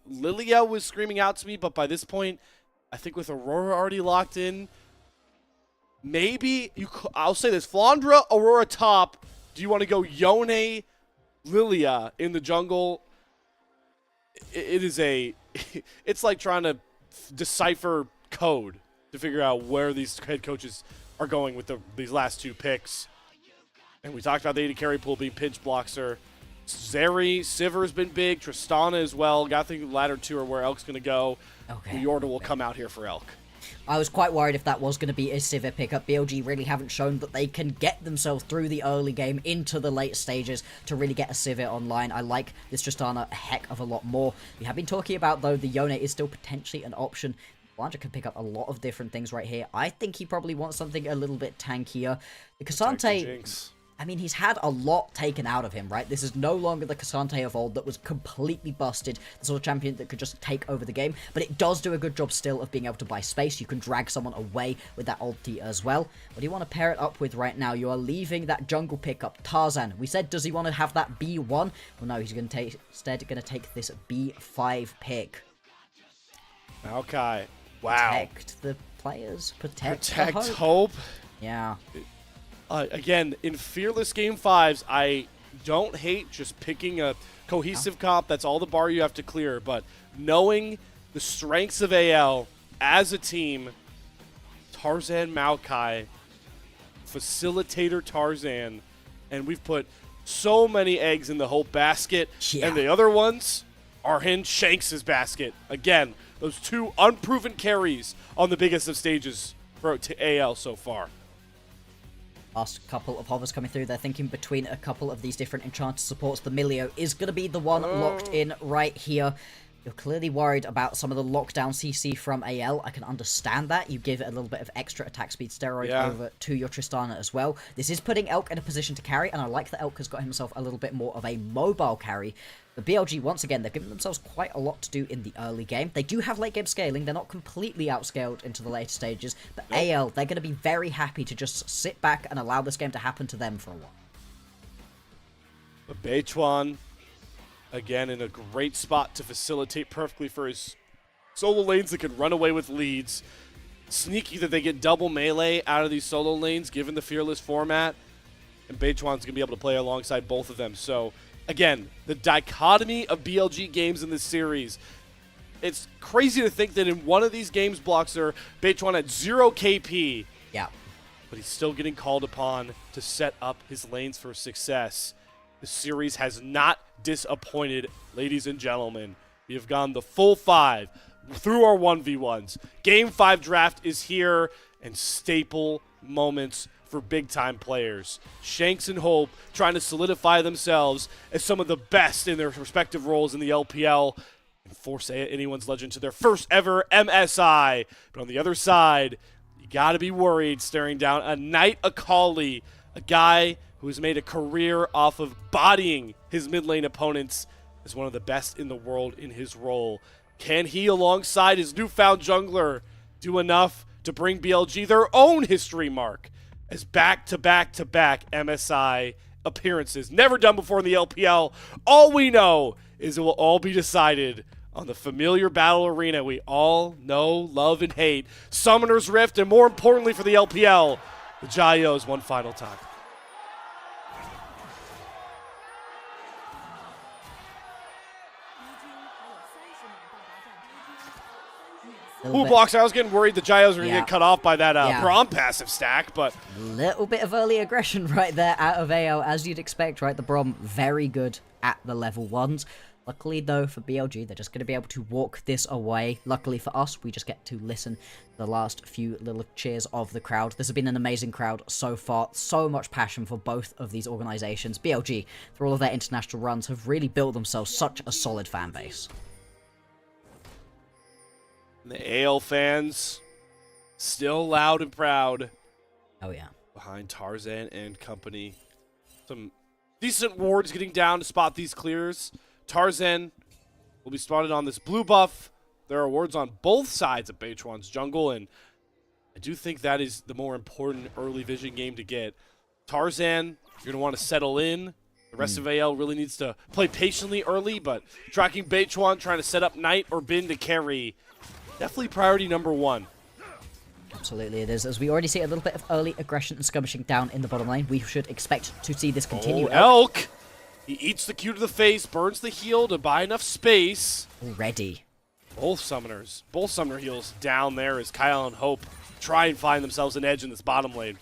Lilia was screaming out to me, but by this point, I think with Aurora already locked in, maybe I'll say this: Flandra, Aurora top. Do you want to go Yone, Lilia in the jungle? It is it's like trying to decipher code to figure out where these head coaches are going with these last two picks. And we talked about the AD carry pool being pinch blocker. Zeri, Siver's been big. Tristana as well. Got to think the latter two are where Elk's going to go. Okay. Yorda will come out here for Elk. I was quite worried if that was going to be a Sivir pickup. BLG really haven't shown that they can get themselves through the early game into the late stages to really get a Sivir online. I like this Tristana a heck of a lot more. We have been talking about, though, the Yone is still potentially an option. Blanca can pick up a lot of different things right here. I think he probably wants something a little bit tankier. The Cassante, I mean, he's had a lot taken out of him, right? This is no longer the Cassante of old that was completely busted, the sort of champion that could just take over the game, but it does do a good job still of being able to buy space. You can drag someone away with that ulti as well. What do you want to pair it up with right now? You are leaving that jungle pickup, Tarzan. We said, does he want to have that B1? Well, no, he's going to instead going to take this B5 pick. Okay. Wow. Protect the players. Protect hope. Yeah. Again, in Fearless Game 5s, I don't hate just picking a cohesive comp. That's all the bar you have to clear. But knowing the strengths of AL as a team, Tarzan Maokai, facilitator Tarzan, and we've put so many eggs in the Hope basket. Yeah. And the other ones are in Shanks' basket. Again, those two unproven carries on the biggest of stages for AL so far. Last couple of hovers coming through. They're thinking between a couple of these different enchanted supports. The Milio is going to be the one locked in right here. You're clearly worried about some of the lockdown CC from AL. I can understand that. You give it a little bit of extra attack speed steroid over to your Tristana as well. This is putting Elk in a position to carry, and I like that Elk has got himself a little bit more of a mobile carry. The BLG, once again, they've given themselves quite a lot to do in the early game. They do have late game scaling. They're not completely outscaled into the later stages. But AL, they're going to be very happy to just sit back and allow this game to happen to them for a while. But Beichuan, again, in a great spot to facilitate perfectly for his solo lanes that can run away with leads. Sneaky that they get double melee out of these solo lanes, given the Fearless format. And Beichuan's going to be able to play alongside both of them. So, again, the dichotomy of BLG games in this series. It's crazy to think that in one of these games, Bloxer, Beichuan had 0 KP. Yeah. But he's still getting called upon to set up his lanes for success. The series has not disappointed, ladies and gentlemen. We have gone the full 5. through our 1v1s. Game 5 draft is here, and staple moments for big-time players. Shanks and Hope trying to solidify themselves as some of the best in their respective roles in the LPL and force anyone's legend to their first ever MSI. But on the other side, you got to be worried staring down a Knight Akali, a guy who has made a career off of bodying his mid lane opponents as one of the best in the world in his role. Can he, alongside his newfound jungler, do enough to bring BLG their own history mark as back-to-back-to-back MSI appearances? Never done before in the LPL. All we know is it will all be decided on the familiar battle arena we all know, love, and hate. Summoner's Rift, and more importantly for the LPL, the Jayos one final time. Ooh, blocks. I was getting worried the Jayos were going to get cut off by that Braum passive stack, but... Little bit of early aggression right there out of AL, as you'd expect, right? The Braum, very good at the level 1s. Luckily, though, for BLG, they're just going to be able to walk this away. Luckily for us, we just get to listen to the last few little cheers of the crowd. This has been an amazing crowd so far. So much passion for both of these organizations. BLG, through all of their international runs, have really built themselves such a solid fan base. The AL fans, still loud and proud. Oh, yeah. Behind Tarzan and company. Some decent wards getting down to spot these clears. Tarzan will be spotted on this blue buff. There are wards on both sides of Beichuan's jungle, and I do think that is the more important early vision game to get. Tarzan, you're going to want to settle in. The rest of AL really needs to play patiently early, but tracking Beichuan, trying to set up Knight or Bin to carry, definitely priority number 1. Absolutely it is. As we already see a little bit of early aggression and skirmishing down in the bottom lane, we should expect to see this continue. Oh, Elk! He eats the Q to the face, burns the heal to buy enough space. Already. Both summoner heals down there as Kyle and Hope try and find themselves an edge in this bottom lane.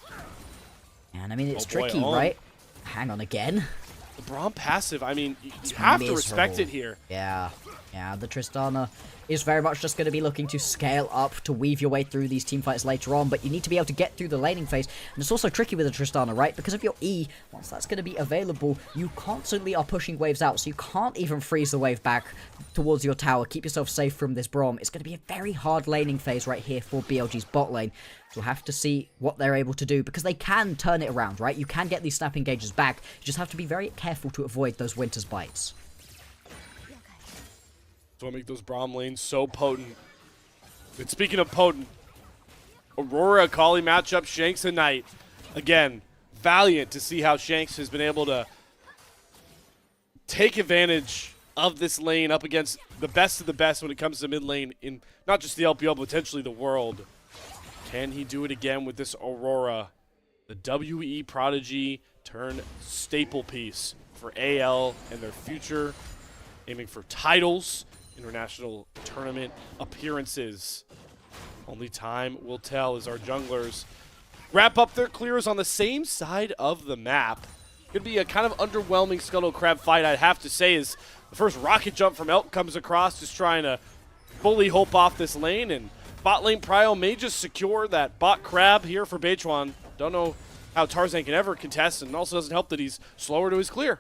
And I mean, it's tricky, right? Hang on again. The Braum passive, I mean, you have to respect it here. Yeah, the Tristana is very much just going to be looking to scale up to weave your way through these team fights later on, but you need to be able to get through the laning phase, and it's also tricky with the Tristana, right? Because of your E, once that's going to be available, you constantly are pushing waves out, so you can't even freeze the wave back towards your tower, keep yourself safe from this Braum. It's going to be a very hard laning phase right here for BLG's bot lane. We'll have to see what they're able to do, because they can turn it around, right? You can get these snap engages back, you just have to be very careful to avoid those Winter's Bites. So I make those Braum lanes so potent. And speaking of potent, Aurora Akali matchup, Shanks and Knight. Again, valiant to see how Shanks has been able to take advantage of this lane up against the best of the best when it comes to mid lane in not just the LPL, but potentially the world. Can he do it again with this Aurora? The WE Prodigy turn staple piece for AL and their future, aiming for titles, international tournament appearances. Only time will tell as our junglers wrap up their clears on the same side of the map. Could be a kind of underwhelming Scuttle Crab fight, I'd have to say, as the first rocket jump from Elk comes across, just trying to fully Hope off this lane, and bot lane Prio may just secure that bot Crab here for Beichuan. Don't know how Tarzan can ever contest, and also doesn't help that he's slower to his clear.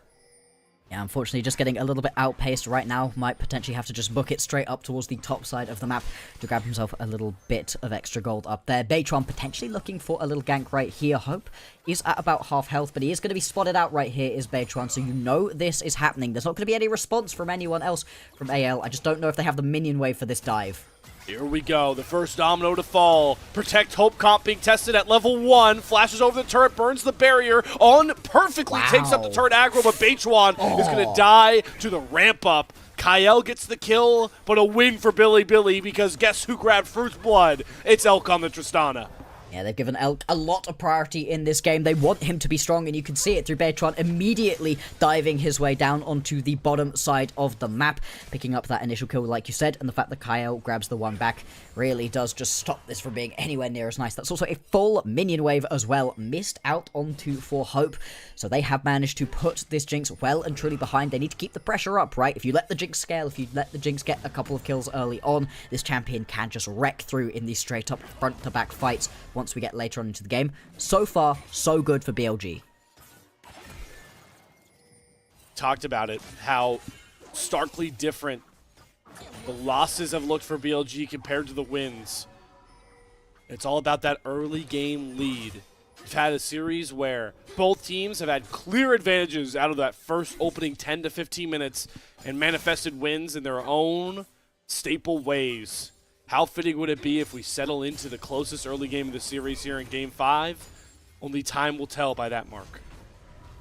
Yeah, unfortunately, just getting a little bit outpaced right now. Might potentially have to just book it straight up towards the top side of the map to grab himself a little bit of extra gold up there. Beichuan potentially looking for a little gank right here. Hope is at about half health, but he is going to be spotted out right here, is Beichuan, so you know this is happening. There's not going to be any response from anyone else from AL. I just don't know if they have the minion wave for this dive. Here we go, the first domino to fall. Protect Hope comp being tested at level 1. Flashes over the turret, burns the barrier. On perfectly takes up the turret aggro, but Beichuan is going to die to the ramp up. Kyle gets the kill, but a win for Billy because guess who grabbed Fruit's Blood? It's Elk on the Tristana. Yeah, they've given Elk a lot of priority in this game. They want him to be strong, and you can see it through Beatron immediately diving his way down onto the bottom side of the map, picking up that initial kill, like you said, and the fact that Kyle grabs the one back really does just stop this from being anywhere near as nice. That's also a full minion wave as well, missed out onto for Hope, so they have managed to put this Jinx well and truly behind. They need to keep the pressure up, right? If you let the Jinx scale, if you let the Jinx get a couple of kills early on, this champion can just wreck through in these straight up front to back fights once we get later on into the game. So far, so good for BLG. Talked about it, how starkly different the losses have looked for BLG compared to the wins. It's all about that early game lead. We've had a series where both teams have had clear advantages out of that first opening 10 to 15 minutes and manifested wins in their own staple ways. How fitting would it be if we settle into the closest early game of the series here in Game 5? Only time will tell by that mark.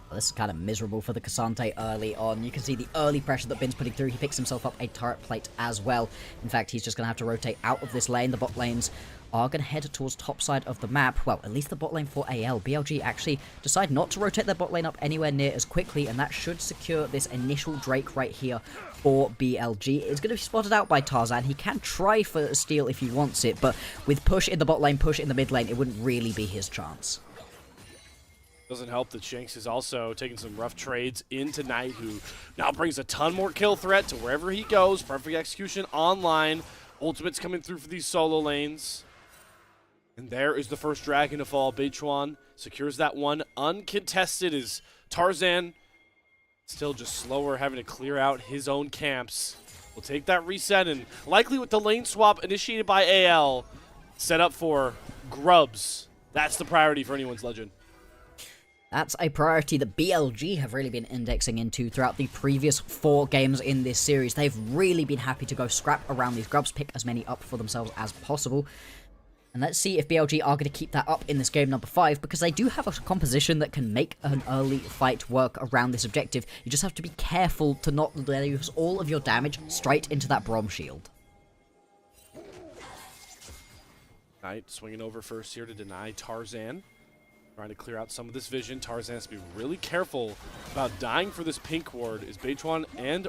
Well, this is kind of miserable for the Cassante early on. You can see the early pressure that Bin's putting through. He picks himself up a turret plate as well. In fact, he's just going to have to rotate out of this lane. The bot lanes are going to head towards top side of the map. Well, at least the bot lane for AL. BLG actually decide not to rotate their bot lane up anywhere near as quickly, and that should secure this initial Drake right here for BLG. It's going to be spotted out by Tarzan. He can try for a steal if he wants it, but with push in the bot lane, push in the mid lane, it wouldn't really be his chance. Doesn't help that Shanks is also taking some rough trades into Knight, who now brings a ton more kill threat to wherever he goes. Perfect execution online. Ultimates coming through for these solo lanes. And there is the first dragon to fall. Beichuan secures that one uncontested as Tarzan still just slower, having to clear out his own camps. We'll take that reset, and likely with the lane swap initiated by AL, set up for Grubs. That's the priority for anyone's Legend. That's a priority that BLG have really been indexing into throughout the previous 4 games in this series. They've really been happy to go scrap around these Grubs, pick as many up for themselves as possible. And let's see if BLG are going to keep that up in this game number 5, because they do have a composition that can make an early fight work around this objective. You just have to be careful to not use all of your damage straight into that Brom shield. Knight swinging over first here to deny Tarzan. Trying to clear out some of this vision. Tarzan has to be really careful about dying for this pink ward. Is Beichuan and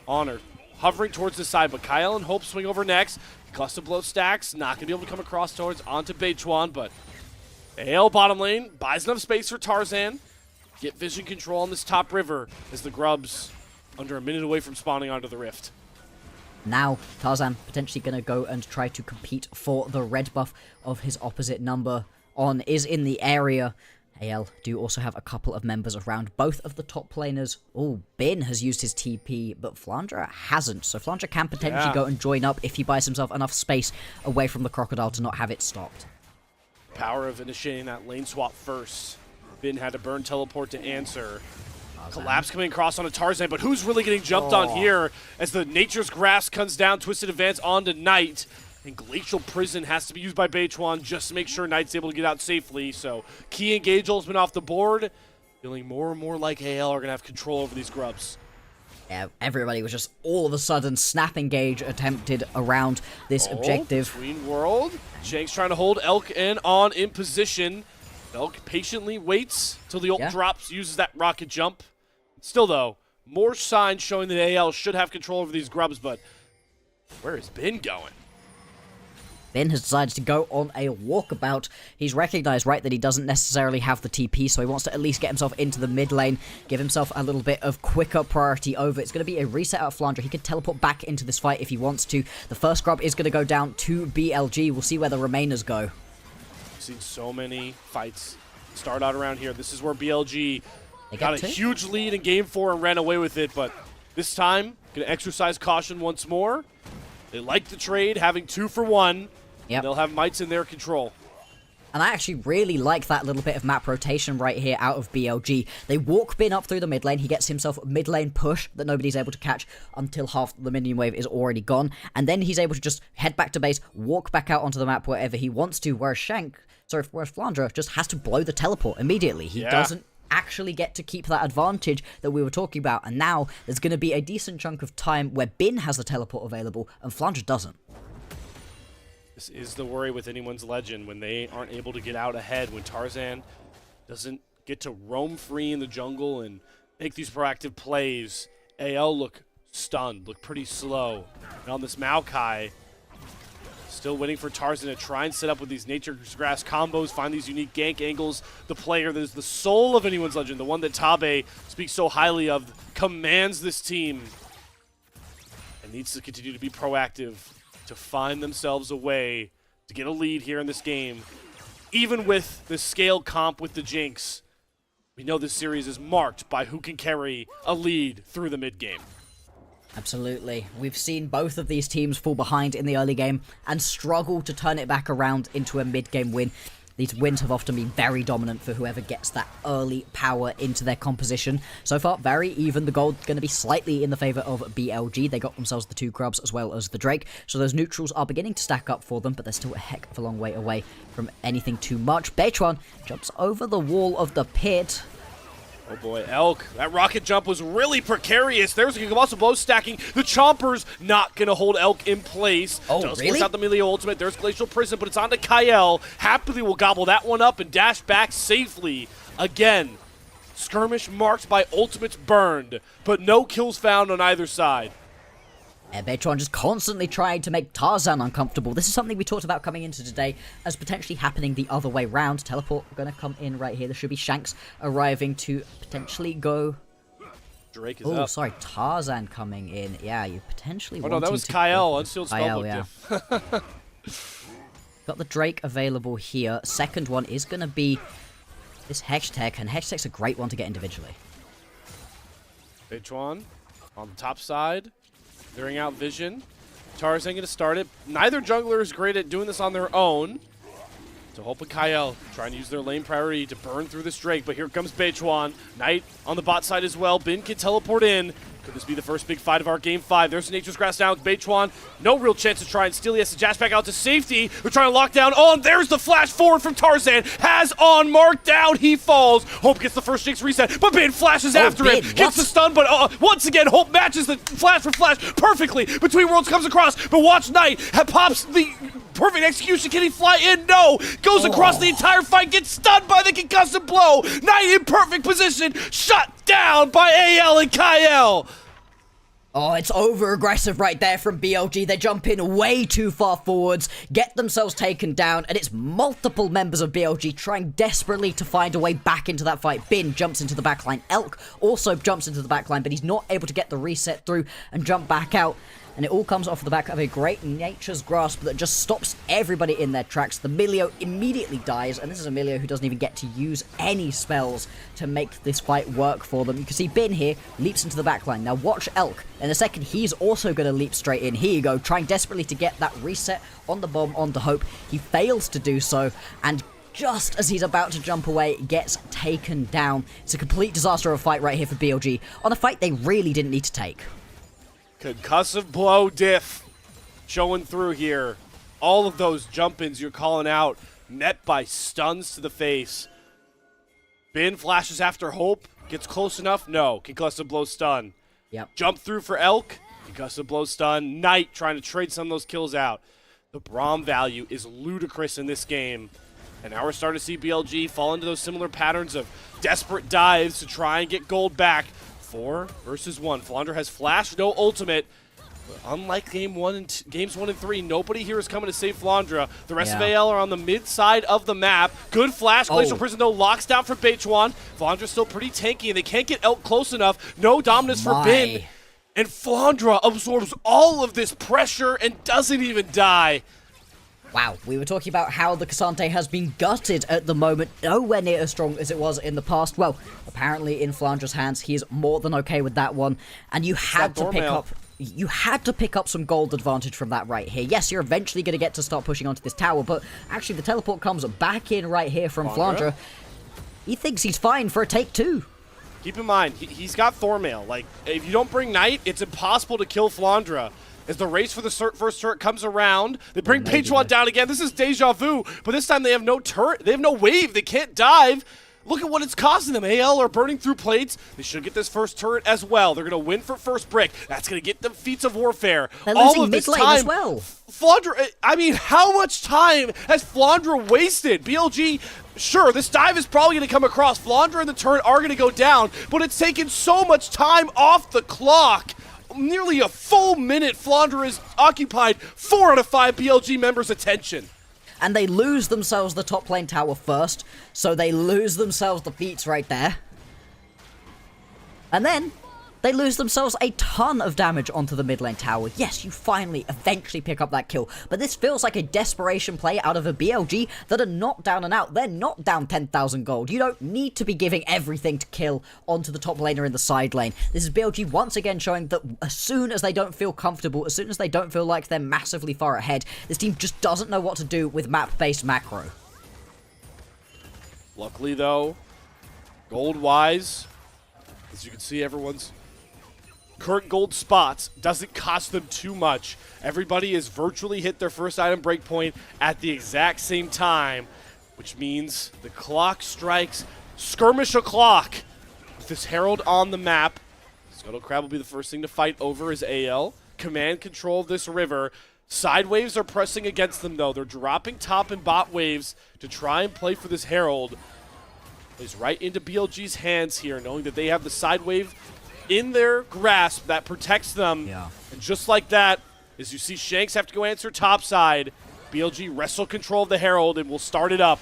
Honor hovering towards the side, but Kyle and Hope swing over next. Cluster blow stacks, not going to be able to come across towards onto Beichuan, but AL bottom lane buys enough space for Tarzan. Get vision control on this top river as the Grubs under a minute away from spawning onto the rift. Now, Tarzan potentially going to go and try to compete for the red buff of his opposite number. On is in the area. AL do also have a couple of members around. Both of the top laners. Oh, Bin has used his TP, but Flandre hasn't. So Flandre can potentially go and join up if he buys himself enough space away from the Crocodile to not have it stopped. Power of initiating that lane swap first. Bin had to burn teleport to answer. Collapse coming across onto Tarzan, but who's really getting jumped on here as the Nature's Grasp comes down, Twisted Advance onto Knight. And Glacial Prison has to be used by Beichuan just to make sure Knight's able to get out safely. So key engage ultimate off the board. Feeling more and more like AL are going to have control over these Grubs. Yeah, everybody was just all of a sudden snap engage attempted around this objective. Between world. Shanks trying to hold Elk and On in position. Elk patiently waits till the ult drops, uses that rocket jump. Still though, more signs showing that AL should have control over these Grubs, but where has Bin going? Bin has decided to go on a walkabout. He's recognized, right, that he doesn't necessarily have the TP, so he wants to at least get himself into the mid lane, give himself a little bit of quicker priority over. It's going to be a reset out of Flandre. He can teleport back into this fight if he wants to. The first Grub is going to go down to BLG. We'll see where the remainers go. We've seen so many fights start out around here. This is where BLG got a huge lead in Game 4 and ran away with it, but this time, going to exercise caution once more. They like the trade, having 2 for 1. Yep. They'll have Mites in their control. And I actually really like that little bit of map rotation right here out of BLG. They walk Bin up through the mid lane. He gets himself a mid lane push that nobody's able to catch until half the minion wave is already gone. And then he's able to just head back to base, walk back out onto the map wherever he wants to, whereas Flandre just has to blow the teleport immediately. He doesn't actually get to keep that advantage that we were talking about. And now there's going to be a decent chunk of time where Bin has the teleport available and Flandre doesn't. This is the worry with anyone's legend when they aren't able to get out ahead, when Tarzan doesn't get to roam free in the jungle and make these proactive plays. AL look stunned, look pretty slow. And on this Maokai, still waiting for Tarzan to try and set up with these nature's grass combos, find these unique gank angles. The player that is the soul of anyone's legend, the one that Tabe speaks so highly of, commands this team and needs to continue to be proactive to find themselves a way to get a lead here in this game. Even with the scale comp with the Jinx, we know this series is marked by who can carry a lead through the mid-game. Absolutely. We've seen both of these teams fall behind in the early game and struggle to turn it back around into a mid-game win. These wins have often been very dominant for whoever gets that early power into their composition. So far, very even. The gold going to be slightly in the favour of BLG. They got themselves the 2 grubs as well as the Drake. So those neutrals are beginning to stack up for them, but they're still a heck of a long way away from anything too much. Bechuan jumps over the wall of the pit. Oh boy, Elk. That rocket jump was really precarious. There's a Gigamosa blow stacking. The Chomper's not going to hold Elk in place. Oh, Does really? force out the melee ultimate. There's Glacial Prison, but it's on to Kael. Happily will gobble that one up and dash back safely. Again, skirmish marked by ultimates burned, but no kills found on either side. And Bechuan just constantly trying to make Tarzan uncomfortable. This is something we talked about coming into today as potentially happening the other way round. Teleport going to come in right here. There should be Shanks arriving to potentially go... Drake is up. Oh, sorry, Tarzan coming in. Yeah, you potentially Oh no, that was Kael. Unsealed spellbook yeah. Got the Drake available here. Second one is going to be this Hextech, and Hextech's a great one to get individually. Bechuan on the top side. Clearing out vision. Tarzan going to start it. Neither jungler is great at doing this on their own. So Hope and Kael trying to use their lane priority to burn through this Drake. But here comes Bechuan. Knight on the bot side as well. Bin can teleport in. Could this be the first big fight of our game 5? There's Nature's Grass down with Bechuan. No real chance to try and steal. He has to dash back out to safety. We're trying to lock down. Oh, and there's the flash forward from Tarzan. Has on marked down. He falls. Hope gets the first Jinx reset, but Bin flashes after him. Gets the stun, but once again, Hope matches the flash for flash perfectly. Between Worlds comes across, but watch Knight. Pops the perfect execution. Can he fly in? No. Goes across the entire fight. Gets stunned by the concussive blow. Knight in perfect position. Shut down by AL and Kael. Oh, it's over-aggressive right there from BLG. They jump in way too far forwards, get themselves taken down, and it's multiple members of BLG trying desperately to find a way back into that fight. Bin jumps into the backline. Elk also jumps into the backline, but he's not able to get the reset through and jump back out. And it all comes off the back of a great Nature's Grasp that just stops everybody in their tracks. The Milio immediately dies, and this is a Milio who doesn't even get to use any spells to make this fight work for them. You can see Bin here leaps into the backline. Now watch Elk. In a second, he's also going to leap straight in. Here you go, trying desperately to get that reset on the bomb onto Hope. He fails to do so, and just as he's about to jump away, gets taken down. It's a complete disaster of a fight right here for BLG, on a fight they really didn't need to take. Concussive blow diff showing through here. All of those jump-ins you're calling out, met by stuns to the face. Bin flashes after Hope. Gets close enough? No. Concussive blow stun. Yep. Jump through for Elk. Concussive blow stun. Knight trying to trade some of those kills out. The Braum value is ludicrous in this game. And now we're starting to see BLG fall into those similar patterns of desperate dives to try and get gold back. 4 versus 1. Flandre has flash, no ultimate. But unlike games 1 and 3, nobody here is coming to save Flandre. The rest of AL are on the mid side of the map. Good flash. Glacial Prison, though, locks down for Bechuan. Flandre's still pretty tanky, and they can't get Elk close enough. No dominance for Bin. And Flandre absorbs all of this pressure and doesn't even die. Wow, we were talking about how the Cassante has been gutted at the moment, nowhere near as strong as it was in the past. Well, apparently in Flandre's hands, he is more than okay with that one, and you had to pick up some gold advantage from that right here. Yes, you're eventually going to get to start pushing onto this tower, but actually the teleport comes back in right here from Flandre. He thinks he's fine for a take 2. Keep in mind, he's got Thormail. Like, if you don't bring Knight, it's impossible to kill Flandre. As the race for the first turret comes around, they bring Bechuan down again. This is deja vu, but this time they have no turret. They have no wave. They can't dive. look at what it's costing them. AL are burning through plates. They should get this first turret as well. They're going to win for first brick. That's going to get them feats of warfare. They're All losing of this mid lane time, as well. Flandra, I mean, how much time has Flandra wasted? BLG, sure, this dive is probably going to come across. Flandra and the turret are going to go down, but it's taken so much time off the clock. Nearly a full minute, Flandra has occupied 4 out of 5 BLG members' attention. And they lose themselves the top lane tower first, so they lose themselves the feats right there. And then, they lose themselves a ton of damage onto the mid lane tower. Yes, you finally, eventually pick up that kill, but this feels like a desperation play out of a BLG that are not down and out. They're not down 10,000 gold. You don't need to be giving everything to kill onto the top laner in the side lane. This is BLG once again showing that as soon as they don't feel comfortable, as soon as they don't feel like they're massively far ahead, this team just doesn't know what to do with map-based macro. Luckily, though, gold-wise, as you can see, everyone's current gold spots doesn't cost them too much. Everybody has virtually hit their first item breakpoint at the exact same time, which means the clock strikes skirmish o'clock. With this Herald on the map, Scuttle Crab will be the first thing to fight over as AL. Command control of this river. Side waves are pressing against them, though. They're dropping top and bot waves to try and play for this Herald. Plays right into BLG's hands here, knowing that they have the side wave in their grasp that protects them. Yeah. And just like that, as you see Shanks have to go answer topside, BLG wrestle control of the Herald and will start it up.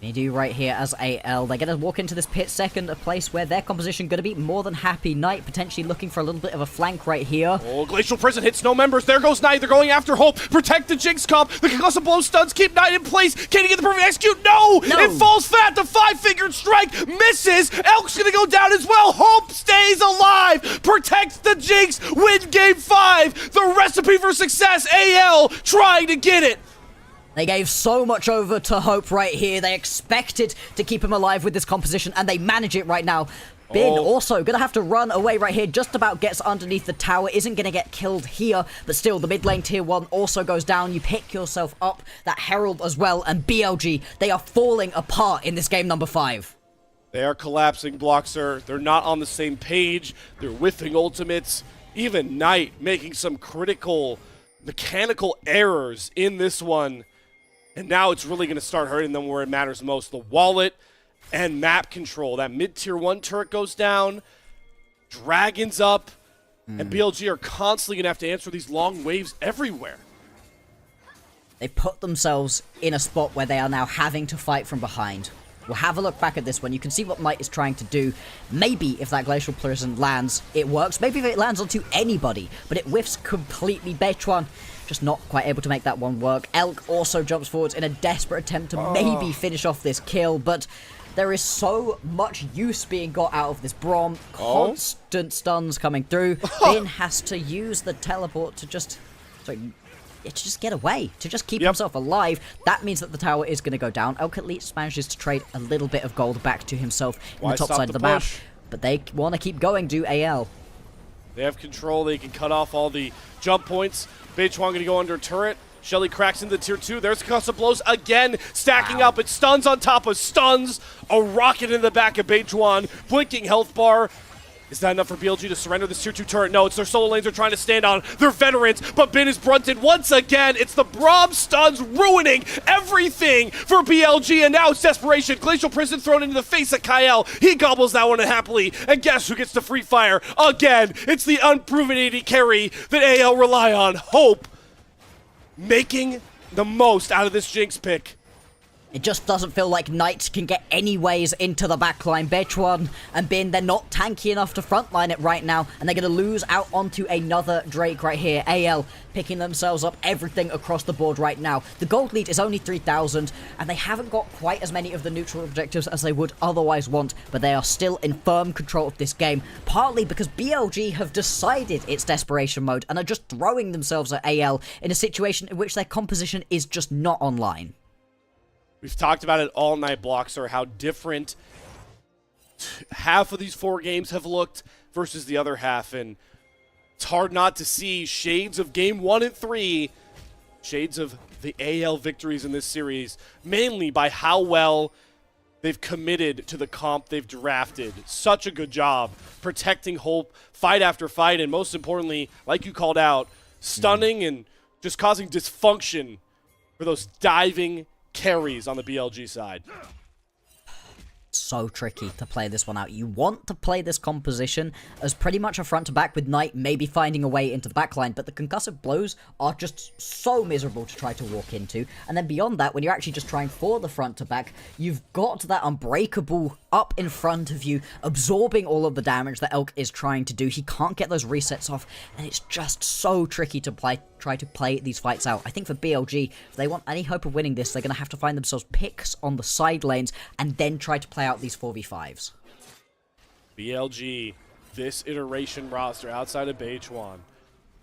They do right here as AL. They're going to walk into this pit second, a place where their composition going to be more than happy. Knight potentially looking for a little bit of a flank right here. Oh, Glacial Prison hits no members. There goes Knight. They're going after Hope. Protect the Jinx comp. The concussive blow stuns. Keep Knight in place. Can he get the perfect execute? No! It falls fat. The 5-fingered strike misses. Elk's going to go down as well. Hope stays alive. Protects the Jinx. Win game 5. The recipe for success. AL trying to get it. They gave so much over to Hope right here. They expected to keep him alive with this composition, and they manage it right now. Bin also gonna have to run away right here. Just about gets underneath the tower. Isn't gonna get killed here, but still, the mid lane tier 1 also goes down. You pick yourself up that Herald as well, and BLG, they are falling apart in this game number 5. They are collapsing, Bloxer. They're not on the same page. They're whiffing ultimates. Even Knight making some critical mechanical errors in this one. And now it's really going to start hurting them where it matters most. The wallet and map control. That mid-tier 1 turret goes down. Dragons up. And BLG are constantly going to have to answer these long waves everywhere. They put themselves in a spot where they are now having to fight from behind. We'll have a look back at this one. You can see what Knight is trying to do. Maybe if that Glacial Prison lands, it works. Maybe if it lands onto anybody, but it whiffs completely. Bechuan just not quite able to make that one work. Elk also jumps forwards in a desperate attempt to maybe finish off this kill, but there is so much use being got out of this Braum. Constant stuns coming through. Bin has to use the teleport to just get away, to just keep himself alive. That means that the tower is going to go down. Elk at least manages to trade a little bit of gold back to himself in the top side of the map. But they want to keep going, do AL. They have control. They can cut off all the jump points. Beichuan going to go under turret. Shelly cracks into tier 2. There's concussive blows again, stacking up. It's stuns on top of stuns. A rocket in the back of Beichuan. Blinking health bar. Is that enough for BLG to surrender this tier 2 turret? No, it's their solo lanes they're trying to stand on. They're veterans, but Bin is brunted once again. It's the Braum stuns ruining everything for BLG, and now it's desperation. Glacial Prison thrown into the face of Kyle. He gobbles that one happily, and guess who gets the free fire? Again, it's the unproven AD carry that AL rely on. Hope making the most out of this Jinx pick. It just doesn't feel like Knight can get any ways into the backline. Bechuan and Bin, they're not tanky enough to frontline it right now, and they're going to lose out onto another Drake right here. AL picking themselves up everything across the board right now. The gold lead is only 3,000, and they haven't got quite as many of the neutral objectives as they would otherwise want, but they are still in firm control of this game, partly because BLG have decided it's desperation mode and are just throwing themselves at AL in a situation in which their composition is just not online. We've talked about it all night, Bloxer, how different half of these 4 games have looked versus the other half, and it's hard not to see shades of game 1 and 3, shades of the AL victories in this series, mainly by how well They've committed to the comp they've drafted. Such a good job protecting Hope fight after fight, and most importantly, like you called out, stunning and just causing dysfunction for those diving carries on the BLG side. So tricky to play this one out. You want to play this composition as pretty much a front to back, with Knight maybe finding a way into the backline, but the concussive blows are just so miserable to try to walk into. And then beyond that, when you're actually just trying for the front to back, you've got that Unbreakable up in front of you, absorbing all of the damage that Elk is trying to do. He can't get those resets off, and it's just so tricky to try to play these fights out. I think for BLG, if they want any hope of winning this, they're going to have to find themselves picks on the side lanes and then try to play out these 4v5s. BLG, this iteration roster outside of BH1,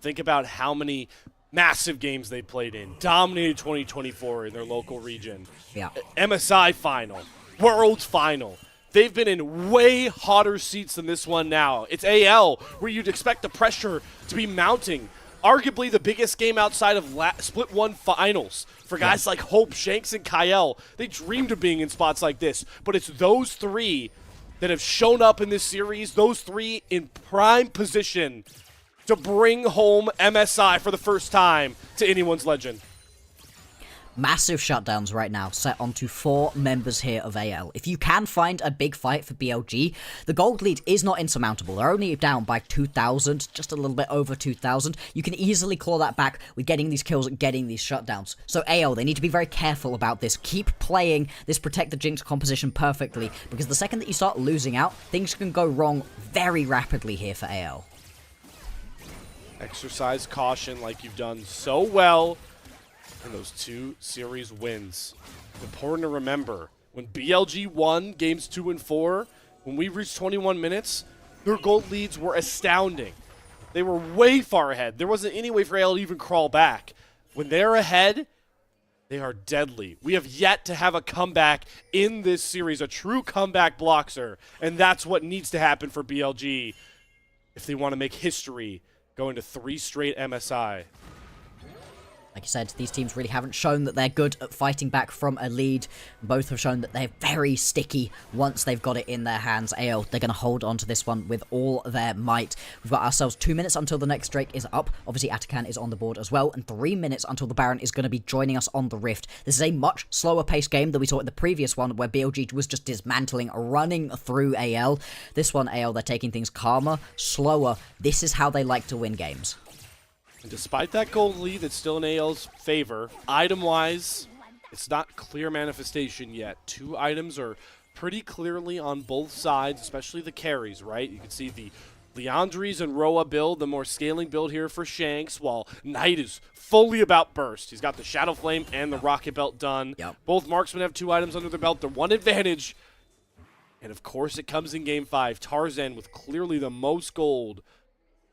think about how many massive games they played in. Dominated 2024 in their local region. Yeah. MSI final. World final. They've been in way hotter seats than this one now. It's AL, where you'd expect the pressure to be mounting. Arguably the biggest game outside of Split 1 finals for guys like Hope, Shanks, and Kyle. They dreamed of being in spots like this, but it's those three that have shown up in this series, those three in prime position to bring home MSI for the first time to anyone's legend. Massive shutdowns right now set onto 4 members here of AL. If you can find a big fight for BLG, the gold lead is not insurmountable. They're only down by 2,000, just a little bit over 2,000. You can easily claw that back with getting these kills and getting these shutdowns. So AL, they need to be very careful about this. Keep playing this Protect the Jinx composition perfectly, because the second that you start losing out, things can go wrong very rapidly here for AL. Exercise caution like you've done so well in those 2 series wins. Important to remember, when BLG won games 2 and 4, when we reached 21 minutes, their gold leads were astounding. They were way far ahead. There wasn't any way for AL to even crawl back. When they're ahead, they are deadly. We have yet to have a comeback in this series, a true comeback bloxer, and that's what needs to happen for BLG if they want to make history going to 3 straight MSI. Like I said, these teams really haven't shown that they're good at fighting back from a lead. Both have shown that they're very sticky once they've got it in their hands. AL, they're going to hold on to this one with all their might. We've got ourselves 2 minutes until the next Drake is up. Obviously, Atakan is on the board as well, and 3 minutes until the Baron is going to be joining us on the Rift. This is a much slower paced game than we saw in the previous one, where BLG was just dismantling, running through AL. This one, AL, they're taking things calmer, slower. This is how they like to win games. And despite that gold lead that's still in AL's favor, item-wise, it's not clear manifestation yet. 2 items are pretty clearly on both sides, especially the carries, right? You can see the Leandries and Roa build, the more scaling build here for Shanks, while Knight is fully about burst. He's got the Shadow Flame and the Rocket Belt done. Yep. Both marksmen have 2 items under their belt. They're 1 advantage. And of course it comes in Game 5. Tarzan with clearly the most gold,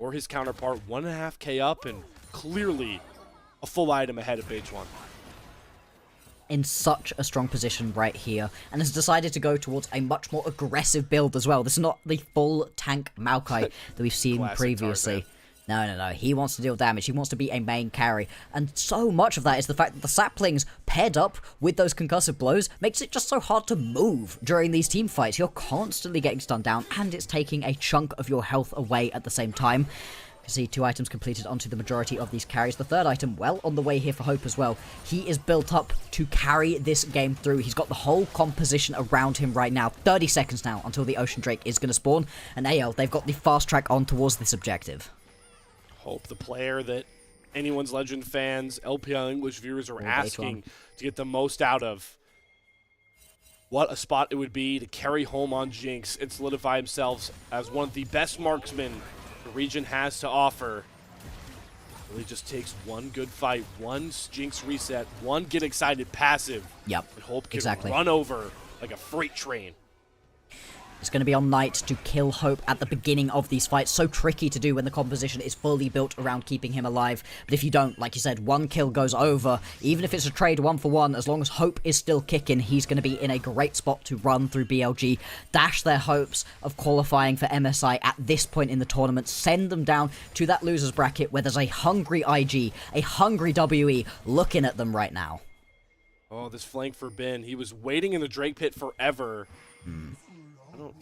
or his counterpart, 1.5k up, and clearly a full item ahead of BH1. In such a strong position right here, and has decided to go towards a much more aggressive build as well. This is not the full tank Maokai that we've seen previously. No. He wants to deal damage. He wants to be a main carry. And so much of that is the fact that the saplings paired up with those concussive blows makes it just so hard to move during these team fights. You're constantly getting stunned down, and it's taking a chunk of your health away at the same time. You can see 2 items completed onto the majority of these carries. The 3rd item, well, on the way here for Hope as well. He is built up to carry this game through. He's got the whole composition around him right now. 30 seconds now until the Ocean Drake is going to spawn. And AL, they've got the fast track on towards this objective. Hope, the player that anyone's Legend fans, LPL English viewers are asking to get the most out of. What a spot it would be to carry home on Jinx and solidify himself as one of the best marksmen the region has to offer. It really just takes 1 good fight, 1 Jinx reset, 1 get excited passive. Yep, and Hope can run over like a freight train. It's going to be on Knight to kill Hope at the beginning of these fights. So tricky to do when the composition is fully built around keeping him alive. But if you don't, like you said, 1 kill goes over. Even if it's a trade 1 for 1, as long as Hope is still kicking, he's going to be in a great spot to run through BLG, dash their hopes of qualifying for MSI at this point in the tournament, send them down to that loser's bracket where there's a hungry IG, a hungry WE looking at them right now. Oh, this flank for Ben. He was waiting in the Drake pit forever. I don't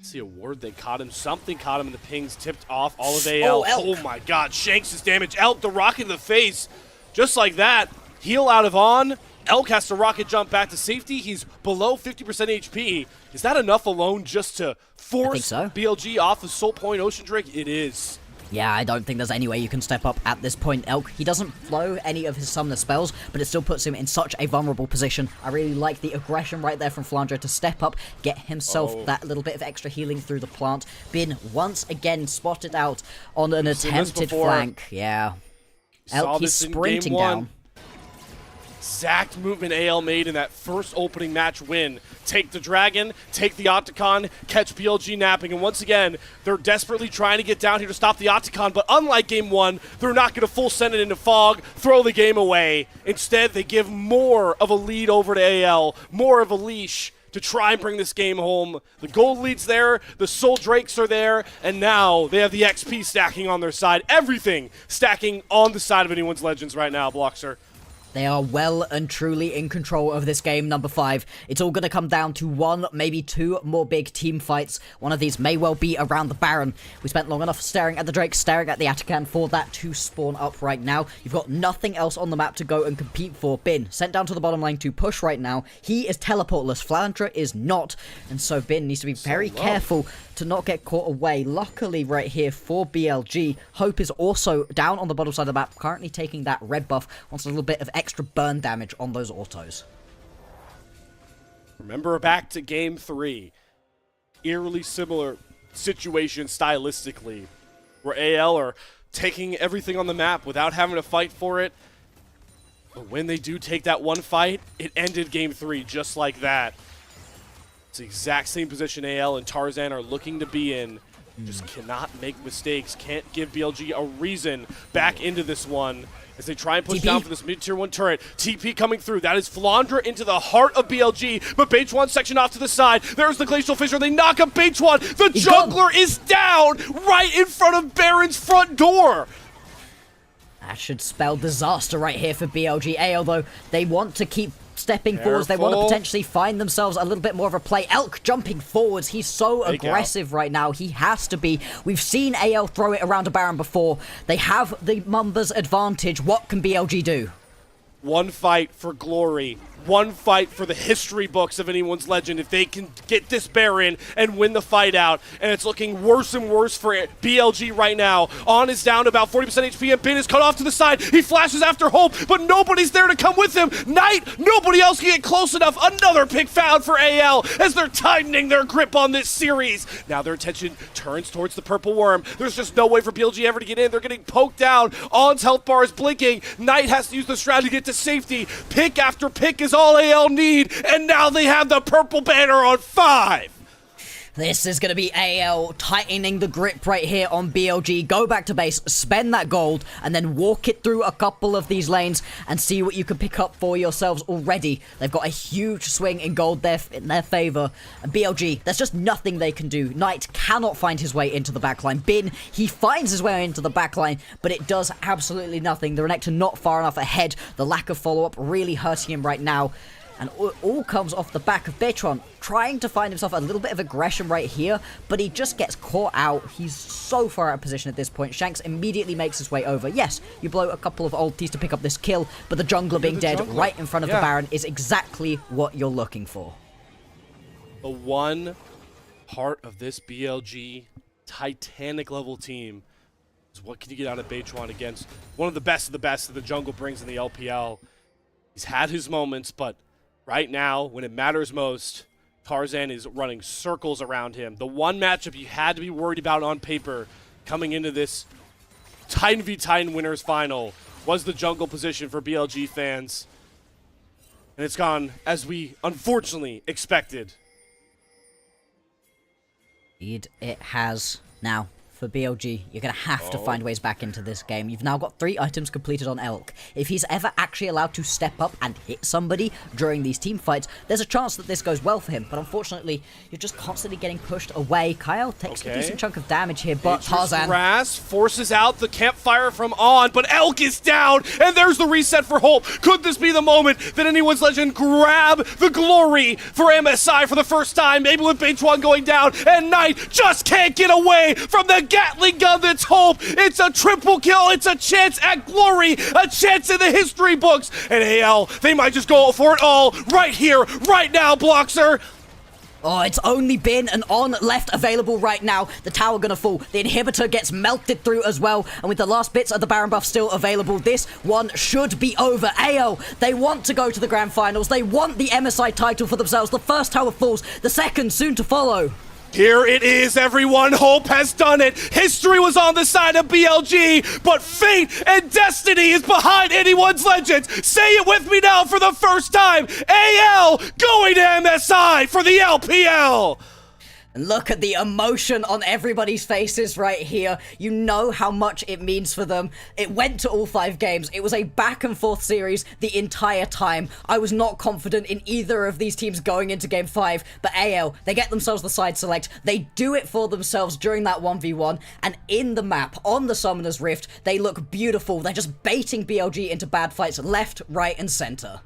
see a ward. They caught him. Something caught him, and the pings tipped off all of AL. Oh my God. Shanks is damage. Elk, the rocket in the face. Just like that. Heal out of on. Elk has to rocket jump back to safety. He's below 50% HP. Is that enough alone just to force BLG off the Soul Point Ocean Drake? It is. Yeah, I don't think there's any way you can step up at this point, Elk. He doesn't flow any of his summoner spells, but it still puts him in such a vulnerable position. I really like the aggression right there from Flandre to step up, get himself that little bit of extra healing through the plant. Bin once again spotted out on an attempted flank. Yeah. Elk, he's sprinting down. Exact movement AL made in that first opening match win. Take the Dragon, take the Octocon, catch BLG napping, and once again, they're desperately trying to get down here to stop the Octocon, but unlike Game 1, they're not going to full send it into Fog, throw the game away. Instead, they give more of a lead over to AL, more of a leash to try and bring this game home. The gold lead's there, the Soul Drakes are there, and now they have the XP stacking on their side. Everything stacking on the side of anyone's Legends right now, Bloxer. They are well and truly in control of this game, number 5. It's all going to come down to one, maybe two more big team fights. One of these may well be around the Baron. We spent long enough staring at the Drake, staring at the Atakan for that to spawn up right now. You've got nothing else on the map to go and compete for. Bin, sent down to the bottom lane to push right now. He is teleportless. Flandre is not. And so Bin needs to be very careful to not get caught away. Luckily right here for BLG, Hope is also down on the bottom side of the map, currently taking that red buff. Wants a little bit of extra burn damage on those autos. Remember back to Game 3. Eerily similar situation stylistically, where AL are taking everything on the map without having to fight for it. But when they do take that one fight, it ended Game 3 just like that. It's the exact same position AL and Tarzan are looking to be in. Just cannot make mistakes. Can't give BLG a reason back into this one as they try and push down for this mid-tier 1 turret. TP coming through. That is Flandre into the heart of BLG, but Beichuan section off to the side. There's the Glacial Fissure. They knock up Beichuan. The jungler is down right in front of Baron's front door. That should spell disaster right here for BLG, although they want to keep stepping forwards. They want to potentially find themselves a little bit more of a play. Elk jumping forwards. He's so aggressive right now. He has to be. We've seen AL throw it around a Baron before. They have the numbers advantage. What can BLG do? One fight for glory. One fight for the history books of anyone's Legend if they can get this Baron and win the fight out. And it's looking worse and worse for BLG right now. On is down to about 40% HP and Bin is cut off to the side. He flashes after Hope, but nobody's there to come with him. Knight, nobody else can get close enough. Another pick found for AL as they're tightening their grip on this series. Now their attention turns towards the Purple Worm. There's just no way for BLG ever to get in. They're getting poked down. On's health bar is blinking. Knight has to use the strategy to get to safety. Pick after pick is all AL need, and now they have the purple banner on 5. This is going to be AL tightening the grip right here on BLG. Go back to base, spend that gold, and then walk it through a couple of these lanes and see what you can pick up for yourselves already. They've got a huge swing in gold there in their favor. And BLG, there's just nothing they can do. Knight cannot find his way into the backline. Bin, he finds his way into the backline, but it does absolutely nothing. The Renekton not far enough ahead. The lack of follow-up really hurting him right now. And all comes off the back of Beichuan trying to find himself a little bit of aggression right here, but he just gets caught out. He's so far out of position at this point. Shanks immediately makes his way over. Yes, you blow a couple of ultis to pick up this kill, but the jungler being dead right in front of the Baron is exactly what you're looking for. The one part of this BLG Titanic level team is what can you get out of Beichuan against one of the best that the jungle brings in the LPL. He's had his moments, but right now, when it matters most, Tarzan is running circles around him. The one matchup you had to be worried about on paper coming into this Titan v Titan winners final was the jungle position for BLG fans. And it's gone as we unfortunately expected. Indeed, it has. Now, for BLG. You're going to have to find ways back into this game. You've now got 3 items completed on Elk. If he's ever actually allowed to step up and hit somebody during these team fights, there's a chance that this goes well for him. But unfortunately, you're just constantly getting pushed away. Kyle takes a decent chunk of damage here, but Tarzan... Grass forces out the campfire from On, but Elk is down, and there's the reset for Hope. Could this be the moment that anyone's legend grab the glory for MSI for the first time? Maybe with Beitwan going down, and Knight just can't get away from the Gatling gun that's Hope. It's a triple kill. It's a chance at glory, a chance in the history books. And AL, they might just go for it all right here, right now, Bloxer. Oh, it's only been an On left available right now. The tower gonna fall. The inhibitor gets melted through as well. And with the last bits of the Baron buff still available, this one should be over. AL, they want to go to the grand finals. They want the MSI title for themselves. The first tower falls. The second soon to follow. Here it is, everyone. Hope has done it. History was on the side of BLG, but fate and destiny is behind anyone's legends. Say it with me now for the first time. AL going to MSI for the LPL. And look at the emotion on everybody's faces right here. You know how much it means for them. It went to all 5 games. It was a back and forth series the entire time. I was not confident in either of these teams going into game 5, but AL, they get themselves the side select. They do it for themselves during that 1v1, and in the map, on the Summoner's Rift, they look beautiful. They're just baiting BLG into bad fights left, right, and center.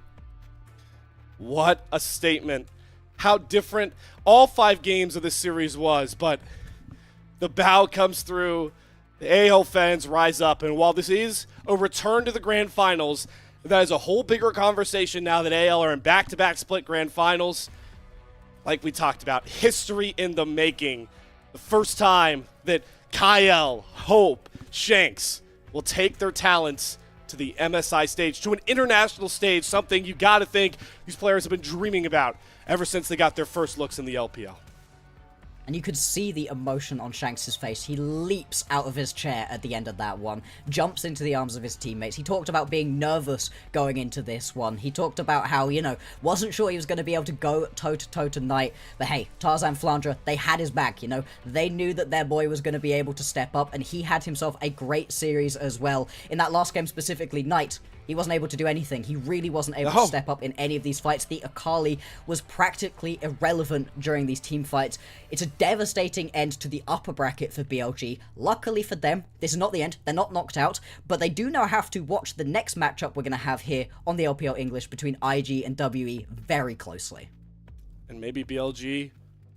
What a statement. How different all 5 games of this series was, but the bow comes through, the AL fans rise up, and while this is a return to the grand finals, that is a whole bigger conversation now that AL are in back-to-back split grand finals. Like we talked about, history in the making. The first time that Kyle, Hope, Shanks will take their talents to the MSI stage, to an international stage, something you gotta think these players have been dreaming about ever since they got their first looks in the LPL. And you could see the emotion on Shanks' face. He leaps out of his chair at the end of that one, jumps into the arms of his teammates. He talked about being nervous going into this one. He talked about how, you know, wasn't sure he was going to be able to go toe-to-toe tonight. But hey, Tarzan Flandre, they had his back, you know. They knew that their boy was going to be able to step up, and he had himself a great series as well. In that last game specifically, Knight, he wasn't able to do anything. He really wasn't able to step up in any of these fights. The Akali was practically irrelevant during these team fights. It's a devastating end to the upper bracket for BLG. Luckily for them, this is not the end. They're not knocked out, but they do now have to watch the next matchup we're going to have here on the LPL English between IG and WE very closely. And maybe BLG,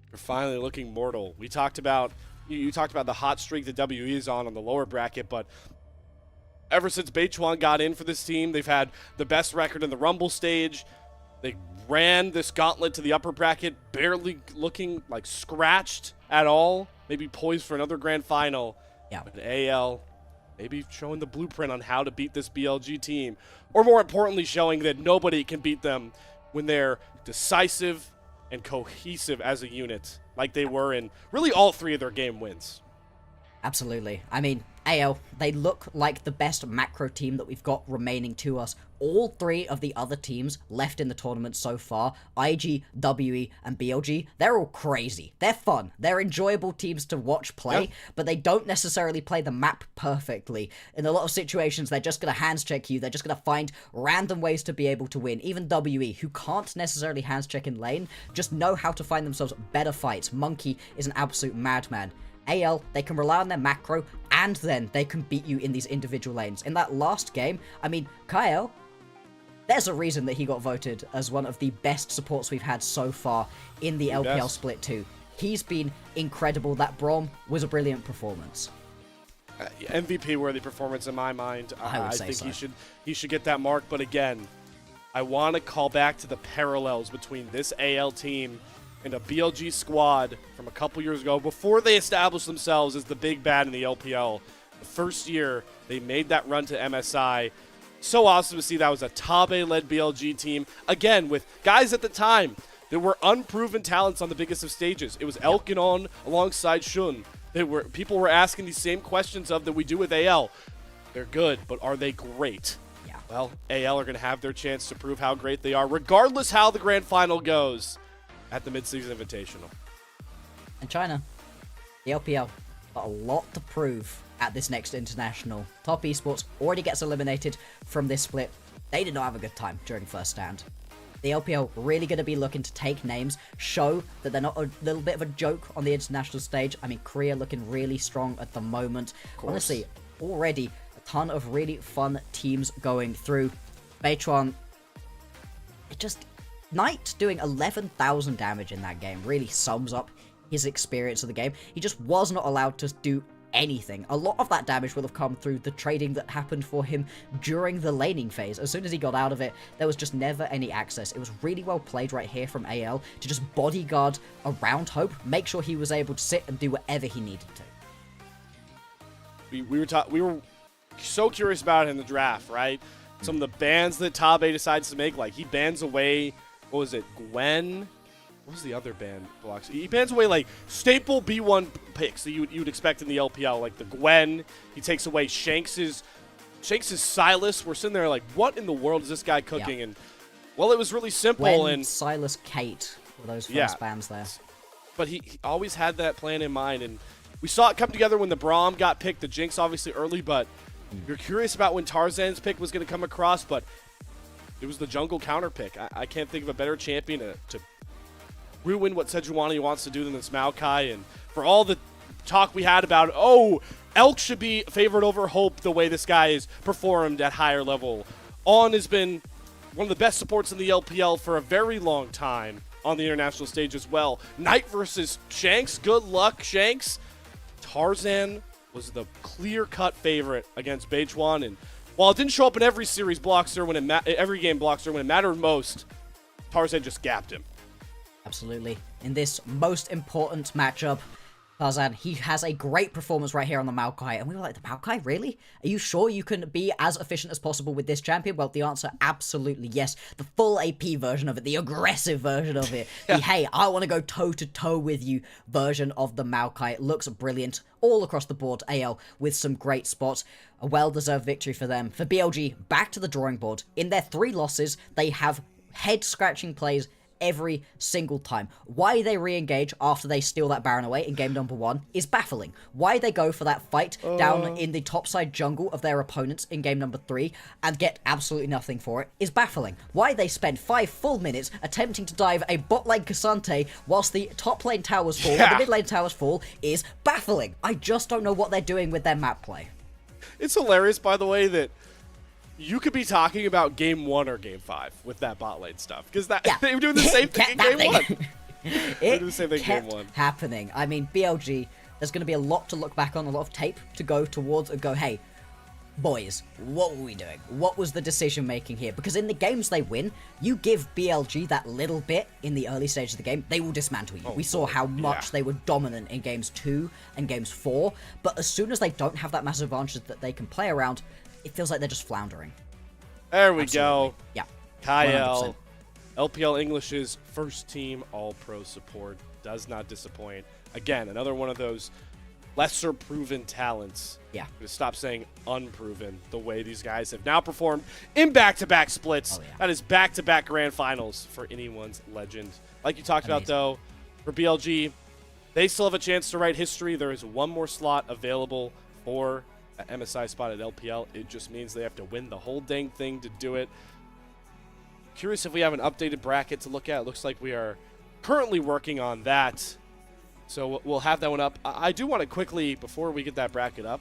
you're finally looking mortal. We talked about, you talked about the hot streak that WE is on the lower bracket, but ever since Beitwan got in for this team, they've had the best record in the Rumble stage. They ran this gauntlet to the upper bracket, barely looking like scratched at all. Maybe poised for another grand final. Yeah. But AL, maybe showing the blueprint on how to beat this BLG team. Or more importantly, showing that nobody can beat them when they're decisive and cohesive as a unit, like they were in really all 3 of their game wins. Absolutely. I mean, AL, they look like the best macro team that we've got remaining to us. All 3 of the other teams left in the tournament so far, IG, WE, and BLG, they're all crazy. They're fun. They're enjoyable teams to watch play, but they don't necessarily play the map perfectly. In a lot of situations, they're just going to hands check you. They're just going to find random ways to be able to win. Even WE, who can't necessarily hands check in lane, just know how to find themselves better fights. Monkey is an absolute madman. AL, they can rely on their macro, and then they can beat you in these individual lanes. In that last game, I mean, Kyle, there's a reason that he got voted as one of the best supports we've had so far in the LPL Split 2. He's been incredible. That Braum was a brilliant performance. MVP-worthy performance in my mind. I think so. he should get that mark, but again, I want to call back to the parallels between this AL team and a BLG squad from a couple years ago before they established themselves as the big bad in the LPL. The first year they made that run to MSI. So awesome to see that was a Tabe-led BLG team. Again, with guys at the time that were unproven talents on the biggest of stages. It was Elk and On alongside Shun. People were asking these same questions of that we do with AL. They're good, but are they great? Yeah. Well, AL are going to have their chance to prove how great they are, regardless how the grand final goes at the Mid-Season Invitational. And China, the LPL, but a lot to prove at this next international. Top Esports already gets eliminated from this split. They did not have a good time during first stand. The LPL really going to be looking to take names, show that they're not a little bit of a joke on the international stage. I mean, Korea looking really strong at the moment. Honestly, already a ton of really fun teams going through. Beitron, Knight doing 11,000 damage in that game really sums up his experience of the game. He just was not allowed to do anything. A lot of that damage will have come through the trading that happened for him during the laning phase. As soon as he got out of it, there was just never any access. It was really well played right here from AL to just bodyguard around Hope, make sure he was able to sit and do whatever he needed to. We were so curious about it in the draft, right? Some of the bans that Tabe decides to make, like he bans away, what was it, Gwen? What was the other ban blocks? He bans away like staple B1 picks that you'd expect in the LPL, like the Gwen. He takes away Shanks's Silas. We're sitting there like, what in the world is this guy cooking? Yeah. And well, it was really simple. Gwen, and Silas, Kate were those first bans there. But he always had that plan in mind, and we saw it come together when the Braum got picked. The Jinx obviously early, but you're curious about when Tarzan's pick was going to come across, but it was the jungle counter pick. I can't think of a better champion to ruin what Sejuani wants to do than this Maokai. And for all the talk we had about, Elk should be favored over Hope the way this guy is performed at higher level. On has been one of the best supports in the LPL for a very long time on the international stage as well. Knight versus Shanks. Good luck, Shanks. Tarzan was the clear-cut favorite against Bejuan, and while it didn't show up in every series Blockster when every game Blockster when it mattered most, Tarzan just gapped him. Absolutely. In this most important matchup, Tarzan, he has a great performance right here on the Maokai, and we were like, the Maokai, really? Are you sure you can be as efficient as possible with this champion? Well, the answer, absolutely yes. The full AP version of it, the aggressive version of it, the hey, I want to go toe-to-toe with you version of the Maokai. It looks brilliant all across the board, AL, with some great spots. A well-deserved victory for them. For BLG, back to the drawing board. In their 3 losses, they have head-scratching plays every single time. Why they re-engage after they steal that Baron away in game number 1 is baffling. Why they go for that fight down in the topside jungle of their opponents in game number 3 and get absolutely nothing for it is baffling. Why they spend 5 full minutes attempting to dive a bot lane Cassante whilst the top lane towers fall and the mid lane towers fall is baffling. I just don't know what they're doing with their map play. It's hilarious, by the way, that you could be talking about game 1 or game 5 with that bot lane stuff, because they were doing the same thing in game 1. They do the same thing in game 1. Happening. I mean, BLG, there's going to be a lot to look back on, a lot of tape to go towards and go, hey, boys, what were we doing? What was the decision making here? Because in the games they win, you give BLG that little bit in the early stage of the game, they will dismantle you. We saw how much they were dominant in games 2 and games 4, but as soon as they don't have that massive advantage that they can play around, it feels like they're just floundering. There we go. Yeah. Kyle, LPL English's first team All-Pro support, does not disappoint. Again, another one of those lesser proven talents. Yeah. I'm gonna stop saying unproven the way these guys have now performed in back-to-back splits. That is back-to-back grand finals for anyone's legend. Like you talked about, though, for BLG, they still have a chance to write history. There is one more slot available for an MSI spot at LPL. It just means they have to win the whole dang thing to do it. Curious if we have an updated bracket to look at. It looks like we are currently working on that. So we'll have that one up. I do want to quickly, before we get that bracket up,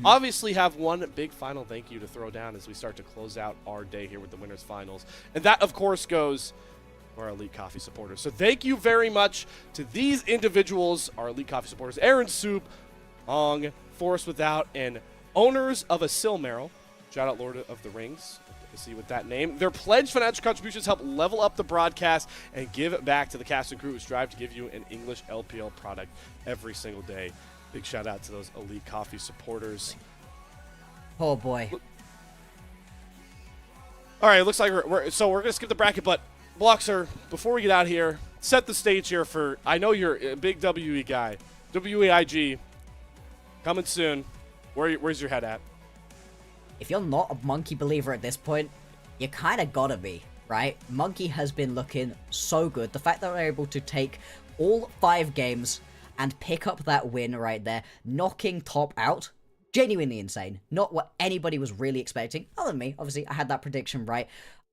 obviously have one big final thank you to throw down as we start to close out our day here with the winners finals. And that, of course, goes to our Elite Coffee supporters. So thank you very much to these individuals, our Elite Coffee supporters, Aaron Soup, Ong, Forest Without, and owners of a Silmaril. Shout out Lord of the Rings. To see with that name. Their pledged financial contributions help level up the broadcast and give it back to the cast and crew who strive to give you an English LPL product every single day. Big shout out to those Elite Coffee supporters. Oh boy. All right, it looks like we're gonna skip the bracket, but Bloxer, before we get out here, set the stage here for, I know you're a big WE guy. WEIG coming soon. Where's your head at? If you're not a Monkey believer at this point, you kind of gotta be, right? Monkey has been looking so good. The fact that they're able to take all 5 games and pick up that win right there, knocking Top out. Genuinely insane. Not what anybody was really expecting, other than me. Obviously, I had that prediction right.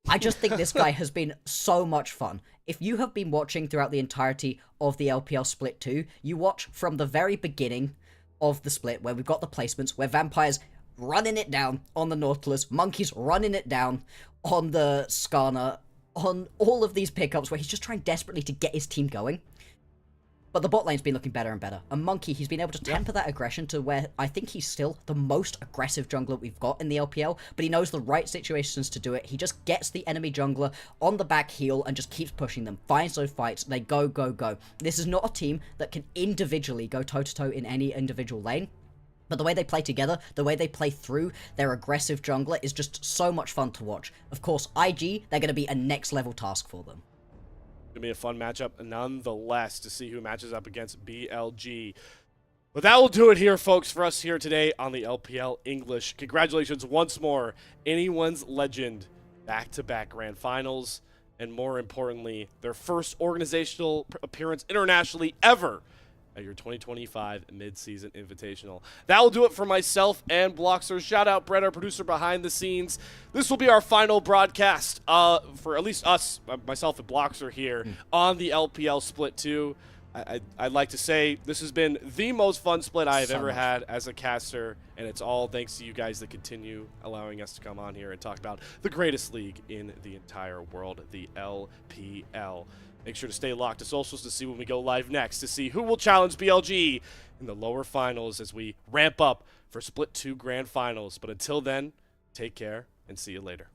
I just think this guy has been so much fun. If you have been watching throughout the entirety of the LPL Split 2, you watch from the very beginning of the split, where we've got the placements, where Vampire's running it down on the Nautilus, Monkey's running it down on the Skarner, on all of these pickups where he's just trying desperately to get his team going. But the bot lane's been looking better and better. And Monkey, he's been able to temper that aggression to where I think he's still the most aggressive jungler we've got in the LPL, but he knows the right situations to do it. He just gets the enemy jungler on the back heel and just keeps pushing them, finds those fights, they go, go, go. This is not a team that can individually go toe-to-toe in any individual lane. But the way they play together, the way they play through their aggressive jungler is just so much fun to watch. Of course, IG, they're going to be a next level task for them. Gonna be a fun matchup nonetheless to see who matches up against BLG. But that will do it here, folks, for us here today on the LPL English. Congratulations once more, anyone's legend, back-to-back grand finals, and more importantly, their first organizational appearance internationally ever at your 2025 mid-season invitational. That will do it for myself and Bloxer. Shout out Brett, our producer behind the scenes. This will be our final broadcast for at least us, myself and Bloxer here on the LPL Split 2. I'd like to say this has been the most fun split I have ever had as a caster, and it's all thanks to you guys that continue allowing us to come on here and talk about the greatest league in the entire world, the LPL. Make sure to stay locked to socials to see when we go live next, to see who will challenge BLG in the lower finals as we ramp up for Split 2 Grand Finals. But until then, take care and see you later.